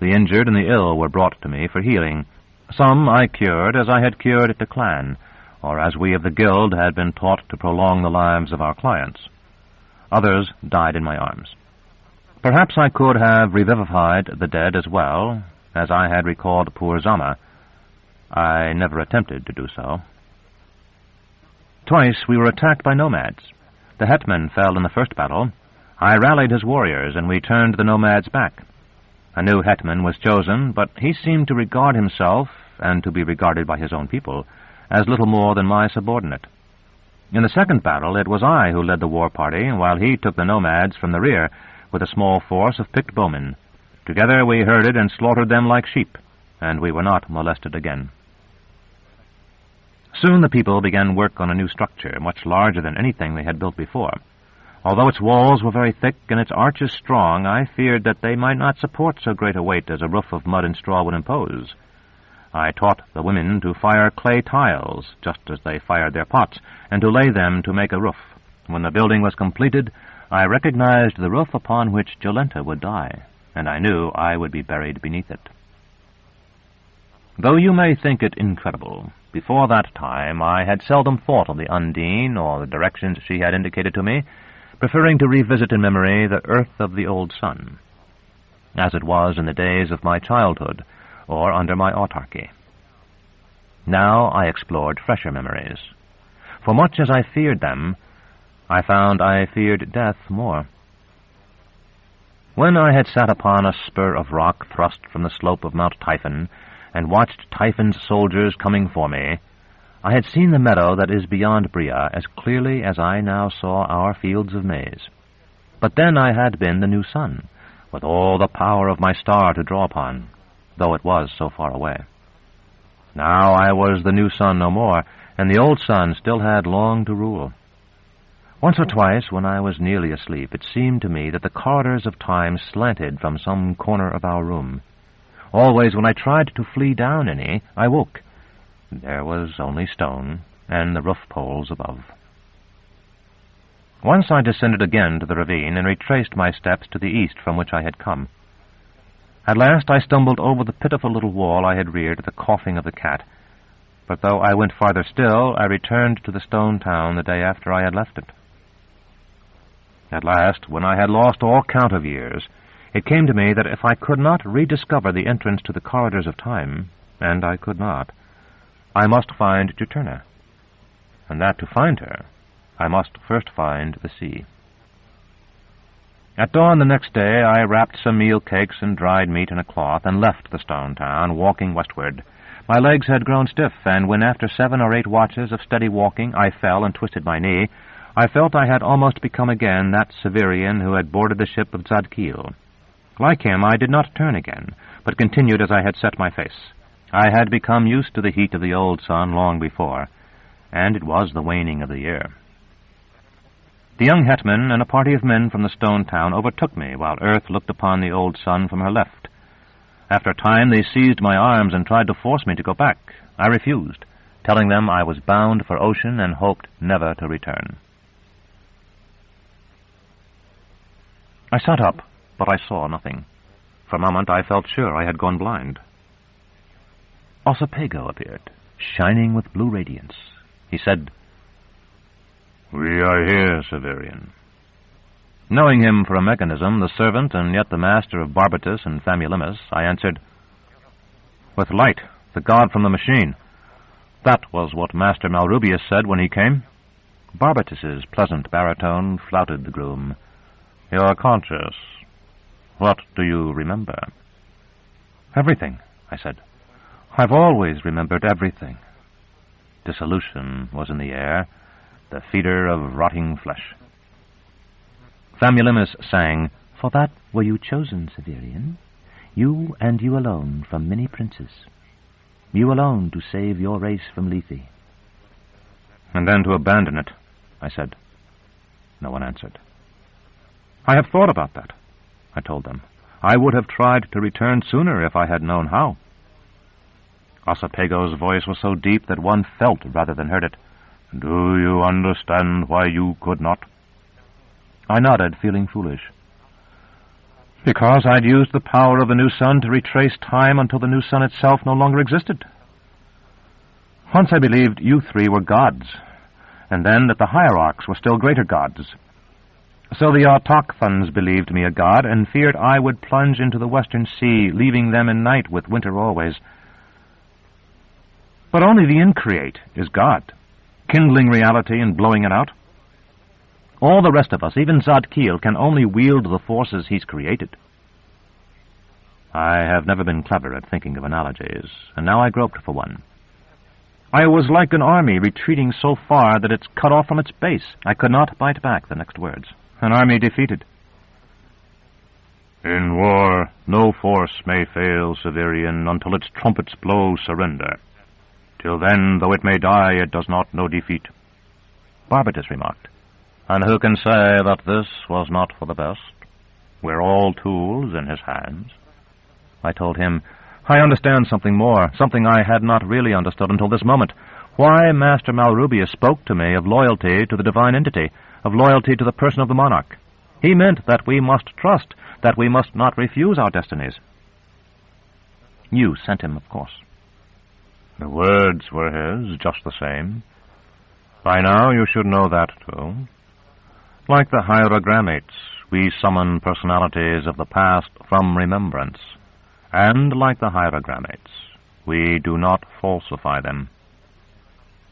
The injured and the ill were brought to me for healing. Some I cured as I had cured at the clan, or as we of the guild had been taught to prolong the lives of our clients. Others died in my arms. Perhaps I could have revivified the dead as well, as I had recalled poor Zama. I never attempted to do so. Twice we were attacked by nomads. The hetman fell in the first battle. I rallied his warriors, and we turned the nomads back. A new hetman was chosen, but he seemed to regard himself, and to be regarded by his own people, as little more than my subordinate. In the second battle, it was I who led the war party, while he took the nomads from the rear with a small force of picked bowmen. Together we herded and slaughtered them like sheep, and we were not molested again. Soon the people began work on a new structure, much larger than anything they had built before. Although its walls were very thick and its arches strong, I feared that they might not support so great a weight as a roof of mud and straw would impose. I taught the women to fire clay tiles, just as they fired their pots, and to lay them to make a roof. When the building was completed, I recognized the roof upon which Jolenta would die, and I knew I would be buried beneath it. Though you may think it incredible, before that time I had seldom thought of the Undine or the directions she had indicated to me, preferring to revisit in memory the Urth of the old sun, as it was in the days of my childhood, or under my autarky. Now I explored fresher memories. For much as I feared them, I found I feared death more. When I had sat upon a spur of rock thrust from the slope of Mount Typhon, and watched Typhon's soldiers coming for me, I had seen the meadow that is beyond Bria as clearly as I now saw our fields of maize. But then I had been the new sun, with all the power of my star to draw upon, though it was so far away. Now I was the new sun no more, and the old sun still had long to rule. Once or twice, when I was nearly asleep, it seemed to me that the corridors of time slanted from some corner of our room. Always, when I tried to flee down any, I woke. There was only stone, and the roof poles above. Once I descended again to the ravine, and retraced my steps to the east from which I had come. At last I stumbled over the pitiful little wall I had reared at the coughing of the cat, but though I went farther still, I returned to the stone town the day after I had left it. At last, when I had lost all count of years, it came to me that if I could not rediscover the entrance to the corridors of time, and I could not, I must find Juturna, and that to find her, I must first find the sea. At dawn the next day I wrapped some meal cakes and dried meat in a cloth and left the stone town, walking westward. My legs had grown stiff, and when after 7 or 8 watches of steady walking I fell and twisted my knee, I felt I had almost become again that Severian who had boarded the ship of Zadkiel. Like him, I did not turn again, but continued as I had set my face. I had become used to the heat of the old sun long before, and it was the waning of the year. The young hetman and a party of men from the stone town overtook me, while Urth looked upon the old sun from her left. After a time they seized my arms and tried to force me to go back. I refused, telling them I was bound for ocean and hoped never to return. I sat up, but I saw nothing. For a moment I felt sure I had gone blind. Osapago appeared, shining with blue radiance. He said, "We are here, Severian." Knowing him for a mechanism, the servant and yet the master of Barbatus and Famulus, I answered, "With light, the god from the machine. That was what Master Malrubius said when he came." Barbatus's pleasant baritone flouted the groom. "You're conscious. What do you remember?" "Everything," I said. "I've always remembered everything." Dissolution was in the air, the feeder of rotting flesh. Famulus sang, "For that were you chosen, Severian, you and you alone from many princes, you alone to save your race from Lethe." "And then to abandon it," I said. No one answered. "I have thought about that," I told them. "I would have tried to return sooner if I had known how." Osapago's voice was so deep that one felt rather than heard it. "Do you understand why you could not?" I nodded, feeling foolish. "Because I'd used the power of the new sun to retrace time until the new sun itself no longer existed. Once I believed you 3 were gods, and then that the hierarchs were still greater gods. So the autochthons believed me a god, and feared I would plunge into the western sea, leaving them in night with winter always. But only the increate is God, kindling reality and blowing it out. All the rest of us, even Zadkiel, can only wield the forces he's created. I have never been clever at thinking of analogies, and now I groped for one. I was like an army retreating so far that it's cut off from its base. I could not bite back the next words. An army defeated. In war, no force may fail, Severian, until its trumpets blow surrender. Till then, though it may die, it does not know defeat. Barbatus remarked. And who can say that this was not for the best? We're all tools in his hands. I told him, I understand something more, something I had not really understood until this moment. Why Master Malrubius spoke to me of loyalty to the divine entity, of loyalty to the person of the monarch. He meant that we must trust, that we must not refuse our destinies. You sent him, of course. The words were his, just the same. By now you should know that, too. Like the hierogrammates, we summon personalities of the past from remembrance. And like the hierogrammates, we do not falsify them.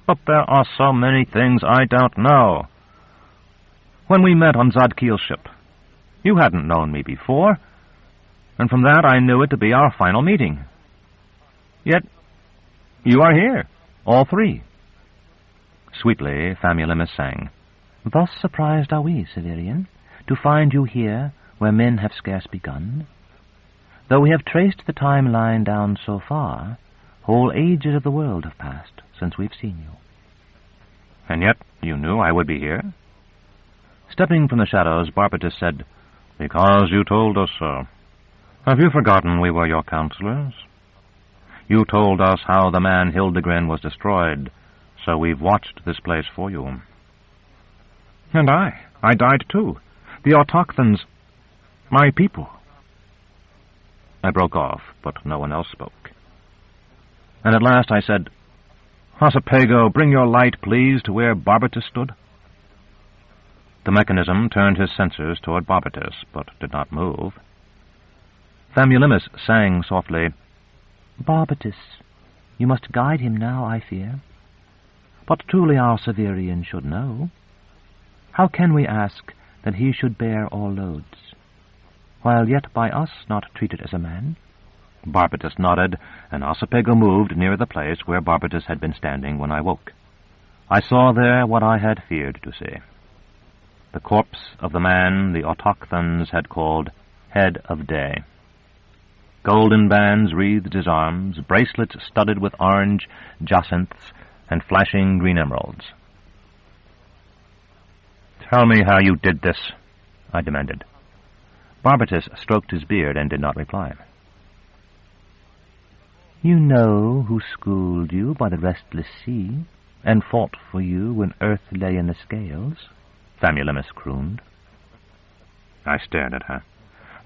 But there are so many things I don't know. When we met on Zadkiel's ship, you hadn't known me before, and from that I knew it to be our final meeting. Yet you are here, all three. Sweetly, Famulus sang. Thus surprised are we, Severian, to find you here where men have scarce begun. Though we have traced the time-line down so far, whole ages of the world have passed since we've seen you. And yet you knew I would be here? Stepping from the shadows, Barbatus said, Because you told us so. Have you forgotten we were your counselors? You told us how the man Hildegren was destroyed, so we've watched this place for you. And I died too. The autochthons, my people. I broke off, but no one else spoke. And at last I said, Hosapago, bring your light, please, to where Barbatus stood. The mechanism turned his sensors toward Barbatus, but did not move. Famulus sang softly, Barbatus, you must guide him now, I fear. But truly our Severian should know. How can we ask that he should bear all loads, while yet by us not treated as a man? Barbatus nodded, and Hosapago moved near the place where Barbatus had been standing when I woke. I saw there what I had feared to see. The corpse of the man the autochthons had called Head of Day. Golden bands wreathed his arms, bracelets studded with orange jacinths and flashing green emeralds. Tell me how you did this, I demanded. Barbatus stroked his beard and did not reply. You know who schooled you by the restless sea, and fought for you when Urth lay in the scales, Famulus crooned. I stared at her.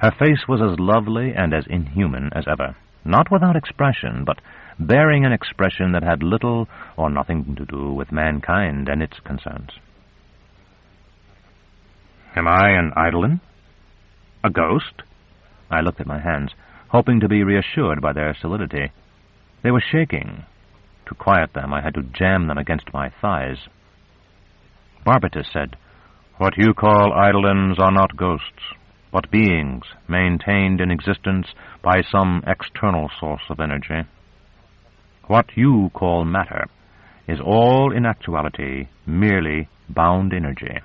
Her face was as lovely and as inhuman as ever, not without expression, but bearing an expression that had little or nothing to do with mankind and its concerns. Am I an eidolon? A ghost? I looked at my hands, hoping to be reassured by their solidity. They were shaking. To quiet them, I had to jam them against my thighs. Barbatus said, What you call eidolons are not ghosts, but beings maintained in existence by some external source of energy. What you call matter is all in actuality merely bound energy.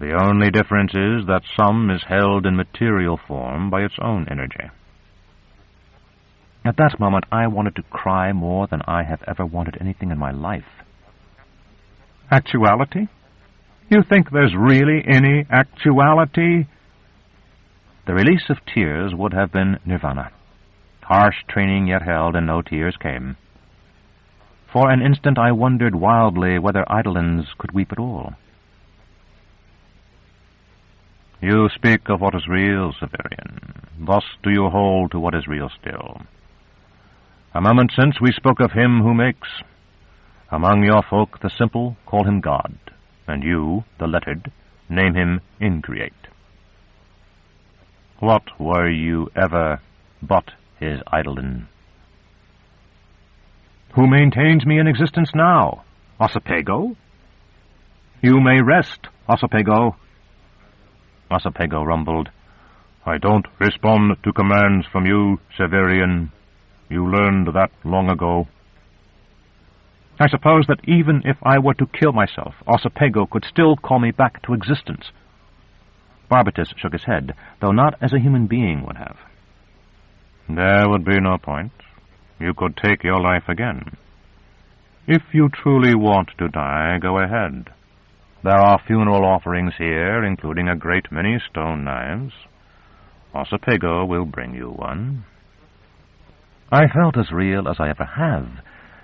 The only difference is that some is held in material form by its own energy. At that moment, I wanted to cry more than I have ever wanted anything in my life. Actuality? You think there's really any actuality? The release of tears would have been nirvana. Harsh training yet held, and no tears came. For an instant I wondered wildly whether eidolons could weep at all. You speak of what is real, Severian. Thus do you hold to what is real still. A moment since we spoke of him who makes. Among your folk, the simple call him God, and you, the lettered, name him Increate. What were you ever but his eidolon? Who maintains me in existence now? Ossipego? You may rest, Ossipego. Ossipego rumbled. I don't respond to commands from you, Severian. You learned that long ago. I suppose that even if I were to kill myself, Ossipego could still call me back to existence. Barbatus shook his head, though not as a human being would have. There would be no point. You could take your life again. If you truly want to die, go ahead. There are funeral offerings here, including a great many stone knives. Ossipego will bring you one. I felt as real as I ever have,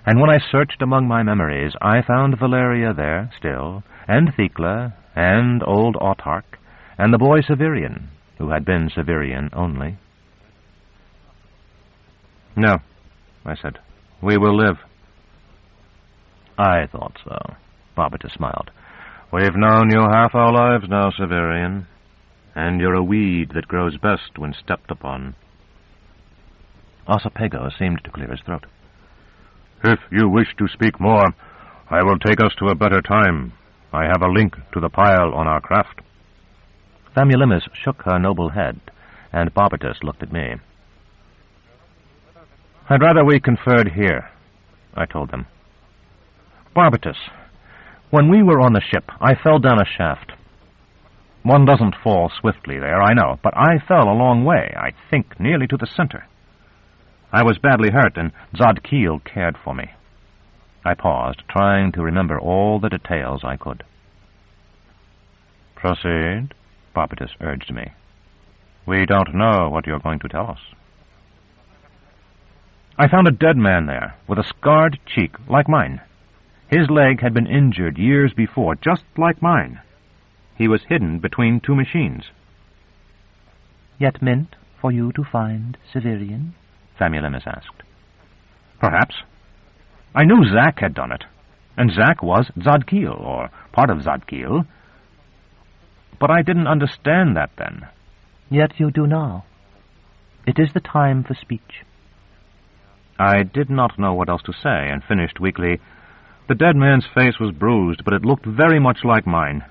and when I searched among my memories, I found Valeria there still, and Thecla, and old Autarch, and the boy Severian, who had been Severian only. No, I said. We will live. I thought so. Barbatus smiled. We've known you half our lives now, Severian, and you're a weed that grows best when stepped upon. Ossipego seemed to clear his throat. If you wish to speak more, I will take us to a better time. I have a link to the pile on our craft. Famulinius shook her noble head, and Barbatus looked at me. I'd rather we conferred here, I told them. Barbatus, when we were on the ship, I fell down a shaft. One doesn't fall swiftly there, I know, but I fell a long way, I think nearly to the center. I was badly hurt, and Zadkiel cared for me. I paused, trying to remember all the details I could. Proceed, Barbatus urged me. We don't know what you're going to tell us. I found a dead man there, with a scarred cheek like mine. His leg had been injured years before, just like mine. He was hidden between two machines. Yet meant for you to find Severian? Famulinius asked. Perhaps. I knew Zack had done it, and Zack was Zadkiel, or part of Zadkiel. But I didn't understand that then. Yet you do now. It is the time for speech. I did not know what else to say, and finished weakly. The dead man's face was bruised, but it looked very much like mine.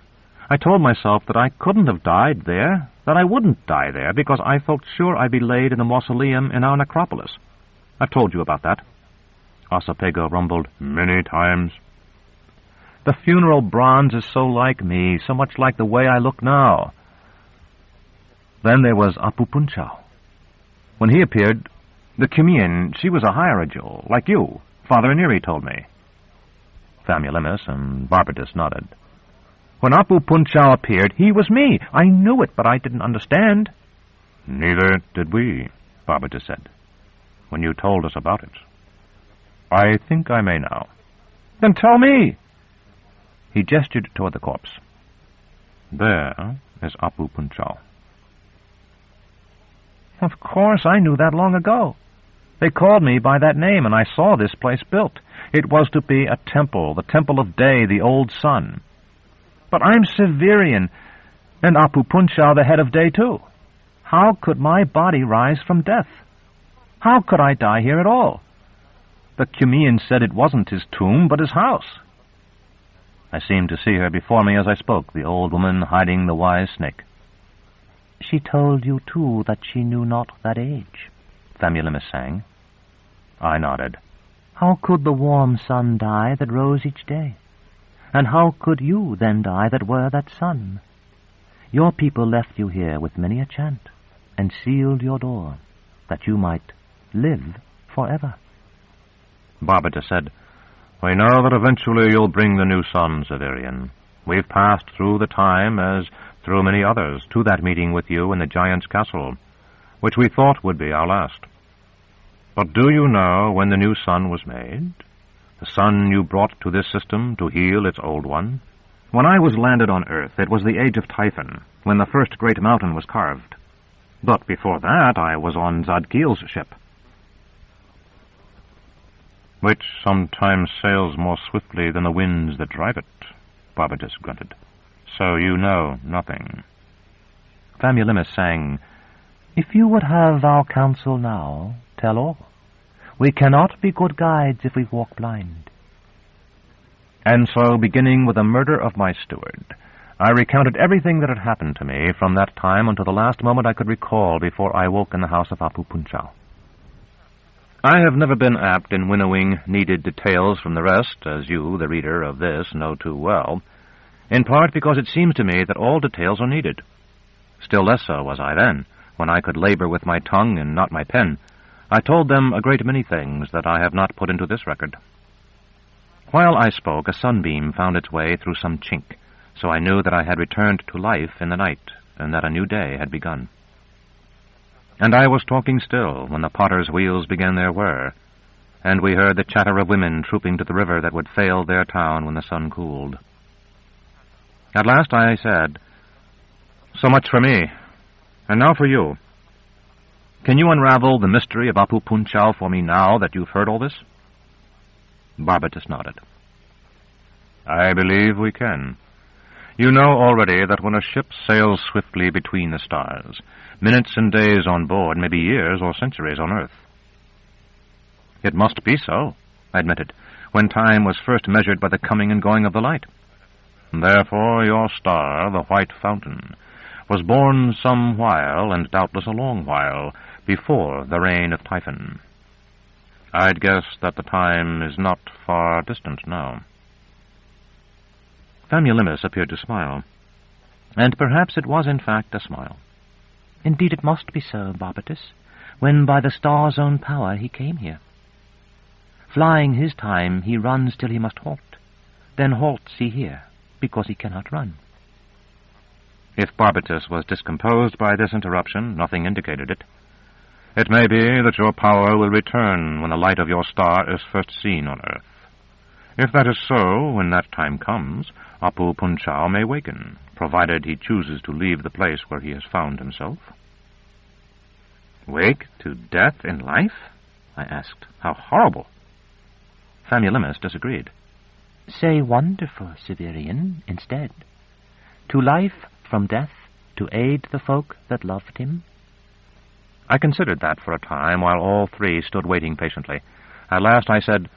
I told myself that I couldn't have died there, that I wouldn't die there, because I felt sure I'd be laid in the mausoleum in our necropolis. I've told you about that. Ossipego rumbled. Many times. The funeral bronze is so like me, so much like the way I look now. Then there was Apu Punchau. When he appeared, the Cumean, she was a hierogel, like you, Father Neri told me. Famulinius and Barbatus nodded. When Apu Punchau appeared, he was me. I knew it, but I didn't understand. Neither did we, Barbatus said, when you told us about it. I think I may now. Then tell me. He gestured toward the corpse. There is Apu Punchau. Of course, I knew that long ago. They called me by that name, and I saw this place built. It was to be a temple, the temple of Day, the old sun. But I'm Severian, and Apu Punchau the head of Day, too. How could my body rise from death? How could I die here at all? The Cumean said it wasn't his tomb, but his house. I seemed to see her before me as I spoke, the old woman hiding the wise snake. She told you, too, that she knew not that age, Famulinius sang. I nodded. How could the warm sun die that rose each day? And how could you then die that were that sun? Your people left you here with many a chant, and sealed your door, that you might live forever. Barbatus said, We know that eventually you'll bring the new sun, Severian. We've passed through the time, as through many others, to that meeting with you in the giant's castle, which we thought would be our last. But do you know when the new sun was made? The sun you brought to this system to heal its old one? When I was landed on Urth, it was the age of Typhon, when the first great mountain was carved. But before that, I was on Zadkiel's ship. Which sometimes sails more swiftly than the winds that drive it, Barbatus grunted. So you know nothing. Famulus sang, "If you would have our counsel now, tell all. We cannot be good guides if we walk blind." And so, beginning with the murder of my steward, I recounted everything that had happened to me from that time until the last moment I could recall before I woke in the house of Apu Punchao. I have never been apt in winnowing needed details from the rest, as you, the reader of this, know too well, in part because it seems to me that all details are needed. Still less so was I then, when I could labor with my tongue and not my pen. I told them a great many things that I have not put into this record. While I spoke, a sunbeam found its way through some chink, so I knew that I had returned to life in the night, and that a new day had begun. And I was talking still when the potter's wheels began their whir, and we heard the chatter of women trooping to the river that would fail their town when the sun cooled. At last I said, "So much for me, and now for you. Can you unravel the mystery of Apu Punchao for me now that you've heard all this?" Barbatus nodded. "I believe we can. You know already that when a ship sails swiftly between the stars, minutes and days on board may be years or centuries on Earth." "It must be so," I admitted, "when time was first measured by the coming and going of the light." "Therefore your star, the White Fountain, was born some while, and doubtless a long while, before the reign of Typhon. I'd guess that the time is not far distant now." Famulus appeared to smile, and perhaps it was in fact a smile. "Indeed it must be so, Barbatus, when by the star's own power he came here. Flying his time, he runs till he must halt. Then halts he here, because he cannot run." If Barbatus was discomposed by this interruption, nothing indicated it. "It may be that your power will return when the light of your star is first seen on Earth. If that is so, when that time comes, Apu Punchao may waken, provided he chooses to leave the place where he has found himself." "Wake to death in life?" I asked. "How horrible!" Famulus disagreed. "Say wonderful, Severian, instead. To life from death, to aid the folk that loved him." I considered that for a time, while all three stood waiting patiently. At last I said,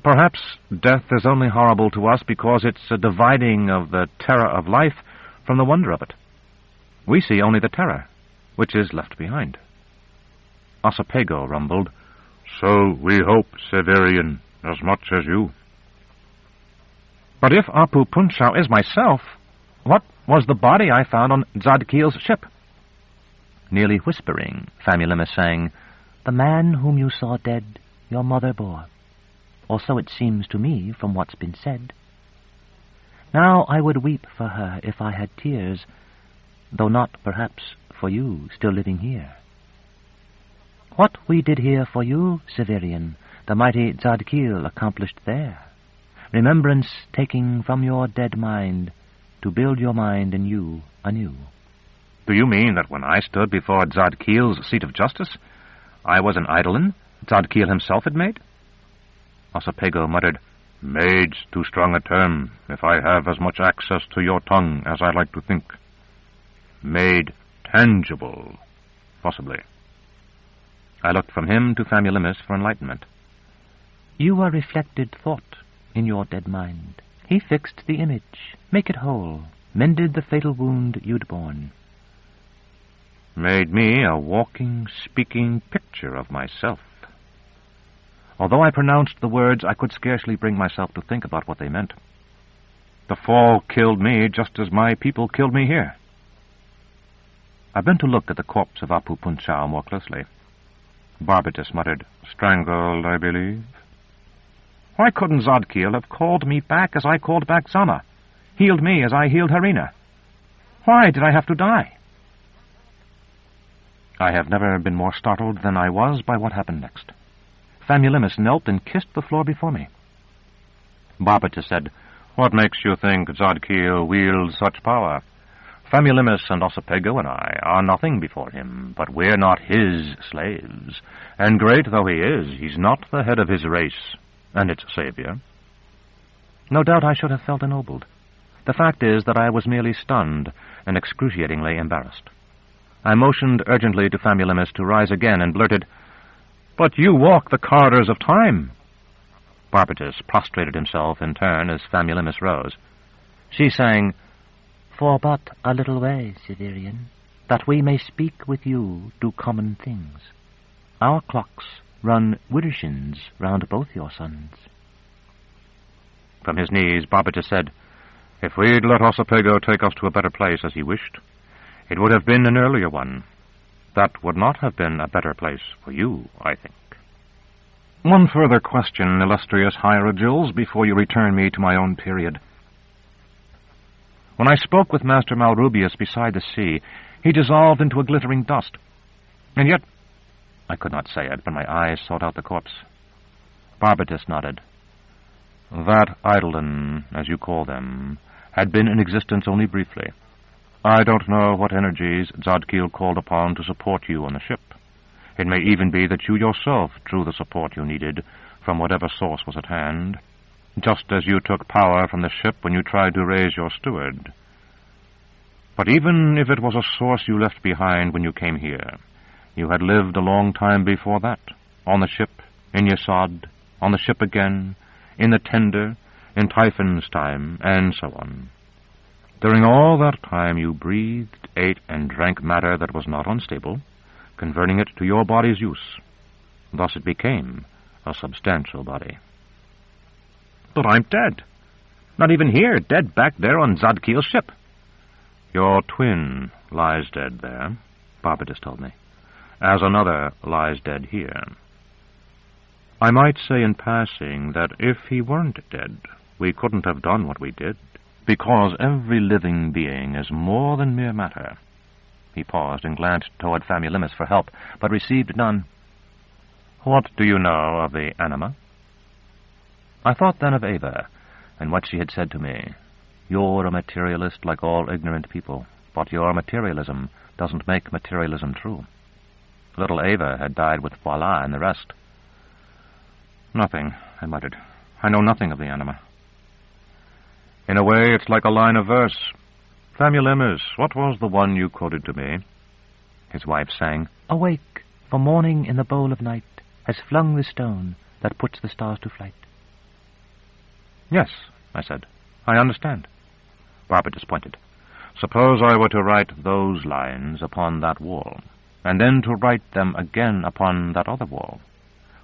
"Perhaps death is only horrible to us because it's a dividing of the terror of life from the wonder of it. We see only the terror, which is left behind." Ossipego rumbled, "So we hope, Severian, as much as you." "But if Apu Punchao is myself, what was the body I found on Zadkiel's ship?" Nearly whispering, Famulus sang, "The man whom you saw dead, your mother bore. Or so it seems to me from what's been said. Now I would weep for her if I had tears, though not, perhaps, for you still living here. What we did here for you, Severian, the mighty Zadkiel accomplished there, remembrance taking from your dead mind to build your mind in you anew." "Do you mean that when I stood before Zadkiel's seat of justice, I was an eidolon Zadkiel himself had made?" Ossipego muttered, "Made's too strong a term, if I have as much access to your tongue as I like to think. Made tangible, possibly." I looked from him to Famulus for enlightenment. "You were reflected thought in your dead mind. He fixed the image, make it whole, mended the fatal wound you'd borne." "Made me a walking, speaking picture of myself." Although I pronounced the words, I could scarcely bring myself to think about what they meant. "The fall killed me just as my people killed me here." I bent to look at the corpse of Apu Punchao more closely. Barbatus muttered, "Strangled, I believe." "Why couldn't Zadkiel have called me back as I called back Zama, healed me as I healed Harina? Why did I have to die?" I have never been more startled than I was by what happened next. Famulus knelt and kissed the floor before me. Barbatus said, "What makes you think Zadkiel wields such power? Famulus and Ossipego and I are nothing before him, but we're not his slaves. And great though he is, he's not the head of his race, and its savior." No doubt I should have felt ennobled. The fact is that I was merely stunned and excruciatingly embarrassed. I motioned urgently to Famulus to rise again and blurted, "But you walk the corridors of time." Barbatus prostrated himself in turn as Famulus rose. She sang, "For but a little way, Cytherean, that we may speak with you do common things. Our clocks run widdershins round both your sons." From his knees, Barbatus said, "If we'd let Ossipego take us to a better place as he wished, it would have been an earlier one. That would not have been a better place for you, I think." One further question, illustrious Hierogils, before you return me to my own period. When I spoke with Master Malrubius beside the sea, he dissolved into a glittering dust. And yet, I could not say it, but my eyes sought out the corpse. Barbatus nodded. "That eidolon, as you call them, had been in existence only briefly. I don't know what energies Zadkiel called upon to support you on the ship. It may even be that you yourself drew the support you needed from whatever source was at hand, just as you took power from the ship when you tried to raise your steward. But even if it was a source you left behind when you came here, you had lived a long time before that, on the ship, in Yesod, on the ship again, in the tender, in Typhon's time, and so on. During all that time you breathed, ate, and drank matter that was not unstable, converting it to your body's use. Thus it became a substantial body." "But I'm dead. Not even here, dead back there on Zadkiel's ship." "Your twin lies dead there," Barbatus told me, "as another lies dead here. I might say in passing that if he weren't dead, we couldn't have done what we did, because every living being is more than mere matter." He paused and glanced toward Famulus for help, but received none. "What do you know of the anima?" I thought then of Ava, and what she had said to me. "You're a materialist like all ignorant people, but your materialism doesn't make materialism true." Little Ava had died with Voila and the rest. "Nothing," I muttered. "I know nothing of the anima." "In a way, it's like a line of verse. Famulus, what was the one you quoted to me?" His wife sang, "Awake, for morning in the bowl of night has flung the stone that puts the stars to flight." "Yes," I said, "I understand." Barbatus pointed. "Suppose I were to write those lines upon that wall, and then to write them again upon that other wall.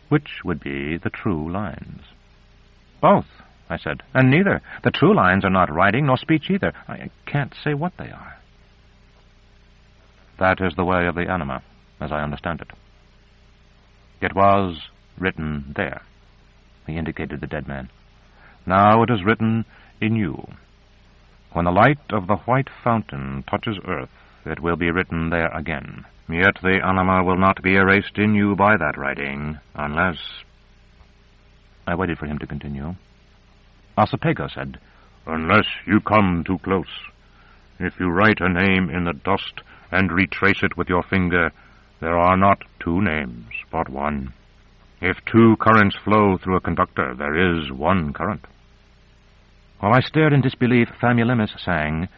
Which would be the true lines?" "Both," I said, "and neither. The true lines are not writing nor speech either. I can't say what they are." "That is the way of the anima, as I understand it. It was written there." He indicated the dead man. "Now it is written in you. When the light of the white fountain touches earth, it will be written there again. Yet the anima will not be erased in you by that writing, unless—" I waited for him to continue. Ossipego said, "Unless you come too close. If you write a name in the dust and retrace it with your finger, there are not two names, but one. If two currents flow through a conductor, there is one current." While I stared in disbelief, Famulus sang,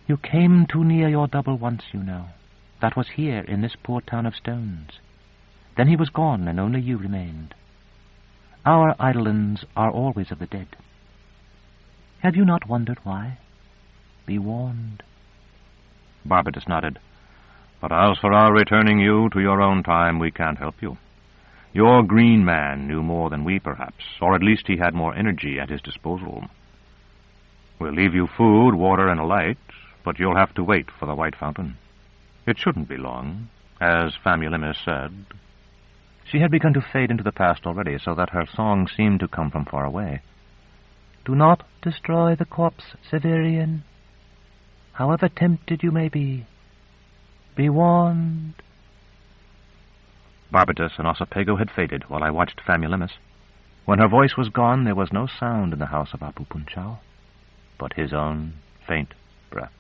"You came too near your double once, you know. That was here, in this poor town of stones. Then he was gone, and only you remained. Our eidolons are always of the dead. Have you not wondered why? Be warned." Barbatus nodded. "But as for our returning you to your own time, we can't help you. Your green man knew more than we, perhaps, or at least he had more energy at his disposal. We'll leave you food, water, and a light, but you'll have to wait for the white fountain. It shouldn't be long, as Famulus said." She had begun to fade into the past already, so that her song seemed to come from far away. "Do not destroy the corpse, Cytherean. However tempted you may be warned." Barbatus and Ossipego had faded while I watched Famulus. When her voice was gone, there was no sound in the house of Abu Punchal but his own faint breath.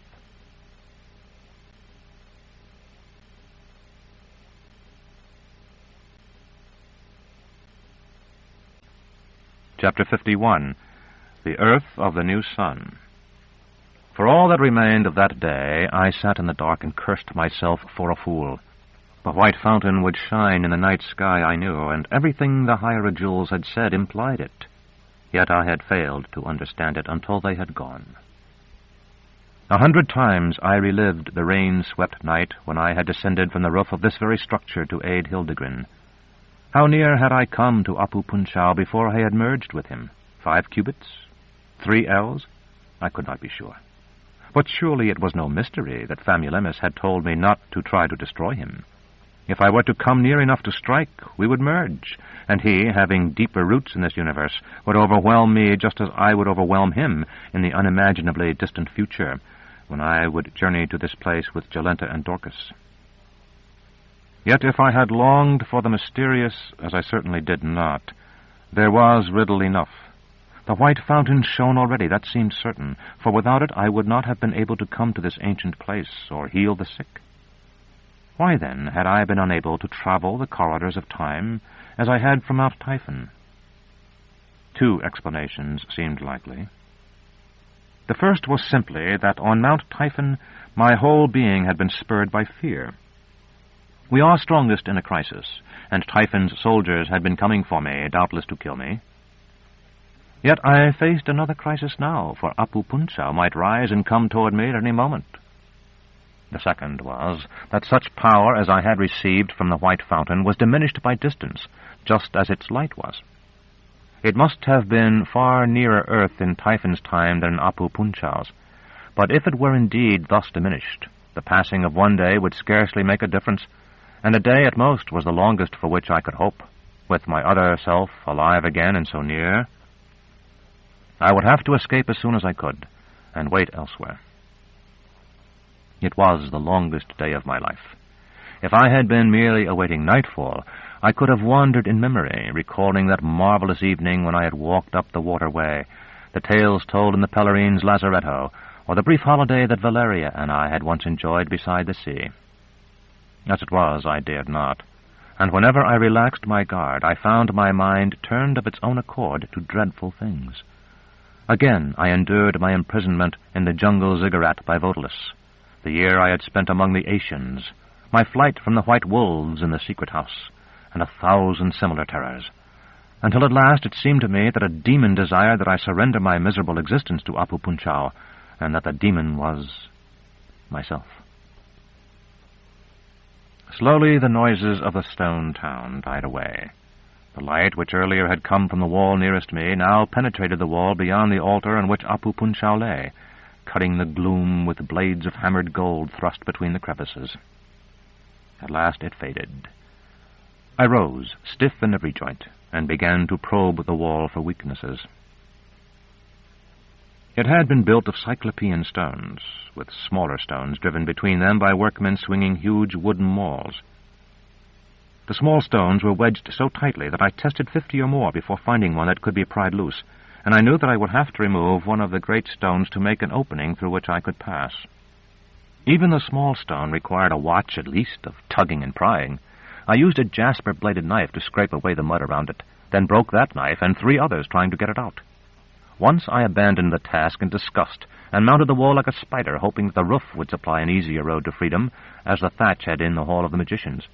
Chapter 51. The Urth of the New Sun. For all that remained of that day, I sat in the dark and cursed myself for a fool. The white fountain would shine in the night sky, I knew, and everything the hierodules had said implied it. Yet I had failed to understand it until they had gone. 100 times I relived the rain-swept night when I had descended from the roof of this very structure to aid Hildegrin. How near had I come to Apu Punchau before I had merged with him? 5 cubits? 3 ells? I could not be sure. But surely it was no mystery that Famulemius had told me not to try to destroy him. If I were to come near enough to strike, we would merge, and he, having deeper roots in this universe, would overwhelm me just as I would overwhelm him in the unimaginably distant future, when I would journey to this place with Jolenta and Dorcas. Yet if I had longed for the mysterious, as I certainly did not, there was riddle enough. The white fountain shone already, that seemed certain, for without it I would not have been able to come to this ancient place or heal the sick. Why, then, had I been unable to travel the corridors of time as I had from Mount Typhon? 2 explanations seemed likely. The first was simply that on Mount Typhon my whole being had been spurred by fear. We are strongest in a crisis, and Typhon's soldiers had been coming for me, doubtless to kill me. Yet I faced another crisis now, for Apu Punchau might rise and come toward me at any moment. The second was that such power as I had received from the White Fountain was diminished by distance, just as its light was. It must have been far nearer Urth in Typhon's time than in Apu Punchau's, but if it were indeed thus diminished, the passing of one day would scarcely make a difference, and a day at most was the longest for which I could hope, with my other self alive again and so near. I would have to escape as soon as I could, and wait elsewhere. It was the longest day of my life. If I had been merely awaiting nightfall, I could have wandered in memory, recalling that marvelous evening when I had walked up the waterway, the tales told in the Pellerine's lazaretto, or the brief holiday that Valeria and I had once enjoyed beside the sea. As it was, I dared not, and whenever I relaxed my guard, I found my mind turned of its own accord to dreadful things. Again I endured my imprisonment in the jungle ziggurat by Votalus, the year I had spent among the Asians, my flight from the white wolves in the secret house, and 1,000 similar terrors, until at last it seemed to me that a demon desired that I surrender my miserable existence to Apu Punchau, and that the demon was myself. Slowly the noises of the stone town died away. The light, which earlier had come from the wall nearest me, now penetrated the wall beyond the altar on which Apu Punchau lay, cutting the gloom with blades of hammered gold thrust between the crevices. At last it faded. I rose, stiff in every joint, and began to probe the wall for weaknesses. It had been built of cyclopean stones, with smaller stones driven between them by workmen swinging huge wooden mauls. The small stones were wedged so tightly that I tested 50 or more before finding one that could be pried loose, and I knew that I would have to remove one of the great stones to make an opening through which I could pass. Even the small stone required a watch at least of tugging and prying. I used a jasper-bladed knife to scrape away the mud around it, then broke that knife and 3 others trying to get it out. Once I abandoned the task in disgust and mounted the wall like a spider, hoping that the roof would supply an easier road to freedom, as the thatch had in the Hall of the Magicians.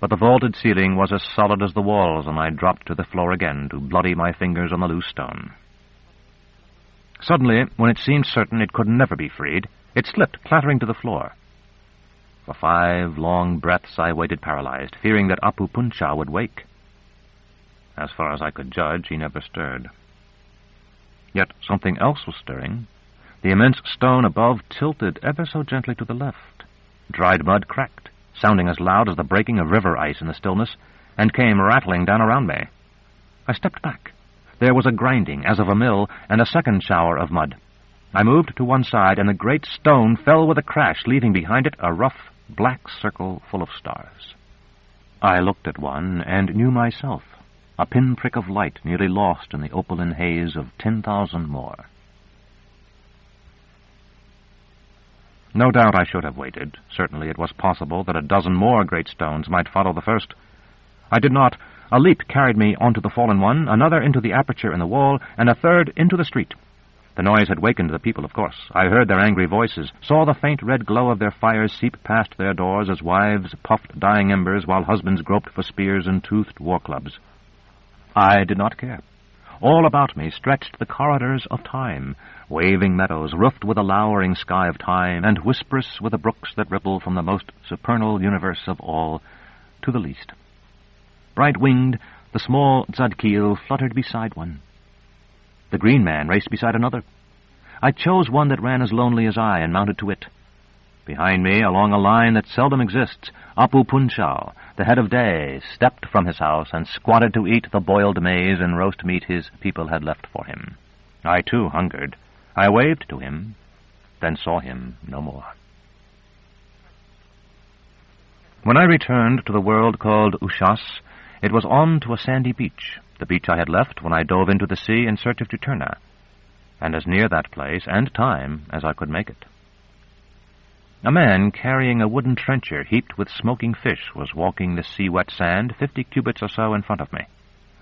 But the vaulted ceiling was as solid as the walls, and I dropped to the floor again to bloody my fingers on the loose stone. Suddenly, when it seemed certain it could never be freed, it slipped, clattering to the floor. For 5 long breaths I waited paralyzed, fearing that Apu Punchau would wake. As far as I could judge, he never stirred. Yet something else was stirring. The immense stone above tilted ever so gently to the left. Dried mud cracked, sounding as loud as the breaking of river ice in the stillness, and came rattling down around me. I stepped back. There was a grinding, as of a mill, and a second shower of mud. I moved to one side, and the great stone fell with a crash, leaving behind it a rough, black circle full of stars. I looked at one, and knew myself, a pinprick of light nearly lost in the opaline haze of 10,000 more. No doubt I should have waited. Certainly it was possible that a dozen more great stones might follow the first. I did not. A leap carried me onto the fallen one, another into the aperture in the wall, and a third into the street. The noise had wakened the people, of course. I heard their angry voices, saw the faint red glow of their fires seep past their doors as wives puffed dying embers while husbands groped for spears and toothed war clubs. I did not care. All about me stretched the corridors of time, waving meadows roofed with a lowering sky of time, and whisperous with the brooks that ripple from the most supernal universe of all to the least. Bright-winged, the small Zadkiel fluttered beside one. The green man raced beside another. I chose one that ran as lonely as I and mounted to it. Behind me, along a line that seldom exists, Apu Punchao, the head of day, stepped from his house and squatted to eat the boiled maize and roast meat his people had left for him. I, too, hungered. I waved to him, then saw him no more. When I returned to the world called Ushas, it was on to a sandy beach, the beach I had left when I dove into the sea in search of Juturna, and as near that place and time as I could make it. A man carrying a wooden trencher heaped with smoking fish was walking the sea-wet sand 50 cubits or so in front of me.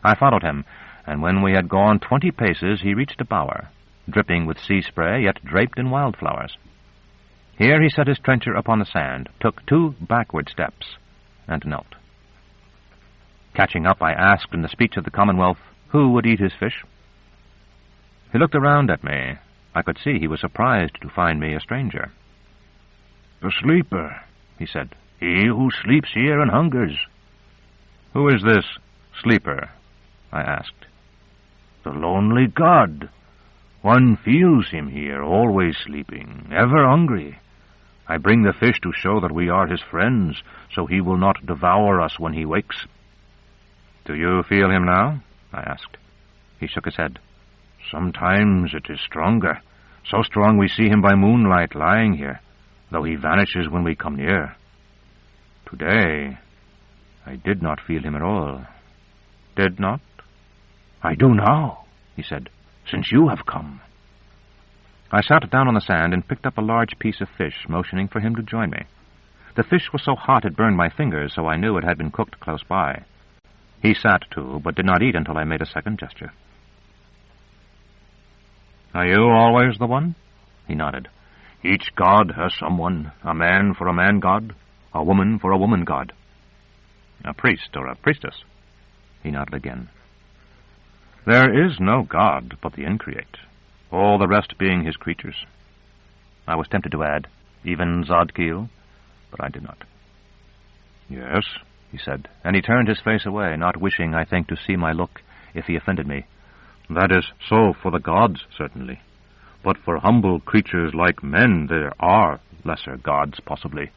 I followed him, and when we had gone 20 paces he reached a bower, dripping with sea spray, yet draped in wildflowers. Here he set his trencher upon the sand, took 2 backward steps, and knelt. Catching up, I asked in the speech of the Commonwealth, who would eat his fish? He looked around at me. I could see he was surprised to find me a stranger. "The sleeper," he said. "He who sleeps here and hungers." "Who is this sleeper?" I asked. "The lonely god. One feels him here, always sleeping, ever hungry. I bring the fish to show that we are his friends, so he will not devour us when he wakes." "Do you feel him now?" I asked. He shook his head. "Sometimes it is stronger, so strong we see him by moonlight lying here, though he vanishes when we come near. Today, I did not feel him at all." "Did not?" "I do now," he said, "since you have come." I sat down on the sand and picked up a large piece of fish, motioning for him to join me. The fish was so hot it burned my fingers, so I knew it had been cooked close by. He sat too, but did not eat until I made a second gesture. "Are you always the one?" He nodded. "Each god has someone, a man for a man-god, a woman for a woman-god." "A priest or a priestess?" He nodded again. "There is no god but the Increate, all the rest being his creatures." I was tempted to add, "even Zadkiel," but I did not. "Yes," he said, and he turned his face away, not wishing, I think, to see my look if he offended me. "That is so for the gods, certainly. But for humble creatures like men, there are lesser gods, possibly.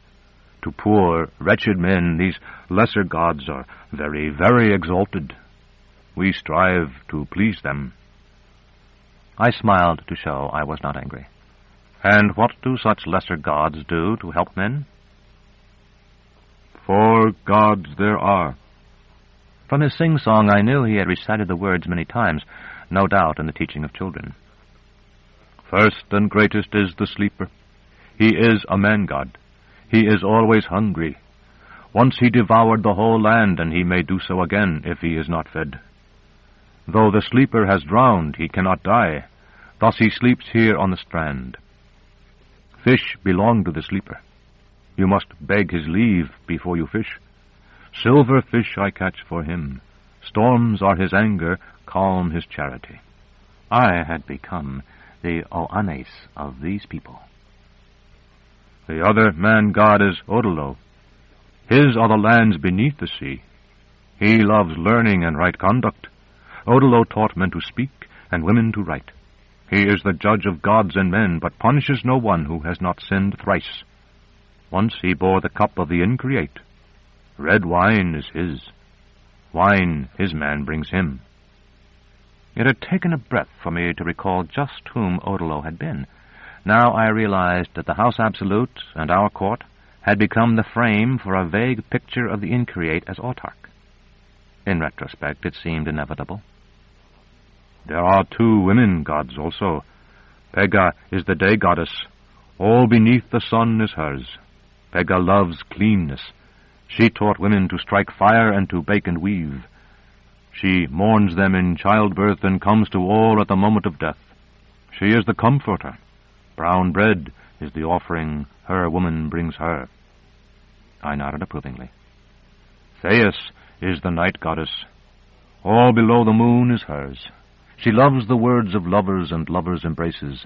To poor, wretched men, these lesser gods are very, very exalted. We strive to please them." I smiled to show I was not angry. "And what do such lesser gods do to help men?" "4 gods there are." From his sing-song I knew he had recited the words many times, no doubt in the teaching of children. "First and greatest is the sleeper. He is a man-god. He is always hungry. Once he devoured the whole land, and he may do so again if he is not fed. Though the sleeper has drowned, he cannot die. Thus he sleeps here on the strand. Fish belong to the sleeper. You must beg his leave before you fish. Silver fish I catch for him. Storms are his anger, calm his charity." I had become the Oannes of these people. "The other man-god is Odolo. His are the lands beneath the sea. He loves learning and right conduct. Odolo taught men to speak and women to write. He is the judge of gods and men, but punishes no one who has not sinned thrice. Once he bore the cup of the Increate. Red wine is his. Wine his man brings him." It had taken a breath for me to recall just whom Odolo had been. Now I realized that the House Absolute and our court had become the frame for a vague picture of the Increate as autarch. In retrospect, it seemed inevitable. "There are 2 women gods also. Pega is the day goddess. All beneath the sun is hers. Pega loves cleanness. She taught women to strike fire and to bake and weave. She mourns them in childbirth and comes to all at the moment of death. She is the comforter. Brown bread is the offering her woman brings her. I nodded approvingly. Thais is the night goddess. All below the moon is hers. She loves the words of lovers and lovers' embraces.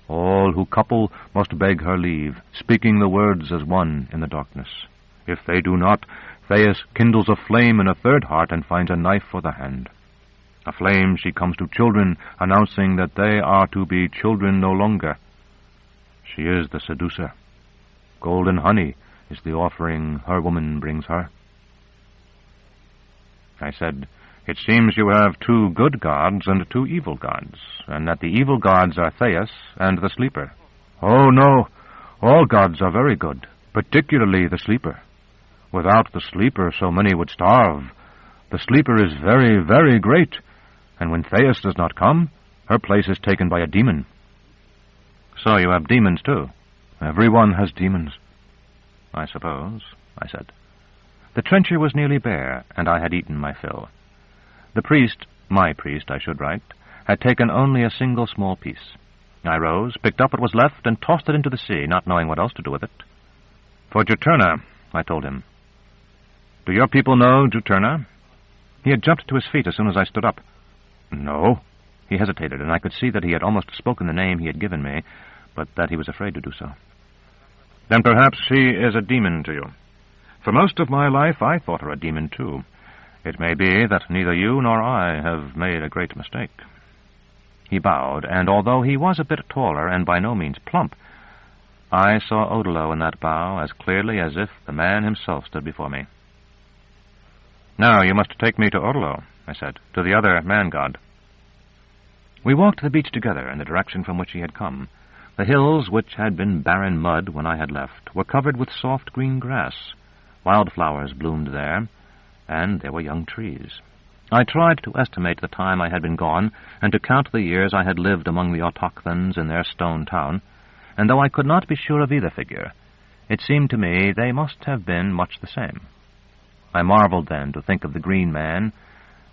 All who couple must beg her leave, speaking the words as one in the darkness. If they do not, Thais kindles a flame in a third heart and finds a knife for the hand. A flame she comes to children, announcing that they are to be children no longer. She is the seducer. Golden honey is the offering her woman brings her. I said, "It seems you have 2 good gods and 2 evil gods, and that the evil gods are Thais and the sleeper." "Oh, no. All gods are very good, particularly the sleeper. Without the sleeper, so many would starve. The sleeper is very, very great, and when Thais does not come, her place is taken by a demon." "So you have demons, too?" "Everyone has demons." "I suppose," I said. The trencher was nearly bare, and I had eaten my fill. The priest, my priest, I should write, had taken only a single small piece. I rose, picked up what was left, and tossed it into the sea, not knowing what else to do with it. "For Juturna," I told him. "Do your people know Juturna?" He had jumped to his feet as soon as I stood up. "No." He hesitated, and I could see that he had almost spoken the name he had given me, but that he was afraid to do so. "Then perhaps she is a demon to you. For most of my life I thought her a demon, too. It may be that neither you nor I have made a great mistake." He bowed, and although he was a bit taller and by no means plump, I saw Odilo in that bow as clearly as if the man himself stood before me. "Now you must take me to Odilo," I said, "to the other man-god." We walked the beach together in the direction from which he had come. The hills, which had been barren mud when I had left, were covered with soft green grass. Wildflowers bloomed there, and there were young trees. I tried to estimate the time I had been gone, and to count the years I had lived among the autochthons in their stone town, and though I could not be sure of either figure, it seemed to me they must have been much the same. I marveled then to think of the Green Man,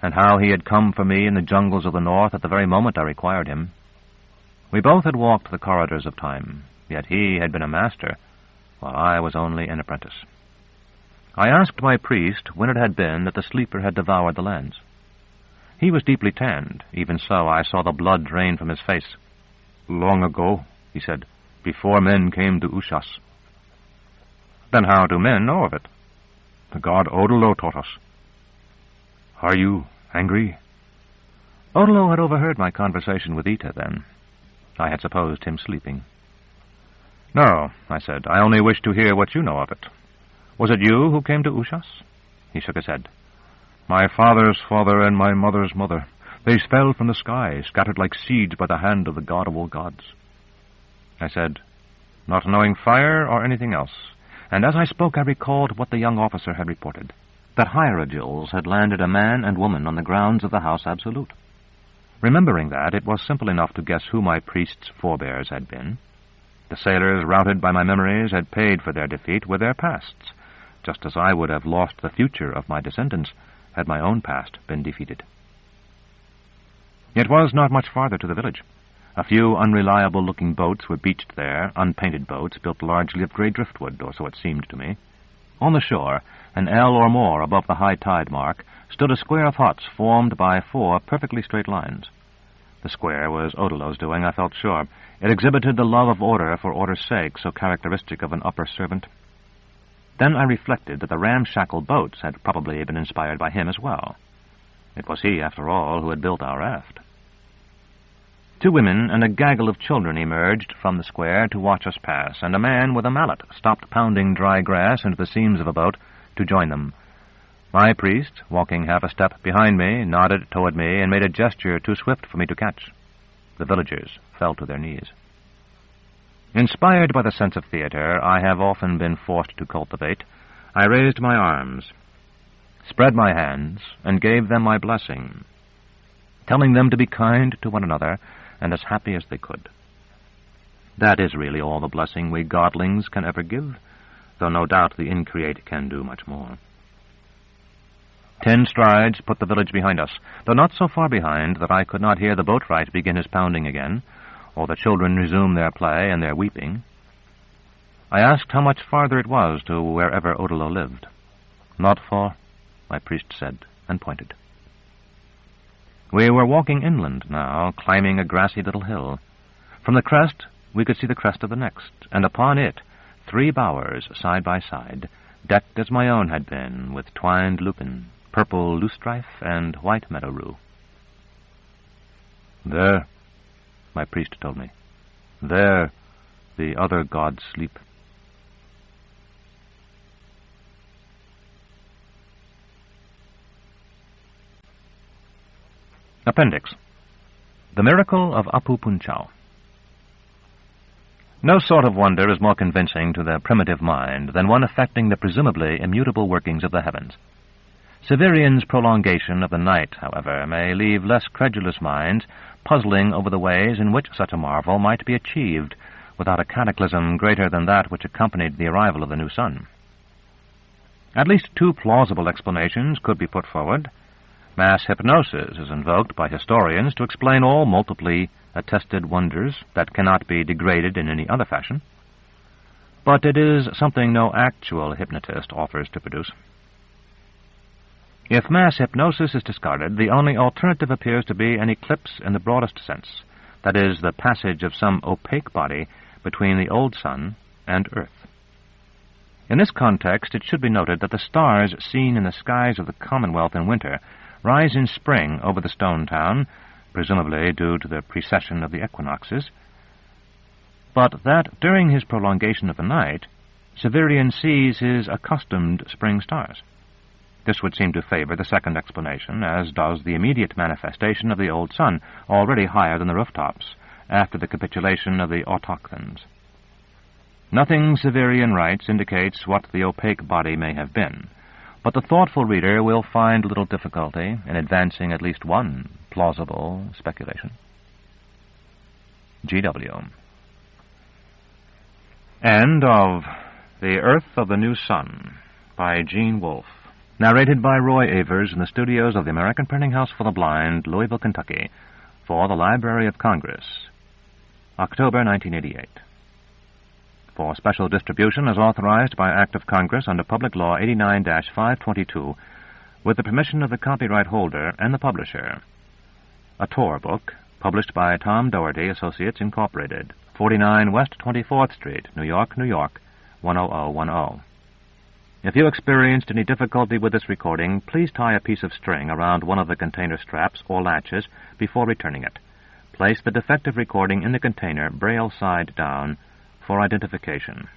and how he had come for me in the jungles of the north at the very moment I required him. We both had walked the corridors of time, yet he had been a master, while I was only an apprentice. I asked my priest when it had been that the sleeper had devoured the lands. He was deeply tanned. Even so, I saw the blood drain from his face. "Long ago," he said, "before men came to Ushas." "Then how do men know of it?" "The god Odilo taught us." "Are you angry?" Odilo had overheard my conversation with Ita then. I had supposed him sleeping. "No," I said, "I only wish to hear what you know of it. Was it you who came to Ushas?" He shook his head. "My father's father and my mother's mother. They fell from the sky, scattered like seeds by the hand of the god of all gods." I said, "Not knowing fire or anything else," and as I spoke I recalled what the young officer had reported, that hierogils had landed a man and woman on the grounds of the House Absolute. Remembering that, it was simple enough to guess who my priest's forebears had been. The sailors routed by my memories had paid for their defeat with their pasts, just as I would have lost the future of my descendants had my own past been defeated. It was not much farther to the village. A few unreliable-looking boats were beached there, unpainted boats built largely of grey driftwood, or so it seemed to me. On the shore, an ell or more above the high tide mark, stood a square of huts formed by 4 perfectly straight lines. The square was Odilo's doing, I felt sure. It exhibited the love of order for order's sake, so characteristic of an upper servant. Then I reflected that the ramshackle boats had probably been inspired by him as well. It was he, after all, who had built our raft. 2 women and a gaggle of children emerged from the square to watch us pass, and a man with a mallet stopped pounding dry grass into the seams of a boat to join them. My priest, walking half a step behind me, nodded toward me and made a gesture too swift for me to catch. The villagers fell to their knees. Inspired by the sense of theater I have often been forced to cultivate, I raised my arms, spread my hands, and gave them my blessing, telling them to be kind to one another and as happy as they could. That is really all the blessing we godlings can ever give, though no doubt the Increate can do much more. 10 strides put the village behind us, though not so far behind that I could not hear the boatwright begin his pounding again, or the children resume their play and their weeping. I asked how much farther it was to wherever Odilo lived. "Not far," my priest said, and pointed. We were walking inland now, climbing a grassy little hill. From the crest we could see the crest of the next, and upon it 3 bowers side by side, decked as my own had been, with twined lupin, purple loosestrife, and white meadow rue. "There," my priest told me, "there the other gods sleep." Appendix. The Miracle of Apu Punchau. No sort of wonder is more convincing to the primitive mind than one affecting the presumably immutable workings of the heavens. Severian's prolongation of the night, however, may leave less credulous minds puzzling over the ways in which such a marvel might be achieved without a cataclysm greater than that which accompanied the arrival of the new sun. At least 2 plausible explanations could be put forward. Mass hypnosis is invoked by historians to explain all multiply attested wonders that cannot be degraded in any other fashion. But it is something no actual hypnotist offers to produce. If mass hypnosis is discarded, the only alternative appears to be an eclipse in the broadest sense, that is, the passage of some opaque body between the old sun and Earth. In this context, it should be noted that the stars seen in the skies of the Commonwealth in winter rise in spring over the stone town, presumably due to the precession of the equinoxes, but that during his prolongation of the night, Severian sees his accustomed spring stars. This would seem to favor the second explanation, as does the immediate manifestation of the old sun, already higher than the rooftops, after the capitulation of the autochthons. Nothing, Severian writes, indicates what the opaque body may have been, but the thoughtful reader will find little difficulty in advancing at least one plausible speculation. G.W. End of The Urth of the New Sun by Gene Wolfe. Narrated by Roy Avers in the studios of the American Printing House for the Blind, Louisville, Kentucky, for the Library of Congress, October 1988. For special distribution as authorized by Act of Congress under Public Law 89-522, with the permission of the copyright holder and the publisher. A tour book, published by Tom Doherty Associates, Incorporated, 49 West 24th Street, New York, New York, 10010. If you experienced any difficulty with this recording, please tie a piece of string around one of the container straps or latches before returning it. Place the defective recording in the container, braille side down, for identification.